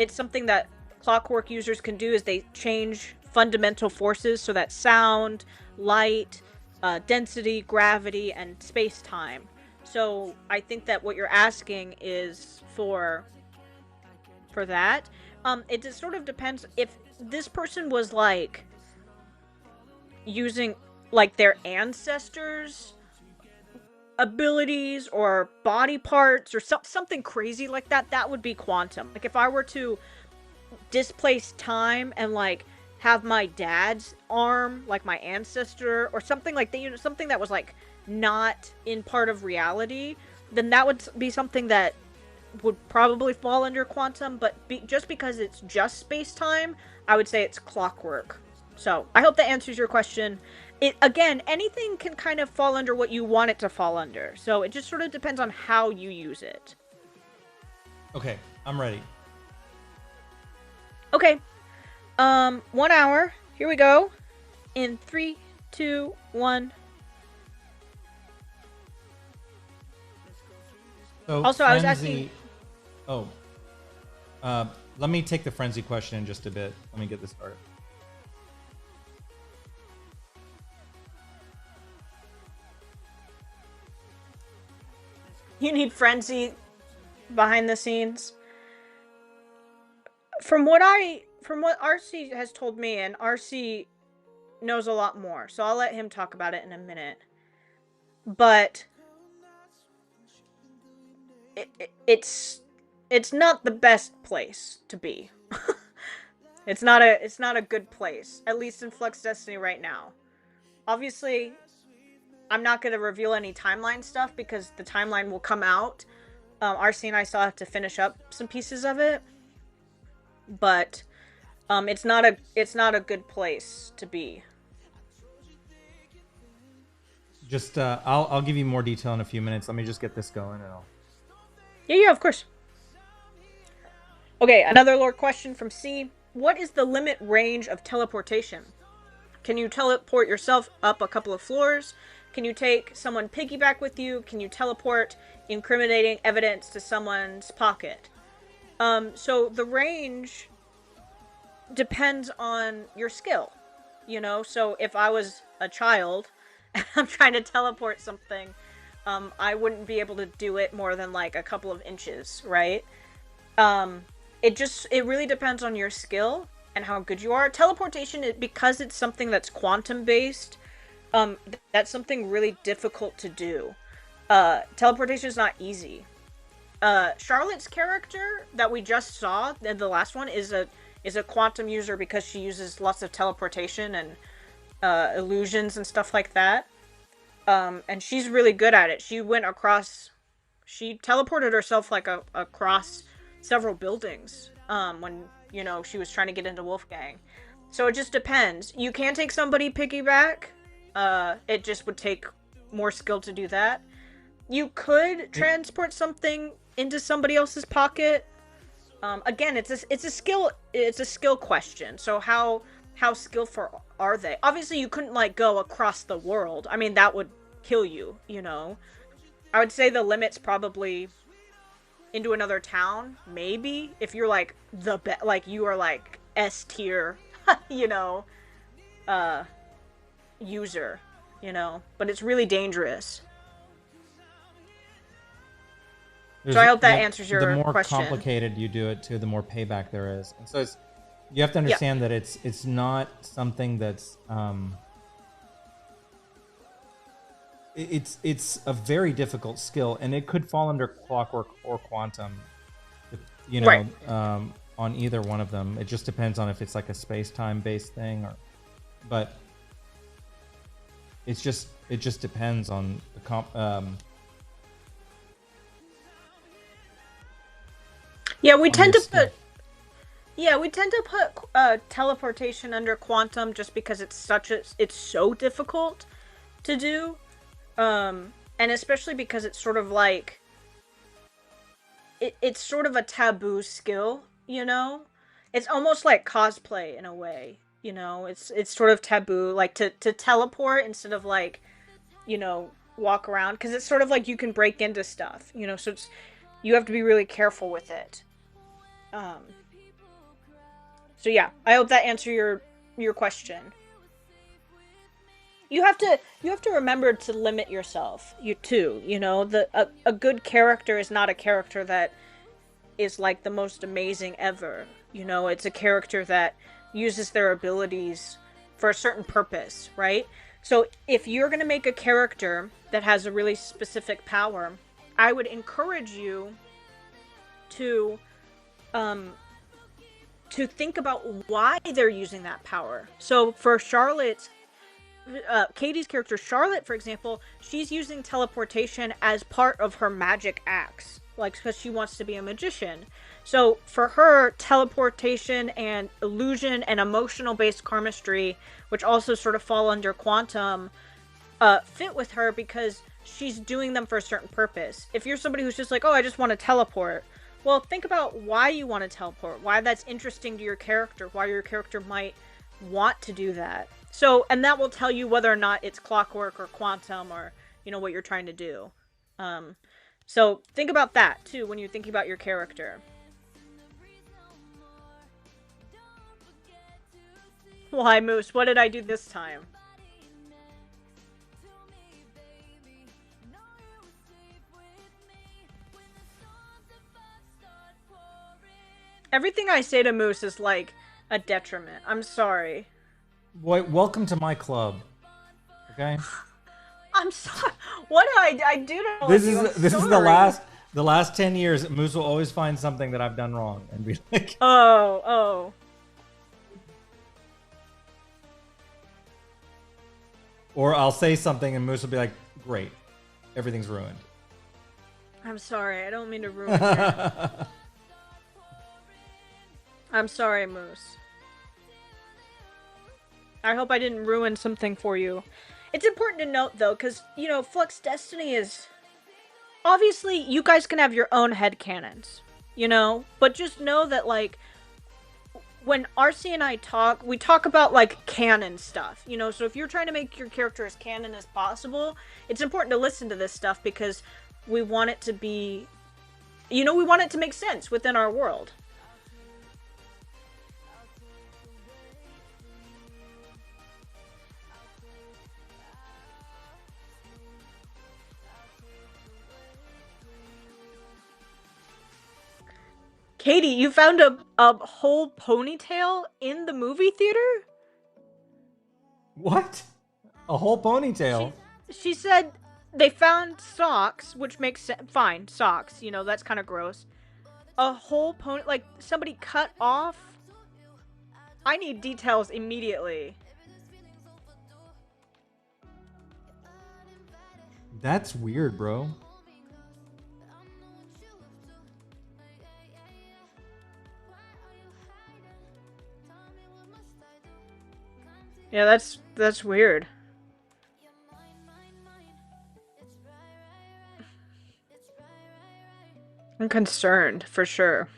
something that clockwork users can do is they change fundamental forces so that sound, light, density, gravity, and space-time. So I think that what you're asking is for that. It just sort of depends if this person was like using like their ancestors' abilities or body parts or something crazy like that. That would be quantum. Like if I were to displace time and like have my dad's arm, like my ancestor, or something like that, you know, something that was like not in part of reality, then that would be something that would probably fall under quantum, but just because it's just space-time, I would say it's clockwork. So, I hope that answers your question. It, again, anything can kind of fall under what you want it to fall under. So, it just sort of depends on how you use it. Okay, I'm ready. Okay. 1 hour. Here we go. In 3, 2, 1. So Also, I was asking. Oh, let me take the frenzy question in just a bit. Let me get this started. You need frenzy behind the scenes. From what RC has told me, and RC knows a lot more, so I'll let him talk about it in a minute. But it's not the best place to be. It's not a good place, at least in Flux Destiny right now. Obviously, I'm not going to reveal any timeline stuff because the timeline will come out. RC and I still have to finish up some pieces of it, but it's not a good place to be. Just I'll give you more detail in a few minutes. Let me just get this going and I'll... Yeah, of course. Okay, another lore question from C. What is the limit range of teleportation? Can you teleport yourself up a couple of floors? Can you take someone piggyback with you? Can you teleport incriminating evidence to someone's pocket? So the range depends on your skill, you know? So if I was a child and I'm trying to teleport something, I wouldn't be able to do it more than like a couple of inches, right? It really depends on your skill and how good you are. Teleportation, because it's something that's quantum based, that's something really difficult to do. Teleportation is not easy. Charlotte's character that we just saw in the last one is a quantum user because she uses lots of teleportation and illusions and stuff like that. And she's really good at it. She teleported herself like across several buildings when, you know, she was trying to get into Wolfgang. So it just depends. You can take somebody piggyback. It just would take more skill to do that. You could transport something into somebody else's pocket. Again, it's a skill question. So how skillful are they? Obviously, you couldn't like go across the world. I mean, that would kill you, you know. I would say the limit's probably into another town, maybe, if you're like like you are like S tier, you know, user, you know. But it's really dangerous. So I hope that answers your question. The more complicated you do it, too, the more payback there is. And so you have to understand that it's not something that's it's a very difficult skill, and it could fall under clockwork or quantum, you know, right. On either one of them. It just depends on if it's like a space-time based thing, but it just depends on the Yeah, we tend to put teleportation under quantum just because it's so difficult to do, and especially because it's sort of like it's sort of a taboo skill, you know. It's almost like cosplay in a way, you know. It's sort of taboo, like to teleport instead of like, you know, walk around, because it's sort of like you can break into stuff, you know. So you have to be really careful with it. So yeah, I hope that answered your question. You have to remember to limit yourself. You know, a good character is not a character that is like the most amazing ever. You know, it's a character that uses their abilities for a certain purpose, right? So if you're going to make a character that has a really specific power, I would encourage you to to think about why they're using that power. So for Charlotte, Katie's character Charlotte, for example, she's using teleportation as part of her magic acts, like because she wants to be a magician. So for her, teleportation and illusion and emotional based chemistry, which also sort of fall under quantum, fit with her because she's doing them for a certain purpose. If you're somebody who's just like, oh, I just want to teleport, well, think about why you want to teleport, why that's interesting to your character, why your character might want to do that. So, and that will tell you whether or not it's clockwork or quantum or, you know, what you're trying to do. So think about that too when you're thinking about your character. Why, Moose? What did I do this time? Everything I say to Moose is like a detriment. I'm sorry. Boy, welcome to my club. Okay. I'm sorry. What did I do to This you? is the last 10 years. Moose will always find something that I've done wrong and be like, Oh. or I'll say something and Moose will be like, great, everything's ruined. I'm sorry. I don't mean to ruin it. I'm sorry, Moose. I hope I didn't ruin something for you. It's important to note, though, because, you know, Flux Destiny is... Obviously, you guys can have your own headcanons, you know? But just know that, like, when RC and I talk, we talk about, like, canon stuff, you know? So if you're trying to make your character as canon as possible, it's important to listen to this stuff because we want it to be... You know, we want it to make sense within our world. Katie, you found a whole ponytail in the movie theater? What? A whole ponytail? She said they found socks, which makes sense. Fine, socks. You know, that's kind of gross. A whole pony, like somebody cut off. I need details immediately. That's weird, bro. Yeah, that's weird. I'm concerned, for sure.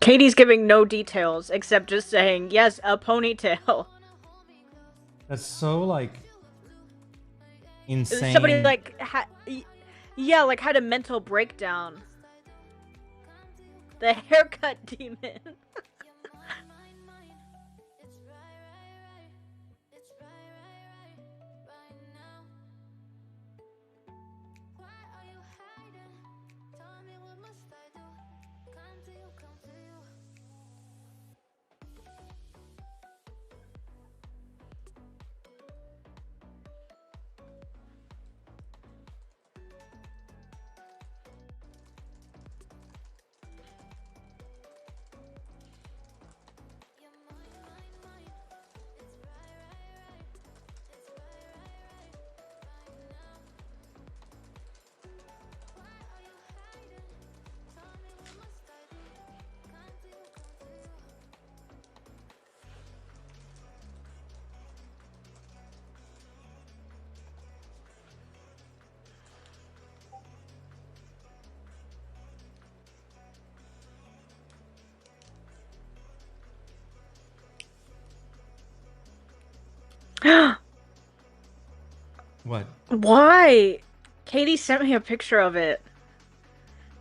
Katie's giving no details except just saying, yes, a ponytail. That's so, like, insane. Somebody, like, had a mental breakdown. The haircut demon. What? Why? Katie sent me a picture of it.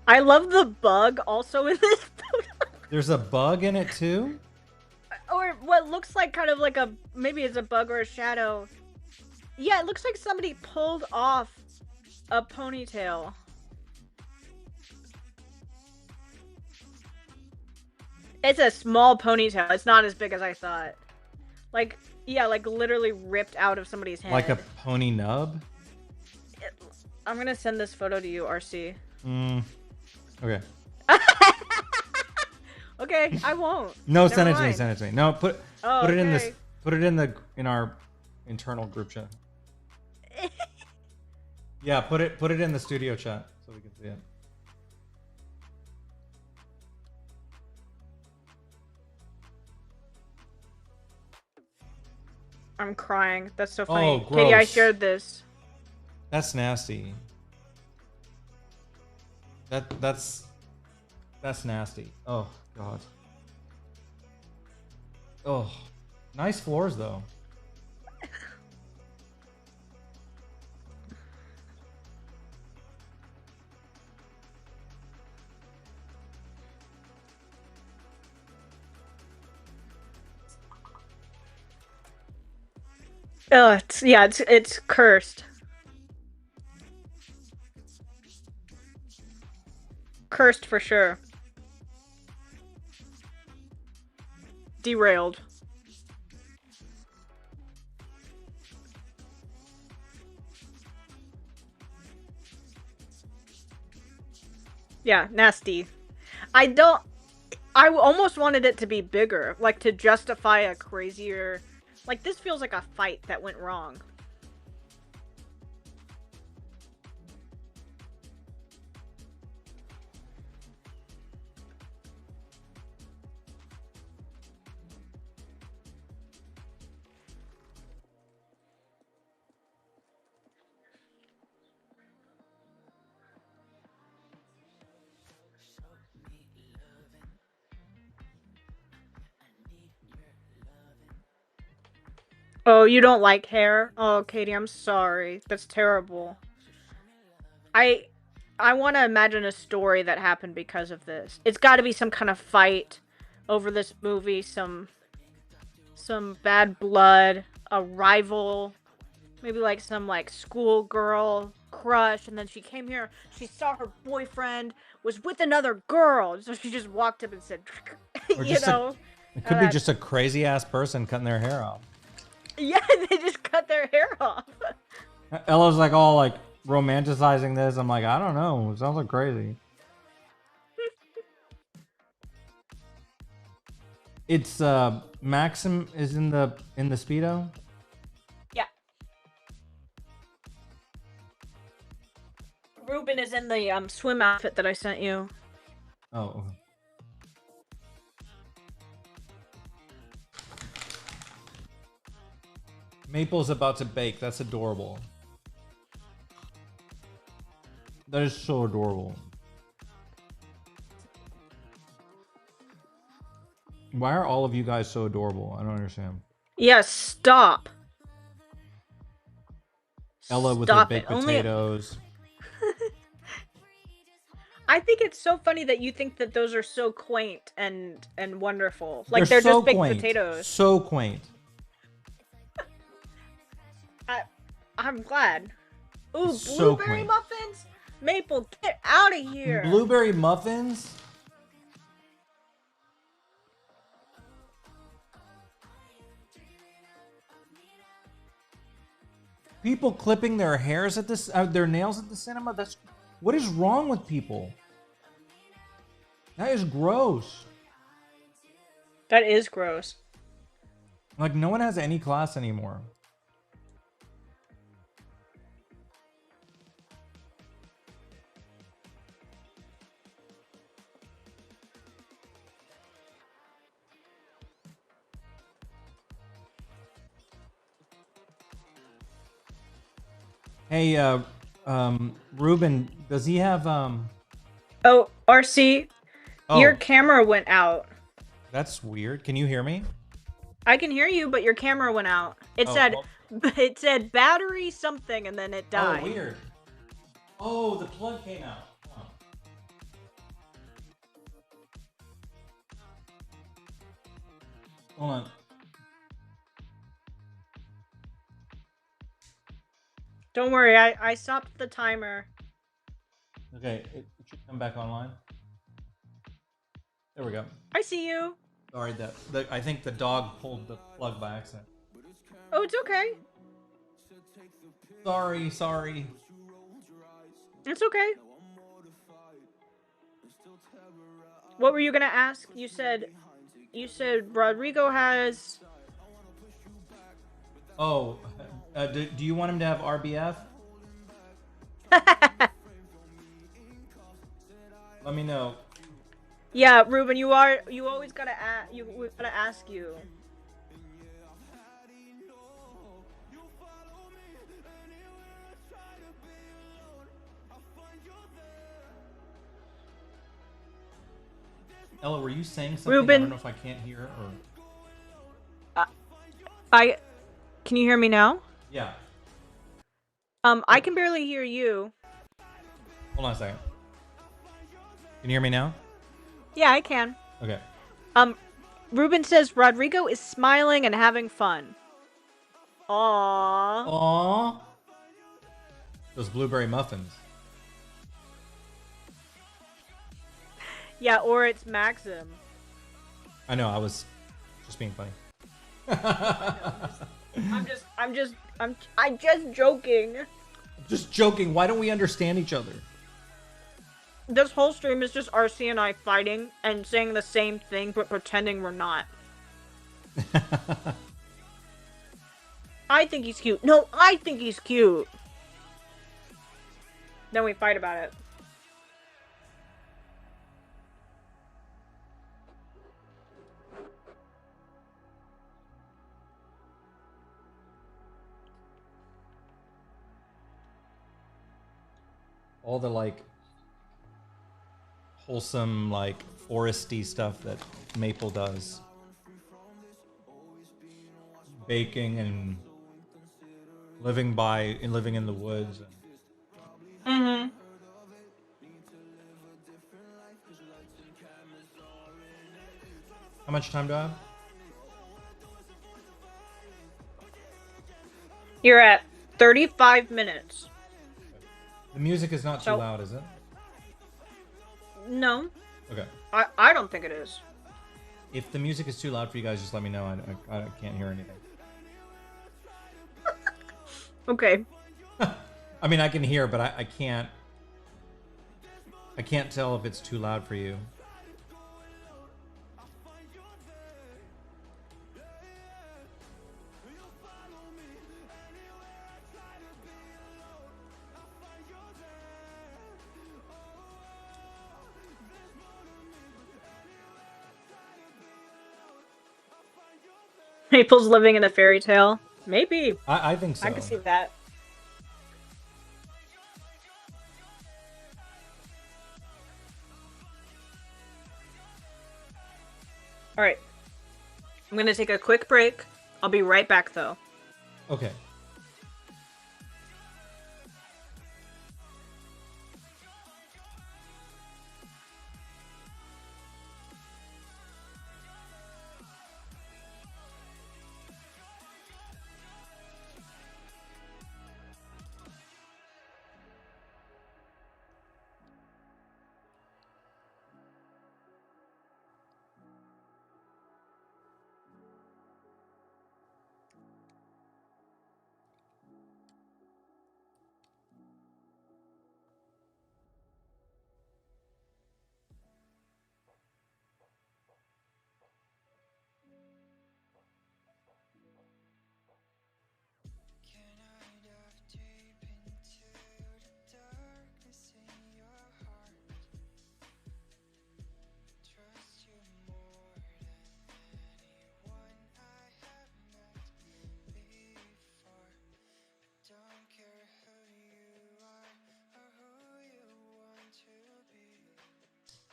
I love the bug also in this photo. There's a bug in it too? Or what looks like kind of like a, maybe it's a bug or a shadow. Yeah, it looks like somebody pulled off a ponytail. It's a small ponytail. It's not as big as I thought. Like, yeah, like literally ripped out of somebody's head. Like a pony nub? I'm gonna send this photo to you, RC. Okay. Okay, I won't. No, Never send it to me. mind. Send it to me. No, put Oh, it in this. okay. Put it in our internal group chat. Yeah, put it in the studio chat so we can see it. I'm crying. That's so funny. Oh, Katie, I gross. shared this. That's nasty. That's nasty. Oh god. Oh, nice floors though. Oh, it's cursed. Cursed for sure. Derailed. Yeah, nasty. I almost wanted it to be bigger, like to justify a crazier. Like, this feels like a fight that went wrong. Oh, you don't like hair? Oh, Katie, I'm sorry. That's terrible. I want to imagine a story that happened because of this. It's got to be some kind of fight over this movie, some bad blood, a rival, maybe like some like schoolgirl crush, and then she came here, she saw her boyfriend was with another girl, so she just walked up and said, Or you know. it could be just a crazy ass person cutting their hair off. Yeah, they just cut their hair off. Ella's like all like romanticizing this. I'm like, I don't know. It sounds like crazy. It's Maxim is in the speedo. Yeah. Ruben is in the swim outfit that I sent you. Oh. Maple's about to bake. That's adorable. That is so adorable. Why are all of you guys so adorable? I don't understand. Yes, stop. Ella with Stop her baked it. potatoes. I think it's so funny that you think that those are so quaint and wonderful. Like They're they're so just baked quaint. potatoes. So quaint. I'm glad. Ooh, It's so blueberry quaint. muffins? Maple, get out of here. Blueberry muffins? People clipping their hairs at this, their nails at the cinema. That's what is wrong with people? That is gross. That is gross. Like no one has any class anymore. Hey, Ruben, does he have Oh, RC, Oh, your camera went out. that's weird. Can you hear me? I can hear you, but your camera went out. It Oh, said, well- it said battery something, and then it died. Oh, weird. Oh, the plug came out. Huh. Hold on. Don't worry, I stopped the timer. Okay, it should come back online. There we go. I see you. Sorry, I think the dog pulled the plug by accident. Oh, it's okay. Sorry. It's okay. What were you gonna ask? You said Rodrigo has. Oh, do you want him to have RBF? Let me know. Yeah, Ruben, you always gotta we gotta ask you. Ella, were you saying something? Ruben. I don't know if I can't hear or. Can you hear me now? Yeah. I can barely hear you. Hold on a second. Can you hear me now? Yeah, I can. Okay. Ruben says Rodrigo is smiling and having fun. Aww. Aww. Those blueberry muffins. Yeah, or it's Maxim. I know, I was just being funny. I'm just joking. Just joking. Why don't we understand each other? This whole stream is just RC and I fighting and saying the same thing, but pretending we're not. I think he's cute. No, I think he's cute. Then we fight about it. All the like wholesome, like foresty stuff that Maple does. Baking and living in the woods. Mm-hmm. How much time do I have? You're at 35 minutes. The music is not too loud, is it? No. Okay. I don't think it is. If the music is too loud for you guys, just let me know. I can't hear anything. Okay. I mean, I can hear, but I can't. I can't tell if it's too loud for you. Maple's living in a fairy tale. Maybe. I think so. I can see that. Alright. I'm gonna take a quick break. I'll be right back though. Okay.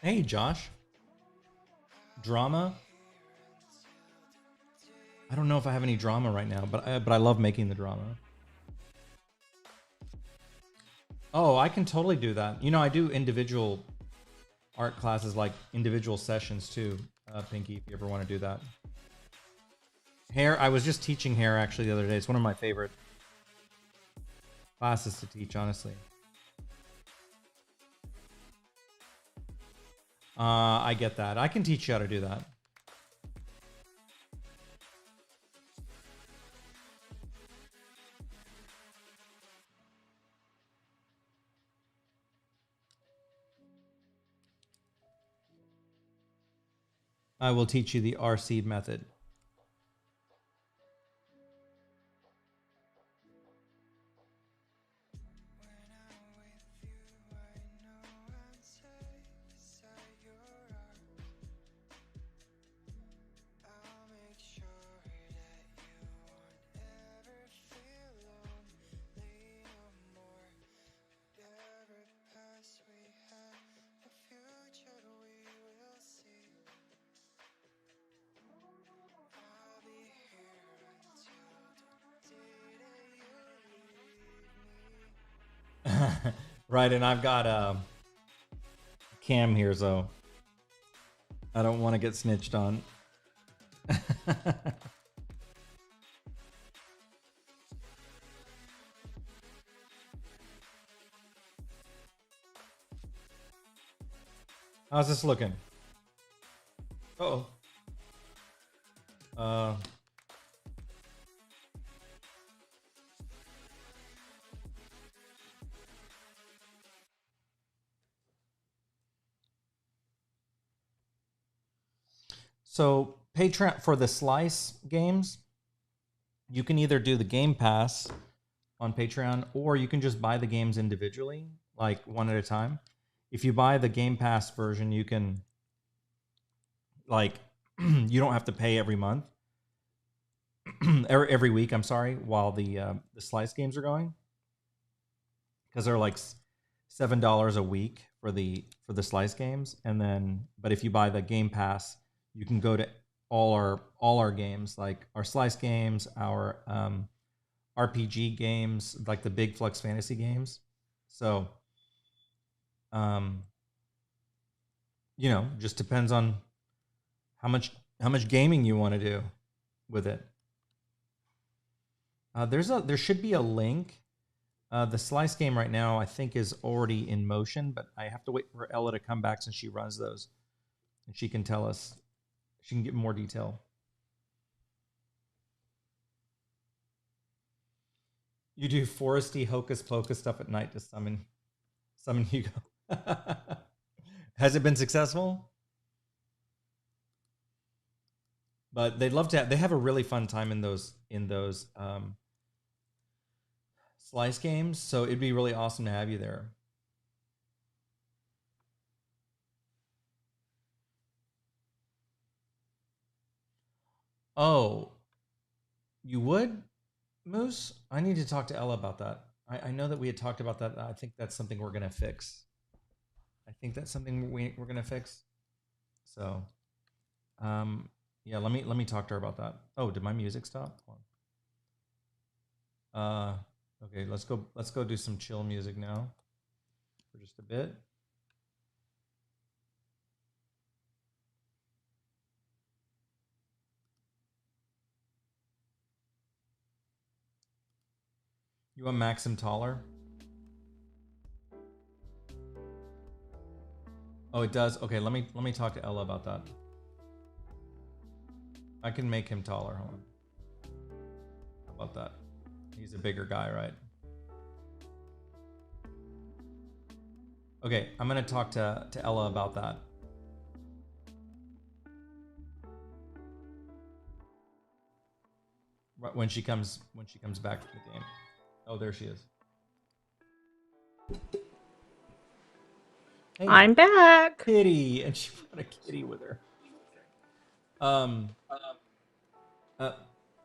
Hey, Josh. Drama? I don't know if I have any drama right now, but I love making the drama. Oh, I can totally do that. You know, I do individual art classes, like individual sessions too, Pinky, if you ever want to do that. Hair, I was just teaching hair actually the other day. It's one of my favorite classes to teach, honestly. I get that. I can teach you how to do that. I will teach you the R-seed method. Right, and I've got Cam here, so I don't want to get snitched on. How's this looking? Uh-oh. So Patreon for the Slice games, you can either do the Game Pass on Patreon, or you can just buy the games individually, like one at a time. If you buy the Game Pass version, you can, like, you don't have to pay every month, every week. I'm sorry, while the Slice games are going, because they're like $7 a week for the Slice games, and then but if you buy the Game Pass, you can go to all our games, like our Slice games, our RPG games, like the big Flux Fantasy games. So, you know, just depends on how much gaming you want to do with it. There should be a link. The Slice game right now, I think, is already in motion, but I have to wait for Ella to come back since she runs those, and she can tell us. She can get more detail. You do foresty hocus pocus stuff at night to summon Hugo. Has it been successful? But they'd love to. They have a really fun time in those Slice games. So it'd be really awesome to have you there. Oh, you would, Moose? I need to talk to Ella about that. I know that we had talked about that. I think that's something we're gonna fix. I think that's something we're gonna fix. So, yeah, let me talk to her about that. Oh, did my music stop? Okay, let's go do some chill music now for just a bit. You want Maxim taller? Oh, it does. Okay, let me talk to Ella about that. I can make him taller. Hold on. How about that? He's a bigger guy, right? Okay, I'm gonna talk to Ella about that. When she comes back to the game. Oh, there she is. Hey, I'm back. kitty, and she brought a kitty with her.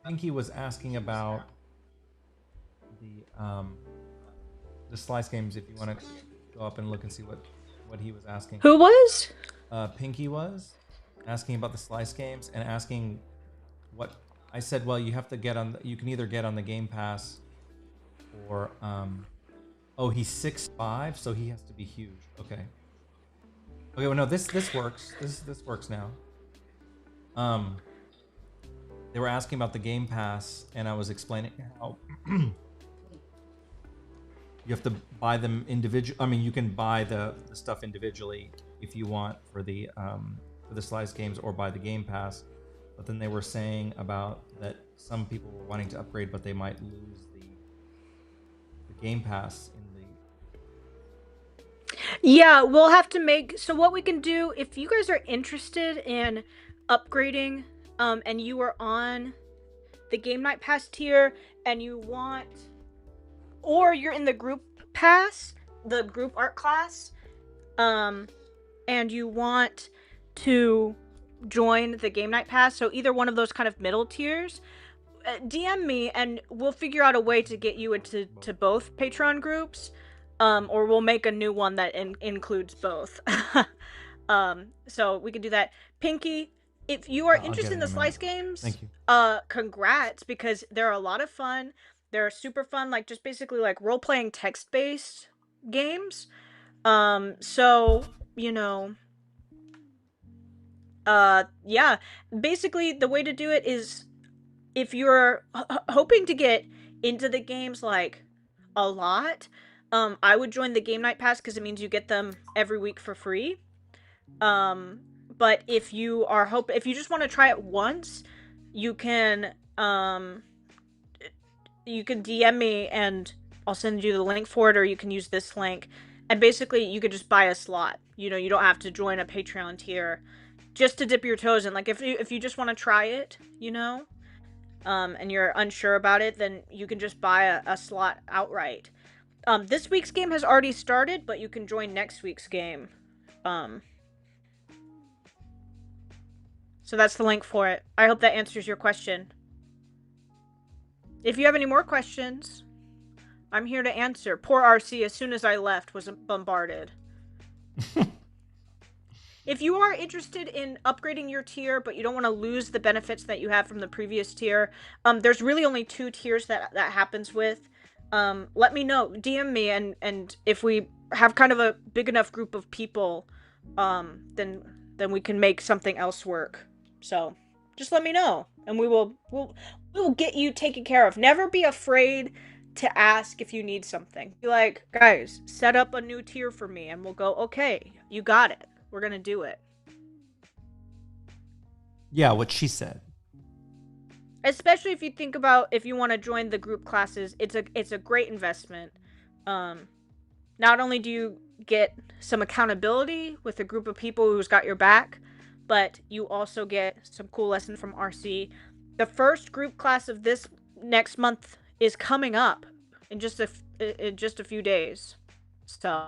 Pinky was asking about the Slice games. If you want to go up and look and see what he was asking. Who was? Pinky was asking about the Slice games and asking what I said, well, you have to get on. You can either get on the Game Pass, or oh, he's 6'5", so he has to be huge. Okay. Okay. Well, no, this works. This works now. They were asking about the Game Pass, and I was explaining how you have to buy them individual. I mean, you can buy the stuff individually if you want for the slice games, or buy the Game Pass. But then they were saying about that some people were wanting to upgrade, but they might lose the Game Pass in the. Yeah, we'll have to make. So what we can do, if you guys are interested in upgrading, and you are on the Game Night Pass tier, and you want, or you're in the group pass, the group art class, and you want to join the Game Night Pass, so either one of those kind of middle tiers, DM me and we'll figure out a way to get you into both Patreon groups, or we'll make a new one that includes both. So we can do that. Pinky, if you are interested in the slice games, thank you. Congrats, because they're a lot of fun. They're super fun, like just basically like role-playing text-based games. So, you know, yeah, basically the way to do it is, if you're hoping to get into the games like a lot, I would join the Game Night Pass because it means you get them every week for free. But if you just want to try it once, you can DM me and I'll send you the link for it, or you can use this link, and basically you could just buy a slot. You know, you don't have to join a Patreon tier just to dip your toes in. Like if you just want to try it, you know, and you're unsure about it, then you can just buy a slot outright. This week's game has already started, but you can join next week's game. So that's the link for it. I hope that answers your question. If you have any more questions, I'm here to answer. Poor RC, as soon as I left, was bombarded. If you are interested in upgrading your tier, but you don't want to lose the benefits that you have from the previous tier, there's really only 2 tiers that happens with. Let me know. DM me, and if we have kind of a big enough group of people, then we can make something else work. So just let me know, and we will get you taken care of. Never be afraid to ask if you need something. Be like, guys, set up a new tier for me, and we'll go, okay, you got it. We're gonna do it. Yeah, what she said. Especially if you think about if you want to join the group classes, it's a great investment. Not only do you get some accountability with a group of people who's got your back, but you also get some cool lessons from RC. The first group class of this next month is coming up in just a few days. So,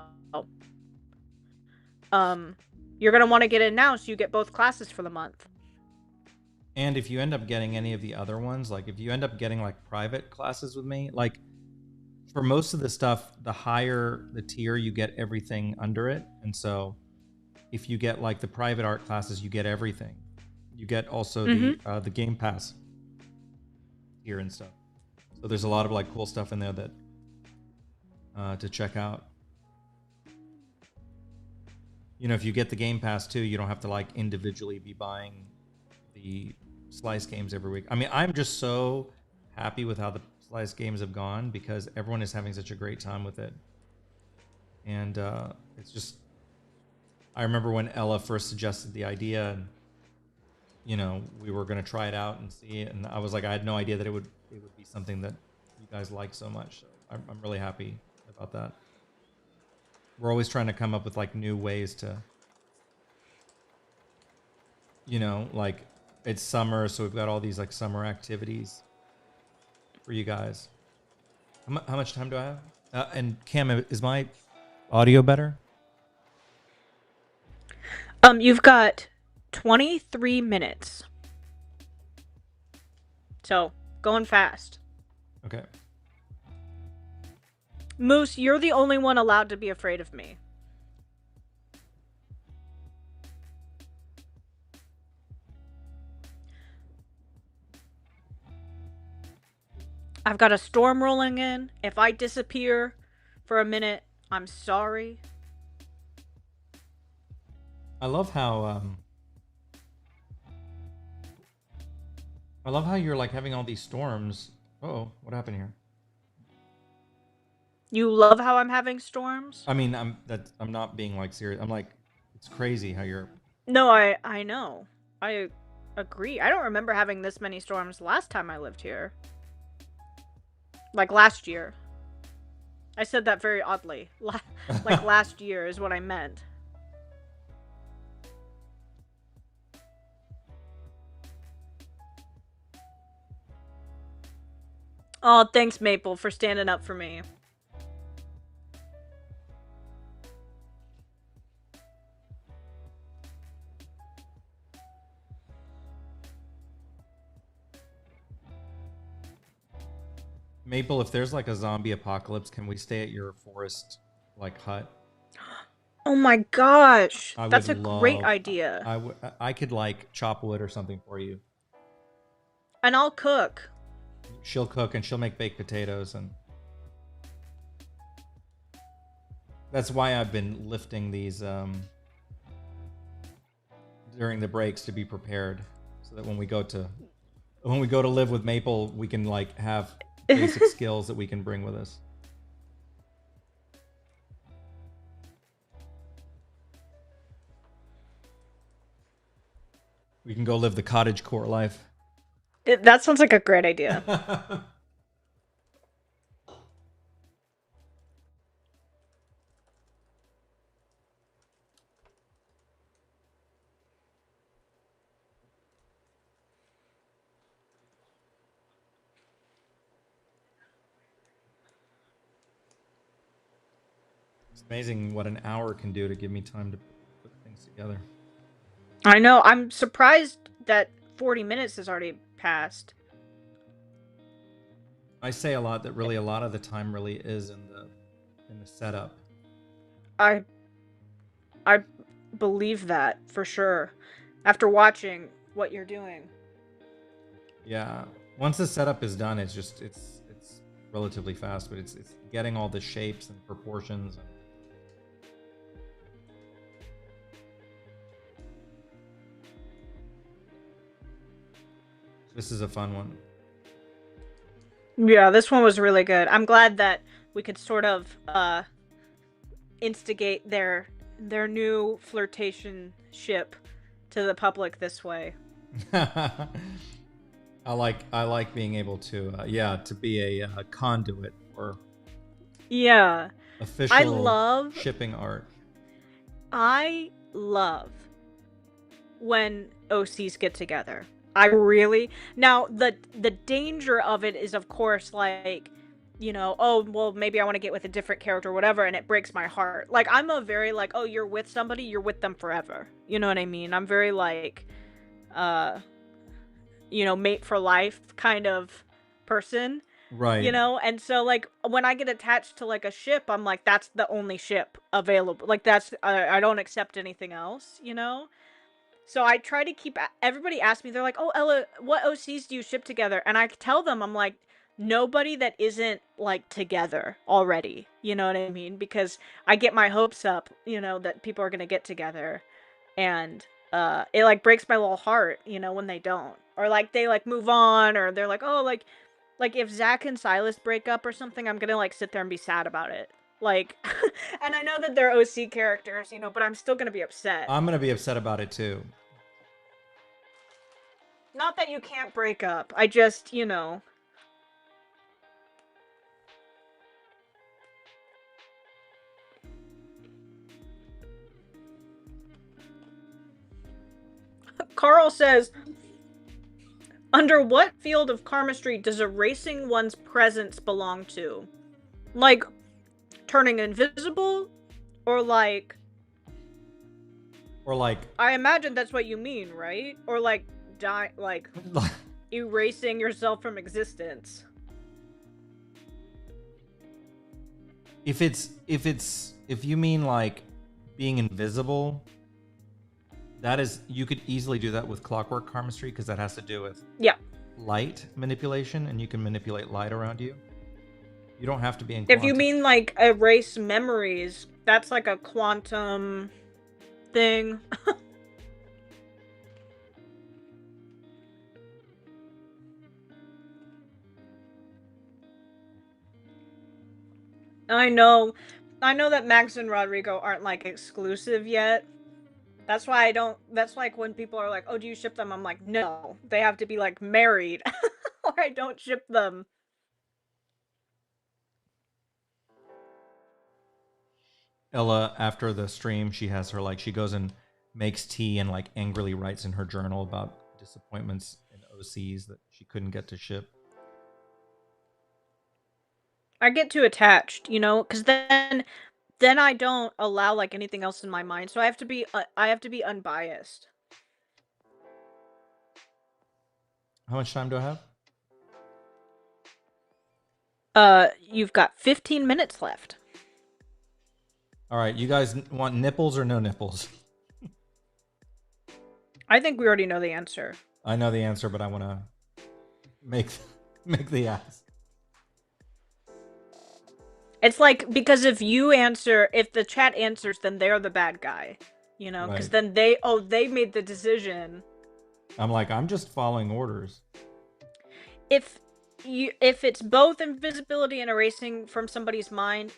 you're gonna want to get in now so you get both classes for the month. And if you end up getting any of the other ones, like if you end up getting like private classes with me, like for most of the stuff, the higher the tier, you get everything under it. And so if you get like the private art classes, you get everything. You get also the Game Pass tier and stuff. So there's a lot of like cool stuff in there that to check out. You know, if you get the Game Pass too, you don't have to like individually be buying the slice games every week. I mean, I'm just so happy with how the slice games have gone because everyone is having such a great time with it. And it's just, I remember when Ella first suggested the idea, and you know, we were going to try it out and see it, and I was like, I had no idea that it would be something that you guys like so much. So I'm really happy about that. We're always trying to come up with like new ways to, you know, like it's summer, so we've got all these like summer activities for you guys. How much time do I have? And Cam, is my audio better? You've got 23 minutes. So, going fast. Okay. Moose, you're the only one allowed to be afraid of me. I've got a storm rolling in. If I disappear for a minute, I'm sorry. I love how you're like having all these storms. Oh, what happened here? You love how I'm having storms? I mean, I'm not being like serious. I'm like, it's crazy how you're. No, I know. I agree. I don't remember having this many storms last time I lived here. Like last year. I said that very oddly. Like last year is what I meant. Oh, thanks, Maple, for standing up for me. Maple, if there's like a zombie apocalypse, can we stay at your forest like hut? Oh my gosh. I That's a would great love. idea. I could like chop wood or something for you. And I'll cook. She'll cook and she'll make baked potatoes, and that's why I've been lifting these during the breaks to be prepared, so that when we go to live with Maple, we can like have basic skills that we can bring with us. We can go live the cottagecore life. That sounds like a great idea. It's amazing what an hour can do to give me time to put things together. I know. I'm surprised that 40 minutes has already passed. I say a lot that really a lot of the time really is in the setup. I believe that for sure. After watching what you're doing. Yeah. Once the setup is done, it's just it's relatively fast, but it's getting all the shapes and proportions. This is a fun one. Yeah, this one was really good. I'm glad that we could sort of instigate their new flirtation ship to the public this way. I like being able to to be a conduit for official shipping art. I love when OCs get together. I really now the danger of it is, of course, like, you know, oh well, maybe I want to get with a different character or whatever, and it breaks my heart. Like, I'm a very like, oh, you're with somebody, you're with them forever. You know what I mean? I'm very like, you know, mate for life kind of person. Right. You know, and so like when I get attached to like a ship, I'm like, that's the only ship available. Like that's I don't accept anything else. You know. So I try to keep. Everybody asks me, they're like, "Oh, Ella, what OCs do you ship together?" And I tell them, I'm like, nobody that isn't like together already. You know what I mean? Because I get my hopes up, you know, that people are gonna get together, and it like breaks my little heart, you know, when they don't, or like they like move on, or they're like, oh, like if Zach and Silas break up or something, I'm gonna like sit there and be sad about it. Like, and I know that they're OC characters, you know, but I'm still gonna be upset. I'm gonna be upset about it too. Not that you can't break up. I just, you know. Carl says, under what field of karmistry does erasing one's presence belong to? Like, turning invisible? Or like... I imagine that's what you mean, right? Or like, like erasing yourself from existence. If you mean like being invisible, that is, you could easily do that with clockwork karmistry, because that has to do with light manipulation, and you can manipulate light around you. You don't have to be in If you quantum. mean like erase memories, that's like a quantum thing. I know that Max and Rodrigo aren't like exclusive yet. That's why I don't. That's like when people are like, "Oh, do you ship them?" I'm like, "No, they have to be like married, or I don't ship them." Ella, after the stream, she has her she goes and makes tea and like angrily writes in her journal about disappointments in OCs that she couldn't get to ship. I get too attached, you know, because then I don't allow like anything else in my mind. So I have to be unbiased. How much time do I have? You've got 15 minutes left. All right, you guys want nipples or no nipples? I think we already know the answer. I know the answer, but I want to make the ask. It's like, because if the chat answers, then they're the bad guy, you know, because Right. then they made the decision. I'm just following orders. If it's both invisibility and erasing from somebody's mind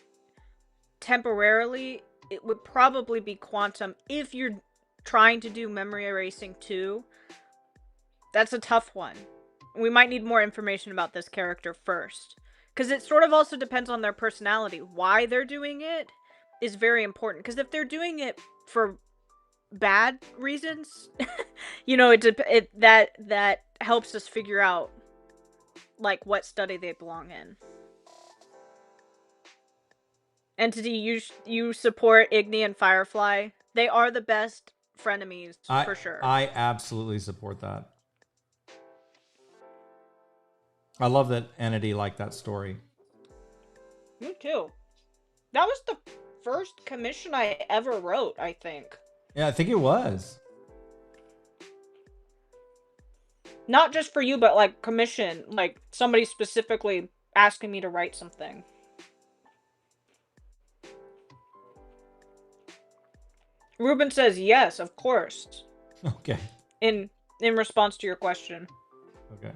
temporarily, it would probably be quantum. If you're trying to do memory erasing too, that's a tough one. We might need more information about this character first, because it sort of also depends on their personality. Why they're doing it is very important, because if they're doing it for bad reasons, you know, that helps us figure out like what study they belong in. Entity, you support Igni and Firefly. They are the best frenemies for sure. I absolutely support that. I love that Entity liked that story. Me too. That was the first commission I ever wrote, I think. Yeah, I think it was. Not just for you, but like commission, like somebody specifically asking me to write something. Ruben says yes, of course. Okay. In response to your question. Okay.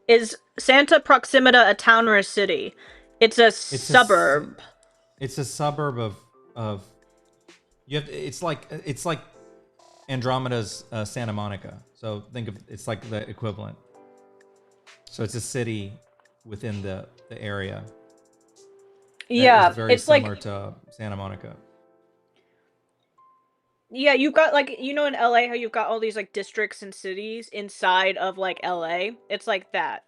Is Santa Proximita a town or a city? It's a suburb. It's a suburb of. You have. It's like Andromeda's Santa Monica. So think of it's like the equivalent. So it's a city within the area. Yeah, very similar to Santa Monica. Yeah, you've got like, you know, in LA how you've got all these like districts and cities inside of like LA. It's like that.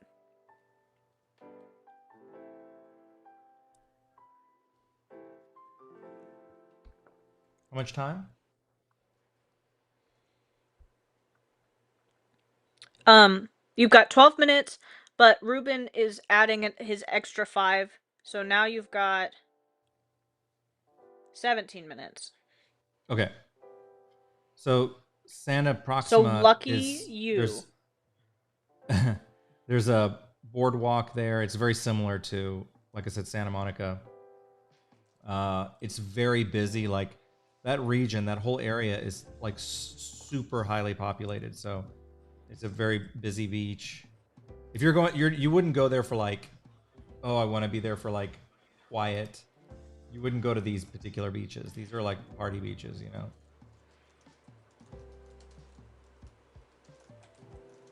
How much time? You've got 12 minutes, but Ruben is adding his extra 5. So now you've got 17 minutes. Okay. So Santa Proxima. So lucky you. There's a boardwalk there. It's very similar to, like I said, Santa Monica. It's very busy. Like that region, that whole area is like super highly populated. So it's a very busy beach. If you're going, you wouldn't go there for like, oh, I want to be there for like quiet. You wouldn't go to these particular beaches. These are like party beaches, you know.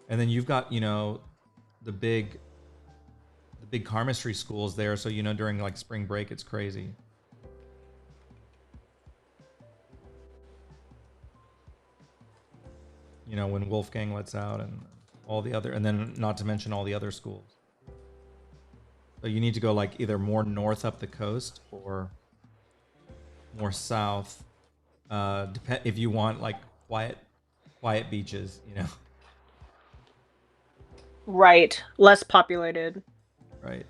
And then you've got, you know, the big chemistry schools there. So, you know, during like spring break, it's crazy. You know, when Wolfgang lets out and all the other, and then not to mention all the other schools. So you need to go like either more north up the coast or more south. If you want like quiet beaches, you know. Right. Less populated. Right.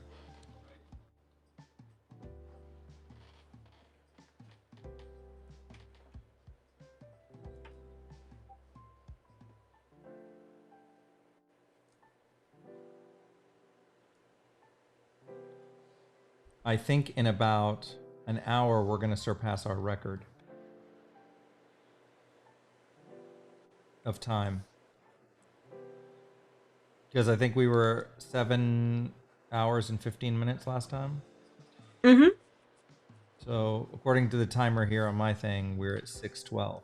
I think in about an hour, we're going to surpass our record of time. Because I think we were 7 hours and 15 minutes last time. Mm-hmm. So according to the timer here on my thing, we're at 6:12.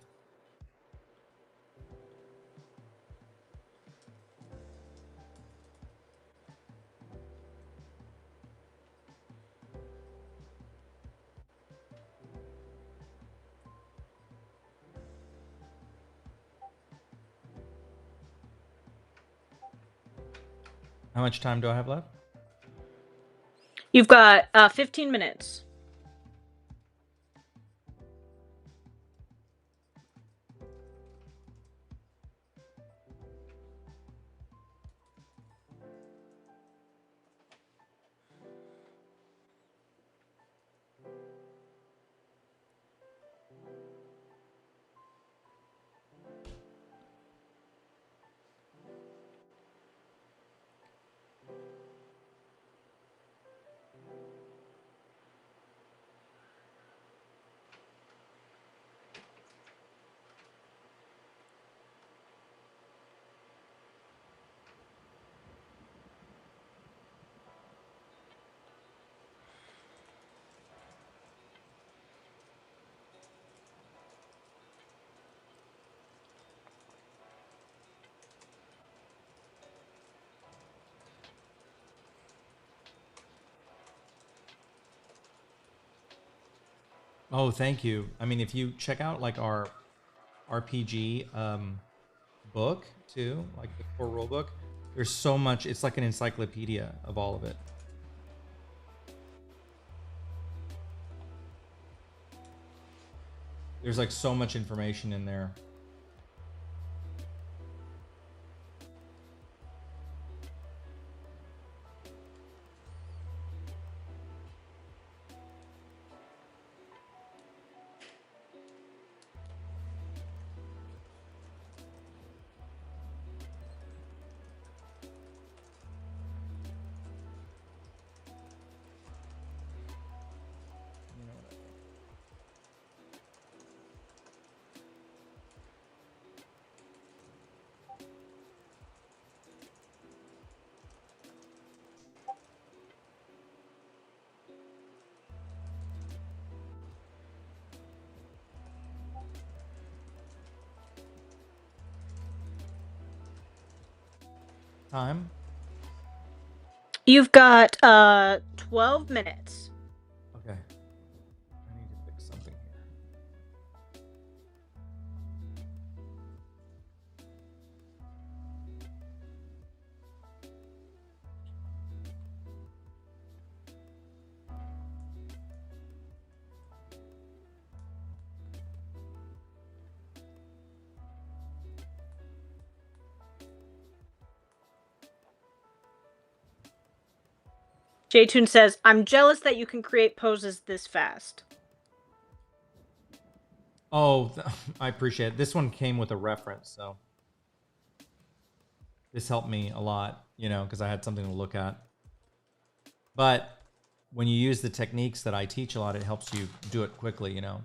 How much time do I have left? You've got 15 minutes. Oh, thank you. I mean, if you check out like our RPG book too, like the core rule book, there's so much. It's like an encyclopedia of all of it. There's like so much information in there. Time. You've got 12 minutes. Okay. I need to fix something here. Jaytoon says, I'm jealous that you can create poses this fast. Oh, I appreciate it. This one came with a reference, so this helped me a lot, you know, because I had something to look at. But when you use the techniques that I teach a lot, it helps you do it quickly, you know.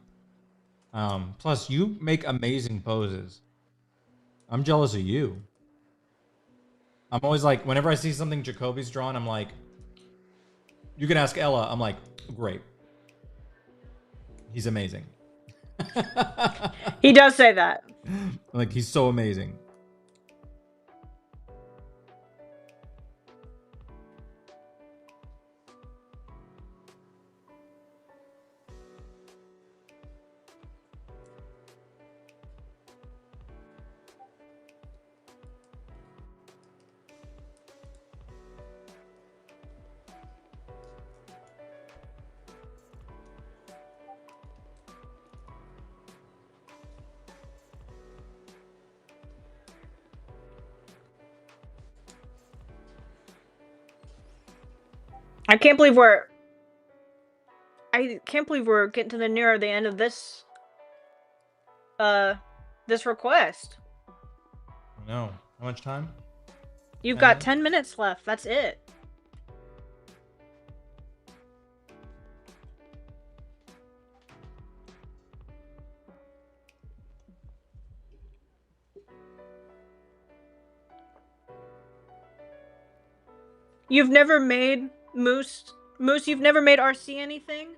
Plus, you make amazing poses. I'm jealous of you. I'm always like, whenever I see something Jacoby's drawn, I'm like, you can ask Ella. I'm like, great. He's amazing. He does say that. Like, he's so amazing. I can't believe we're getting to the nearer the end of this this request. No. How much time? You've 10 got minutes? 10 minutes left. That's it. You've never made Moose. Moose, you've never made RC anything?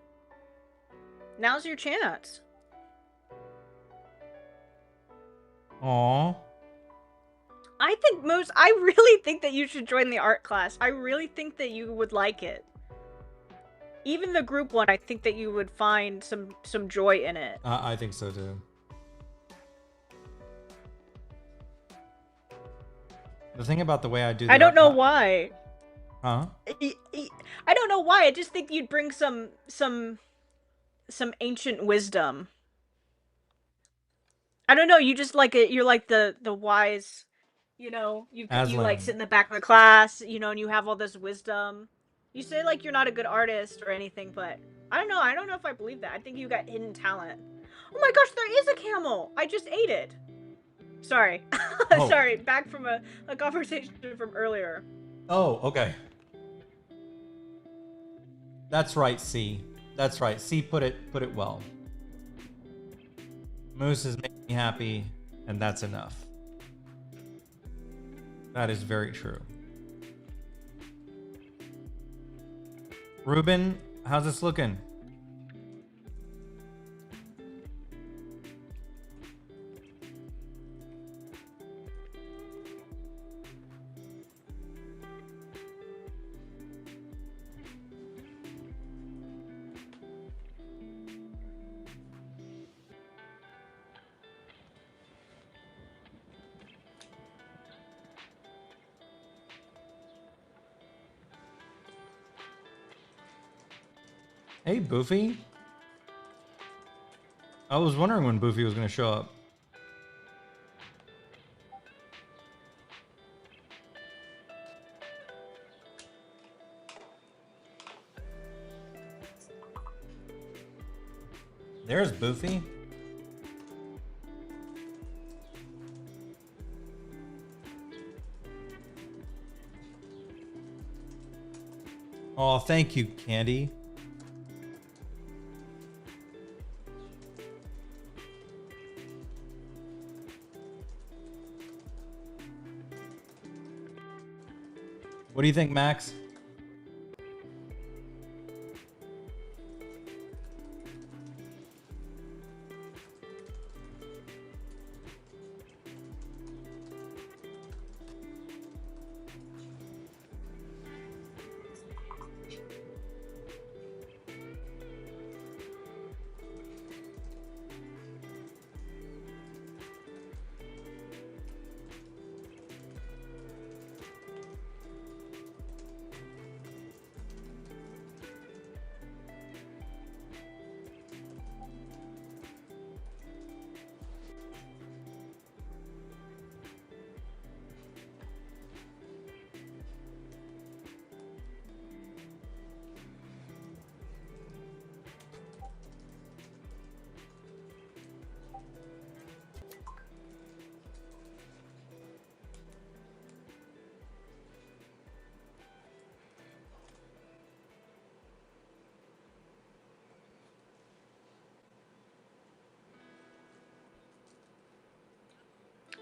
Now's your chance. Aw. I think, Moose, I really think that you should join the art class. I really think that you would like it. Even the group one, I think that you would find some joy in it. I think so too. The thing about the way I do the I don't art know class- why. Huh? I don't know why. I just think you'd bring some ancient wisdom. I don't know. You just like it. You're like the wise. You know, you like Aslan. sit in the back of the class. You know, and you have all this wisdom. You say like you're not a good artist or anything, but I don't know. I don't know if I believe that. I think you got hidden talent. Oh my gosh, there is a camel. I just ate it. Sorry. Oh. Sorry. Back from a conversation from earlier. Oh, okay. That's right, C. That's right. C put it well. Moose has made me happy, and that's enough. That is very true. Ruben, how's this looking? Hey, Boofy. I was wondering when Boofy was going to show up. There's Boofy. Oh, thank you, Candy. What do you think, Max?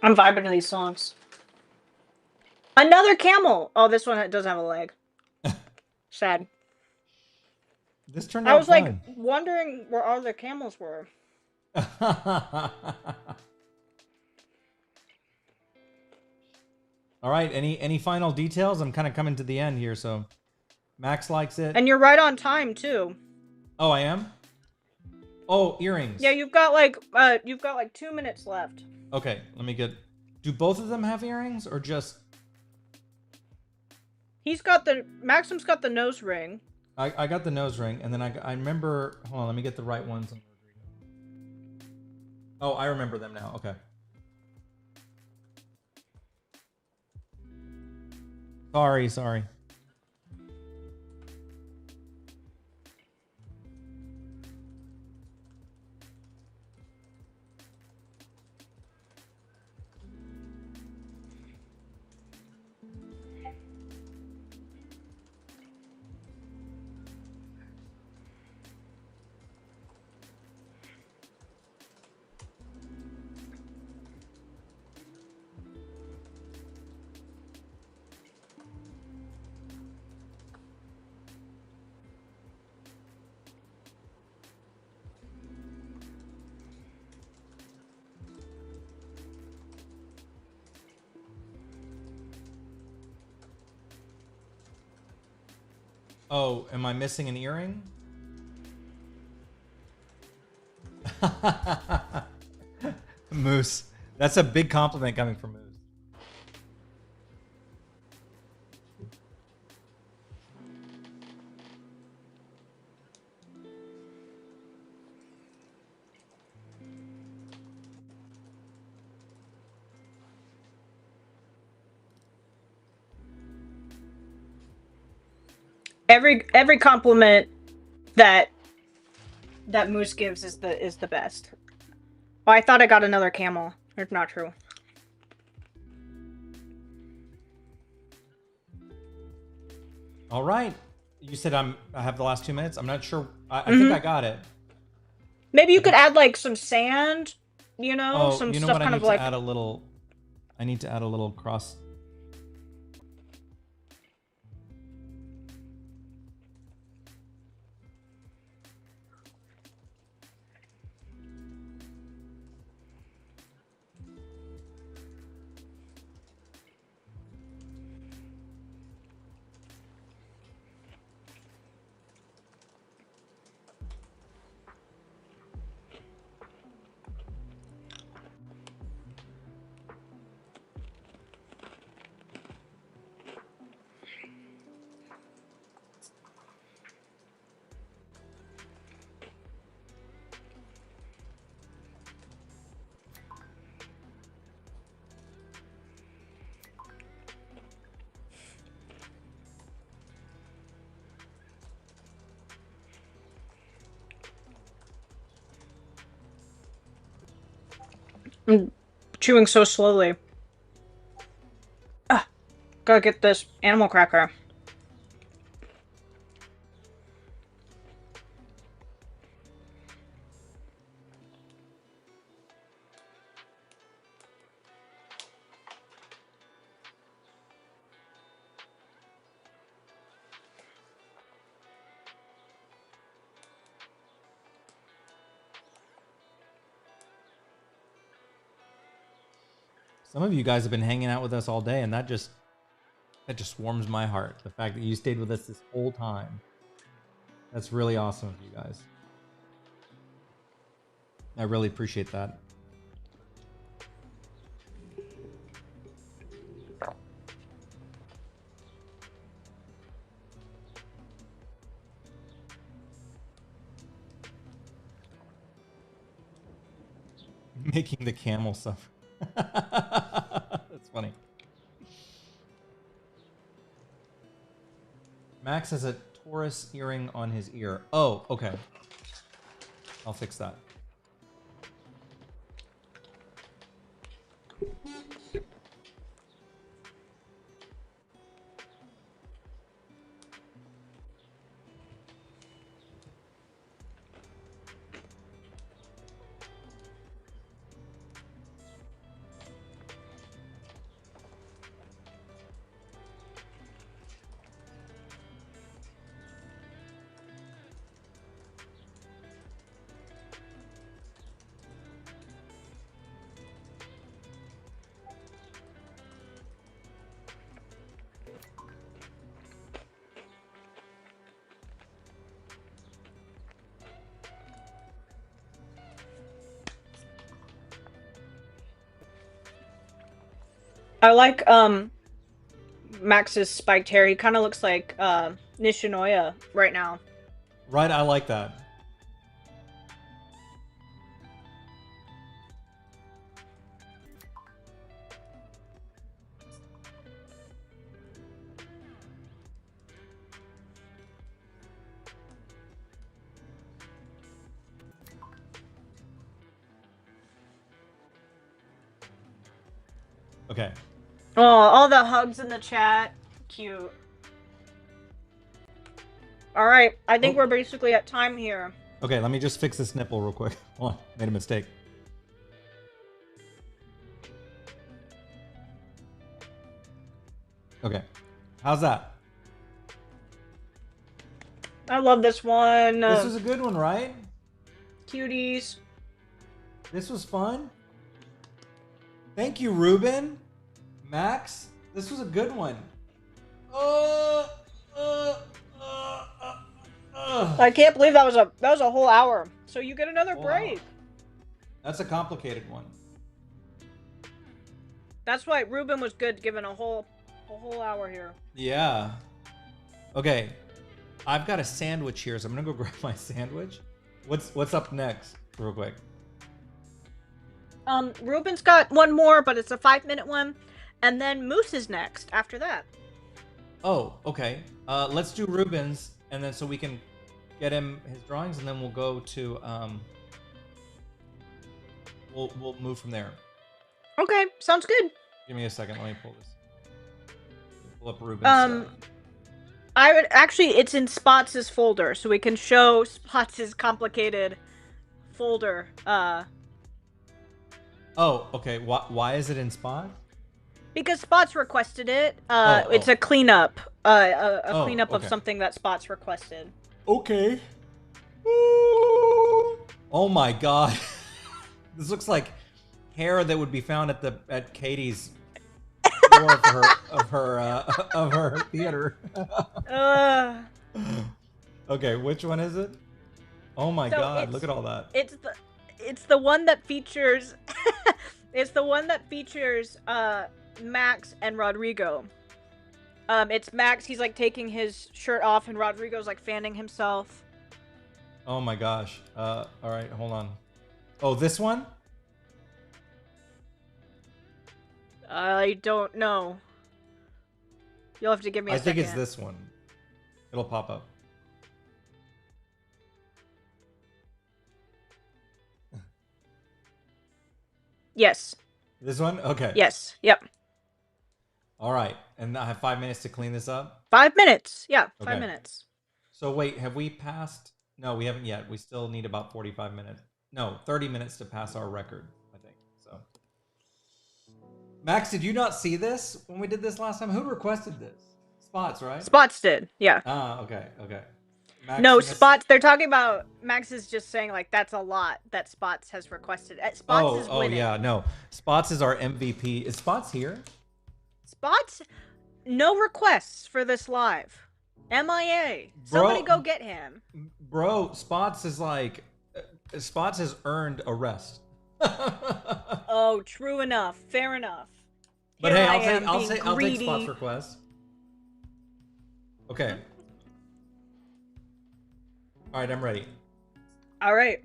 I'm vibing to these songs. Another camel. Oh, this one doesn't have a leg. Sad. This turned I out was like fun. wondering where all the camels were. All right, any final details? I'm kind of coming to the end here, so Max likes it. And you're right on time too. Oh, I am? Oh, earrings. Yeah, you've got like 2 minutes left. Okay, let me get. Do both of them have earrings or just? Maxim's got the nose ring. I got the nose ring, and then I remember. Hold on, let me get the right ones. Oh, I remember them now. Okay. Sorry. Oh, am I missing an earring? Moose. That's a big compliment coming from Moose. Every compliment that Moose gives is the best. Oh, I thought I got another camel. It's not true. All right. You said I have the last 2 minutes. I'm not sure. I think I got it. Maybe you could add like some sand, Oh, some you know stuff what? kind I of need like. to add a little. I need to add a little cross. I'm chewing so slowly. Ah, gotta get this animal cracker. Some of you guys have been hanging out with us all day, and that just warms my heart. The fact that you stayed with us this whole time. That's really awesome of you guys. I really appreciate that. Making the camel suffer. That's funny. Max has a Taurus earring on his ear. Oh, okay. I'll fix that. I like Max's spiked hair. He kind of looks like Nishinoya right now. Right, I like that. Okay. Oh, all the hugs in the chat. Cute. All right, I think we're basically at time here. Okay, let me just fix this nipple real quick. Hold on, made a mistake. Okay, how's that? I love this one. This was a good one, right? Cuties. This was fun. Thank you, Ruben. Max, this was a good one. I can't believe that was a whole hour. So you get another Whole break. hour. That's a complicated one. That's why Ruben was good, given a whole hour here. Yeah. Okay. I've got a sandwich here, so I'm gonna go grab my sandwich. What's up next, real quick? Ruben's got one more, but it's a 5-minute one, and then Moose is next after that. Oh, okay. Let's do Ruben's, and then so we can get him his drawings, and then we'll go to we'll move from there. Okay, sounds good. Give me a second. Let me pull this. Pull up Ruben's. I would actually, it's in Spots' folder, so we can show Spots' complicated folder. Oh, okay. Why is it in Spot? Because Spots requested it. Oh. It's a cleanup. A cleanup of okay. something that Spots requested. Okay. Oh my god. This looks like hair that would be found at Katie's floor of her theater. Okay, which one is it? Oh my god, look at all that. It's the one that features it's the one that features Max and Rodrigo. It's Max, he's like taking his shirt off and Rodrigo's like fanning himself. Oh my gosh. All right, hold on. Oh, this one? I don't know. You'll have to give me a second. I think it's this one. It'll pop up. Yes. This one? Okay. Yes. Yep. All right. And I have 5 minutes to clean this up? 5 minutes. Yeah, 5 Okay. minutes. So wait, have we passed? No, we haven't yet. We still need about 45 minutes. No, 30 minutes to pass our record, I think. So, Max, did you not see this when we did this last time? Who requested this? Spots, right? Spots did. Yeah. Ah, okay. Max, No, Spots. They're talking about Max is just saying like that's a lot that Spots has requested. Spots is winning. Oh yeah, no. Spots is our MVP. Is Spots here? Spots, no requests for this live. MIA. Somebody go get him. Bro, Spots is like Spots has earned a rest. Oh, true enough. Fair enough. But Here hey, I'll take greedy. Spots request. Okay. All right, I'm ready. All right.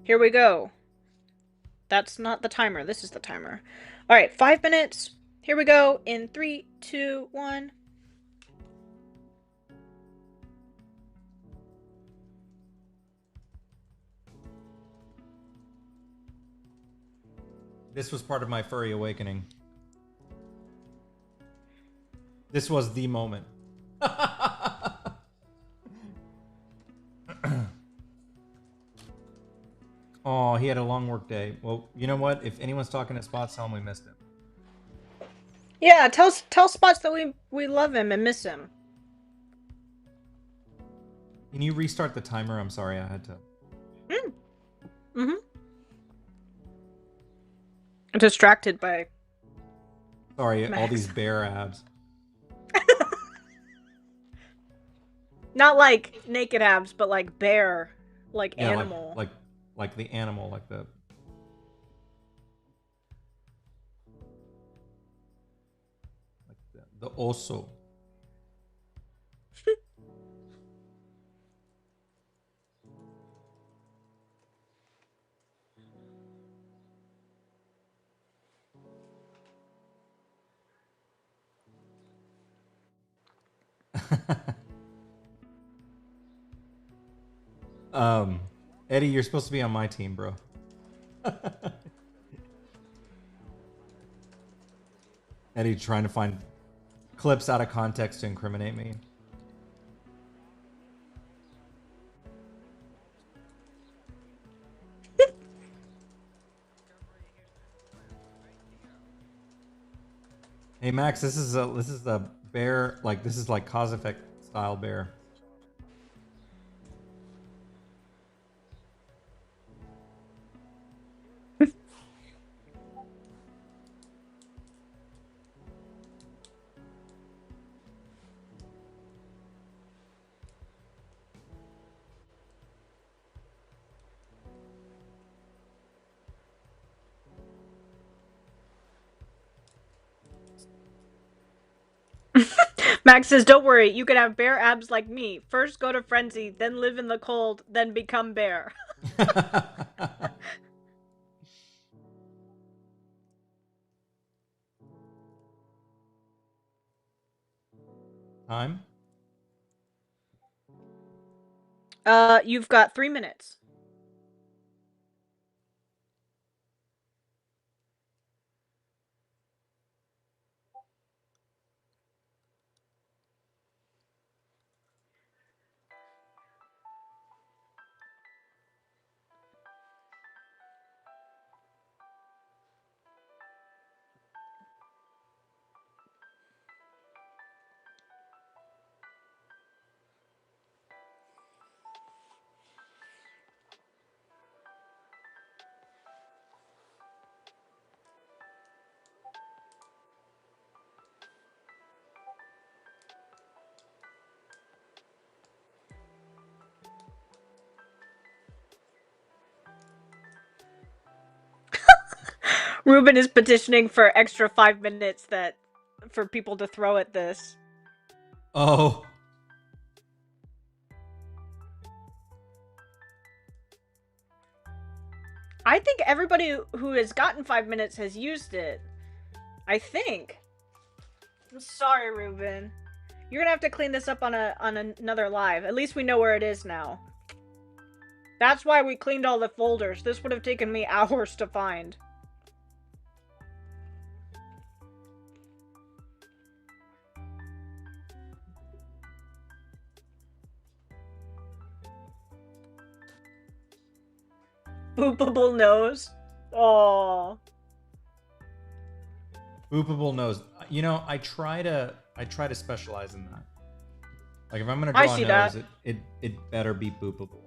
Here we go. That's not the timer. This is the timer. All right, 5 minutes. Here we go in 3, 2, 1. This was part of my furry awakening. This was the moment. Oh, he had a long work day. Well, you know what? If anyone's talking at Spots, tell him we missed him. Yeah, tell Spots that we love him and miss him. Can you restart the timer? I'm sorry, I had to. Mm-hmm. I'm distracted by... Sorry, Max. all these bear abs. Not like naked abs, but like bear, like Yeah, animal. like the animal, like the oso. Eddie, you're supposed to be on my team, bro. Eddie trying to find clips out of context to incriminate me. Hey Max, this is the bear, like this is like cause effect style bear. Max says, don't worry, you can have bear abs like me. First go to frenzy, then live in the cold, then become bear. Time? You've got 3 minutes. Ruben is petitioning for extra 5 minutes for people to throw at this. Oh. I think everybody who has gotten 5 minutes has used it. I think. I'm sorry, Ruben. You're gonna have to clean this up on another live. At least we know where it is now. That's why we cleaned all the folders. This would have taken me hours to find. Boopable nose. Oh. Boopable nose. You know, I try to specialize in that. Like if I'm gonna draw a nose, it better be boopable.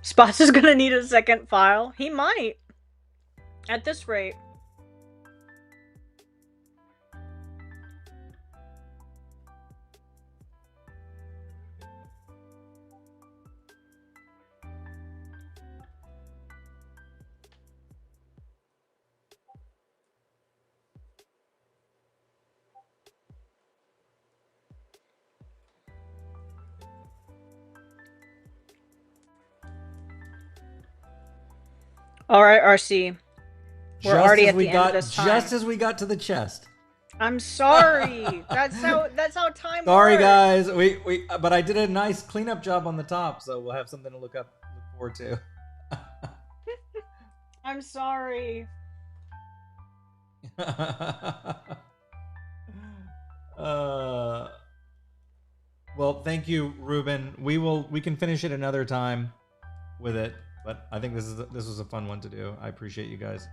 Spots is gonna need a second file. He might. At this rate. All right, RC. We're already at the end of this time. Just as we got to the chest. I'm sorry. That's how time Sorry, works. guys. But I did a nice cleanup job on the top, so we'll have something to look forward to. I'm sorry. Well, thank you, Ruben. We can finish it another time with it, but I think this was a fun one to do. I appreciate you guys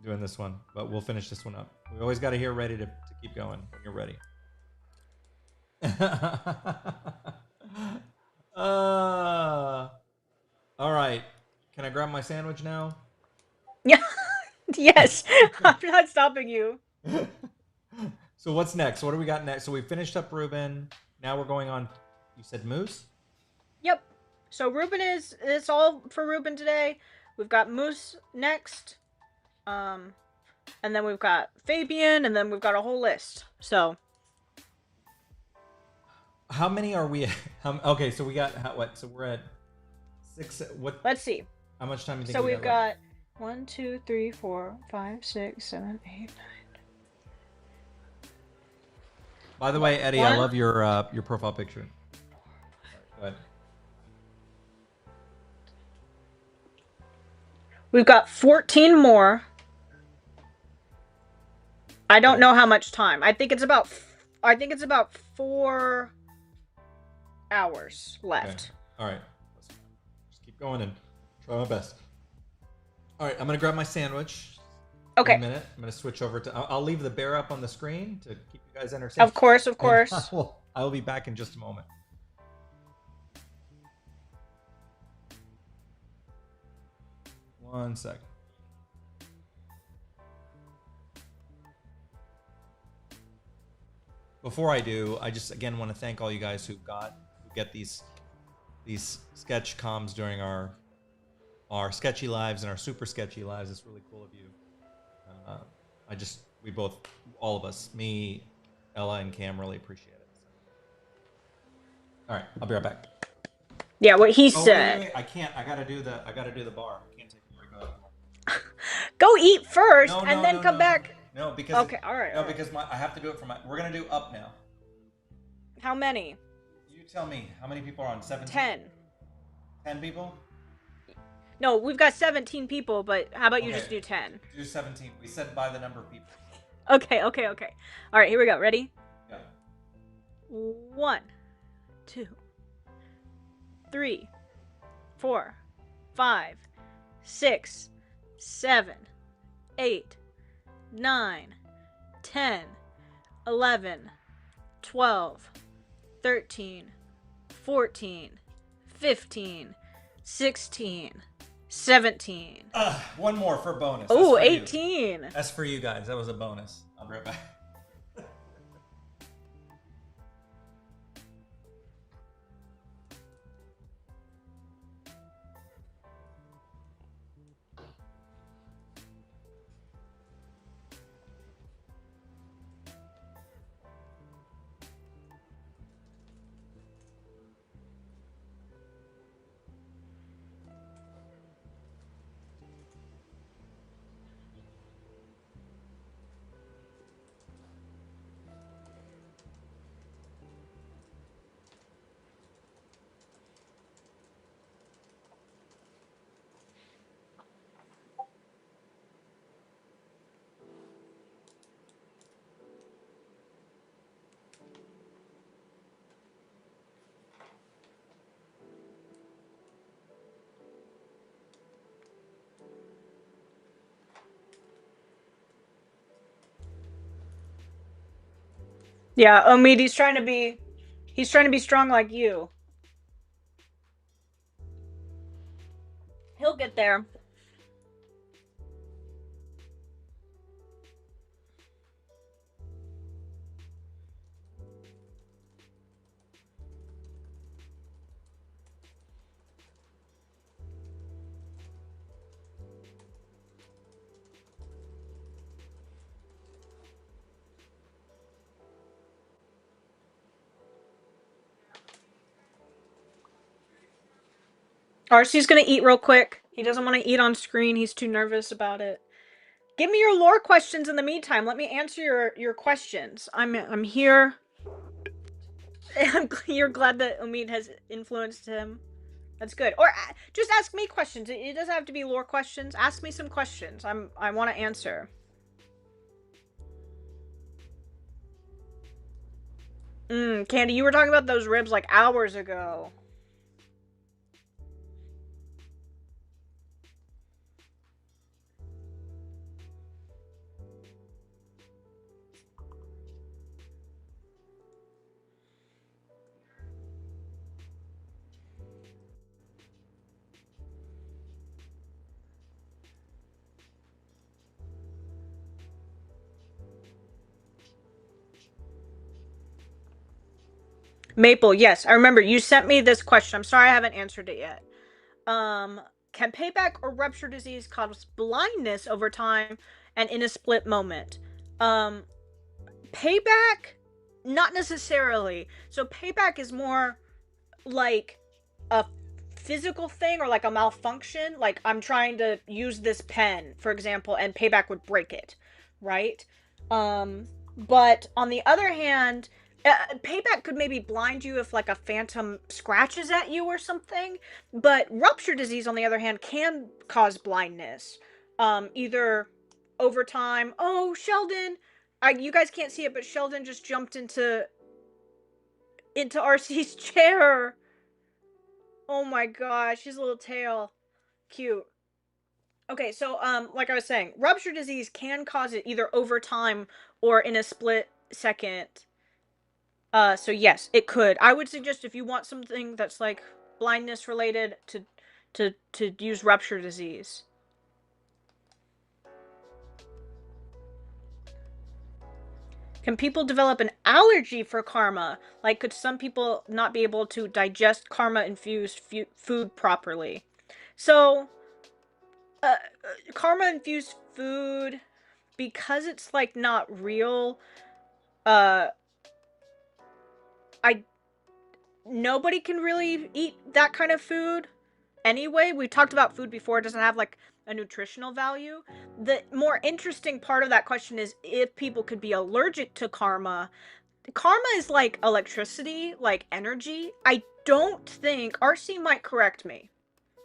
doing this one, but we'll finish this one up. We always got to hear ready to keep going when you're ready. All right. Can I grab my sandwich now? Yeah. Yes. I'm not stopping you. So what's next? What do we got next? So we finished up Ruben. Now we're going on. You said Moose? Yep. So Ruben it's all for Ruben today. We've got Moose next. And then we've got Fabian, and then we've got a whole list. So how many are we at? Okay, so we got what? So we're at 6. What? Let's see. How much time do you think? So we've got 1, 2, 3, 4, 5, 6, 7, 8, 9. By the way, Eddie, I love your profile picture. Go ahead. We've got 14 more. I don't know how much time. I think it's about 4 hours left. Okay. All right. going and try my best. All right, I'm gonna grab my sandwich. Okay. In a minute, I'm gonna switch over to. I'll leave the bear up on the screen to keep you guys entertained. Of course, of And course. I will be back in just a moment. One second. Before I do, I just again want to thank all you guys who get these sketch comms during our sketchy lives and our super sketchy lives. It's really cool of you. We both, all of us, me, Ella, and Cam, really appreciate it. So. All right, I'll be right back. Yeah, what he said. Wait. I can't. I gotta do the bar. I can't take a break. Go eat first, and then come back. No, because okay, all right. No, because I have to do it for my. We're gonna do up now. How many? You tell me. How many people are on 17? 10. 10 people? No, we've got 17 people, but how about you just do 10? Do 17. We said by the number of people. Okay. All right, here we go. Ready? Yeah. 1, 2, 3, 4, 5, 6, 7, 8, 9, 10, 11, 12, 13, 14, 15, 16, 17. One more for bonus. Oh, 18. That's for you guys. That was a bonus. I'll be right back. Yeah, Omid, he's trying to be strong like you. He'll get there. RC's gonna eat real quick. He doesn't want to eat on screen. He's too nervous about it. Give me your lore questions in the meantime. Let me answer your questions. I'm here. You're glad that Omid has influenced him. That's good. Or just ask me questions. It doesn't have to be lore questions. Ask me some questions. I want to answer. Candy, you were talking about those ribs like hours ago. Maple, yes. I remember you sent me this question. I'm sorry I haven't answered it yet. Can payback or rupture disease cause blindness over time and in a split moment? Payback, not necessarily. So payback is more like a physical thing or like a malfunction. Like I'm trying to use this pen, for example, and payback would break it, right? But on the other hand, payback could maybe blind you if like a phantom scratches at you or something, but rupture disease on the other hand can cause blindness, either over time. Oh, Sheldon, you guys can't see it, but Sheldon just jumped into RC's chair. Oh my gosh, his little tail. Cute. Okay, so like I was saying, rupture disease can cause it either over time or in a split second. So yes, it could. I would suggest if you want something that's like blindness related to use rupture disease. Can people develop an allergy for karma? Like, could some people not be able to digest karma infused food properly? So, karma infused food, because it's like not real, uh, I nobody can really eat that kind of food anyway. We talked about food before, it doesn't have like a nutritional value. The more interesting part of that question is if people could be allergic to karma. Karma is like electricity, like energy. I don't think RC might correct me.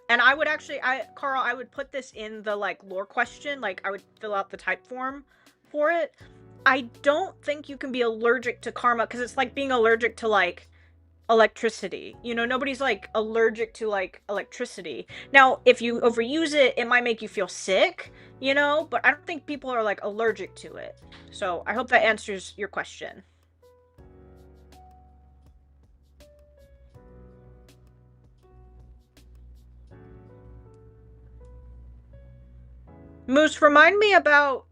And I would actually Carl, I would put this in the like lore question, like I would fill out the type form for it. I don't think you can be allergic to karma because it's like being allergic to like electricity. You know, nobody's like allergic to like electricity. Now, if you overuse it, it might make you feel sick, you know, but I don't think people are like allergic to it. So I hope that answers your question. Moose, remind me about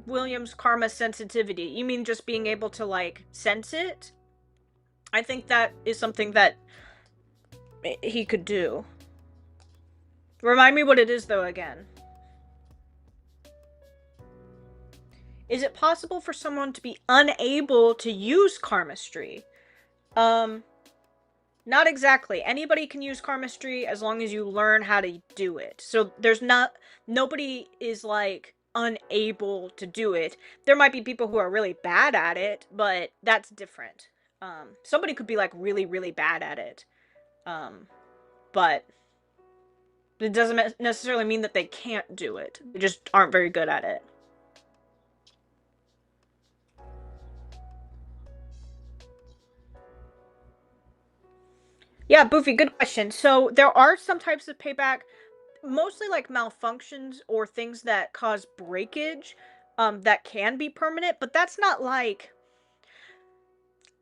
William's karma sensitivity. You mean just being able to like sense it? I think that is something that he could do. Remind me what it is though again. Is it possible for someone to be unable to use karmistry? Not exactly. Anybody can use karmistry as long as you learn how to do it. So there's nobody is like unable to do it. There might be people who are really bad at it, but that's different. Somebody could be like really, really bad at it. But it doesn't necessarily mean that they can't do it. They just aren't very good at it. Yeah, Boofy, good question. So there are some types of payback, mostly like malfunctions or things that cause breakage, that can be permanent, but that's not like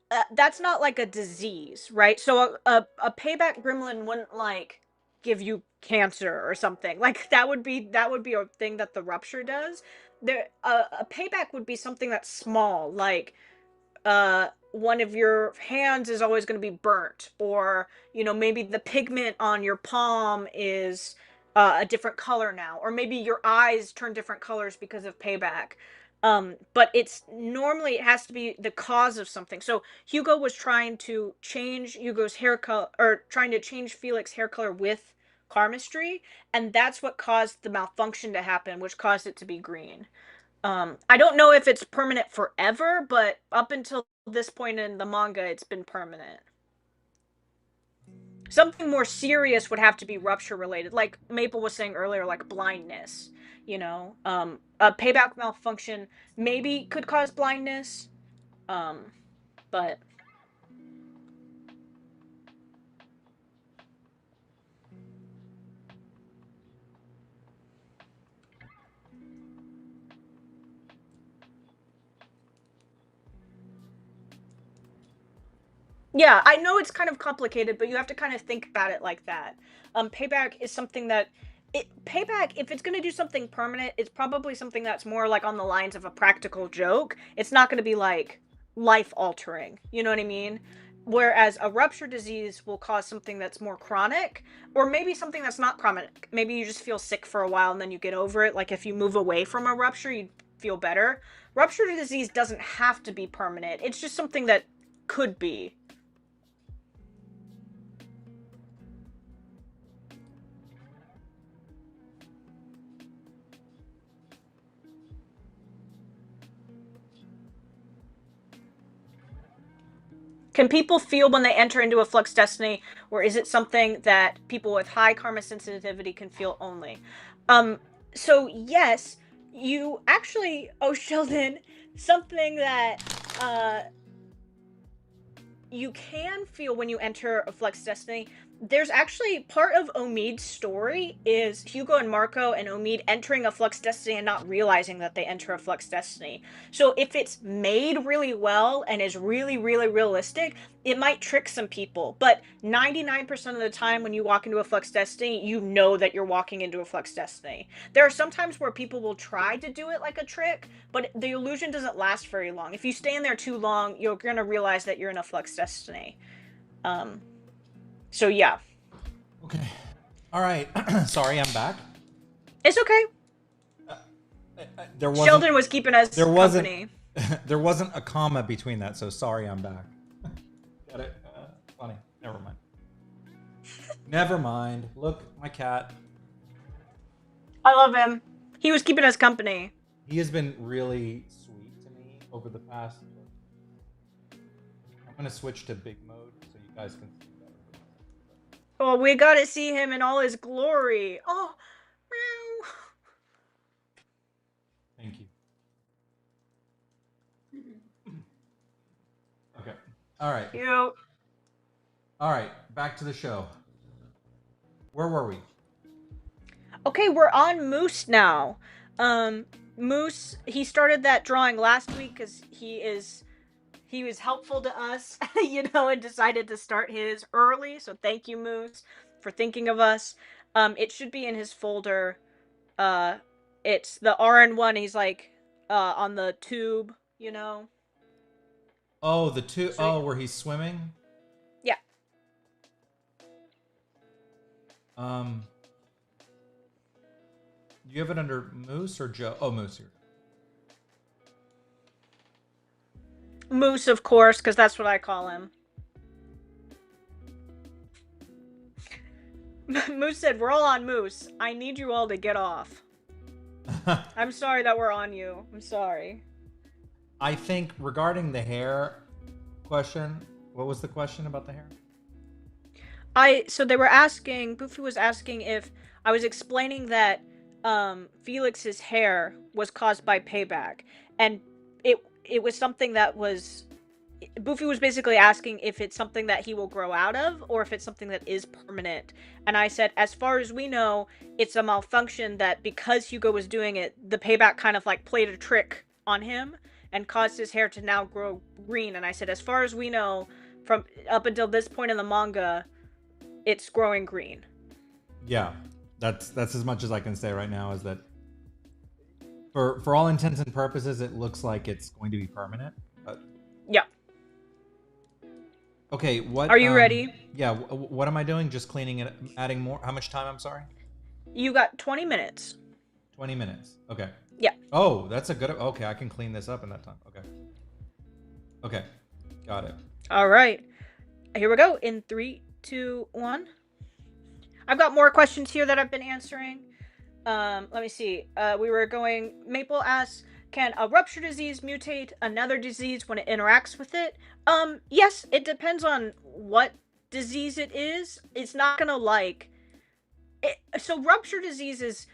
a disease, right? So a payback gremlin wouldn't like give you cancer or something. Like that would be a thing that the rupture does. A payback would be something that's small, like one of your hands is always going to be burnt, or you know, maybe the pigment on your palm is a different color now, or maybe your eyes turn different colors because of payback. But it's normally it has to be the cause of something. So Hugo was trying to change Hugo's hair color, or trying to change Felix's hair color with karmistry, and that's what caused the malfunction to happen, which caused it to be green. I don't know if it's permanent forever, but up until this point in the manga, it's been permanent. Something more serious would have to be rupture related, like Maple was saying earlier, like blindness. You know, a payback malfunction maybe could cause blindness, but yeah, I know it's kind of complicated, but you have to kind of think about it like that. Payback is something that payback, if it's going to do something permanent, it's probably something that's more like on the lines of a practical joke. It's not going to be like life altering. You know what I mean? Whereas a rupture disease will cause something that's more chronic, or maybe something that's not chronic. Maybe you just feel sick for a while and then you get over it. Like if you move away from a rupture, you feel better. Rupture disease doesn't have to be permanent. It's just something that could be. Can people feel when they enter into a Flux Destiny, or is it something that people with high karma sensitivity can feel only? So yes, you actually, oh Sheldon, something that you can feel when you enter a Flux Destiny. There's actually part of Omid's story is Hugo and Marco and Omid entering a Flux Destiny and not realizing that they enter a Flux Destiny. So if it's made really well and is really, really realistic, it might trick some people. But 99% of the time when you walk into a Flux Destiny, you know that you're walking into a Flux Destiny. There are some times where people will try to do it like a trick, but the illusion doesn't last very long. If you stay in there too long, you're going to realize that you're in a Flux Destiny. So yeah. Okay. All right. Sorry, I'm back. It's okay. There wasn't, Sheldon was keeping us company. There wasn't a comma between that, so sorry, I'm back. Got it? Funny. Never mind. Never mind. Look, my cat. I love him. He was keeping us company. He has been really sweet to me over the past. I'm gonna switch to big mode so you guys can see better. Oh, we got to see him in all his glory. Oh, meow. Thank you. Okay. All right. Cute. All right. Back to the show. Where were we? Okay, we're on Moose now. Moose, he started that drawing last week because he was helpful to us, and decided to start his early. So thank you, Moose, for thinking of us. It should be in his folder. It's the RN one. He's like, on the tube, Oh, the two. So- Oh, where he's swimming. Yeah. Do you have it under Moose or Joe? Oh, Moose here. Moose, of course, because that's what I call him. Moose said, "We're all on Moose. I need you all to get off." I'm sorry that we're on you. I'm sorry. I think regarding the hair question, what was the question about the hair? So they were asking, Boofy was asking if I was explaining that Felix's hair was caused by payback, and it was something that was, Boofy was basically asking if it's something that he will grow out of or if it's something that is permanent. And I said, as far as we know, it's a malfunction that because Hugo was doing it, the payback kind of like played a trick on him and caused his hair to now grow green. And I said, as far as we know, from up until this point in the manga, it's growing green. Yeah, that's as much as I can say right now. Is that for all intents and purposes, it looks like it's going to be permanent. But Yeah. okay, what Are you ready? Yeah. What am I doing? Just cleaning it, adding more. How much time? I'm sorry. You got 20 minutes. 20 minutes. Okay. Yeah. Oh, that's a good. Okay, I can clean this up in that time. Okay. Okay, got it. All right. Here we go. In 3, 2, 1. I've got more questions here that I've been answering. Let me see. We were going. Maple asks, can a rupture disease mutate another disease when it interacts with it? Yes, it depends on what disease it is. It's not gonna like it. So rupture disease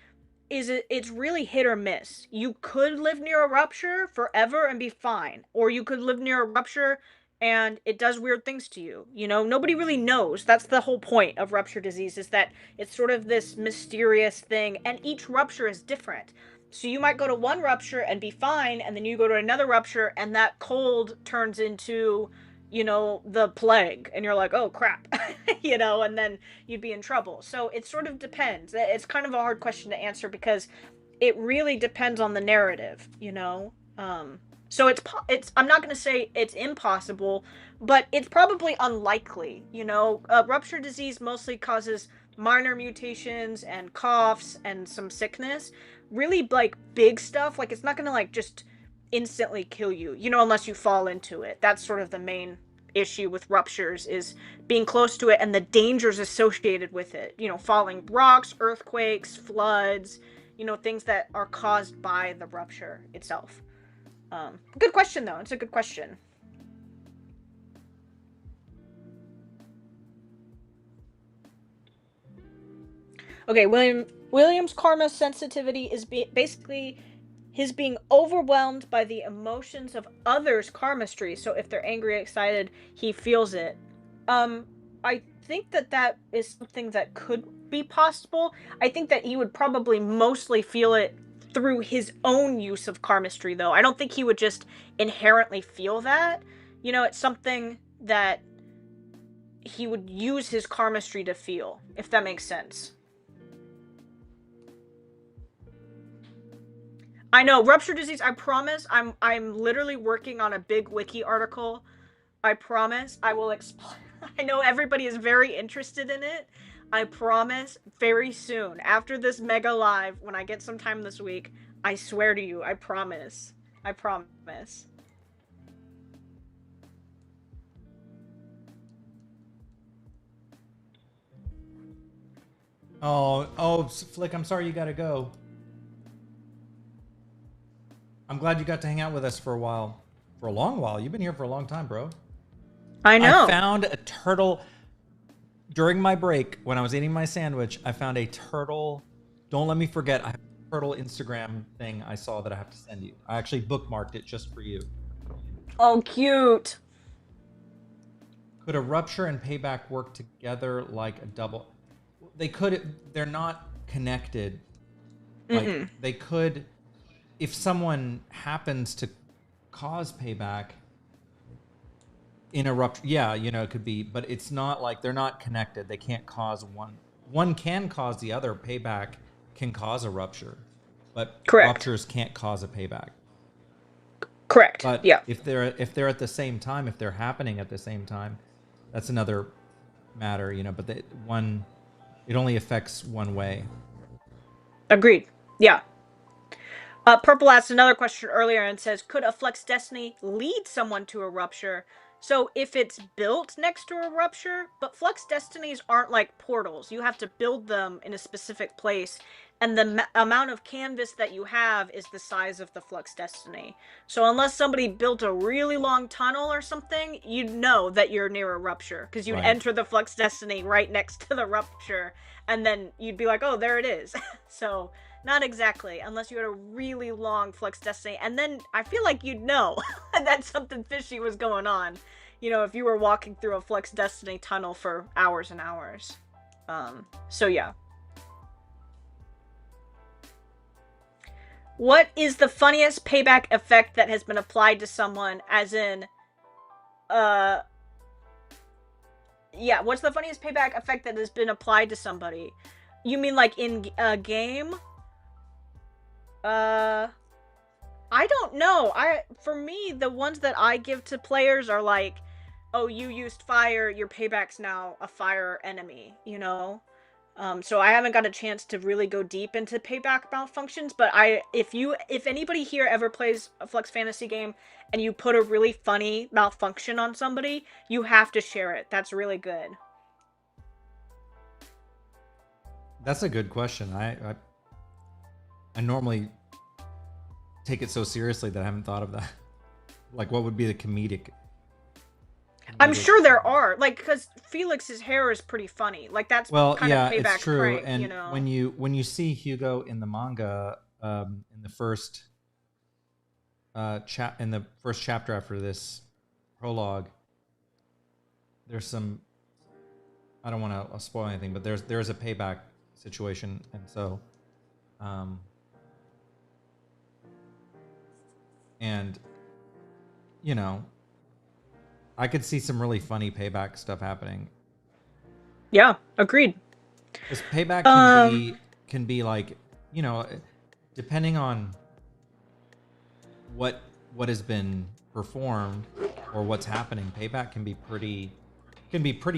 it's really hit or miss. You could live near a rupture forever and be fine, or you could live near a rupture and it does weird things to you. Nobody really knows. That's the whole point of rupture disease, is that it's sort of this mysterious thing, and each rupture is different. So you might go to one rupture and be fine, and then you go to another rupture and that cold turns into, the plague, and you're like, oh crap, and then you'd be in trouble. So it sort of depends. It's kind of a hard question to answer because it really depends on the narrative, So it's I'm not going to say it's impossible, but it's probably unlikely. Rupture disease mostly causes minor mutations and coughs and some sickness. Really, like, big stuff, like, it's not going to, like, just instantly kill you, unless you fall into it. That's sort of the main issue with ruptures, is being close to it and the dangers associated with it. Falling rocks, earthquakes, floods, things that are caused by the rupture itself. Good question, though. It's a good question. Okay, William's karma sensitivity is basically his being overwhelmed by the emotions of others' karmistry. So if they're angry, excited, he feels it. I think that is something that could be possible. I think that he would probably mostly feel it through his own use of karmistry, though. I don't think he would just inherently feel that. It's something that he would use his karmistry to feel, if that makes sense. I know, rupture disease, I promise, I'm literally working on a big wiki article. I promise I will explain. I know everybody is very interested in it. I promise very soon, after this mega live, when I get some time this week, I swear to you, I promise. I promise. Oh, Flick, I'm sorry you gotta go. I'm glad you got to hang out with us for a while. For a long while. You've been here for a long time, bro. I know. I found a turtle during my break when I was eating my sandwich. I found a turtle. Don't let me forget. I have a turtle Instagram thing I saw that I have to send you. I actually bookmarked it just for you. Oh, cute. Could a rupture and payback work together like a double? They could. They're not connected. Like they could. If someone happens to cause payback in a rupture, yeah, it could be, but it's not like they're not connected. They can't cause one. One can cause the other. Payback can cause a rupture, but ruptures can't cause a payback. Correct. But yeah. if they're at the same time, if they're happening at the same time, that's another matter, But it only affects one way. Agreed. Yeah. Purple asked another question earlier and says, could a Flux Destiny lead someone to a rupture? So if it's built next to a rupture, but Flux Destinies aren't like portals. You have to build them in a specific place, and the amount of canvas that you have is the size of the Flux Destiny. So unless somebody built a really long tunnel or something, you'd know that you're near a rupture, because you'd enter the Flux Destiny right next to the rupture, and then you'd be like, oh, there it is. So not exactly, unless you had a really long Flux Destiny, and then I feel like you'd know that something fishy was going on, if you were walking through a Flux Destiny tunnel for hours and hours. So yeah. What is the funniest payback effect that has been applied to someone, as in, yeah, what's the funniest payback effect that has been applied to somebody? You mean like in a game? I don't know. For me, the ones that I give to players are like, oh, you used fire, your payback's now a fire enemy, So I haven't got a chance to really go deep into payback malfunctions, but if anybody here ever plays a Flux Fantasy game and you put a really funny malfunction on somebody, you have to share it. That's really good. That's a good question. I normally take it so seriously that I haven't thought of that. Like, what would be the comedic? I'm sure there are, like, because Felix's hair is pretty funny. Like, that's kind of payback it's true. prank, And when you see Hugo in the manga, in the first chapter after this prologue, there's some. I don't want to spoil anything, but there's a payback situation, and so, and I could see some really funny payback stuff happening. Yeah, agreed. Because payback can be like, depending on what has been performed or what's happening, payback can be pretty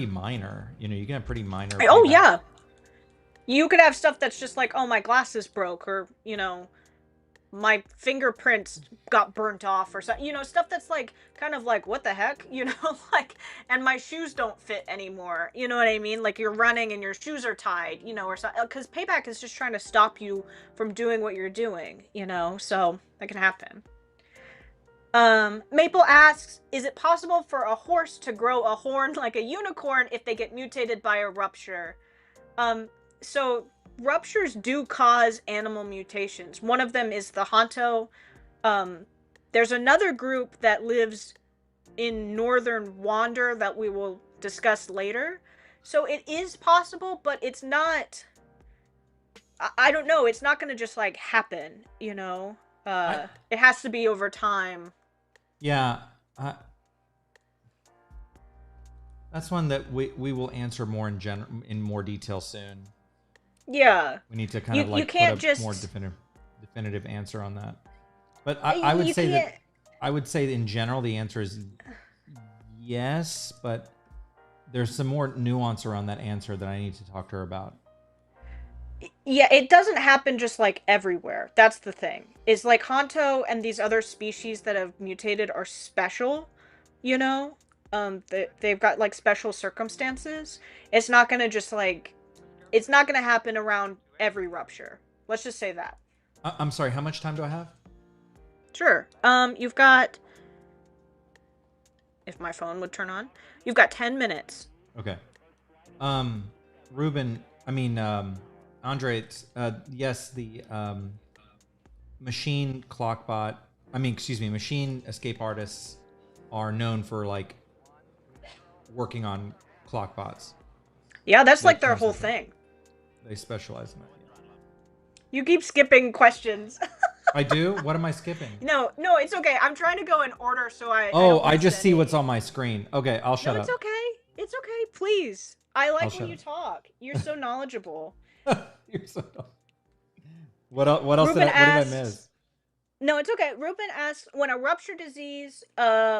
minor. You can have pretty minor. Oh payback. yeah. You could have stuff that's just like, oh, my glasses broke, or my fingerprints got burnt off, or something, stuff that's like kind of like, what the heck, like, and my shoes don't fit anymore, you know what I mean? Like, you're running and your shoes are tied, or something, because payback is just trying to stop you from doing what you're doing, so that can happen. Maple asks, is it possible for a horse to grow a horn like a unicorn if they get mutated by a rupture? So ruptures do cause animal mutations. One of them is the Honto. There's another group that lives in northern Wander that we will discuss later. So it is possible, but it's not. I don't know. It's not going to just like happen, you know. It has to be over time. Yeah, that's one that we will answer more in more detail soon. Yeah. We need to kind of like put a more definitive answer on that. But I would say that I would say in general the answer is yes, but there's some more nuance around that answer that I need to talk to her about. Yeah, it doesn't happen just like everywhere. That's the thing. It's like Honto and these other species that have mutated are special, you know? They've got like special circumstances. It's not gonna just like, it's not gonna happen around every rupture. Let's just say that. I'm sorry, how much time do I have? Sure. You've got, if my phone would turn on, you've got 10 minutes. Okay. Andre, yes, the machine escape artists are known for like working on clock bots. Yeah, that's like their whole thing. They specialize in that. You keep skipping questions. I do? What am I skipping? No, it's okay. I'm trying to go in order so I just see what's on my screen. Okay, I'll shut up. It's okay. It's okay. Please. I like when you talk. You're so knowledgeable. You're so dumb. What else did I miss? No, it's okay. Ruben asks, when a rupture disease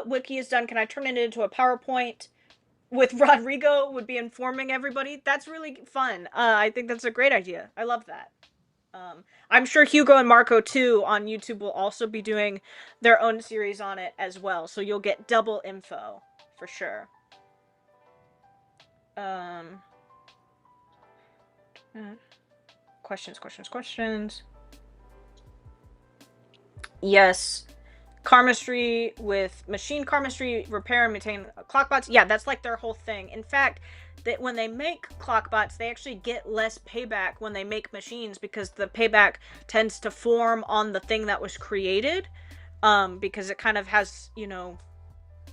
wiki is done, can I turn it into a PowerPoint with Rodrigo would be informing everybody? That's really fun. I think that's a great idea. I love that. I'm sure Hugo and Marco too on YouTube will also be doing their own series on it as well. So you'll get double info for sure. Questions. Yes. Karmistry with machine karmistry, repair and maintain clockbots. Yeah, that's like their whole thing. In fact, that when they make clockbots, they actually get less payback when they make machines because the payback tends to form on the thing that was created. Because it kind of has, you know,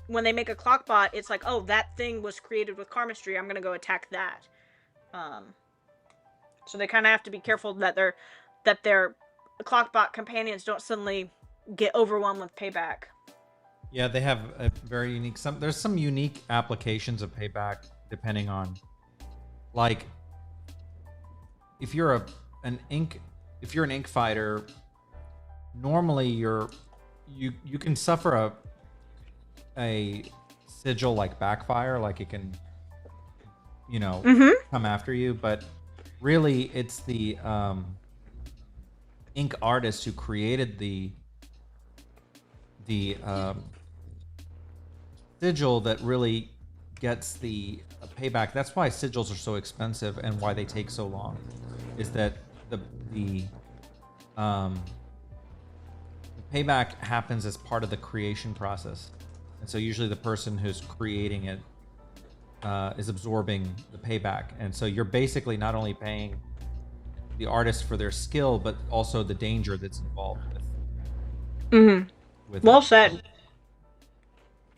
when they make a clockbot, it's like, oh, that thing was created with karmistry. I'm gonna go attack that. So they kind of have to be careful that their clockbot companions don't suddenly get overwhelmed with payback. Yeah, they have a very unique. There's some unique applications of payback depending on, like, if you're an ink fighter, normally you can suffer a sigil like backfire, like it can, you know, come after you, but really it's the ink artist who created the sigil that really gets the payback. That's why sigils are so expensive and why they take so long, is that the payback happens as part of the creation process, and so usually the person who's creating it is absorbing the payback, and so you're basically not only paying the artist for their skill but also the danger that's involved with Well said.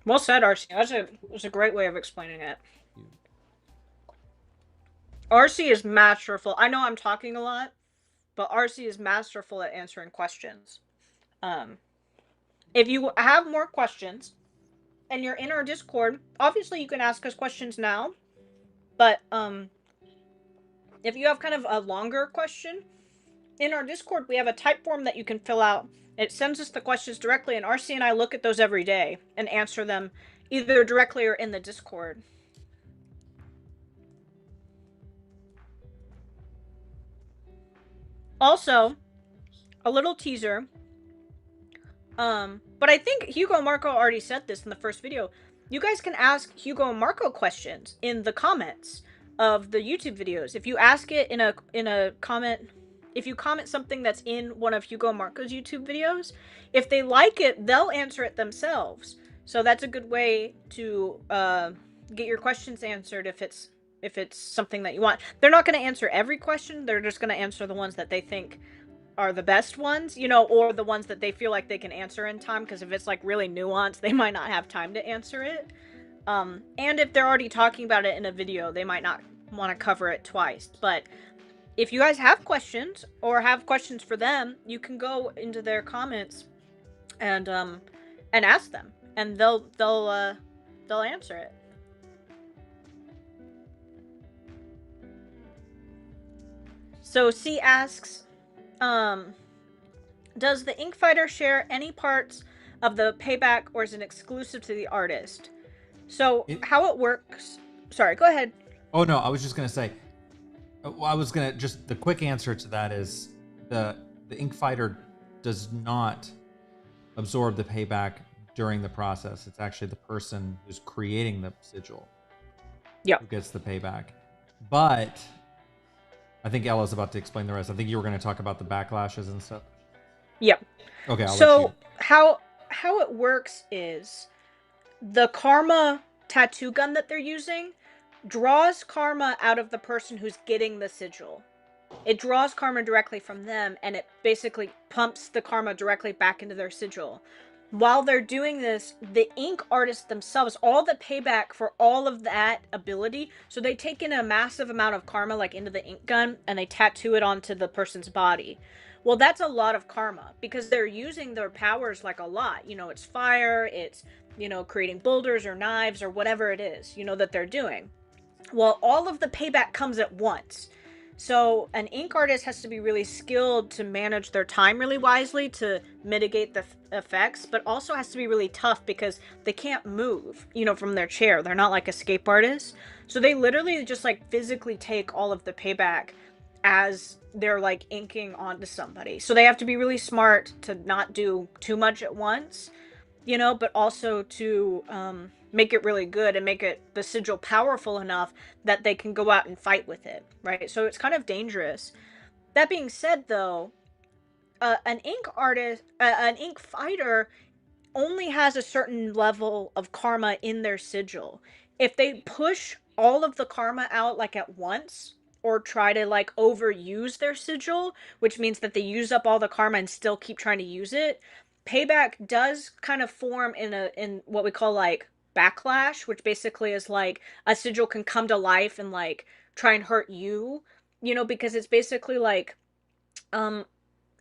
Well said, RC. That's a great way of explaining it. RC is masterful. I know I'm talking a lot, but RC is masterful at answering questions. If you have more questions and you're in our Discord, obviously you can ask us questions now. But if you have kind of a longer question, in our Discord we have a type form that you can fill out. It sends us the questions directly, and RC and I look at those every day and answer them either directly or in the Discord. Also, a little teaser. But I think Hugo and Marco already said this in the first video. You guys can ask Hugo and Marco questions in the comments of the YouTube videos. If you ask it in a comment, if you comment something that's in one of Hugo and Marco's YouTube videos, if they like it, they'll answer it themselves. So that's a good way to get your questions answered if if it's something that you want. They're not going to answer every question. They're just going to answer the ones that they think are the best ones, you know, or the ones that they feel like they can answer in time, because if it's like really nuanced, they might not have time to answer it. And if they're already talking about it in a video, they might not want to cover it twice. But if you guys have questions or have questions for them, you can go into their comments and ask them, and they'll answer it. So C asks, does the ink fighter share any parts of the payback, or is it exclusive to the artist? So how it works. Sorry, go ahead. Oh no, I was just gonna say. Well, I was gonna just the quick answer to that is the ink fighter does not absorb the payback during the process. It's actually the person who's creating the sigil who gets the payback. But I think Ella's about to explain the rest. I think you were going to talk about the backlashes and stuff. Yep. Okay. So how it works is the karma tattoo gun that they're using draws karma out of the person who's getting the sigil. It draws karma directly from them, and it basically pumps the karma directly back into their sigil. While they're doing this, the ink artists themselves, all the payback for all of that ability, so they take in a massive amount of karma like into the ink gun, and they tattoo it onto the person's body. Well, that's a lot of karma, because they're using their powers like a lot. You know, it's fire, it's, you know, creating boulders or knives or whatever it is, you know, that they're doing. Well, all of the payback comes at once. So an ink artist has to be really skilled to manage their time really wisely to mitigate the effects, but also has to be really tough because they can't move, you know, from their chair. They're not like escape artists. So they literally just like physically take all of the payback as they're like inking onto somebody. So they have to be really smart to not do too much at once, you know, but also to make it really good and make it the sigil powerful enough that they can go out and fight with it, right? So it's kind of dangerous. That being said, though, an ink artist, an ink fighter only has a certain level of karma in their sigil. If they push all of the karma out like at once, or try to like overuse their sigil, which means that they use up all the karma and still keep trying to use it, payback does kind of form in what we call like backlash, which basically is like a sigil can come to life and like try and hurt you, you know, because it's basically like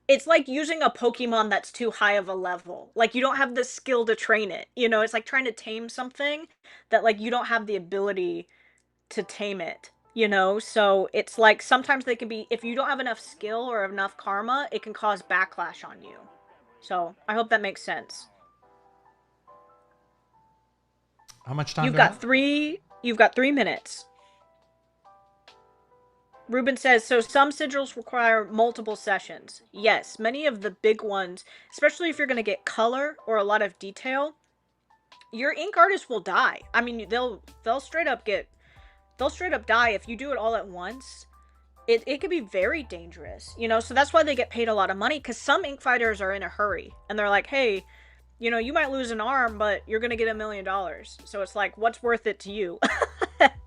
it's like using a Pokemon that's too high of a level. Like you don't have the skill to train it, you know. It's like trying to tame something that like you don't have the ability to tame it, you know. So it's like sometimes they can be, if you don't have enough skill or enough karma, it can cause backlash on you. So I hope that makes sense. How much time You've got 3 minutes. Ruben says, so some sigils require multiple sessions. Yes, many of the big ones, especially if you're going to get color or a lot of detail, your ink artist will die. I mean, they'll straight up die if you do it all at once. It can be very dangerous, you know. So that's why they get paid a lot of money, because some ink fighters are in a hurry and they're like, hey, you know, you might lose an arm, but you're gonna get $1 million. So it's like, what's worth it to you?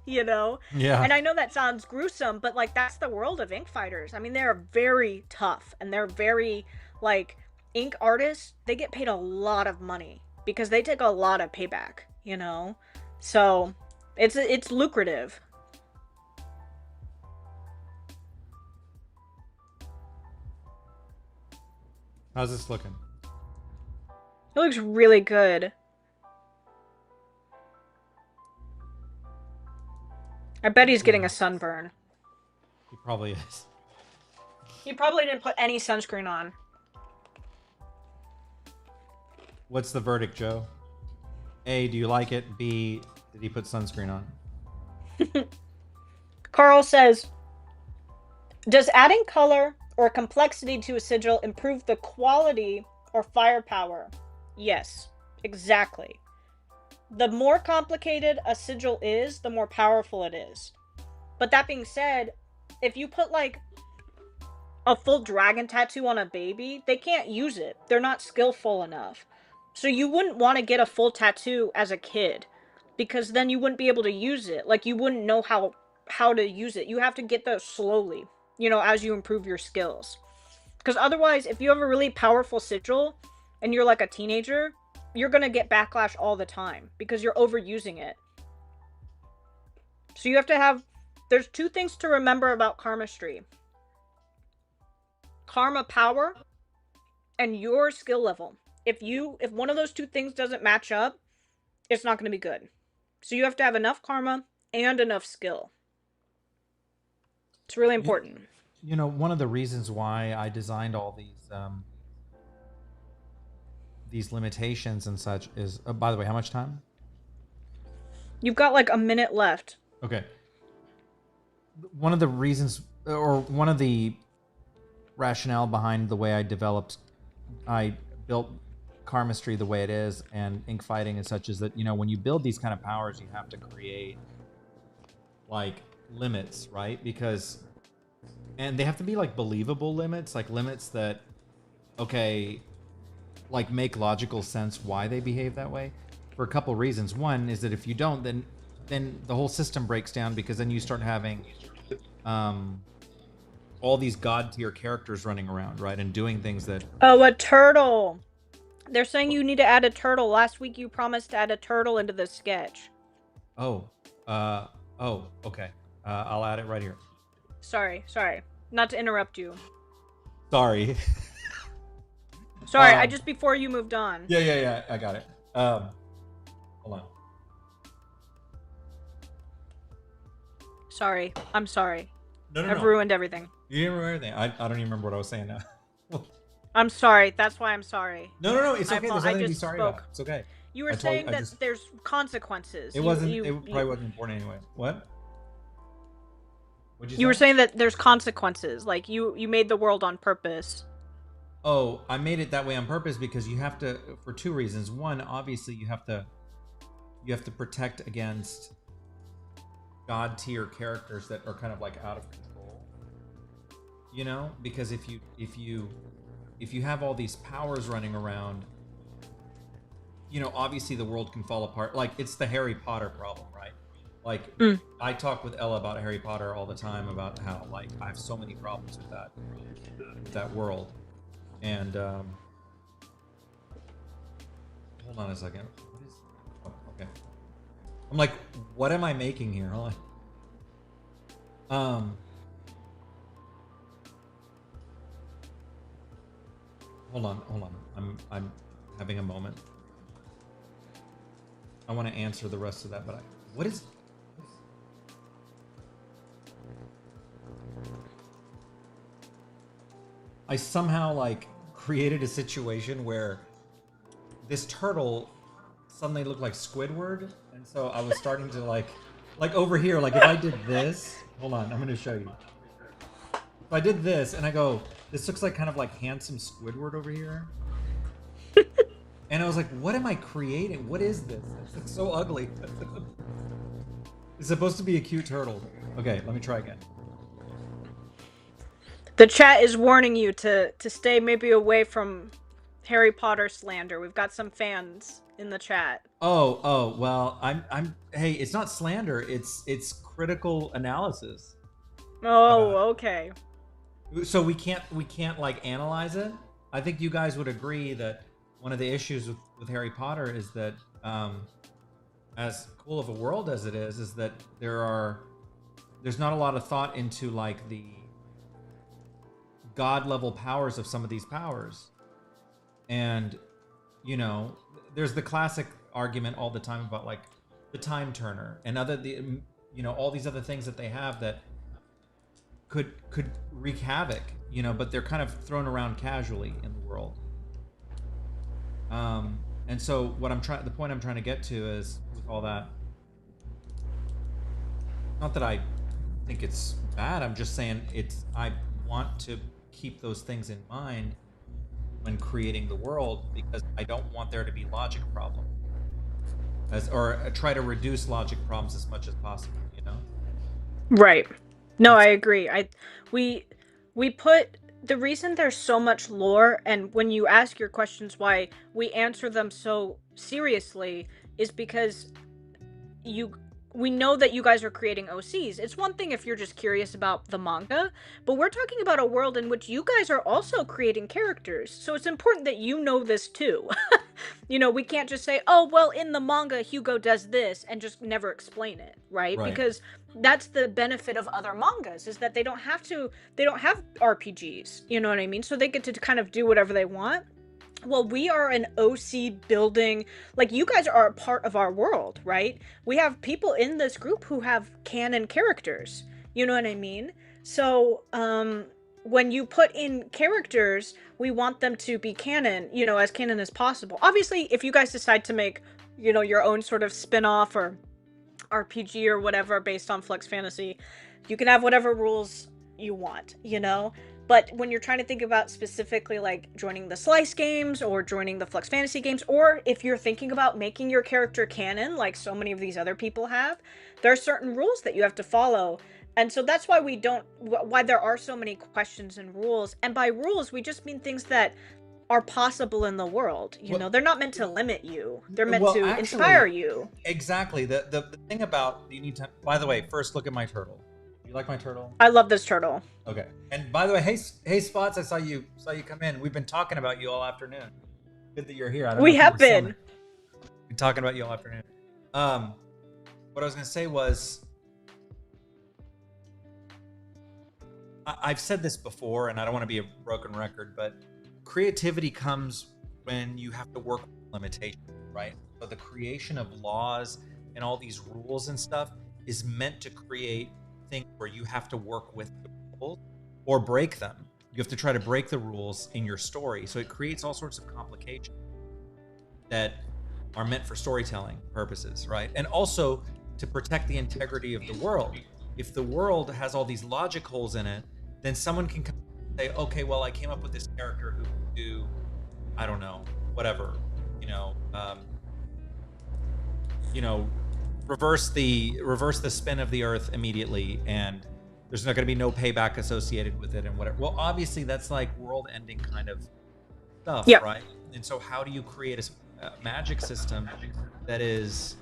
You know? Yeah. And I know that sounds gruesome, but like that's the world of ink fighters. I mean, they're very tough, and they're very like, ink artists, they get paid a lot of money because they take a lot of payback, you know? So it's lucrative. How's this looking? It looks really good. I bet he's getting a sunburn. He probably is. He probably didn't put any sunscreen on. What's the verdict, Joe? A, do you like it? B, did he put sunscreen on? Carl says, does adding color or complexity to a sigil improve the quality or firepower? Yes, exactly. The more complicated a sigil is, the more powerful it is. But that being said, if you put like a full dragon tattoo on a baby, they can't use it. They're not skillful enough. So you wouldn't want to get a full tattoo as a kid, because then you wouldn't be able to use it. Like, you wouldn't know how how to use it. You have to get those slowly, you know, as you improve your skills. Because otherwise, if you have a really powerful sigil and you're like a teenager, you're gonna get backlash all the time because you're overusing it. So you have to have. There's two things to remember about Karmastry: Karma power and your skill level. If one of those two things doesn't match up, it's not gonna be good. So you have to have enough karma and enough skill. It's really important. You know, one of the reasons why I designed all these limitations and such is, by the way, how much time? You've got like a minute left. Okay. One of the reasons, or one of the rationale behind the way I built Karmastry the way it is and ink fighting and such is that, you know, when you build these kind of powers, you have to create like limits, right? Because, and they have to be like believable limits, like limits that, okay, like make logical sense why they behave that way for a couple reasons. One is that if you don't, then the whole system breaks down, because then you start having all these god tier characters running around, right, and doing things that. Oh, a turtle. They're saying you need to add a turtle. Last week you promised to add a turtle into the sketch. Oh, okay. I'll add it right here. Sorry. Not to interrupt you. Sorry. Sorry, I just before you moved on. Yeah, I got it. Hold on. Sorry. I'm sorry. No. I've ruined everything. You didn't ruin anything. I don't even remember what I was saying now. I'm sorry. That's why I'm sorry. No. It's okay. There's nothing to be just sorry spoke. about. It's okay. You were saying that there's consequences. It wasn't. It probably wasn't important anyway. What? What'd you say? You were saying that there's consequences. Like you made the world on purpose. Oh, I made it that way on purpose because you have to, for two reasons. One, obviously, you have to protect against god tier characters that are kind of like out of control. You know, because if you have all these powers running around, you know, obviously the world can fall apart. Like, it's the Harry Potter problem, right? Like, I talk with Ella about Harry Potter all the time, about how, like, I have so many problems with that world. And hold on a second. What is? Oh, okay. I'm like, what am I making here? Hold on. I'm having a moment. I want to answer the rest of that, but what is? I somehow like created a situation where this turtle suddenly looked like Squidward, and so I was starting to like over here, like if I did this, hold on, I'm gonna show you. If I did this and I go, this looks like kind of like handsome Squidward over here. And I was like, what am I creating? What is this? It's so ugly. It's supposed to be a cute turtle. Okay, let me try again. The chat is warning you to stay maybe away from Harry Potter slander. We've got some fans in the chat. Oh, well, I'm hey, it's not slander, it's critical analysis. Oh, okay. So we can't like analyze it. I think you guys would agree that one of the issues with Harry Potter is that as cool of a world as it is that there's not a lot of thought into like the god level powers of some of these powers. And you know, there's the classic argument all the time about like the time turner and all these other things that they have that could wreak havoc, you know, but they're kind of thrown around casually in the world. And so the point I'm trying to get to is with all that, not that I think it's bad, I'm just saying I want to keep those things in mind when creating the world, because I don't want there to be logic problems, or try to reduce logic problems as much as possible, you know? Right. No, I agree. We put the reason there's so much lore, and when you ask your questions why we answer them so seriously, is because we know that you guys are creating OCs. It's one thing if you're just curious about the manga, but we're talking about a world in which you guys are also creating characters. So it's important that you know this too. You know, we can't just say, "Oh, well, in the manga Hugo does this," and just never explain it, right? Right. Because that's the benefit of other mangas, is that they don't have RPGs, you know what I mean? So they get to kind of do whatever they want. Well, we are an OC building, like, you guys are a part of our world, right? We have people in this group who have canon characters, you know what I mean? So when you put in characters, we want them to be canon, you know, as canon as possible. Obviously, if you guys decide to make, you know, your own sort of spin-off or RPG or whatever based on Flux Fantasy, you can have whatever rules you want, you know? But when you're trying to think about specifically like joining the Slice games or joining the Flux Fantasy games, or if you're thinking about making your character canon like so many of these other people have, there are certain rules that you have to follow. And so that's why why there are so many questions and rules. And by rules, we just mean things that are possible in the world. You know, they're not meant to limit you. They're meant to inspire you. Exactly. The thing about, you need to, by the way, first look at my turtle. You like my turtle? I love this turtle. Okay. And by the way, hey Spots, I saw you come in. We've been talking about you all afternoon. Good that you're here. I don't know We if you have were been. Been talking about you all afternoon. What I was gonna say was, I've said this before, and I don't want to be a broken record, but creativity comes when you have to work with limitations, right? So the creation of laws and all these rules and stuff is meant to create things where you have to work with the rules or break them. You have to try to break the rules in your story. So it creates all sorts of complications that are meant for storytelling purposes, right? And also to protect the integrity of the world. If the world has all these logic holes in it, then someone can come and say, okay, well, I came up with this character who can do, I don't know, whatever, reverse the spin of the earth immediately, and there's not going to be no payback associated with it and whatever. Well, obviously that's like world ending kind of stuff, yep. Right? And so how do you create a magic system that is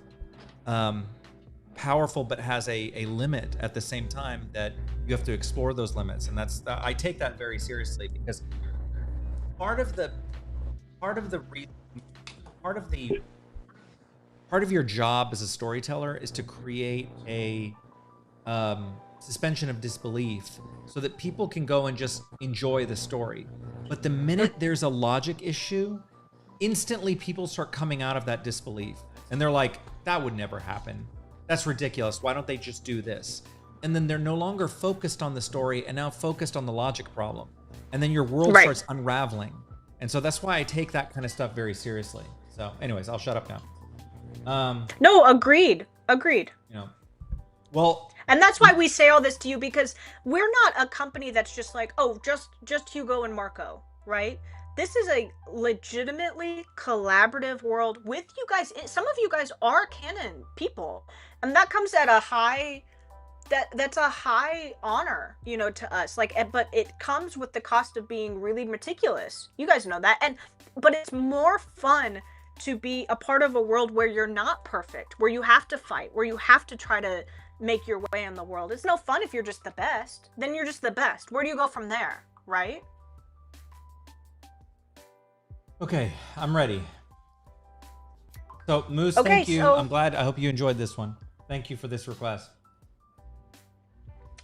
powerful but has a limit at the same time, that you have to explore those limits? And that's, I take that very seriously, because part of your job as a storyteller is to create a suspension of disbelief so that people can go and just enjoy the story. But the minute there's a logic issue, instantly people start coming out of that disbelief, and they're like, that would never happen. That's ridiculous. Why don't they just do this? And then they're no longer focused on the story and now focused on the logic problem. And then your world starts unraveling. And so that's why I take that kind of stuff very seriously. So anyways, I'll shut up now. No, agreed. Well, and that's why we say all this to you, because we're not a company that's just like, oh, just Hugo and Marco, right? This is a legitimately collaborative world with you guys. Some of you guys are canon people, and that comes at a high, that's a high honor, to us. But it comes with the cost of being really meticulous. You guys know that. But it's more fun to be a part of a world where you're not perfect, where you have to fight, where you have to try to make your way in the world. It's no fun if you're just the best. Then you're just the best. Where do you go from there, right? Okay, I'm ready. So, Moose, thank you. I hope you enjoyed this one. Thank you for this request.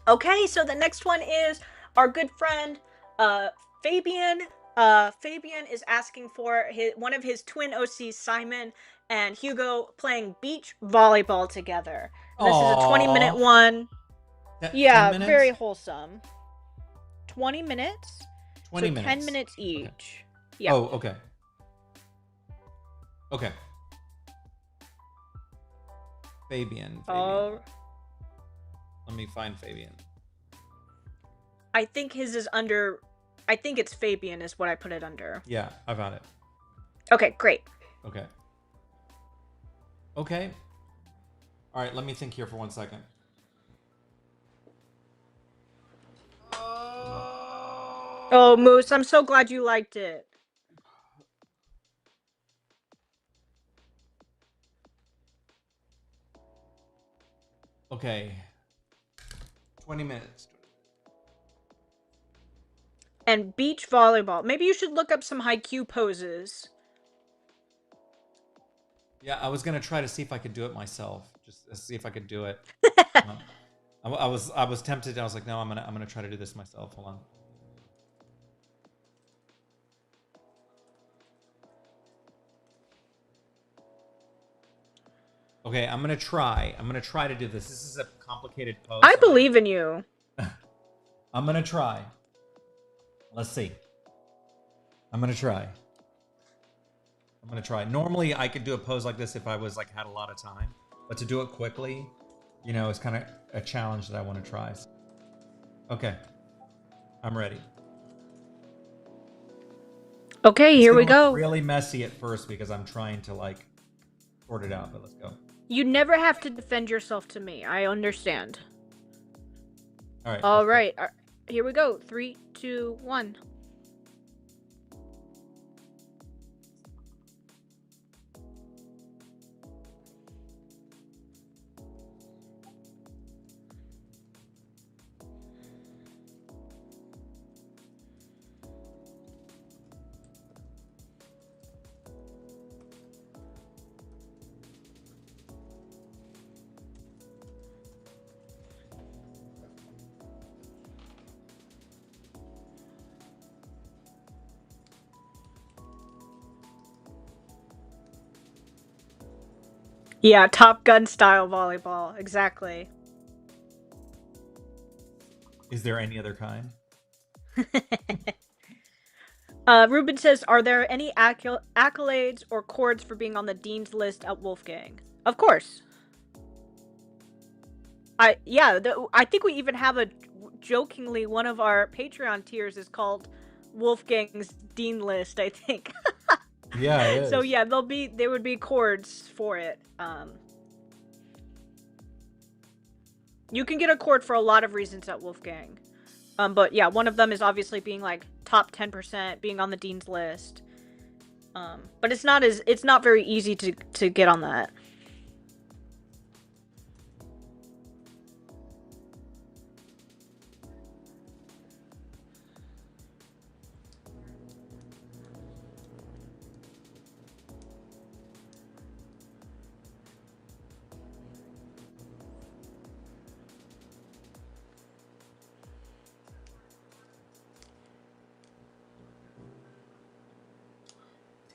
Okay, so the next one is our good friend, Fabian. Fabian is asking for one of his twin OCs, Simon and Hugo, playing beach volleyball together. This is a 20-minute one. Yeah, very wholesome. 20 minutes? 20 minutes. 10 minutes each. Okay. Yeah. Oh, okay. Okay. Fabian. Let me find Fabian. I think his is under... I think it's Fabian is what I put it under. Yeah, I found it. Okay, great. Okay. Okay. All right, let me think here for 1 second. Oh, Moose, I'm so glad you liked it. Okay. 20 minutes. And beach volleyball. Maybe you should look up some haiku poses. Yeah, I was gonna try to see if I could do it myself. Just to see if I could do it. I was tempted. I was like, no, I'm gonna try to do this myself. Hold on. Okay, I'm gonna try. I'm gonna try to do this. This is a complicated pose. I believe in you. I'm gonna try. Let's see. I'm gonna try. I'm gonna try. Normally, I could do a pose like this if I was like had a lot of time, but to do it quickly, you know, it's kind of a challenge that I want to try. Okay, I'm ready. Okay, here we go. Really messy at first because I'm trying to like sort it out, but let's go. You never have to defend yourself to me. I understand. All right. All right. Here we go. 3, 2, 1. Yeah, Top Gun style volleyball. Exactly. Is there any other kind? Ruben says, are there any accolades or cords for being on the Dean's list at Wolfgang? Of course. I think we even have jokingly, one of our Patreon tiers is called Wolfgang's Dean list, I think. Yeah, it is. So yeah, there would be chords for it. You can get a chord for a lot of reasons at Wolfgang. But yeah, one of them is obviously being like top 10%, being on the Dean's list. But it's not very easy to get on that.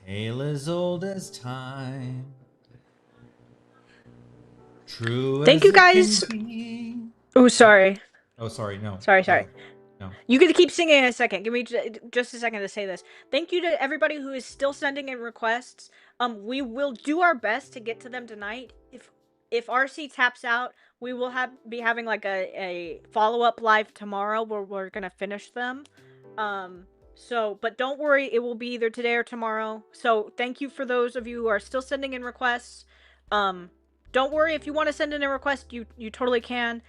Tale as old as time. True. Thank you guys. Oh, sorry. Oh, sorry. No. Sorry. No. You get to keep singing in a second. Give me just a second to say this. Thank you to everybody who is still sending in requests. We will do our best to get to them tonight. If RC taps out, we will be having like a follow-up live tomorrow where we're gonna finish them. But don't worry, it will be either today or tomorrow. So thank you for those of you who are still sending in requests. Don't worry, if you want to send in a request, you totally can.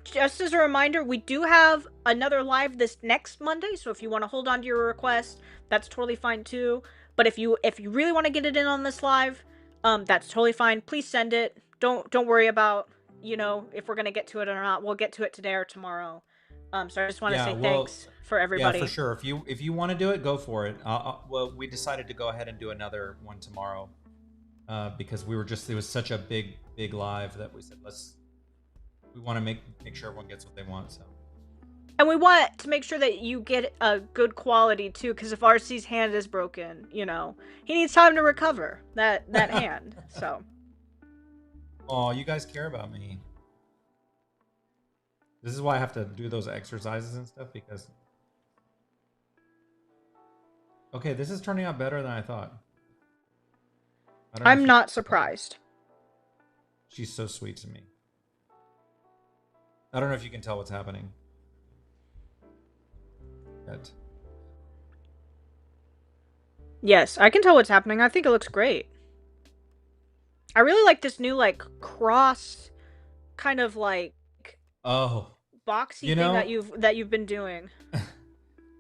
Just as a reminder, we do have another live this next Monday, so if you want to hold on to your request, that's totally fine too. But if you really want to get it in on this live, that's totally fine. Please send it. Don't worry about, if we're gonna get to it or not. We'll get to it today or tomorrow. So I just want to say thanks for everybody. Yeah, for sure. If you want to do it, go for it. Well, we decided to go ahead and do another one tomorrow because it was such a big live that we said we want to make sure everyone gets what they want. So. And we want to make sure that you get a good quality too, because if RC's hand is broken, he needs time to recover that hand. So. Oh, you guys care about me. This is why I have to do those exercises and stuff because. Okay, this is turning out better than I thought. I'm not surprised. She's so sweet to me. I don't know if you can tell what's happening. Yet. Yes, I can tell what's happening. I think it looks great. I really like this new cross kind of boxy thing that you've been doing.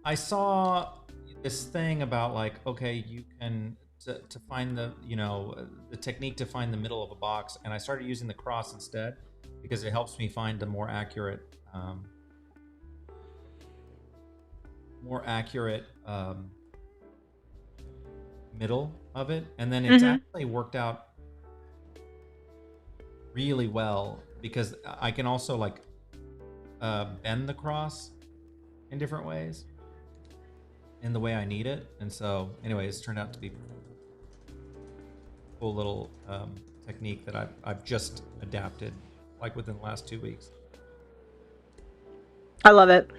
I saw this thing about you can to find the the technique to find the middle of a box, and I started using the cross instead because it helps me find the more accurate middle of it, and then it's actually worked out really well because I can also like bend the cross in different ways in the way I need it, and so anyways, turned out to be a cool little technique that I've just adapted like within the last 2 weeks. I love it.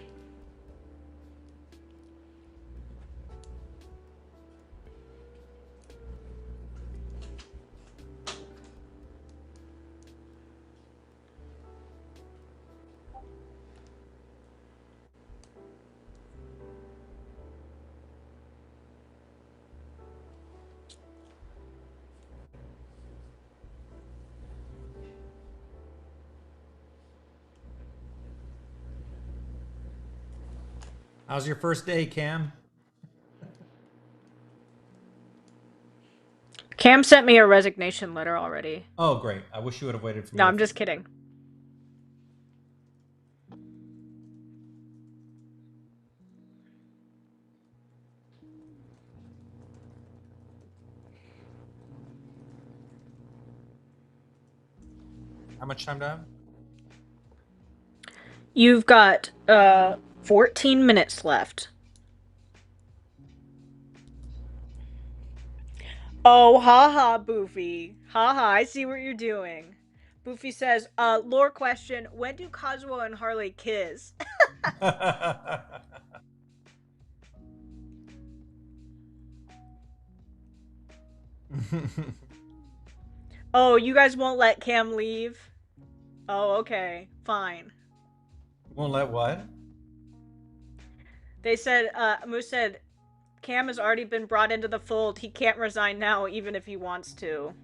How's your first day, Cam? Cam sent me a resignation letter already. Oh, great. I wish you would have waited for me. No, I'm just kidding. How much time do I have? You've got 14 minutes left. Oh, haha, Boofy. Haha, I see what you're doing. Boofy says, lore question, when do Kazuo and Harley kiss? Oh, you guys won't let Cam leave? Oh, okay. Fine. Won't let what? They said, Moose said, Cam has already been brought into the fold. He can't resign now, even if he wants to.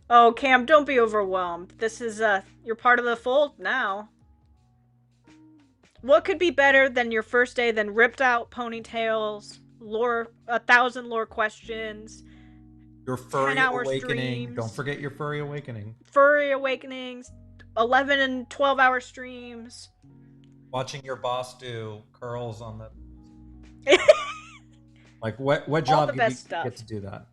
Oh, Cam, don't be overwhelmed. This is, you're part of the fold now. What could be better than your first day than ripped out ponytails, lore, 1,000 lore questions, your furry 10-hour awakening. streams, Don't forget your furry awakening. Furry awakenings, 11 and 12-hour streams. Watching your boss do curls on the... Like, what job did you get to do that?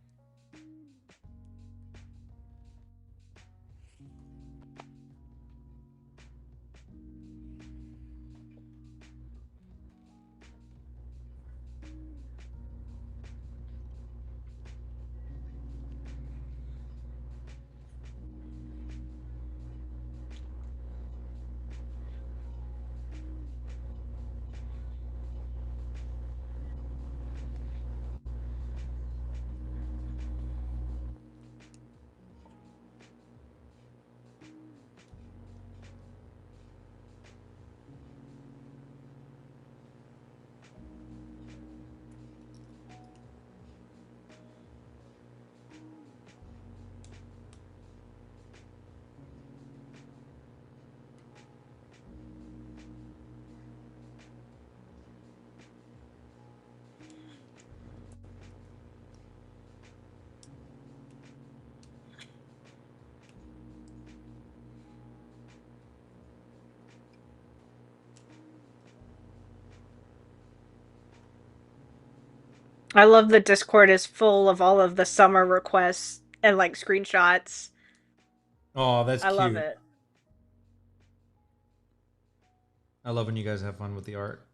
I love the Discord is full of all of the summer requests and like screenshots. Oh, that's cute. I love it. I love when you guys have fun with the art.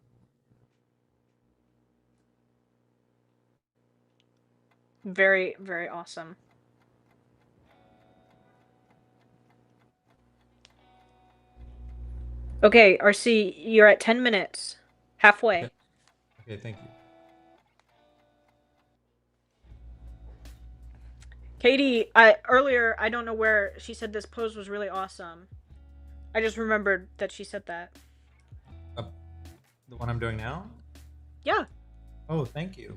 Very, very awesome. Okay, RC, you're at 10 minutes. Halfway. Okay, thank you. Katie, earlier, I don't know where, she said this pose was really awesome. I just remembered that she said that. The one I'm doing now? Yeah. Oh, thank you.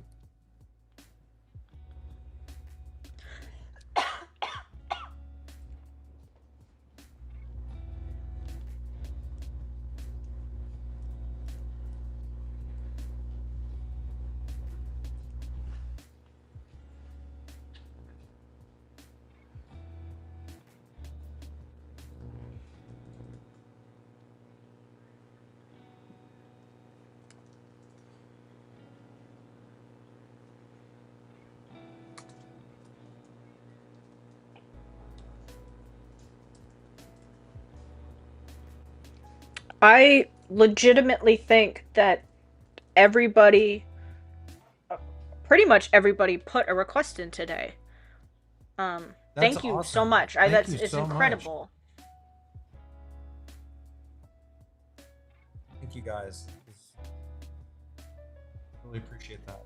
I legitimately think that everybody, pretty much everybody, put a request in today. That's Thank you so awesome. much. Thank you It's so much. incredible. Thank you guys. Really appreciate that.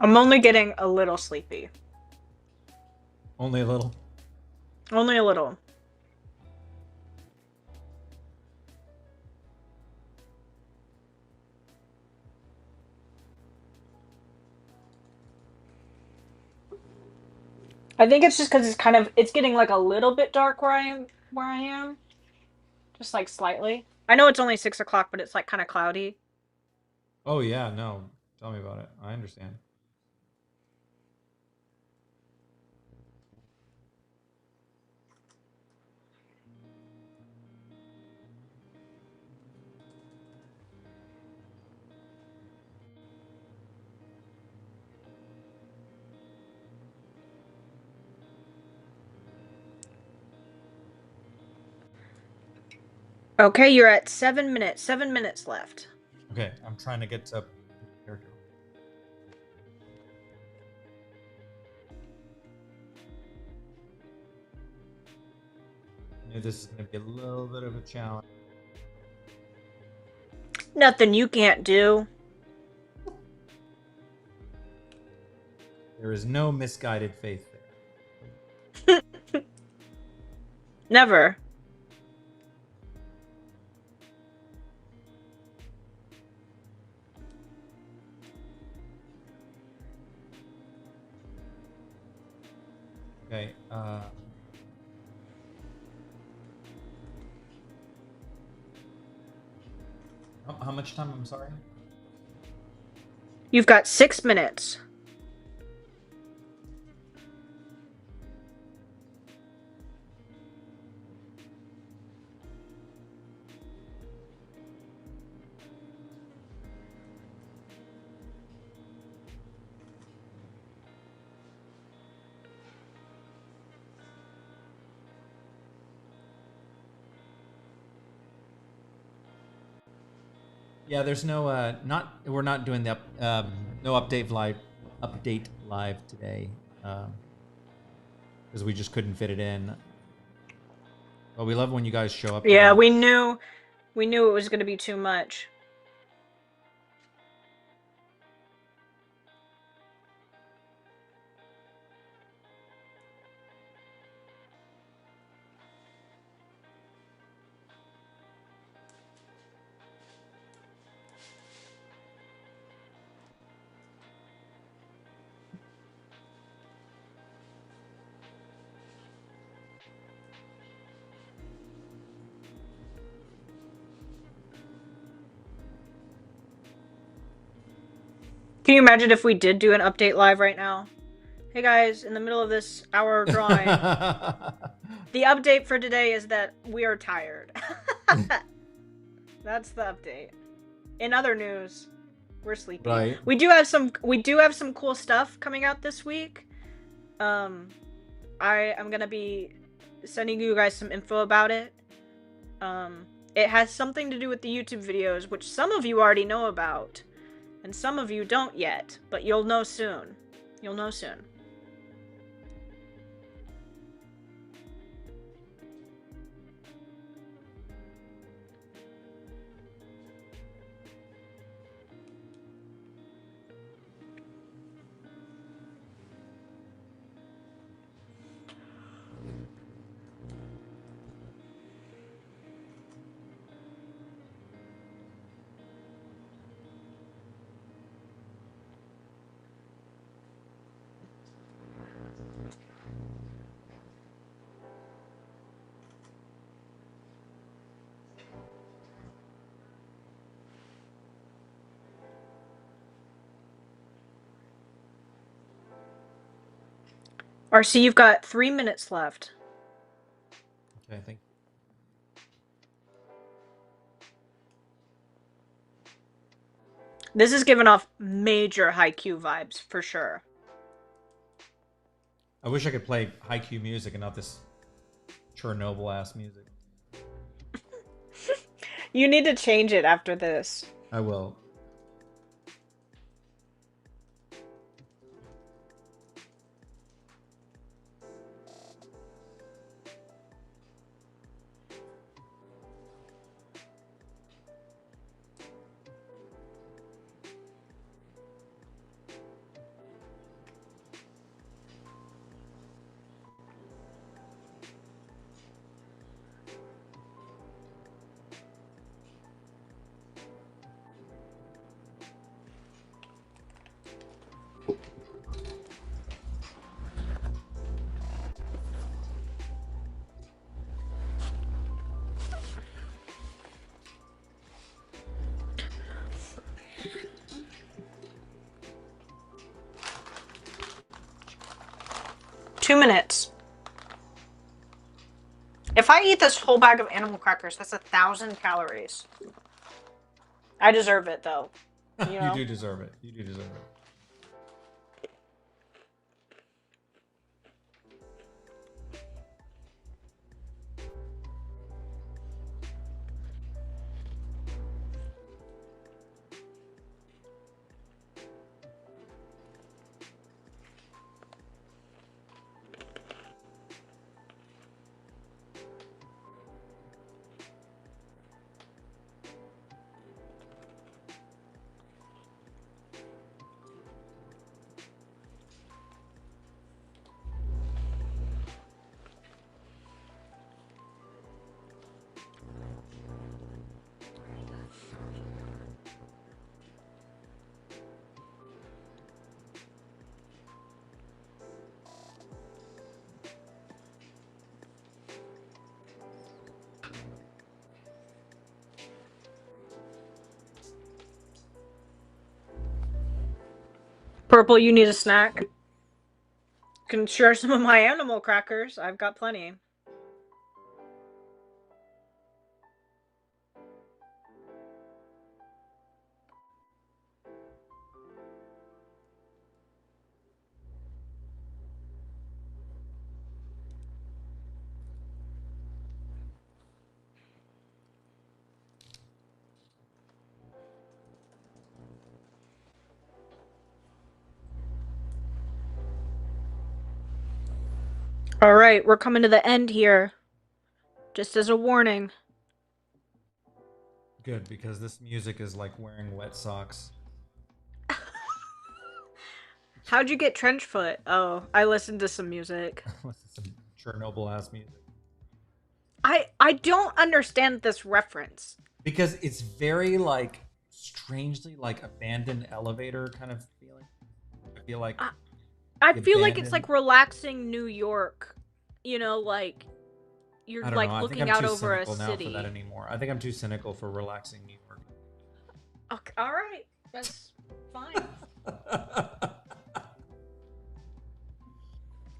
I'm only getting a little sleepy. Only a little. Only a little. I think it's just because it's getting like a little bit dark where I am, just like slightly. I know it's only 6 o'clock, but it's like kind of cloudy. Oh yeah, no. Tell me about it. I understand. Okay, you're at 7 minutes. 7 minutes left. Okay, I'm trying to get to character. I knew this is going to be a little bit of a challenge. Nothing you can't do. There is no misguided faith there. Never. Okay. How much time? I'm sorry. You've got 6 minutes. Yeah, there's no we're not doing the no update live today because we just couldn't fit it in. But we love when you guys show up. Yeah, today. we knew it was going to be too much. Can you imagine if we did do an update live right now? Hey guys, in the middle of this hour drawing, the update for today is that we are tired. That's the update. In other news, we're sleepy. Right. We do have some cool stuff coming out this week. I am gonna be sending you guys some info about it. It has something to do with the YouTube videos, which some of you already know about, and some of you don't yet, but you'll know soon. You'll know soon. RC, you've got 3 minutes left. Okay, I think. This is giving off major Haikyuu vibes for sure. I wish I could play Haikyuu music and not this Chernobyl ass music. You need to change it after this. I will. Two minutes. If I eat this whole bag of animal crackers, that's 1,000 calories. I deserve it, though. You know? You do deserve it. You do deserve it. Purple, you need a snack? Can share some of my animal crackers. I've got plenty. All right, we're coming to the end here. Just as a warning. Good, because this music is like wearing wet socks. How'd you get trench foot? Oh, I listened to some music. Some Chernobyl ass music. I don't understand this reference. Because it's very like strangely like abandoned elevator kind of feeling. I feel like I feel like it's abandoned- like relaxing New York. You know, like you're I don't like know. looking I think I'm out too over a cynical now city. for that anymore. I think I'm too cynical for relaxing New York. Okay, all right, that's fine.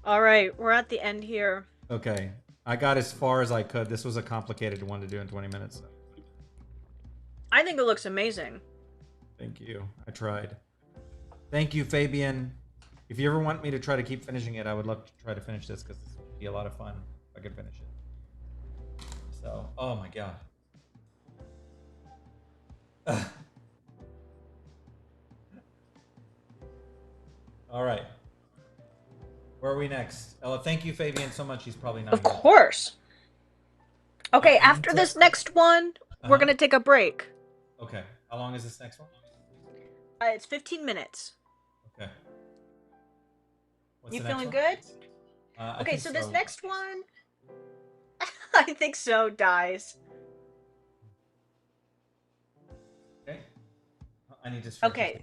All right, we're at the end here. Okay. I got as far as I could. This was a complicated one to do in 20 minutes. So. I think it looks amazing. Thank you. I tried. Thank you, Fabian. If you ever want me to try to keep finishing it, I would love to try to finish this because this would be a lot of fun if I could finish it. So, oh my god. All right. Where are we next? Ella, thank you, Fabian, so much. He's probably not Of here. course. Okay, And after this next one, we're gonna take a break. Okay. How long is this next one? It's 15 minutes. Okay. What's You the next feeling one? good? I Okay, think so this next one, I think so, dies. Okay. I need to stretch Okay.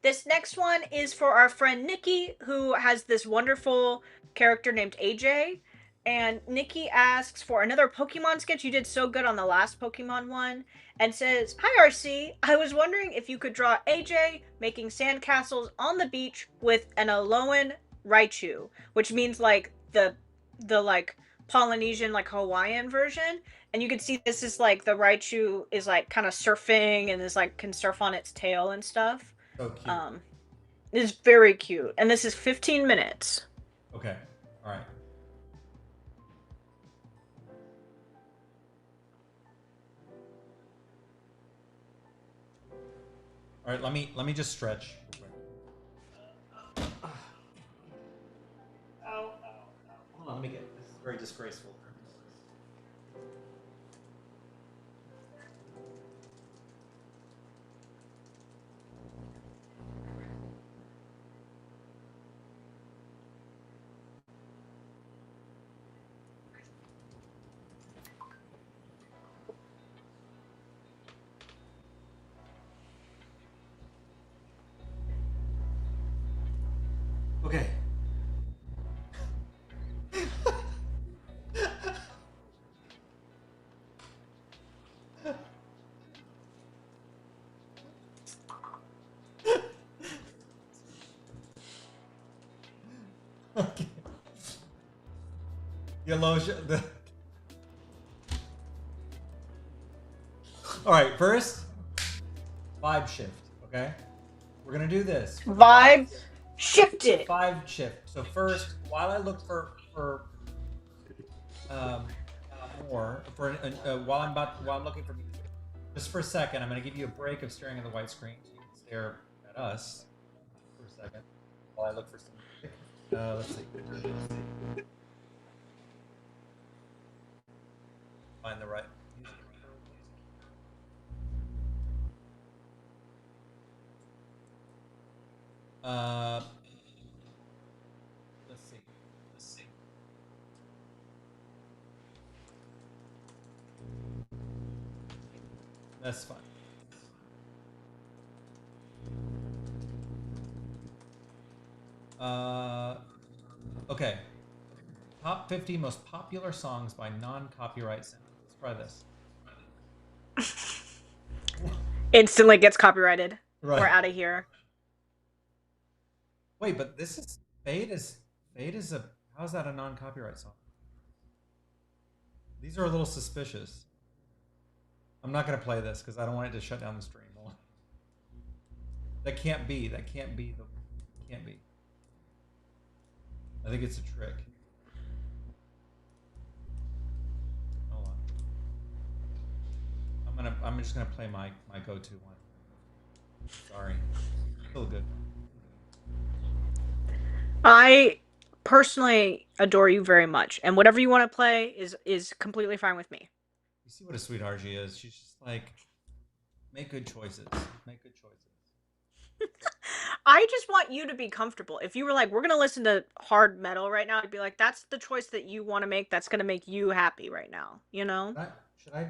This next one is for our friend Nikki, who has this wonderful character named AJ. And Nikki asks for another Pokemon sketch. You did so good on the last Pokemon one. And says, "Hi RC, I was wondering if you could draw AJ making sandcastles on the beach with an Alolan Raichu, which means like the like Polynesian, like Hawaiian version. And you can see this is like the Raichu is like kind of surfing and is like can surf on its tail and stuff. So cute. It's very cute. And this is 15 minutes. Okay. All right. All right. Let me just stretch. Ow. Hold on. Let me get. This is very disgraceful. Okay. Okay. All right, first vibe shift, okay? We're going to do this. Vibe shifted. Vibe shift. So first, while I look for more while I'm looking for music, just for a second, I'm going to give you a break of staring at the white screen so you can stare at us for a second while I look for some music. Let's see. Find the right music. Let's see. That's fine. Okay. Top 50 most popular songs by non-copyright sounds. Let's try this. Instantly gets copyrighted. Right. We're out of here. Wait, but this is Fade is a how's that a non-copyright song? These are a little suspicious. I'm not gonna play this because I don't want it to shut down the stream. That can't be. Can't be. I think it's a trick. Hold on. I'm just gonna play my go-to one. Sorry. Still good. I personally adore you very much, and whatever you want to play is completely fine with me. You see what a sweetheart she is. She's just like, make good choices. Make good choices. I just want you to be comfortable. If you were like, we're gonna listen to hard metal right now, I'd be like, that's the choice that you want to make. That's gonna make you happy right now. You know? Should I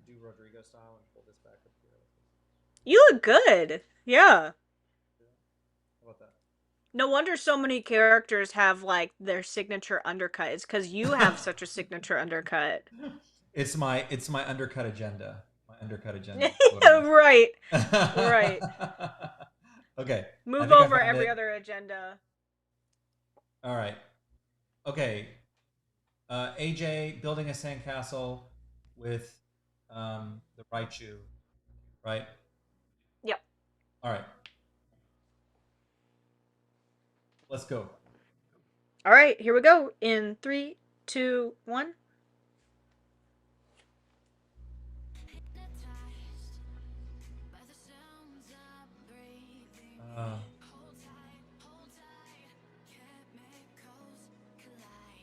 do Rodrigo style and pull this back up here? You look good. Yeah. How about that? No wonder so many characters have like their signature undercut. It's because you have such a signature undercut. It's my undercut agenda. My undercut agenda. Right. Right. Okay. Move over every other agenda. All right. Okay. AJ building a sandcastle with the Raichu, right? Yep. All right. Let's go. All right, here we go. In 3, 2, 1.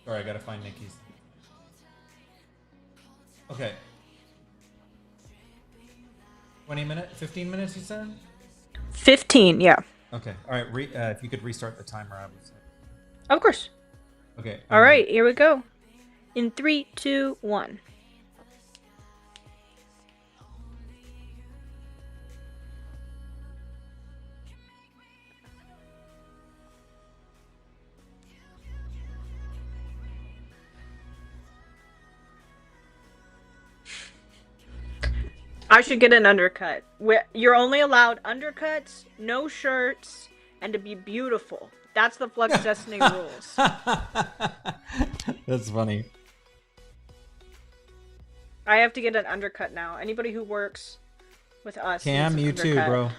Sorry, I gotta find Nikki's. Okay. 20 minutes? 15 minutes, you said? 15, yeah. Okay. All right. If you could restart the timer, I would say. Of course. Okay. All right, here we go. In 3, 2, 1. I should get an undercut. You're only allowed undercuts, no shirts, and to be beautiful. That's the Flux Destiny rules. That's funny. I have to get an undercut now. Anybody who works with us Cam, needs you an too, undercut. bro.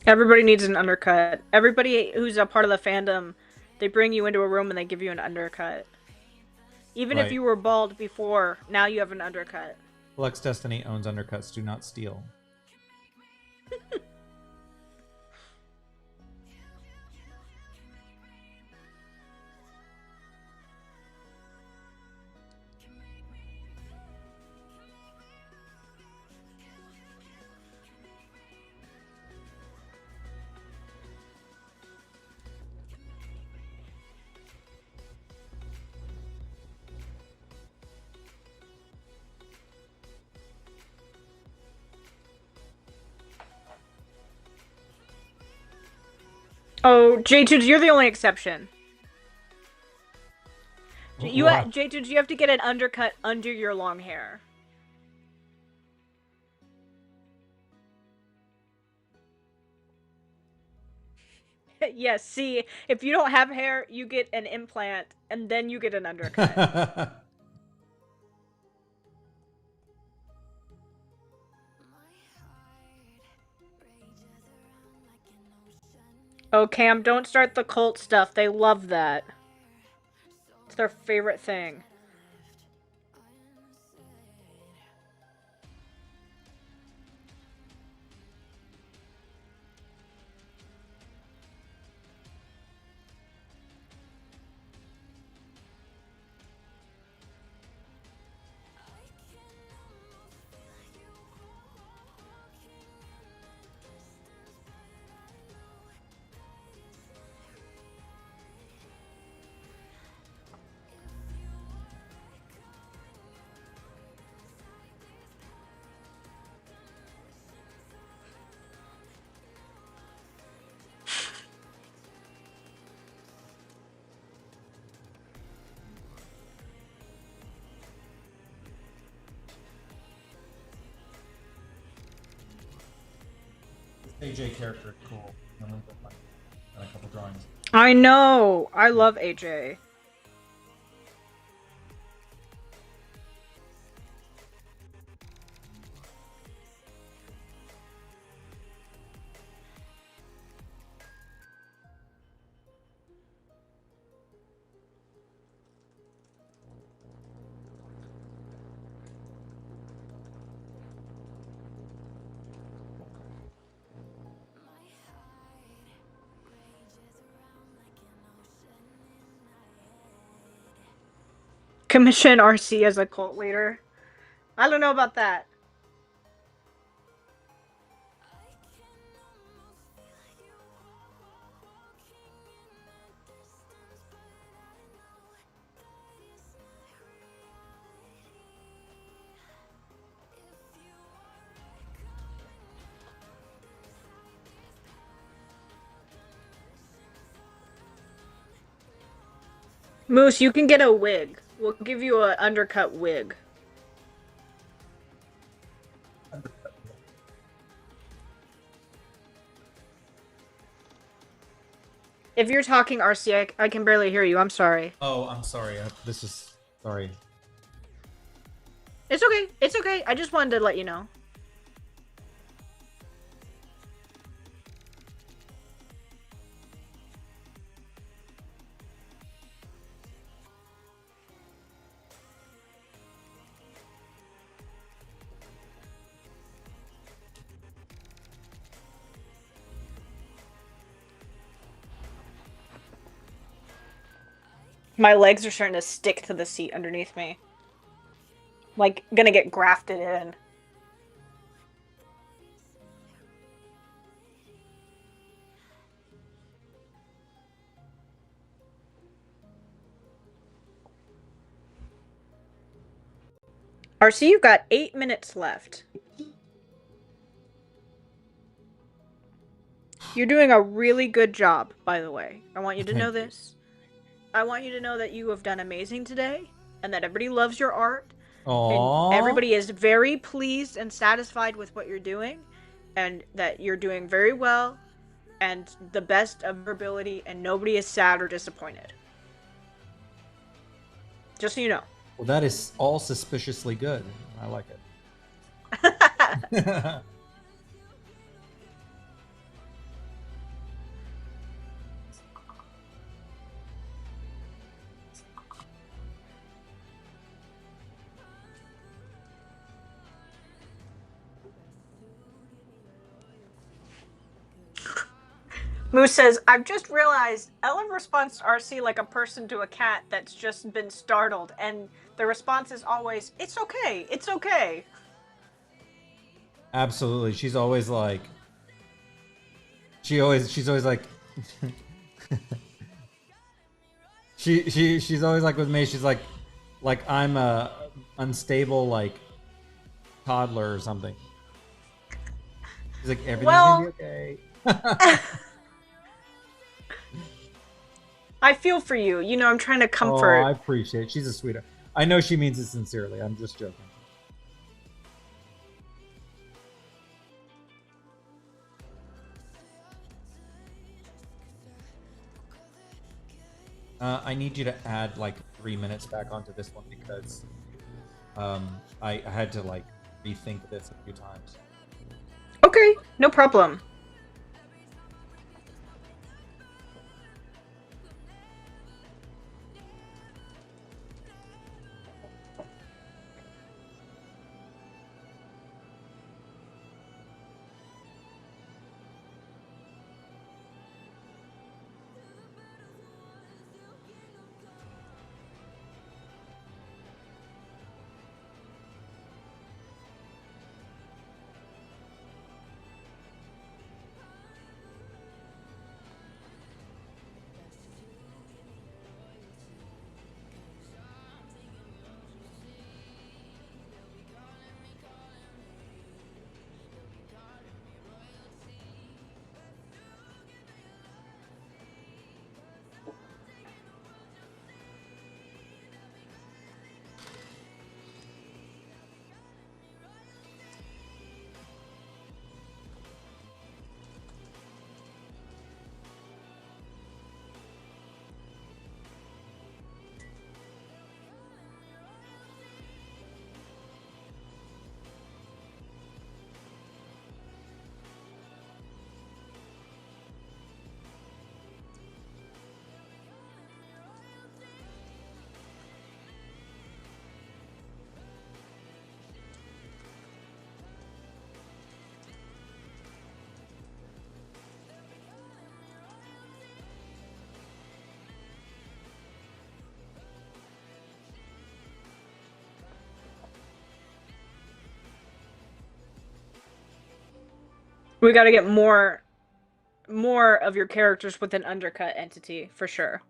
Everybody needs an undercut. Everybody who's a part of the fandom, they bring you into a room and they give you an undercut. Even if Right. you were bald before, now you have an undercut. Flux Destiny owns undercuts. Do not steal. Oh, J2, you're the only exception. What? J2, you have to get an undercut under your long hair. Yes, see, if you don't have hair, you get an implant, and then you get an undercut. Oh, Cam, don't start the cult stuff. They love that. It's their favorite thing. AJ character, cool. And a couple drawings. I know! I love AJ. Commission RC as a cult leader. I don't know about that. Moose, you can get a wig. We'll give you an undercut wig. If you're talking RC, I can barely hear you. I'm sorry. Oh, I'm sorry. This is sorry. It's okay. It's okay. I just wanted to let you know. My legs are starting to stick to the seat underneath me. like gonna get grafted in. RC, you've got 8 minutes left. You're doing a really good job, by the way. I want you to know this. I want you to know that you have done amazing today, and that everybody loves your art, and Aww. everybody is very pleased and satisfied with what you're doing, and that you're doing very well, and the best of your ability, and nobody is sad or disappointed. Just so you know. Well, that is all suspiciously good. I like it. Moose says, I've just realized Ellen responds to RC like a person to a cat that's just been startled, and the response is always, it's okay, it's okay. Absolutely. She's always like she's always like she's always like with me, she's like I'm a unstable like toddler or something. She's like, everything's gonna be okay. I feel for you. You know, I'm trying to comfort. Oh, I appreciate it. She's a sweetheart. I know she means it sincerely. I'm just joking. I need you to add like 3 minutes back onto this one because I had to like rethink this a few times. Okay, no problem. We got to get more of your characters with an undercut entity for sure.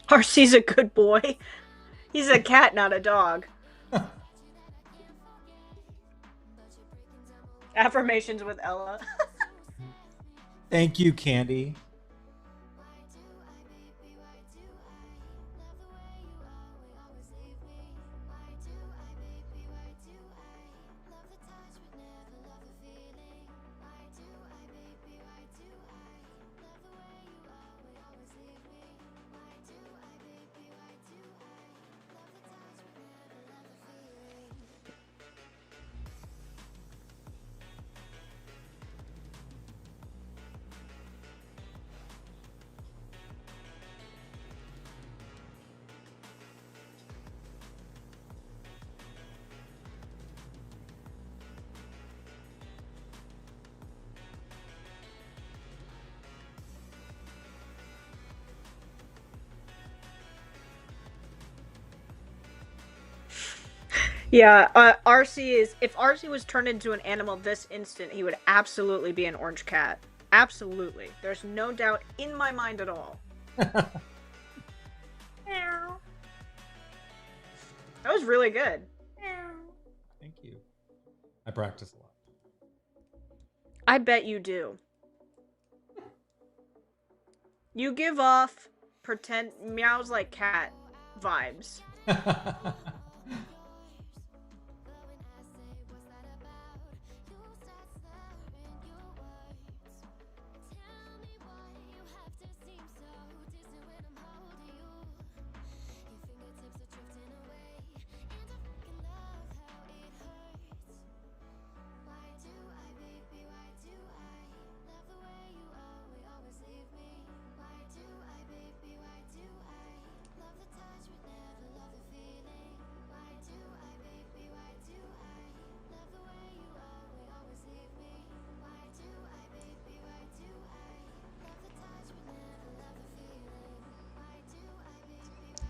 RC's a good boy. He's a cat, not a dog. Affirmations with Ella. Thank you, Candy. Yeah, RC is. If RC was turned into an animal this instant, he would absolutely be an orange cat. Absolutely. There's no doubt in my mind at all. That was really good. Thank you. I practice a lot. I bet you do. You give off pretend meows like cat vibes.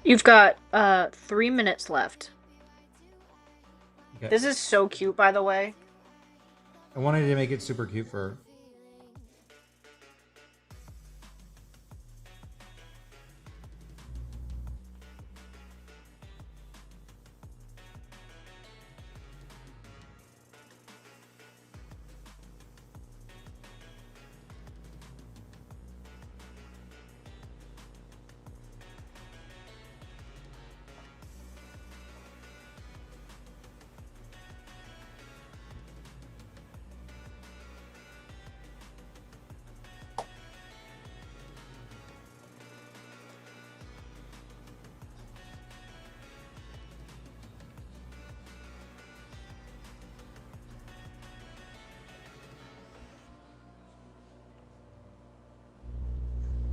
You've got 3 minutes left. Okay. This is so cute, by the way. I wanted to make it super cute for her.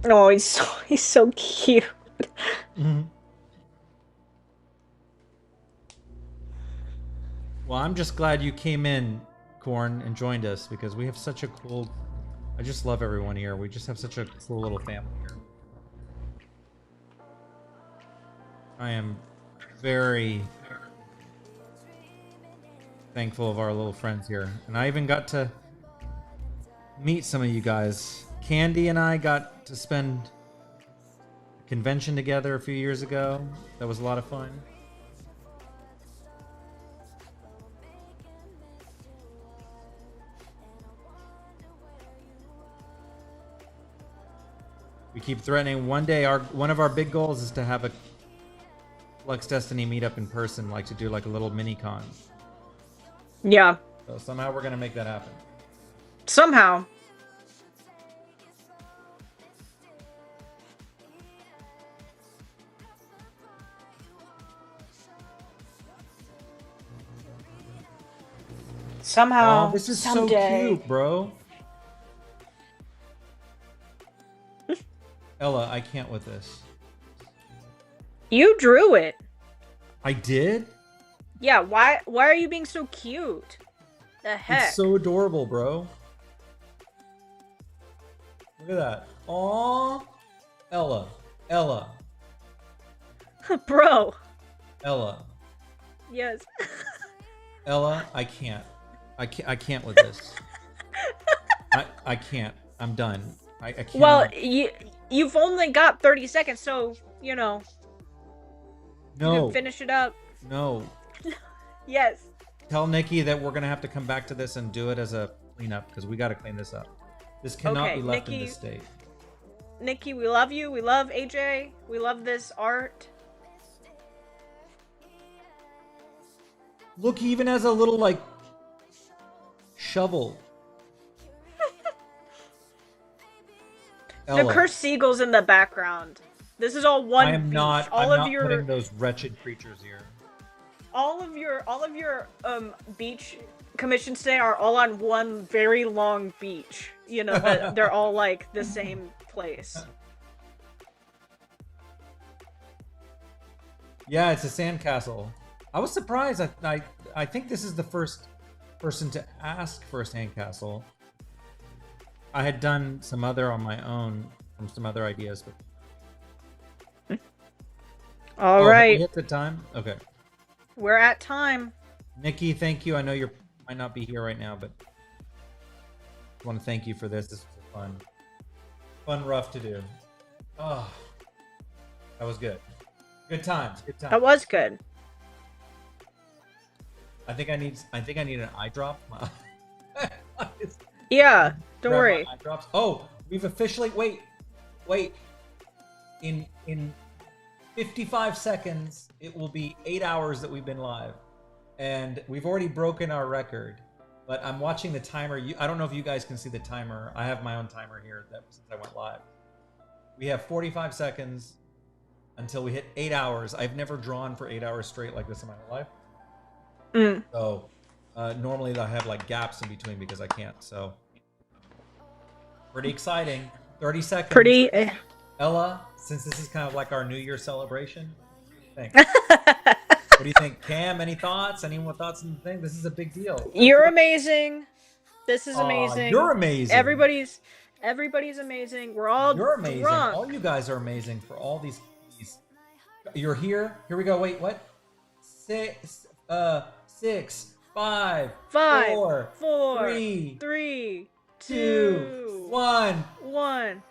Oh, he's so cute. Mm-hmm. Well, I'm just glad you came in, Corn, and joined us because we have such a cool. I just love everyone here. We just have such a cool little family here. I am very thankful of our little friends here, and I even got to meet some of you guys. Candy and I got to spend a convention together a few years ago. That was a lot of fun. We keep threatening one day. One of our big goals is to have a Flux Destiny meetup in person, like to do like a little mini con. Yeah. So somehow we're gonna make that happen. Somehow. Somehow. Oh, this is someday. so cute, bro. Ella, I can't with this. You drew it. I did? Yeah, why are you being so cute? The heck? It's so adorable, bro. Look at that. Aww. Ella. Ella. Bro. Ella. Yes. Ella, I can't. I can't with this. I can't. I'm done. I can't. Well, you've only got 30 seconds, so, you know. No. You can finish it up. No. Yes. Tell Nikki that we're gonna have to come back to this and do it as a cleanup because we got to clean this up. This cannot Okay, be left Nikki, in this state. Nikki, we love you. We love AJ. We love this art. Look, he even has a little like shovel. The Ella, cursed seagulls in the background. This is all one I am beach. not. All I'm of not your putting those wretched creatures here. all of your beach commissions today are all on one very long beach. You know, they're all like the same place. Yeah, it's a sandcastle. I was surprised. I think this is the first person to ask for a sandcastle. I had done some other on my own from some other ideas, but All have right. we hit the time? Okay. We're at time. Nikki, thank you. I know you might not be here right now, but I want to thank you for this. This was fun rough to do. Oh, that was good. Good times. Good times. That was good. I think I need an eye drop. Yeah, don't Grab my worry. eye drops. Oh, we've officially wait. In 55 seconds, it will be 8 hours that we've been live, and we've already broken our record. But I'm watching the timer. I don't know if you guys can see the timer. I have my own timer here since I went live. We have 45 seconds until we hit 8 hours. I've never drawn for 8 hours straight like this in my whole life. So normally I have like gaps in between because I can't. So pretty exciting. 30 seconds. Pretty. Ella, since this is kind of like our New Year celebration, what do you think? Cam, any thoughts? Any more thoughts on the thing? This is a big deal. You're amazing. This is amazing. You're amazing. Everybody's amazing. We're all You're amazing. drunk. All you guys are amazing for all these. You're here. Here we go. Wait, what? 6, 5, 4, 3, 2, 1.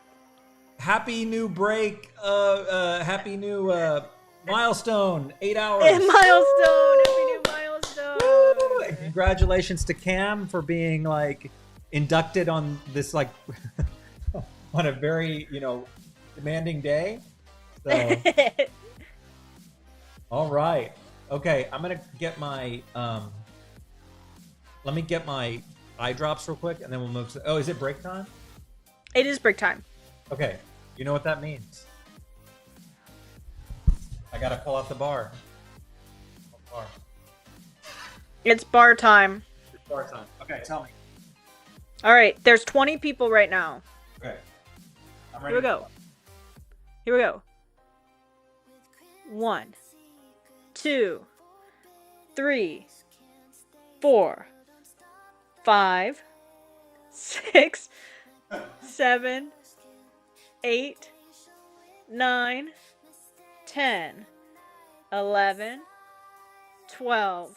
Happy new break. Happy new milestone. 8 hours. Milestone. Happy new milestone. Woo! And congratulations to Cam for being like inducted on this like on a very demanding day. So all right. Okay, I'm gonna get my let me get my eye drops real quick, and then we'll move to. Oh, is it break time? It is break time. Okay, you know what that means. I gotta pull out the bar. It's bar time. It's bar time. Okay, tell me. All right, there's 20 people right now. Okay, I'm ready. Here we go. Here we go. 1, 2, 3, 4, 5, 6, 7, 8, 9, 10, 11, 12,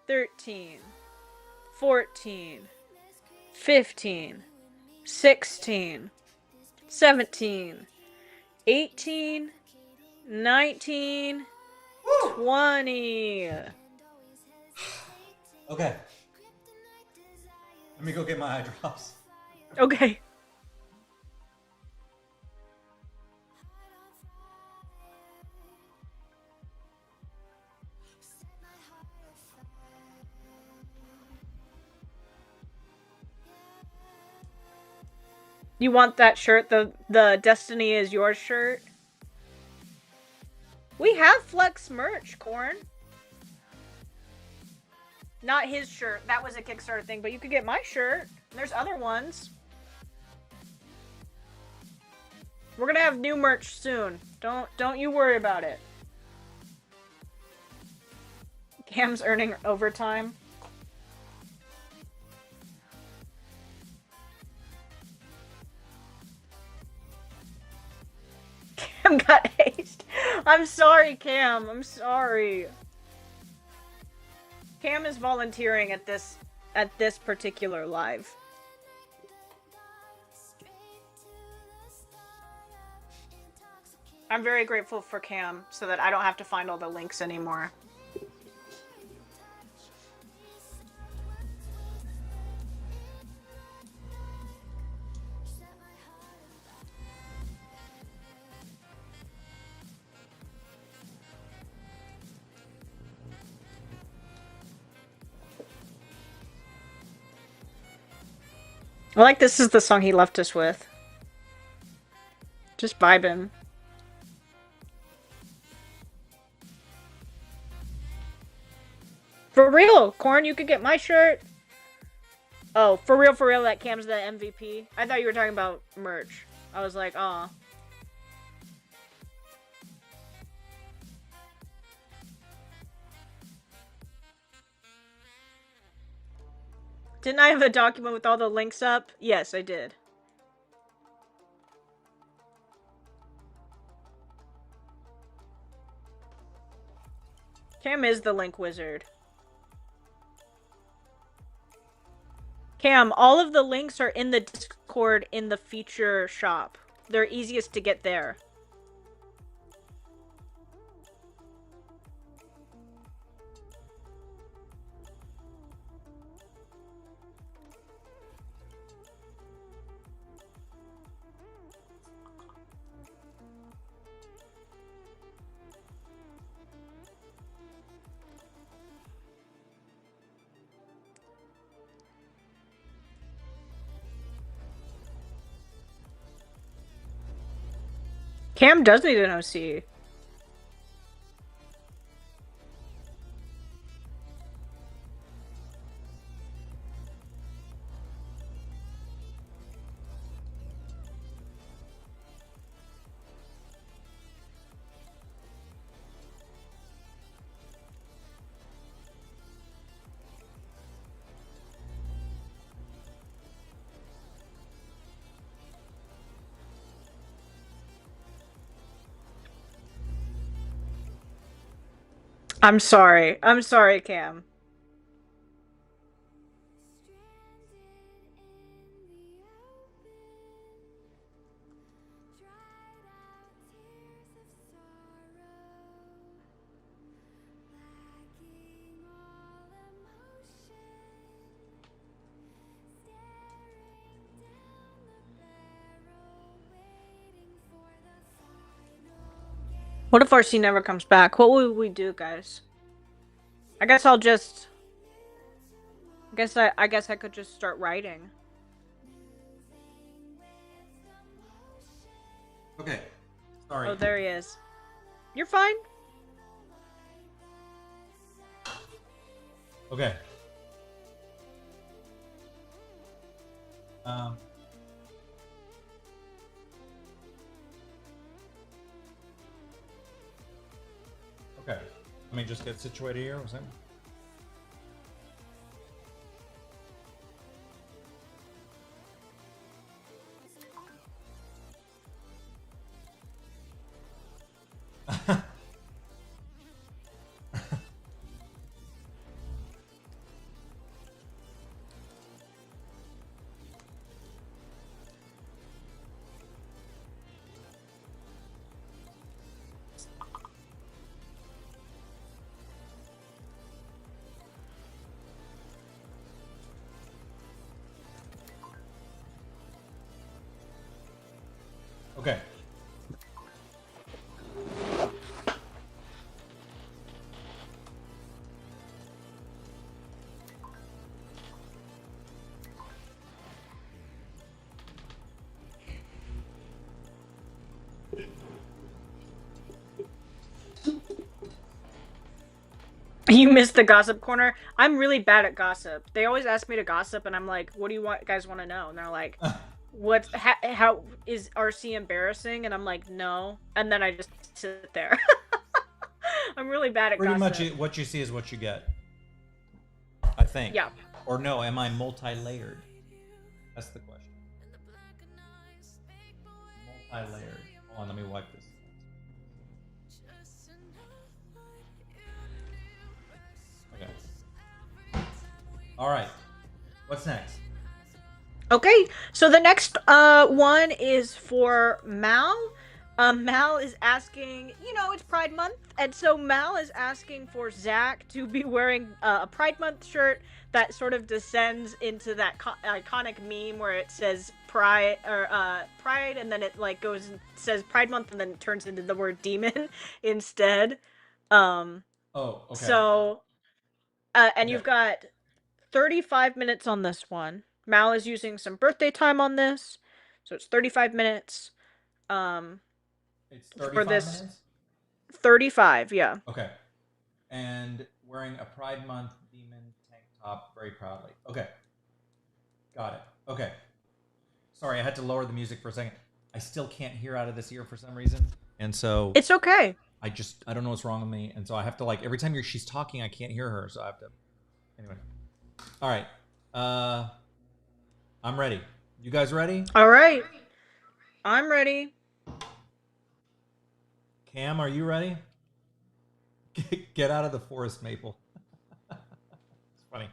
13, 14, 15, 16, 17, 18, 19, 20. Okay. Let me go get my eye drops. Okay. You want that shirt? The Destiny is yours shirt? We have Flux merch, Corn. Not his shirt. That was a Kickstarter thing, but you could get my shirt. There's other ones. We're gonna have new merch soon. Don't you worry about it. Cam's earning overtime. Cam got hazed. I'm sorry, Cam. I'm sorry. Cam is volunteering at this particular live. I'm very grateful for Cam so that I don't have to find all the links anymore. I like this is the song he left us with. Just vibing. For real, Corn, you could get my shirt. Oh, for real, that Cam's the MVP. I thought you were talking about merch. I was like, aw. Didn't I have a document with all the links up? Yes, I did. Cam is the link wizard. Cam, all of the links are in the Discord in the feature shop. They're easiest to get there. Cam does need an OC. I'm sorry. I'm sorry, Cam. What if RC never comes back? What will we do, guys? I guess I'll just. I guess I could just start writing. Okay. Sorry. Oh, there he is. You're fine. Okay. Okay. Let me just get situated here. Was that? Okay. You missed the gossip corner. I'm really bad at gossip. They always ask me to gossip, and I'm like, "What do you guys want to know?" And they're like, "What? How is RC embarrassing?" And I'm like, "No." And then I just sit there. I'm really bad at Pretty gossip. much what you see is what you get. I think. Yeah. Or no, am I multi-layered? That's the question. Multi-layered. Hold on, let me wipe this. Okay. All right. What's next? Okay, so the next one is for Mal. Mal is asking, it's Pride Month, and so Mal is asking for Zach to be wearing a Pride Month shirt that sort of descends into that iconic meme where it says Pride or Pride, and then it like goes and says Pride Month, and then it turns into the word demon instead. Oh, okay. So, and Okay. you've got 35 minutes on this one. Mal is using some birthday time on this, so it's 35 minutes. It's 35 for this minutes? 35, yeah. Okay. And wearing a Pride Month demon tank top very proudly. Okay. Got it. Okay. Sorry, I had to lower the music for a second. I still can't hear out of this ear for some reason. And so It's okay. I don't know what's wrong with me. And so I have to like every time she's talking, I can't hear her. So I have to anyway. All right. I'm ready. You guys ready? All right. I'm ready. Cam, are you ready? Get out of the forest, Maple. It's funny.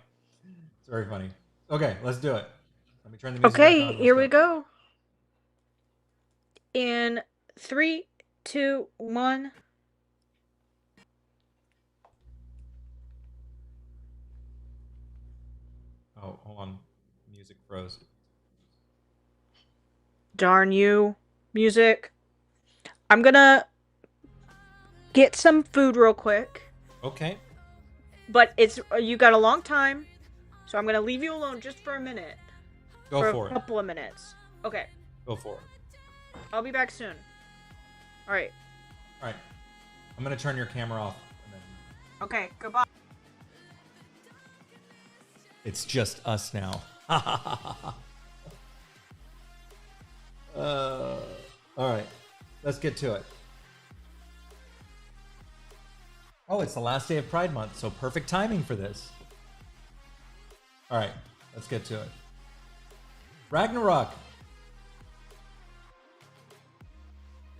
It's very funny. Okay, let's do it. Let me turn the music back Okay, on. here we go. In 3, 2, 1. Oh, hold on. Music froze. Darn you, music. I'm gonna get some food real quick. Okay. But you got a long time, so I'm gonna leave you alone just for a minute. Go for a it. couple of minutes. Okay. Go for it. I'll be back soon. All right. All right. I'm gonna turn your camera off. And then... Okay. Goodbye. It's just us now. All right. Let's get to it. Oh, it's the last day of Pride Month, so perfect timing for this. All right, let's get to it. Ragnarok.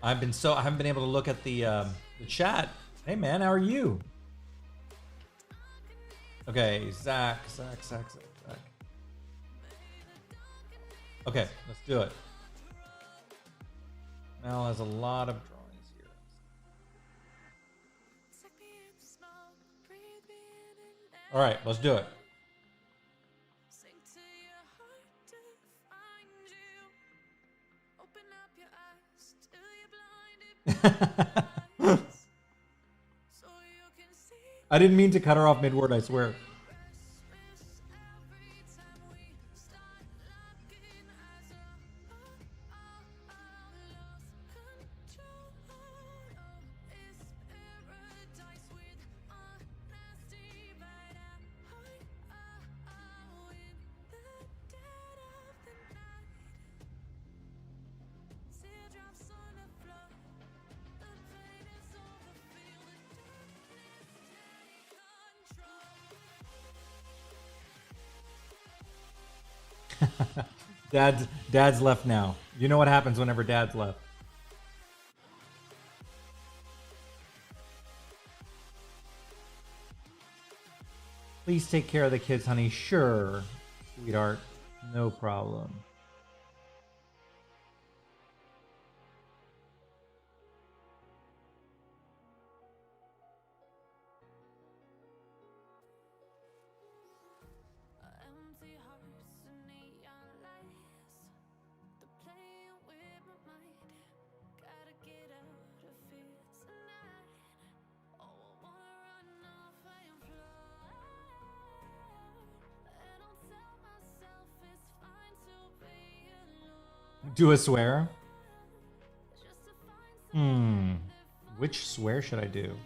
I haven't been able to look at the chat. Hey man, how are you? Okay, Zach. Okay, let's do it. Mel has a lot of drawings here. All right, let's do it. I didn't mean to cut her off mid-word, I swear. Dad's left now. You know what happens whenever Dad's left. Please take care of the kids, honey. Sure, sweetheart. No problem. Do a swear? Which swear should I do?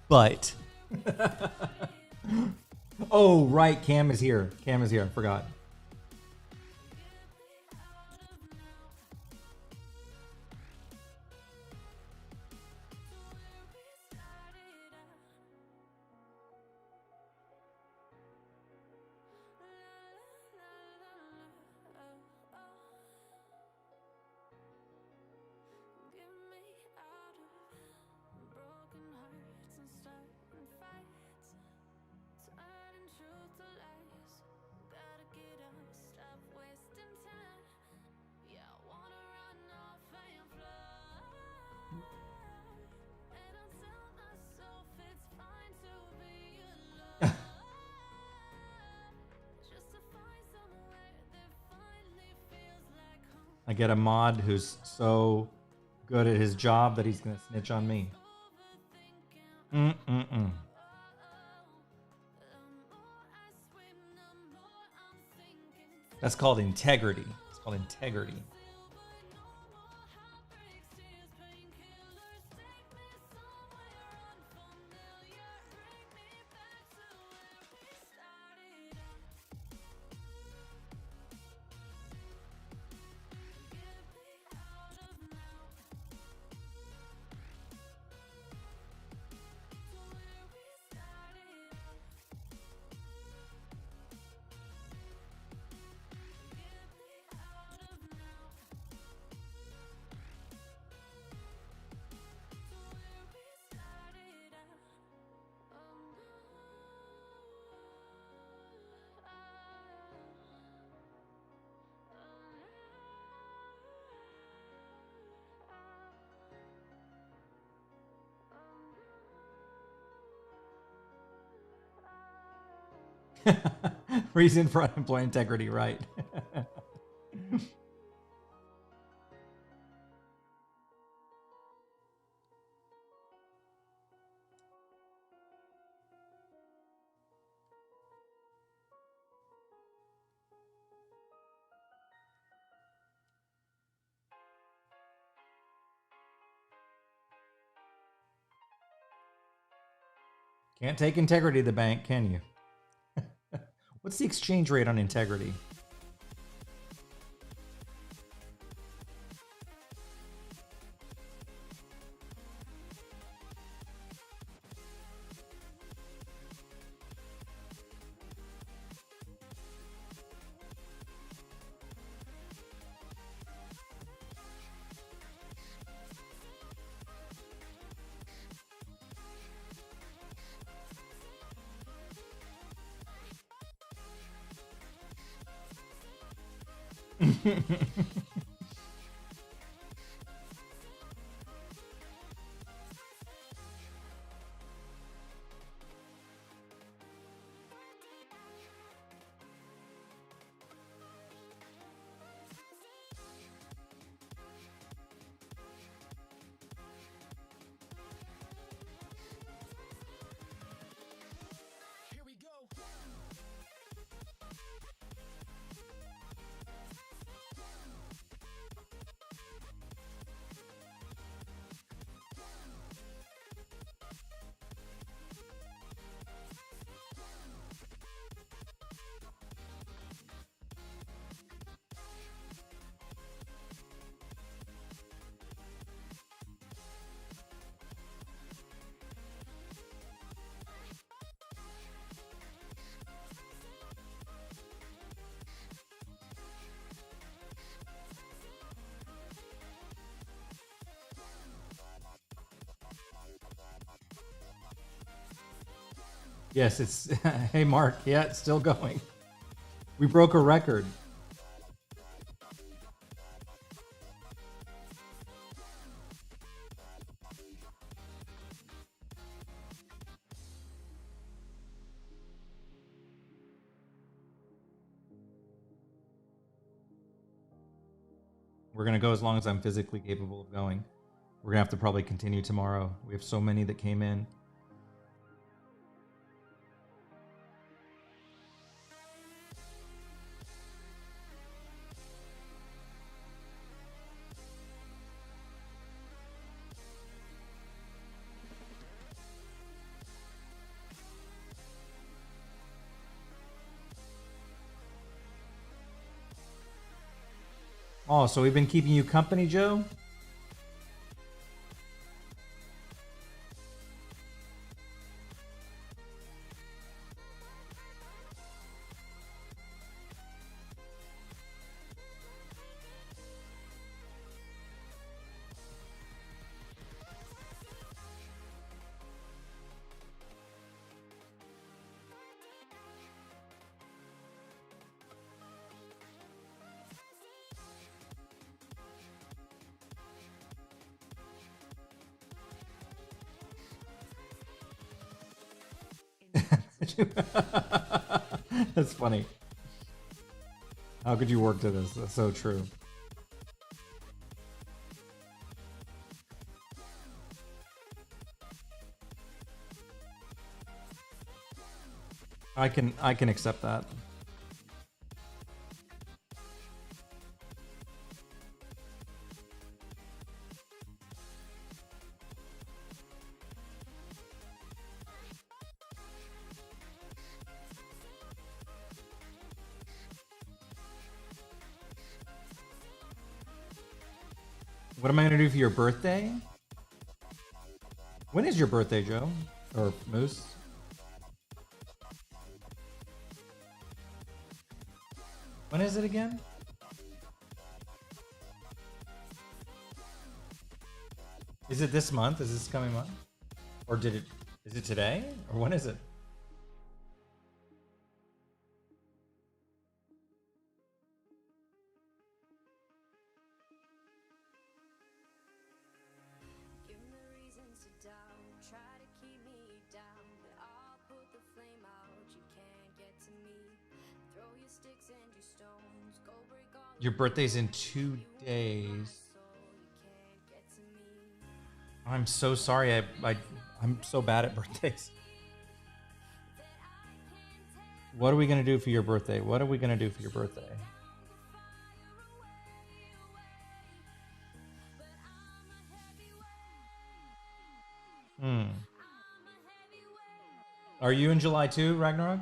But oh right, Cam is here. I forgot. I get a mod who's so good at his job that he's gonna snitch on me. That's called integrity. It's called integrity. Reason for unemployed integrity, right? Can't take integrity to the bank, can you? What's the exchange rate on integrity? Yes, it's. Hey, Mark. Yeah, it's still going. We broke a record. We're going to go as long as I'm physically capable of going. We're going to have to probably continue tomorrow. We have so many that came in. Oh, so we've been keeping you company, Joe? That's funny. How could you work to this? That's so true. I can accept that. What am I gonna do for your birthday? When is your birthday, Joe? Or Moose? When is it again? Is it this month? Is this coming month? Or is it today? Or when is it? Try to keep me down, but I'll put the flame out. You can't get to Your birthday's in 2 days. I'm so sorry. I'm so bad at birthdays. What are we gonna do for your birthday? What are we gonna do for your birthday? Are you in July too, Ragnarok?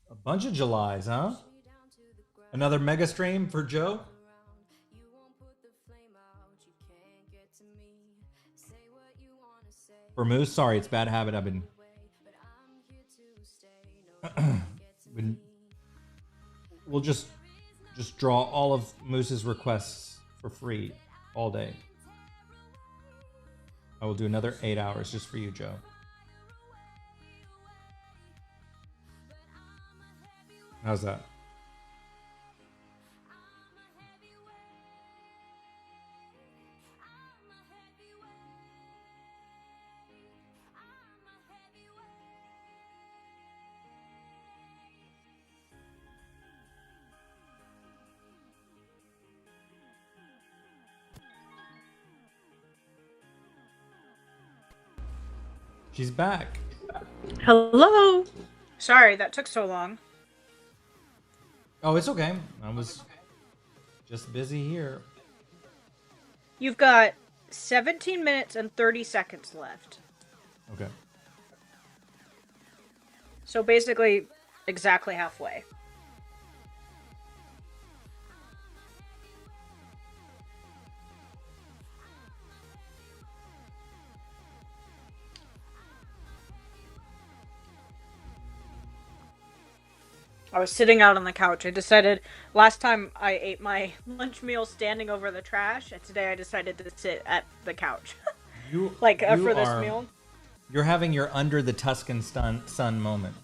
A bunch of Julys, huh? Another mega stream for Joe? For Moose, sorry, it's bad habit. I've been we'll just draw all of Moose's requests for free all day. I will do another 8 hours just for you, Joe. How's that? She's back. Hello. Sorry, that took so long. Oh, it's okay. I was just busy here. You've got 17 minutes and 30 seconds left. Okay. So basically, exactly halfway. I was sitting out on the couch. I decided last time I ate my lunch meal standing over the trash, and today I decided to sit at the couch. You for this meal. You're having your under the Tuscan sun moment.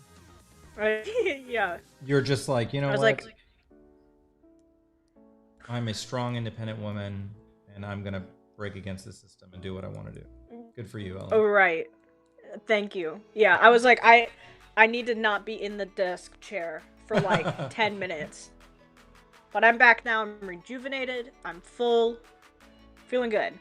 Right? Yeah. You're just like, you know I was what? like, I'm a strong, independent woman, and I'm gonna break against the system and do what I want to do. Good for you, Ellen. oh, right. Thank you. Yeah, I was like, I need to not be in the desk chair for like 10 minutes. But I'm back now. I'm rejuvenated. I'm full. Feeling good.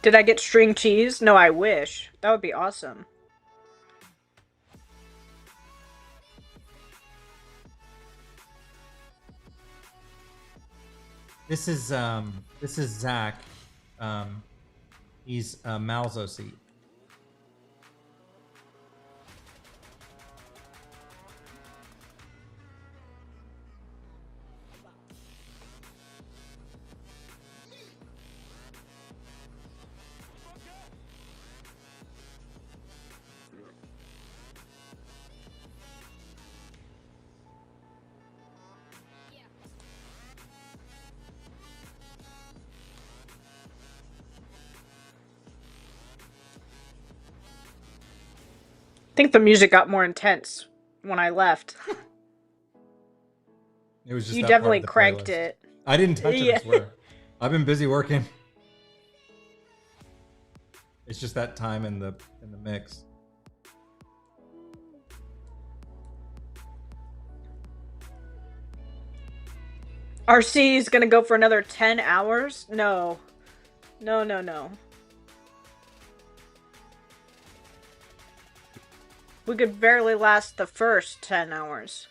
Did I get string cheese? No, I wish. That would be awesome. This is Zach. He's a Malzo seat. I think the music got more intense when I left. It was just You that definitely part of the cranked playlist. it. I didn't touch it, Yeah. I swear. I've been busy working. It's just that time in the mix. RC is gonna go for another 10 hours? No. No, no, no. We could barely last the first 10 hours.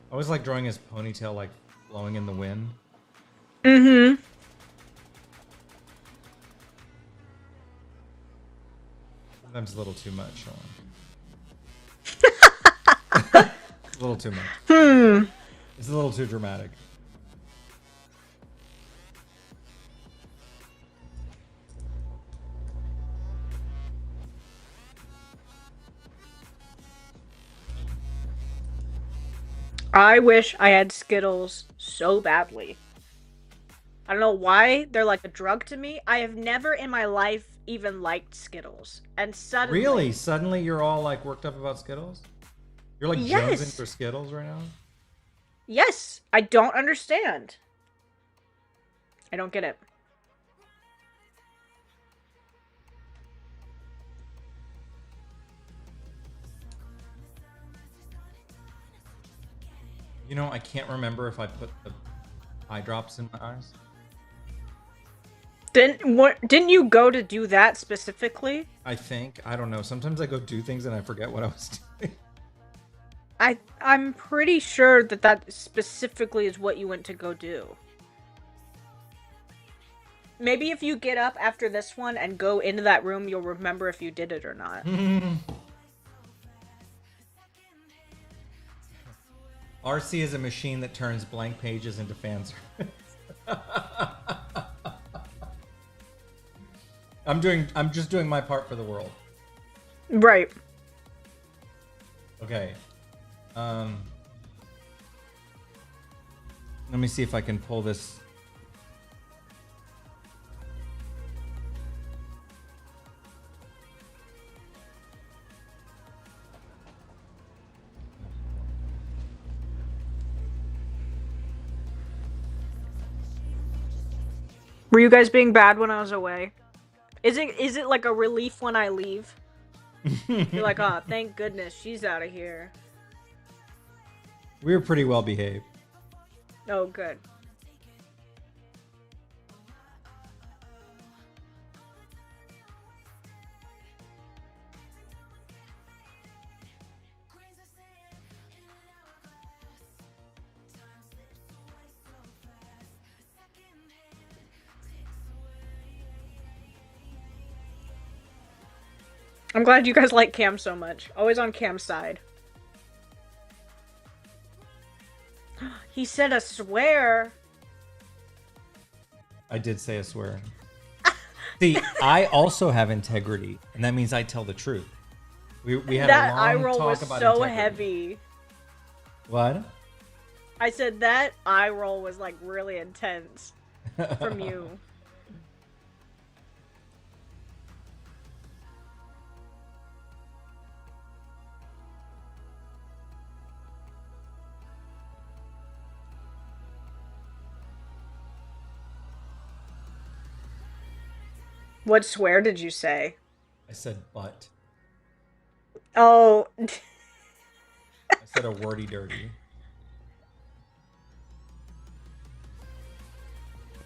I always like drawing his ponytail like blowing in the wind. Mm-hmm. Sometimes a little too much. A little too much. It's a little too dramatic. I wish I had Skittles so badly. I don't know why they're like a drug to me. I have never in my life even liked Skittles. And suddenly... Really? Suddenly you're all like worked up about Skittles? You're like Yes. jonesing for Skittles right now? Yes. I don't understand. I don't get it. You know, I can't remember if I put the eye drops in my eyes. Didn't you go to do that specifically? I think. I don't know. Sometimes I go do things and I forget what I was doing. I'm pretty sure that specifically is what you went to go do. Maybe if you get up after this one and go into that room, you'll remember if you did it or not. RC is a machine that turns blank pages into fan service. I'm just doing my part for the world. Right. Okay. Let me see if I can pull this. Were you guys being bad when I was away? Is it like a relief when I leave? You're like, oh, thank goodness she's out of here. We were pretty well behaved. Oh, good. I'm glad you guys like Cam so much. Always on Cam's side. He said a swear. I did say a swear. See, I also have integrity, and that means I tell the truth. We had that a long eye roll talk was about so integrity. heavy. What? I said that eye roll was like really intense from you. What swear did you say? I said butt. Oh. I said a wordy dirty.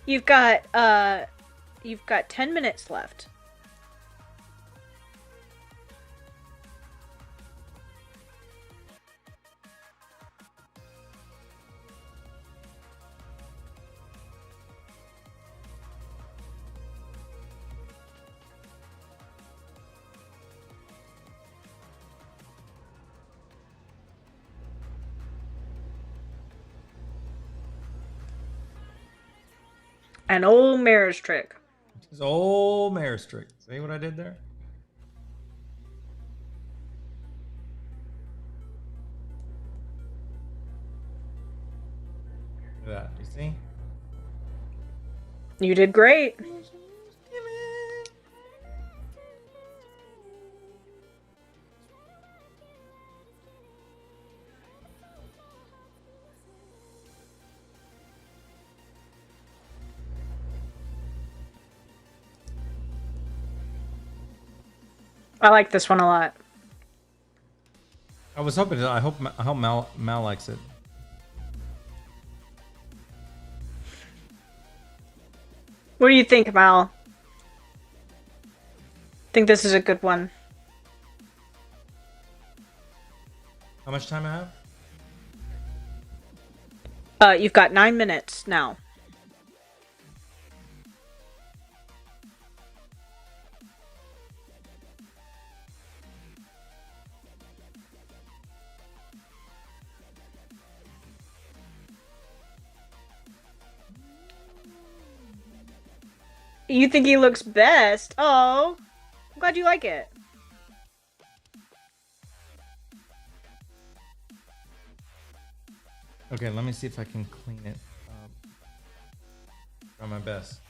You've got 10 minutes left. An old marriage trick. His old mare's trick. See what I did there? Look at that. You see? You did great. I like this one a lot. I was hoping. I hope Mal likes it. What do you think, Mal? Think this is a good one. How much time I have? You've got 9 minutes now. You think he looks best? Oh, I'm glad you like it. Okay, let me see if I can clean it up. Try my best.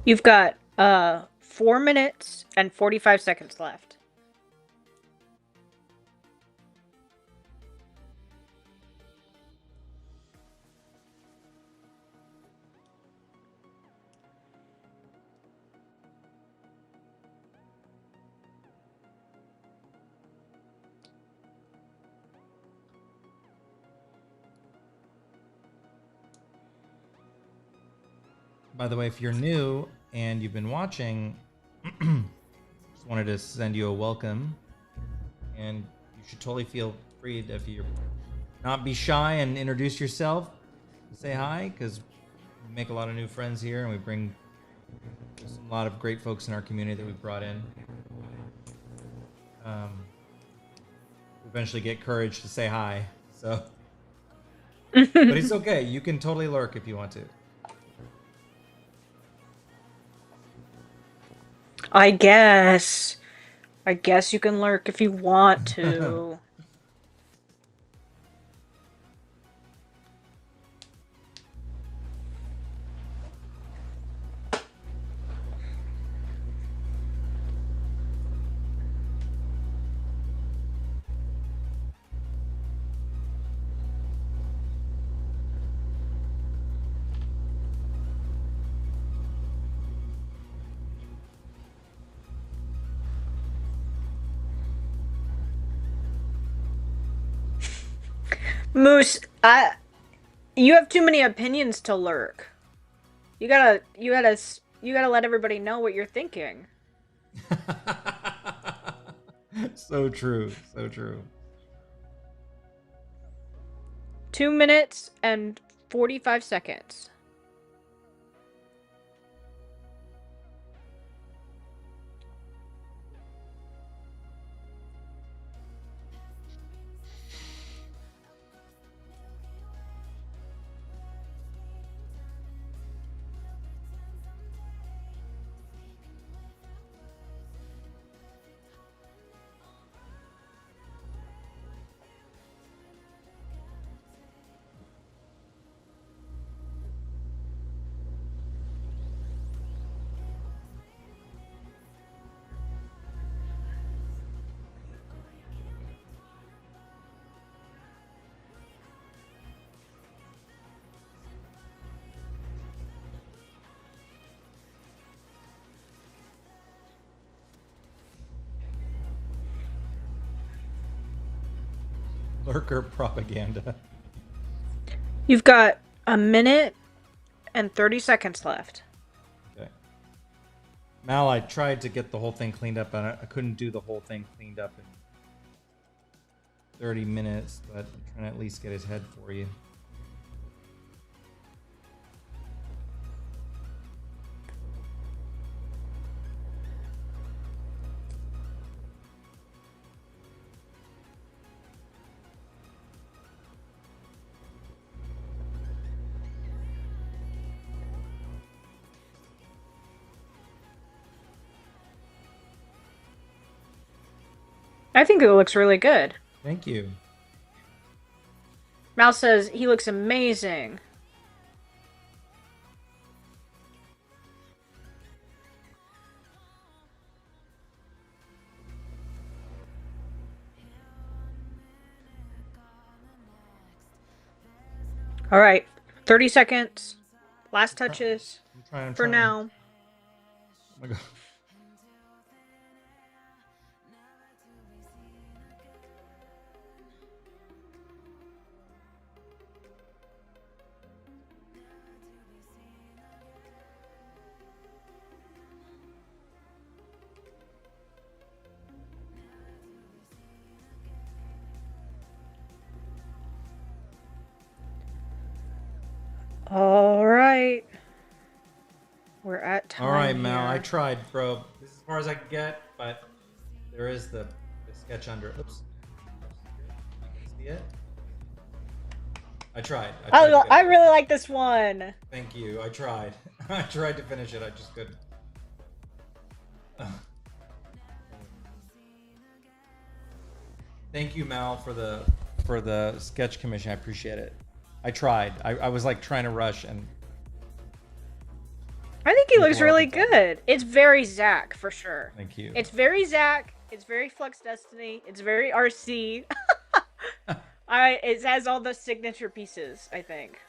You've got 4 minutes and 45 seconds left. By the way, if you're new and you've been watching, just wanted to send you a welcome, and you should totally feel free to, if you're not be shy and introduce yourself, say hi, because we make a lot of new friends here, and we bring a lot of great folks in our community that we've brought in. Eventually get courage to say hi, so but it's okay, you can totally lurk if you want to. I guess you can lurk if you want to. Moose, you have too many opinions to lurk. You gotta let everybody know what you're thinking. So true. So true. 2 minutes and 45 seconds. Lurker propaganda. You've got a minute and 30 seconds left. Okay. Mal, I tried to get the whole thing cleaned up, and I couldn't do the whole thing cleaned up in 30 minutes, but I'm trying to at least get his head for you. I think it looks really good. Thank you. Mal says he looks amazing. All right, 30 seconds. Last touches I'm for trying. now. Oh my god. All right. We're at time. All right, Mal. here. I tried, bro. This is as far as I could get, but there is the sketch under. Oops. See it? I tried. I really like this one. Thank you. I tried. I tried to finish it. I just couldn't. Thank you, Mal, for the sketch commission. I appreciate it. I tried. I was like trying to rush and. I think he looks really good. It's very Zach for sure. Thank you. It's very Zach. It's very Flux Destiny. It's very RC. It has all the signature pieces, I think.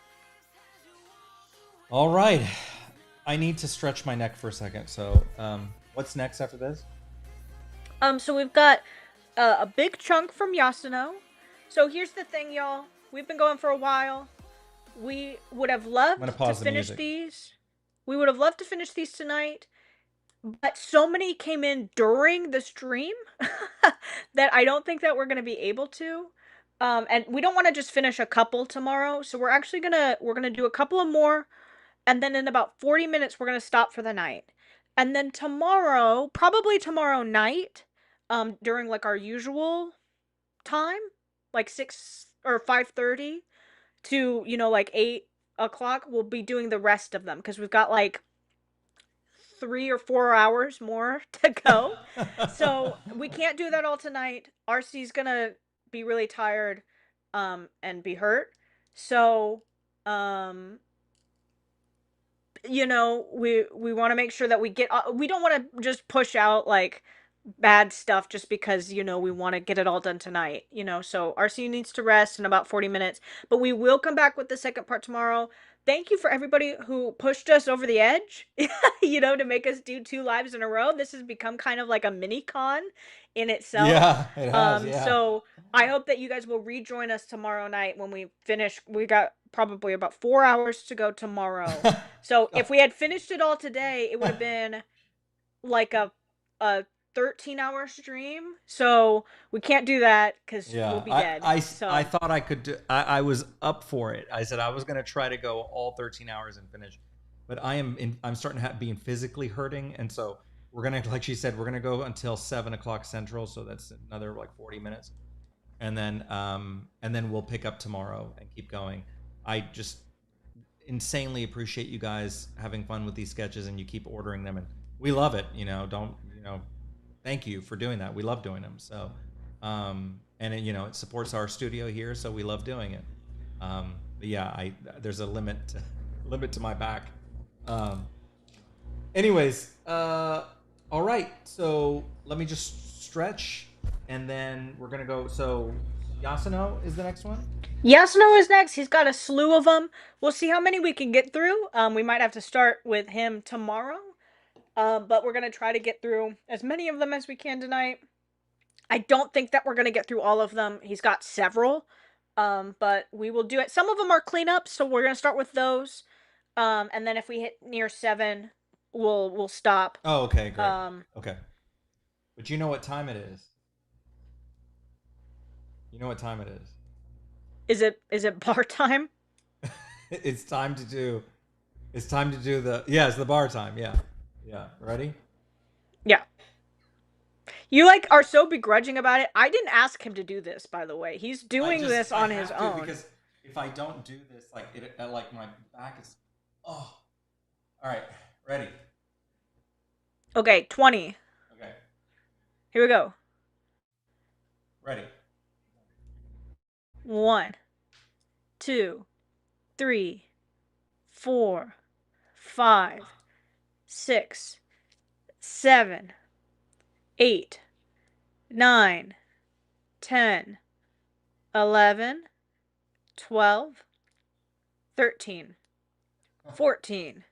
All right. I need to stretch my neck for a second. So, what's next after this? So we've got a big chunk from Yasuno. So here's the thing, y'all. We've been going for a while. We would have loved to finish these. We would have loved to finish these tonight, but so many came in during the stream that I don't think that we're going to be able to. And we don't want to just finish a couple tomorrow, so we're actually we're gonna do a couple of more, and then in about 40 minutes we're gonna stop for the night. And then tomorrow, probably tomorrow night, during like our usual time, like 6 or 5:30 to like 8 o'clock, we'll be doing the rest of them because we've got like 3 or 4 hours more to go. So we can't do that all tonight. RC's gonna be really tired and be hurt. So we want to make sure that we don't want to just push out like bad stuff just because, we want to get it all done tonight, so RC needs to rest in about 40 minutes, but we will come back with the second part tomorrow. Thank you for everybody who pushed us over the edge, to make us do 2 lives in a row. This has become kind of like a mini con in itself. Yeah, it has. Yeah. So I hope that you guys will rejoin us tomorrow night when we finish. We got probably about 4 hours to go tomorrow. So if we had finished it all today, it would have been like a 13-hour stream. So we can't do that because we'll Yeah, be dead. I So thought I could do, I was up for it. I said I was gonna try to go all 13 hours and finish, but I'm starting to being physically hurting, and so we're gonna, like she said, we're gonna go until 7 o'clock Central, so that's another like 40 minutes, and then we'll pick up tomorrow and keep going. I just insanely appreciate you guys having fun with these sketches, and you keep ordering them, and we love it. Don't thank you for doing that. We love doing them. So, and it supports our studio here, so we love doing it. But yeah, there's a limit to my back. Anyways, all right. So let me just stretch, and then we're gonna go. So Yasuno is the next one. Yasuno is next. He's got a slew of them. We'll see how many we can get through. We might have to start with him tomorrow. But we're gonna try to get through as many of them as we can tonight. I don't think that we're gonna get through all of them. He's got several. But we will do it. Some of them are cleanups, so we're gonna start with those. And then if we hit near 7, we'll stop. Oh, okay, great. Okay, but you know what time it is. You know what time it is. Is it bar time? It's time to do. It's time to do the. Yeah, it's the bar time. Yeah, yeah. Ready? Yeah. You are so begrudging about it. I didn't ask him to do this, by the way. He's doing this on his own. Because if I don't do this, like my back is. Oh. All right. Ready. Okay, 20. Okay. Here we go. Ready. 1, 2, 3, 4, 5, 6, 7, 8, 9, 10, 11, 12, 13, 14,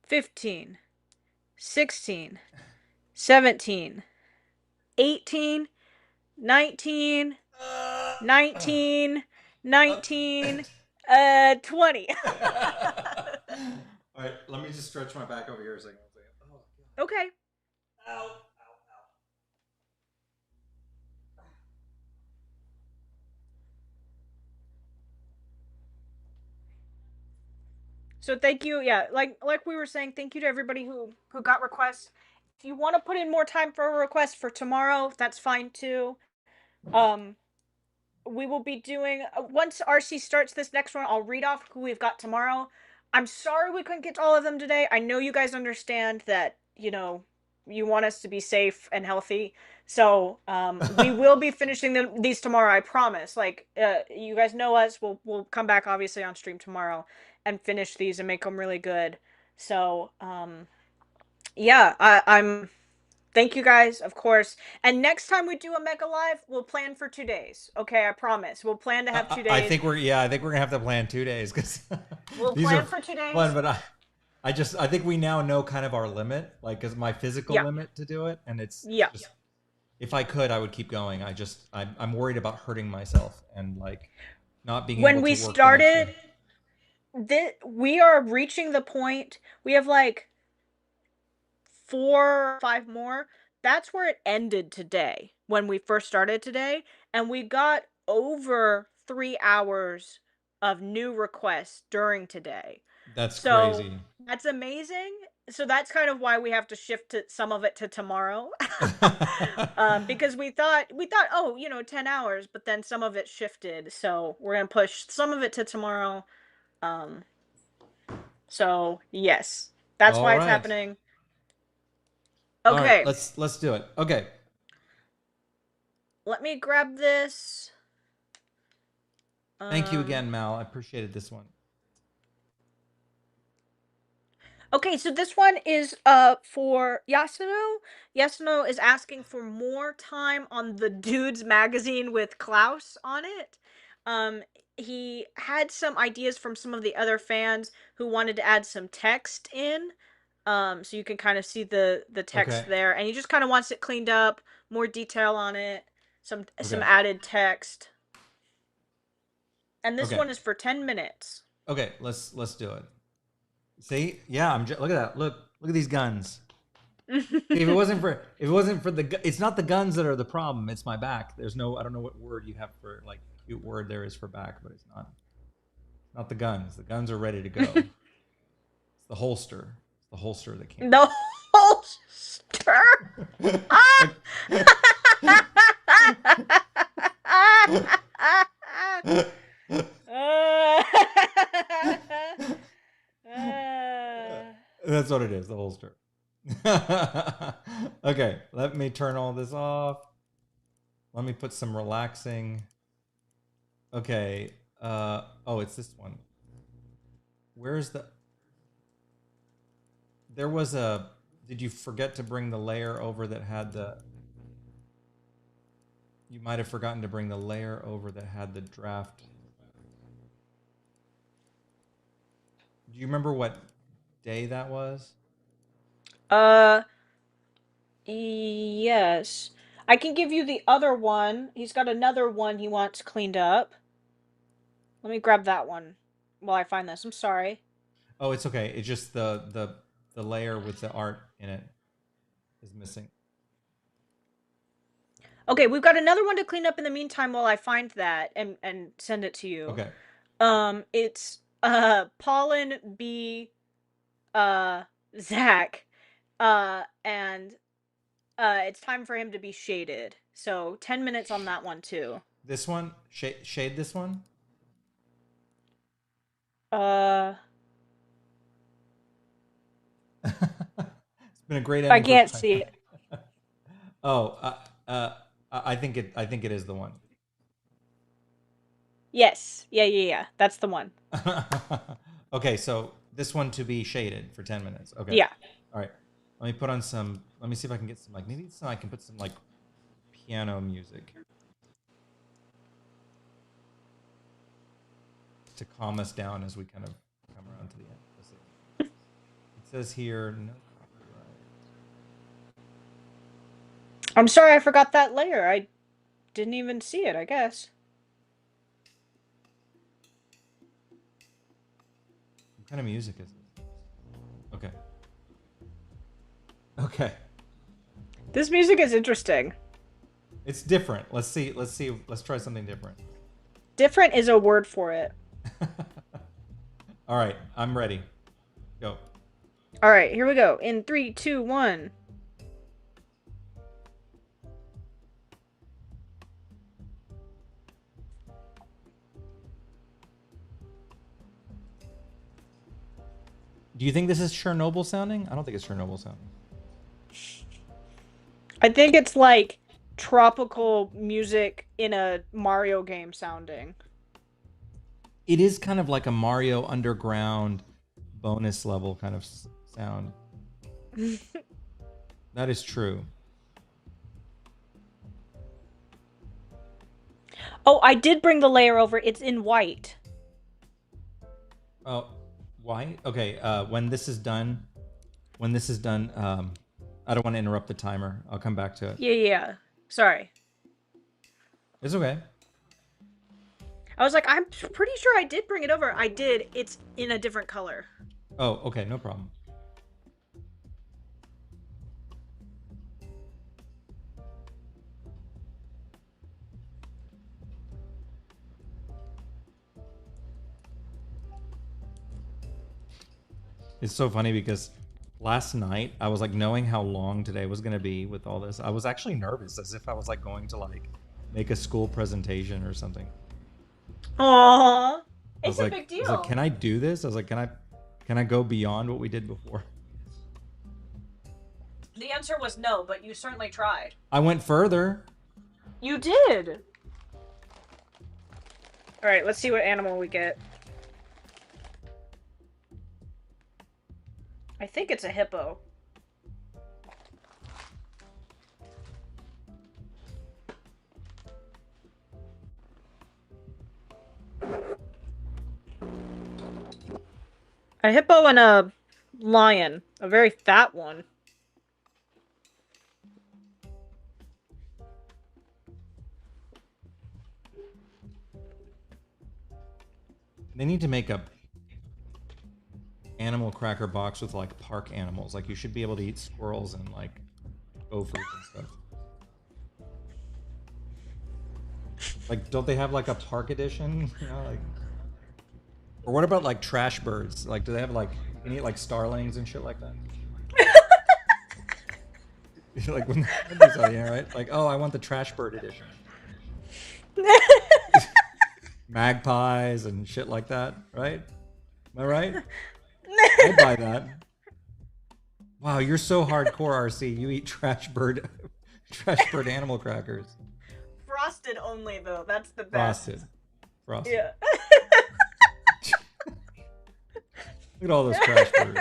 15, 16, 17, 18, 19, 20. All right. Let me just stretch my back over here a second. Oh, Okay. ow, ow, ow. So thank you. Yeah, like we were saying, thank you to everybody who got requests. If you want to put in more time for a request for tomorrow, that's fine too. Um we will be doing once RC starts this next one, I'll read off who we've got tomorrow. I'm sorry we couldn't get to all of them today. I know you guys understand that, you want us to be safe and healthy. So, we will be finishing these tomorrow, I promise. You guys know us. We'll come back obviously on stream tomorrow and finish these and make them really good. So, yeah, I'm thank you guys, of course. And next time we do a Mega Live, we'll plan for 2 days. Okay, I promise. We'll plan to have 2 days. I think we're gonna have to plan 2 days because We'll these plan are for 2 days. fun. But I think we now know kind of our limit, like, because my physical limit to do it, and it's just, if I could, I would keep going. I'm worried about hurting myself and like not being able to work. When we started, we are reaching the point. We have like 4 or 5 more. That's where it ended today when we first started today, and we got over 3 hours of new requests during today. That's So crazy. that's amazing. So that's kind of why we have to shift some of it to tomorrow. Because we thought, oh, 10 hours, but then some of it shifted. So we're going to push some of it to tomorrow. So yes, that's why it's happening. Okay. All right, let's do it. Okay. Let me grab this. Thank you again, Mal. I appreciated this one. Okay, so this one is for Yasuno. Yasuno is asking for more time on the Dudes magazine with Klaus on it. Um he had some ideas from some of the other fans who wanted to add some text in. So you can kind of see the Okay. text there, and he just kind of wants it cleaned up, more detail on it, some Okay. added text. And this Okay. one is for 10 minutes. Okay. Let's do it. See? Yeah. Look at that. Look at these guns. See, if it wasn't for it's not the guns that are the problem. It's my back. There's no I don't know what word you have for like cute word there is for back, but it's not the guns. The guns are ready to go. It's the holster. It's the holster that can't. The holster. Ah! That's what it is, the holster. Okay, let me turn all this off. Let me put some relaxing. Okay. Oh, it's this one. Where's the There was a did you forget to bring the layer over that had the You might have forgotten to bring the layer over that had the draft. Do you remember what day that was? Uh, yes. I can give you the other one. He's got another one he wants cleaned up. Let me grab that one while I find this. I'm sorry. Oh, it's okay. It's just the layer with the art in it is missing. Okay, we've got another one to clean up in the meantime while I find that and send it to you. Okay. It's Pollen B Zach. And it's time for him to be shaded. So 10 minutes on that one too. This one, shade this one. It's been a great ending. I can't see it. Oh, I think it is the one. Yes. Yeah. That's the one. Okay, so this one to be shaded for 10 minutes. Okay. Yeah. All right. Let me put on some. Let me see if I can get some maybe I can put some piano music to calm us down as we kind of come around to the end. Let's see. It says here no copyright. I'm sorry I forgot that layer. I didn't even see it, I guess. What kind of music is this? Okay. Okay. This music is interesting. It's different. Let's see. Let's try something different. Different is a word for it. All right, I'm ready. Go. All right, here we go. In 3, 2, 1. Do you think this is Chernobyl sounding? I don't think it's Chernobyl sounding. I think it's like tropical music in a Mario game sounding. It is kind of like a Mario Underground bonus level kind of sound. That is true. Oh, I did bring the layer over. It's in white. Oh, white? Okay, when this is done, I don't want to interrupt the timer. I'll come back to it. Yeah. Sorry. It's okay. I was like, I'm pretty sure I did bring it over. I did. It's in a different color. Oh, okay, no problem. It's so funny because last night I was knowing how long today was going to be with all this. I was actually nervous, as if I was going to make a school presentation or something. Aww. It's a big deal. I was like, can I do this? I was like, can I go beyond what we did before? The answer was no, but you certainly tried. I went further. You did. All right, let's see what animal we get. I think it's a hippo. A hippo and a lion. A very fat one. They need to make a animal cracker box with like park animals. Like you should be able to eat squirrels and like gophers and stuff. Like, don't they have like a park edition? You know, like. Or what about like trash birds? Like, do they have like you can eat like starlings and shit like that? Like when yeah, right? Like, oh, I want the trash bird edition. Magpies and shit like that, right? Am I right? I'd buy that. Wow, you're so hardcore, RC. You eat trash bird animal crackers. Frosted only though. That's the best. Frosted. Yeah. Look at all those trash birds.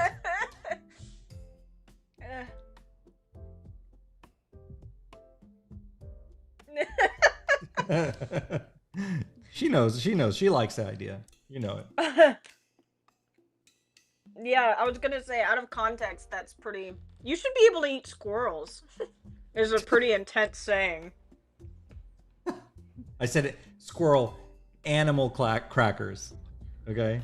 She knows. She likes the idea. You know it. Yeah, I was gonna say, out of context, that's pretty... You should be able to eat squirrels. Is a pretty intense saying. I said it, squirrel animal crackers. Okay?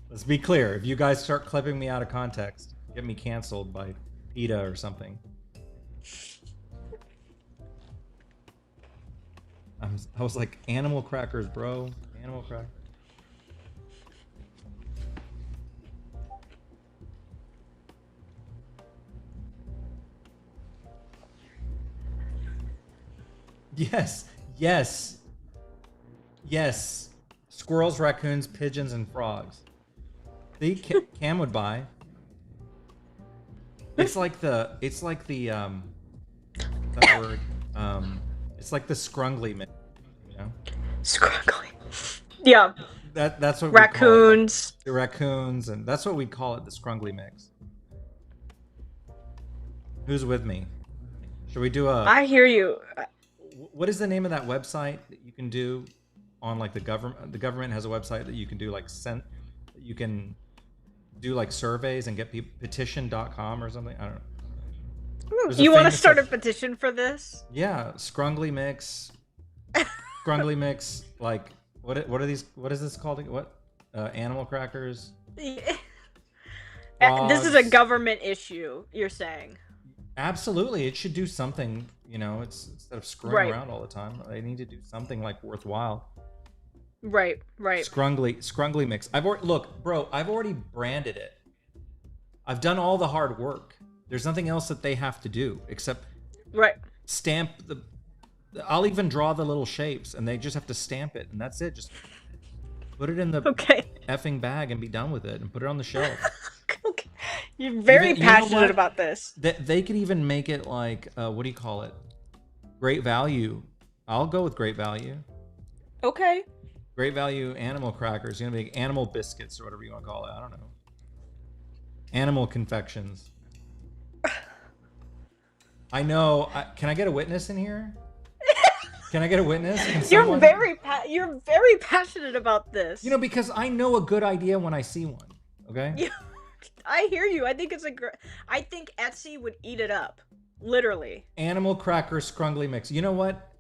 Let's be clear. If you guys start clipping me out of context, get me canceled by PETA or something. I was like, animal crackers, bro. Animal crackers. Yes. Squirrels, raccoons, pigeons, and frogs. See, Cam would buy. It's like the that word. It's like the scrungly mix, you know? Scrungly. Yeah. That's what raccoons. We call it. The raccoons, and that's what we call it, the scrungly mix. Who's with me? Should we do a... I hear you. What is the name of that website that you can do on like the government? The government has a website that you can do like you can do like surveys and get people, petition.com or something. I don't know. You want to start a petition for this? Yeah, scrungly mix. Scrungly mix, like what are these? What is this called? What? Animal crackers? Yeah. This is a government issue, you're saying? Absolutely, it should do something. You know, it's instead of screwing around all the time, they need to do something like worthwhile. Right. Scrungly mix. I've already branded it. I've done all the hard work. There's nothing else that they have to do except stamp the. I'll even draw the little shapes, and they just have to stamp it, and that's it. Just put it in the effing bag and be done with it, and put it on the shelf. Okay. You're very passionate about this. They could even make it like what do you call it? Great value. I'll go with great value. Okay. Great value animal crackers. You're gonna make animal biscuits or whatever you want to call it. I don't know. Animal confections. I know. Can I get a witness in here? Can I get a witness? You're very passionate about this. You know, because I know a good idea when I see one. Okay. Yeah, I hear you. I think I think Etsy would eat it up, literally. Animal cracker scrungly mix. You know what?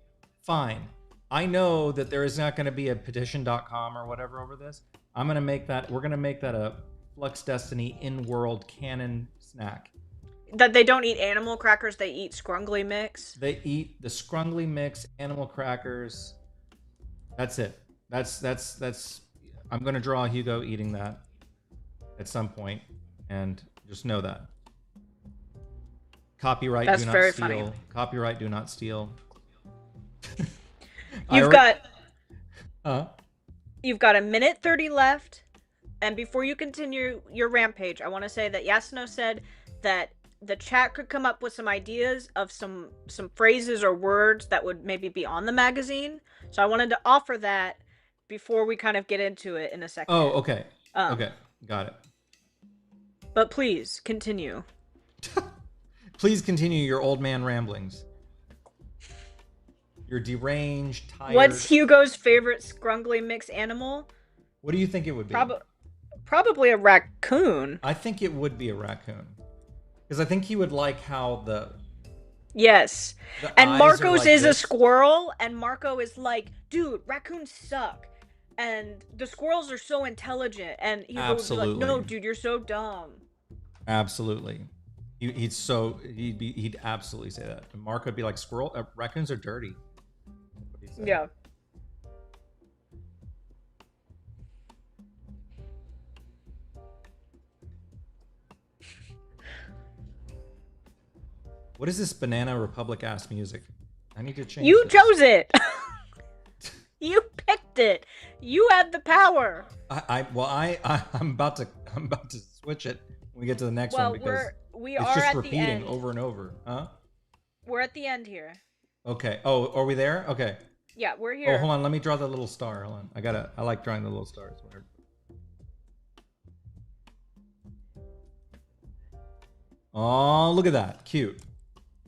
Fine. I know that there is not going to be a petition.com or whatever over this. I'm going to make that. We're going to make that a Flux Destiny in-world canon snack. That they don't eat animal crackers, they eat scrungly mix. They eat the scrungly mix, animal crackers. That's it. That's. I'm gonna draw Hugo eating that at some point, and just know that. Copyright. That's do not very steal. funny. Copyright. Do not steal. You've got a minute 30 left, and before you continue your rampage, I want to say that Yasuno said that the chat could come up with some ideas of some phrases or words that would maybe be on the magazine. So I wanted to offer that before we kind of get into it in a second. Oh, okay. Okay, got it. But please continue. Please continue your old man ramblings. You're deranged, tired. What's Hugo's favorite scrungly mix animal? What do you think it would be? Probably a raccoon. I think it would be a raccoon. Because I think he would like how the Yes. the And eyes are Marco's like is a this. squirrel, and Marco is like, dude, raccoons suck. And the squirrels are so intelligent. And Hugo would be like, no, Absolutely. dude, you're so dumb. Absolutely. He'd absolutely say that. And Mark would be like, raccoons are dirty. That's what he'd say. Yeah. What is this Banana Republic ass music? I need to change You this. chose it. You picked it. You had the power. I'm about to switch it when we get to the next Well, one because we it's are just at the repeating end. over and over. Huh? We're at the end here. Okay. Oh, are we there? Okay. Yeah, we're here. Oh, hold on. Let me draw the little star. Hold on. I like drawing the little stars. Whatever. Oh, look at that. Cute.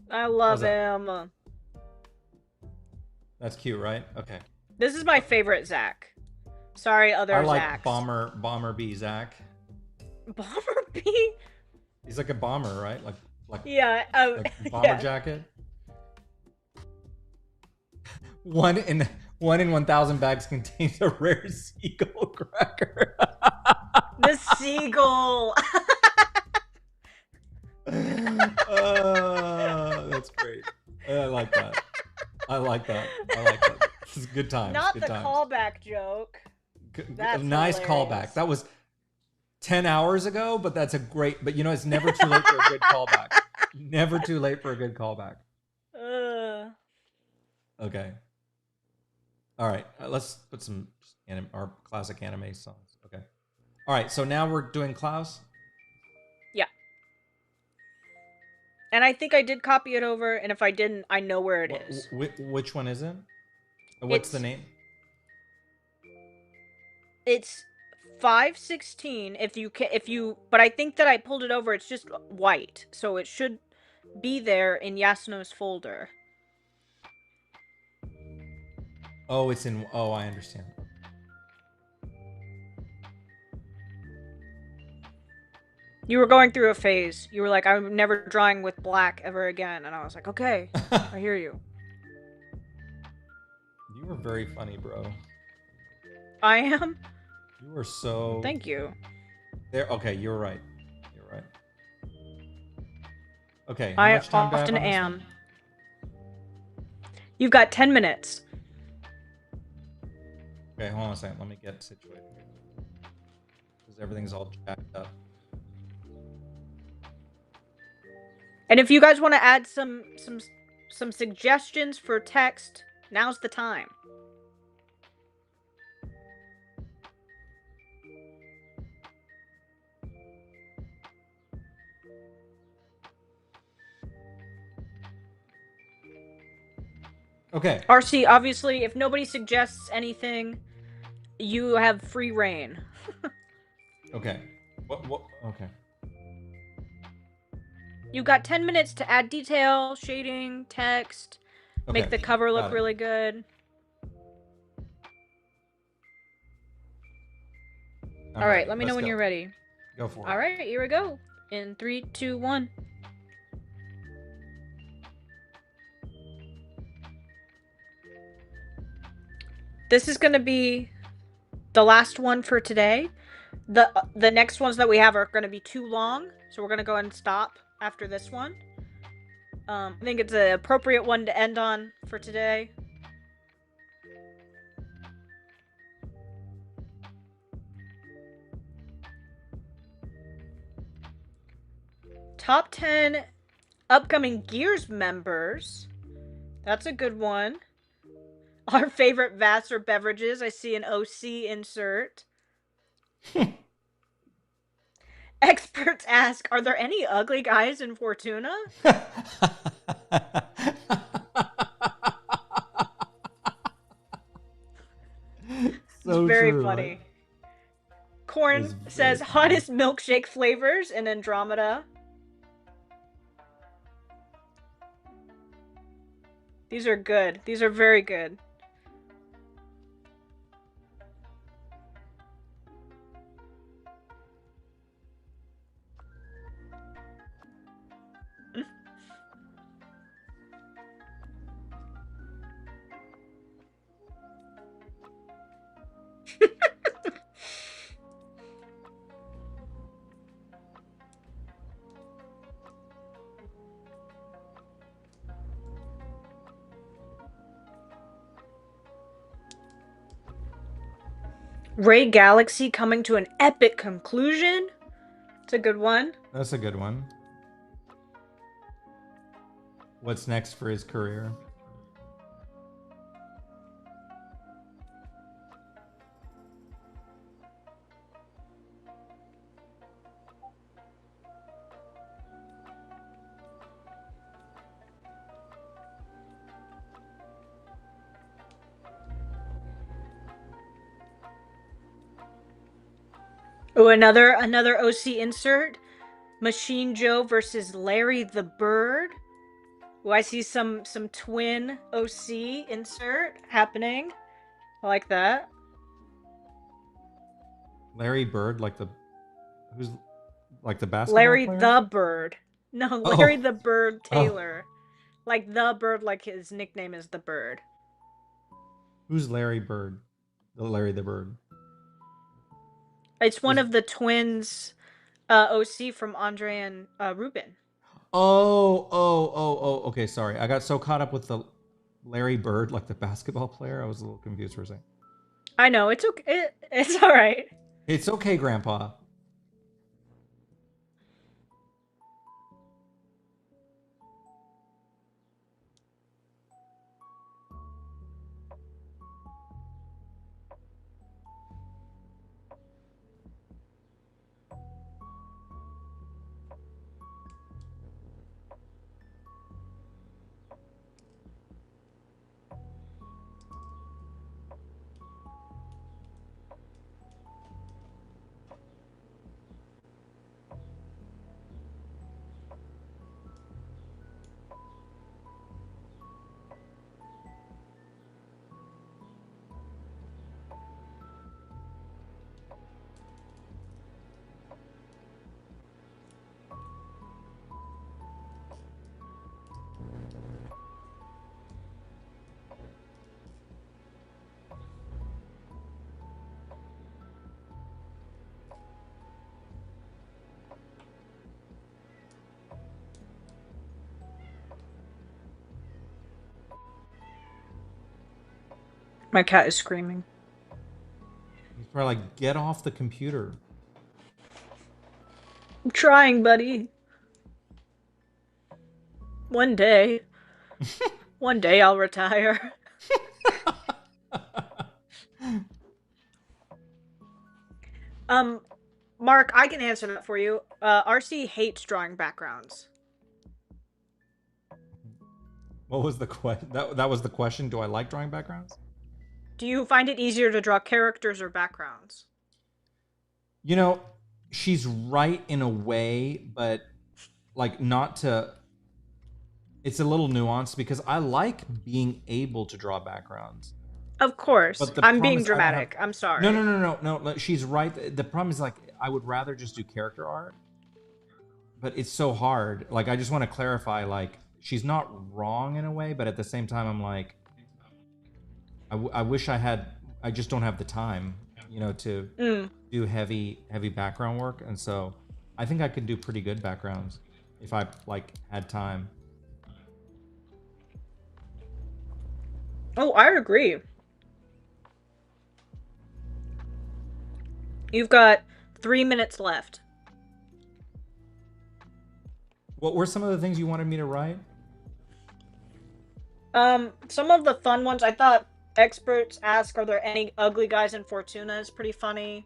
I love How's that? him. That's cute, right? Okay. This is my favorite Zach. Sorry, other I like Zachs. Bomber B Zach. Bomber B? He's like a bomber, right? Like Yeah. like bomber yeah. jacket. One in 1,000 bags contains a rare seagull cracker. The seagull. That's great. I like that. This is good times. Not good the times. callback joke. That's Nice hilarious. callback. That was 10 hours ago, but that's a great. But you know, it's never too late for a good callback. Never too late for a good callback. Okay. All right. Let's put some our classic anime songs. Okay. All right. So now we're doing Klaus. Yeah. And I think I did copy it over, and if I didn't, I know where it is. Which one is it? What's the name? It's 516. But I think that I pulled it over. It's just white, so it should be there in Yasuno's folder. Oh, it's in. Oh, I understand. You were going through a phase. You were like, I'm never drawing with black ever again. And I was like, okay, I hear you. You were very funny, bro. I am? You were so... Thank you. There. Okay, you're right. You're right. Okay, how I much time do I have often on this am. one? You've got 10 minutes. Okay, hold on a second. Let me get situated here. Because everything's all jacked up. And if you guys want to add some suggestions for text, now's the time. Okay. RC, obviously, if nobody suggests anything, you have free reign. Okay. What? Okay. You've got 10 minutes to add detail, shading, text, Okay. make the cover look Got it. really good. I'm All right, ready. let me know Let's when go. you're ready. Go for it. All right, here we go. In 3, 2, 1. This is going to be the last one for today. The next ones that we have are going to be too long, so we're going to go ahead and stop after this one. I think it's an appropriate one to end on for today. Top 10 upcoming Gears members. That's a good one. Our favorite Vassar beverages. I see an OC insert. Experts ask, are there any ugly guys in Fortuna? So It's very true, funny. right? Corn very says funny. hottest milkshake flavors in Andromeda. These are good. These are very good. Ray Galaxy coming to an epic conclusion. It's a good one. That's a good one. What's next for his career? Oh, another OC insert. Machine Joe versus Larry the Bird. Oh, I see some twin OC insert happening. I like that. Larry Bird, like the who's like the basketball Larry player? the Bird. No, Larry Oh, the Bird oh, Taylor. Like the bird, like his nickname is the Bird. who's Larry Bird? Larry the Bird. It's one Who's... of the twins, OC from Andre and Ruben. Oh. Okay, sorry. I got so caught up with the Larry Bird, like the basketball player. I was a little confused for a second. I know it's okay. It's all right. It's okay, Grandpa. My cat is screaming. He's probably like, get off the computer. I'm trying, buddy. One day. One day I'll retire. Mark, I can answer that for you. RC hates drawing backgrounds. What was the question? That was the question. Do I like drawing backgrounds? Do you find it easier to draw characters or backgrounds? You know, she's right in a way, but like not to. It's a little nuanced because I like being able to draw backgrounds. Of course. But the I'm problem being is I don't have- dramatic. I'm sorry. No. She's right. The problem is like I would rather just do character art, but it's so hard. Like I just want to clarify. Like she's not wrong in a way, but at the same time, I'm like, I wish I had. I just don't have the time, to do heavy background work, and so I think I could do pretty good backgrounds if I like had time. Oh, I agree. You've got 3 minutes left. What were some of the things you wanted me to write? Some of the fun ones, I thought experts ask, are there any ugly guys in Fortuna is pretty funny.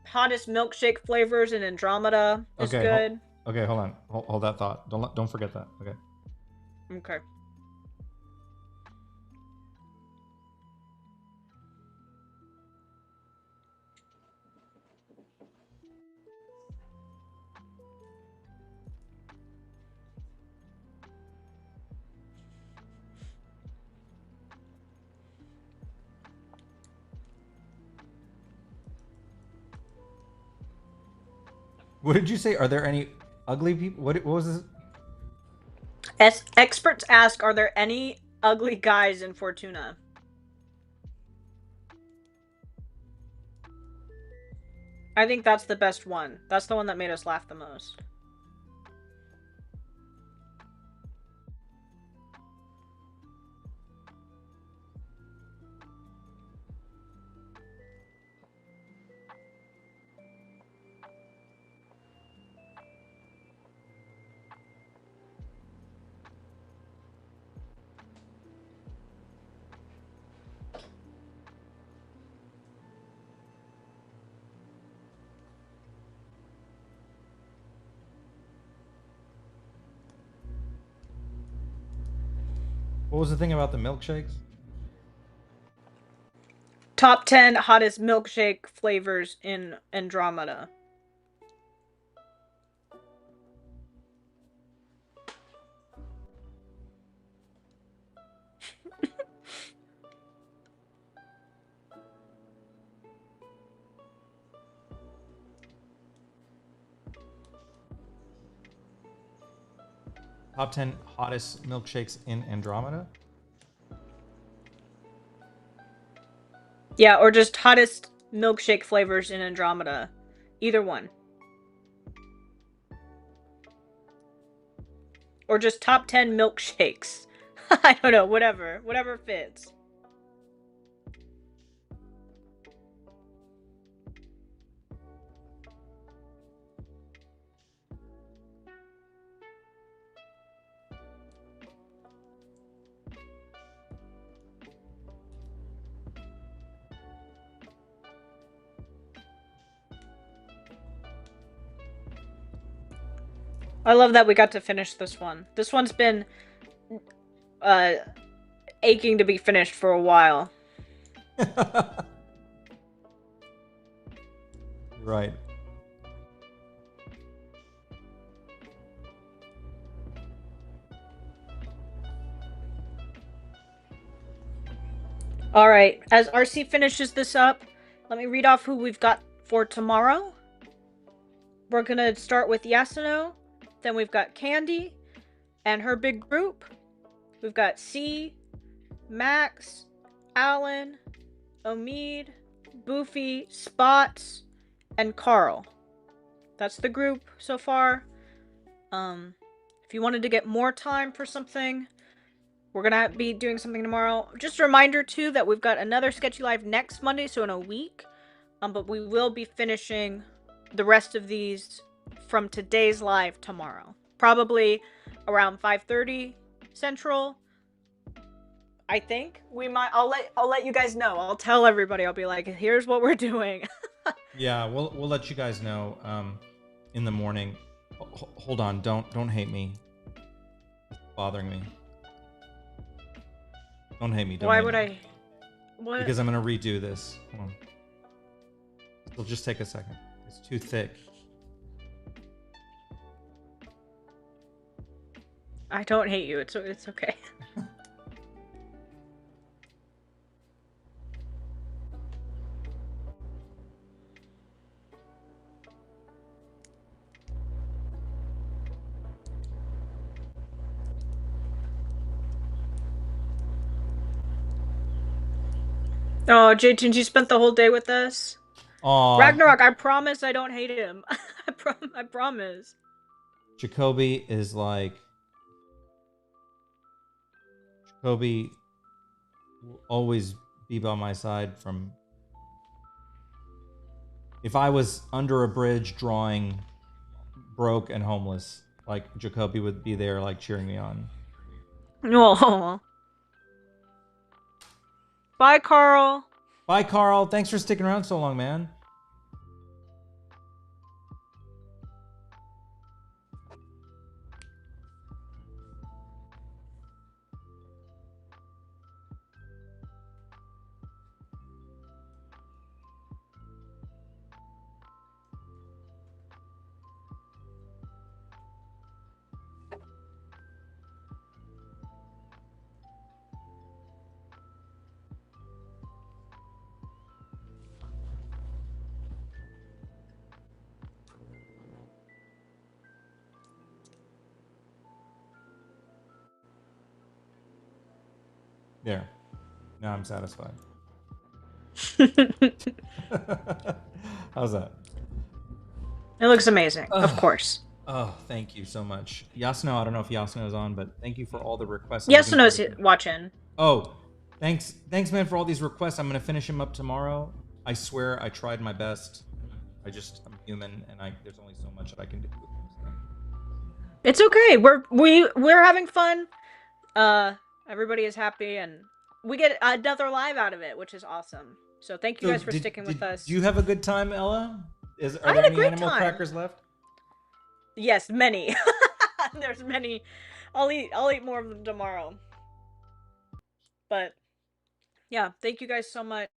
Hottest milkshake flavors in Andromeda is good. Okay, hold on. Hold that thought. Don't forget that. Okay. Okay. What did you say? Are there any ugly people? What was this? Experts ask, are there any ugly guys in Fortuna? I think that's the best one. That's the one that made us laugh the most. What was the thing about the milkshakes? Top 10 hottest milkshake flavors in Andromeda. Top 10 hottest milkshakes in Andromeda? Yeah, or just hottest milkshake flavors in Andromeda. Either one. Or just top 10 milkshakes. I don't know, whatever. Whatever fits. I love that we got to finish this one. This one's been aching to be finished for a while. Right. All right, as RC finishes this up, let me read off who we've got for tomorrow. We're gonna start with Yasuno, then we've got Candy and her big group. We've got C, Max, Alan, Omid, Boofy, Spots, and Carl. That's the group so far. If you wanted to get more time for something, we're gonna be doing something tomorrow. Just a reminder too that we've got another Sketchy Live next Monday, so in a week. But we will be finishing the rest of these from today's live tomorrow. Probably around 5:30 Central. I think we might. I'll let you guys know. I'll tell everybody. I'll be like, here's what we're doing. Yeah, we'll let you guys know in the morning. Hold on, don't hate me. It's bothering me. Don't hate me. Don't Why hate would me. I? What? Because I'm gonna redo this. Hold on. It'll just take a second. It's too thick. I don't hate you. It's okay. Oh, J-Tunes, you spent the whole day with us. Aw, Ragnarok, I promise I don't hate him. I promise. Jacoby is like. Jacoby will always be by my side from. If I was under a bridge drawing broke and homeless, like Jacoby would be there, like cheering me on. Oh. Bye, Carl. Bye, Carl. Thanks for sticking around so long, man. There. Now I'm satisfied. It How's that? looks amazing, of Oh, course. oh, thank you so much. Yasuno, I don't know if Yasuno is on, but thank you for all the requests. I'm Yes, looking no, forward to. watching. Oh, thanks, man, for all these requests. I'm gonna finish them up tomorrow. I swear, I tried my best. I'm human, and there's only so much that I can do. So. It's okay. We're having fun. Everybody is happy, and we get another live out of it, which is awesome. So thank you So guys for sticking with us. do you have a good time, Ella? I Are had there a any great animal time. crackers left? Yes, many. There's many. I'll eat more of them tomorrow. But yeah, thank you guys so much.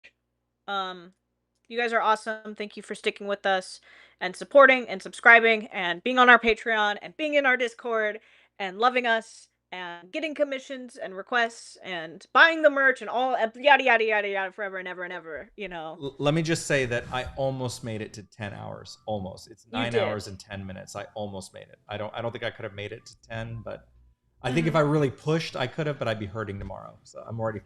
You guys are awesome. Thank you for sticking with us and supporting and subscribing and being on our Patreon and being in our Discord and loving us and getting commissions and requests and buying the merch and all yada yada yada yada forever and ever and ever, you know. Let me just say that I almost made it to 10 hours. Almost. It's You 9 did. hours and 10 minutes. I almost made it. I don't think I could have made it to 10, but I think if I really pushed, I could have, but I'd be hurting tomorrow. So I'm already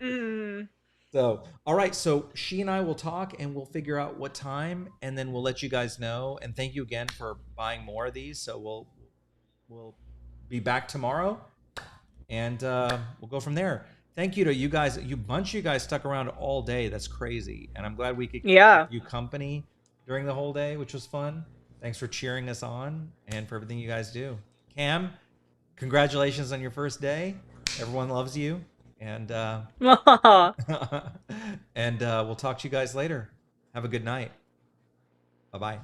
So, all right. So she and I will talk and we'll figure out what time and then we'll let you guys know. And thank you again for buying more of these. So we'll be back tomorrow and we'll go from there. Thank you to you guys. Bunch of you guys stuck around all day. That's crazy. And I'm glad we could keep you company during the whole day, which was fun. Thanks for cheering us on and for everything you guys do. Cam, congratulations on your first day. Everyone loves you. And and we'll talk to you guys later. Have a good night. Bye-bye.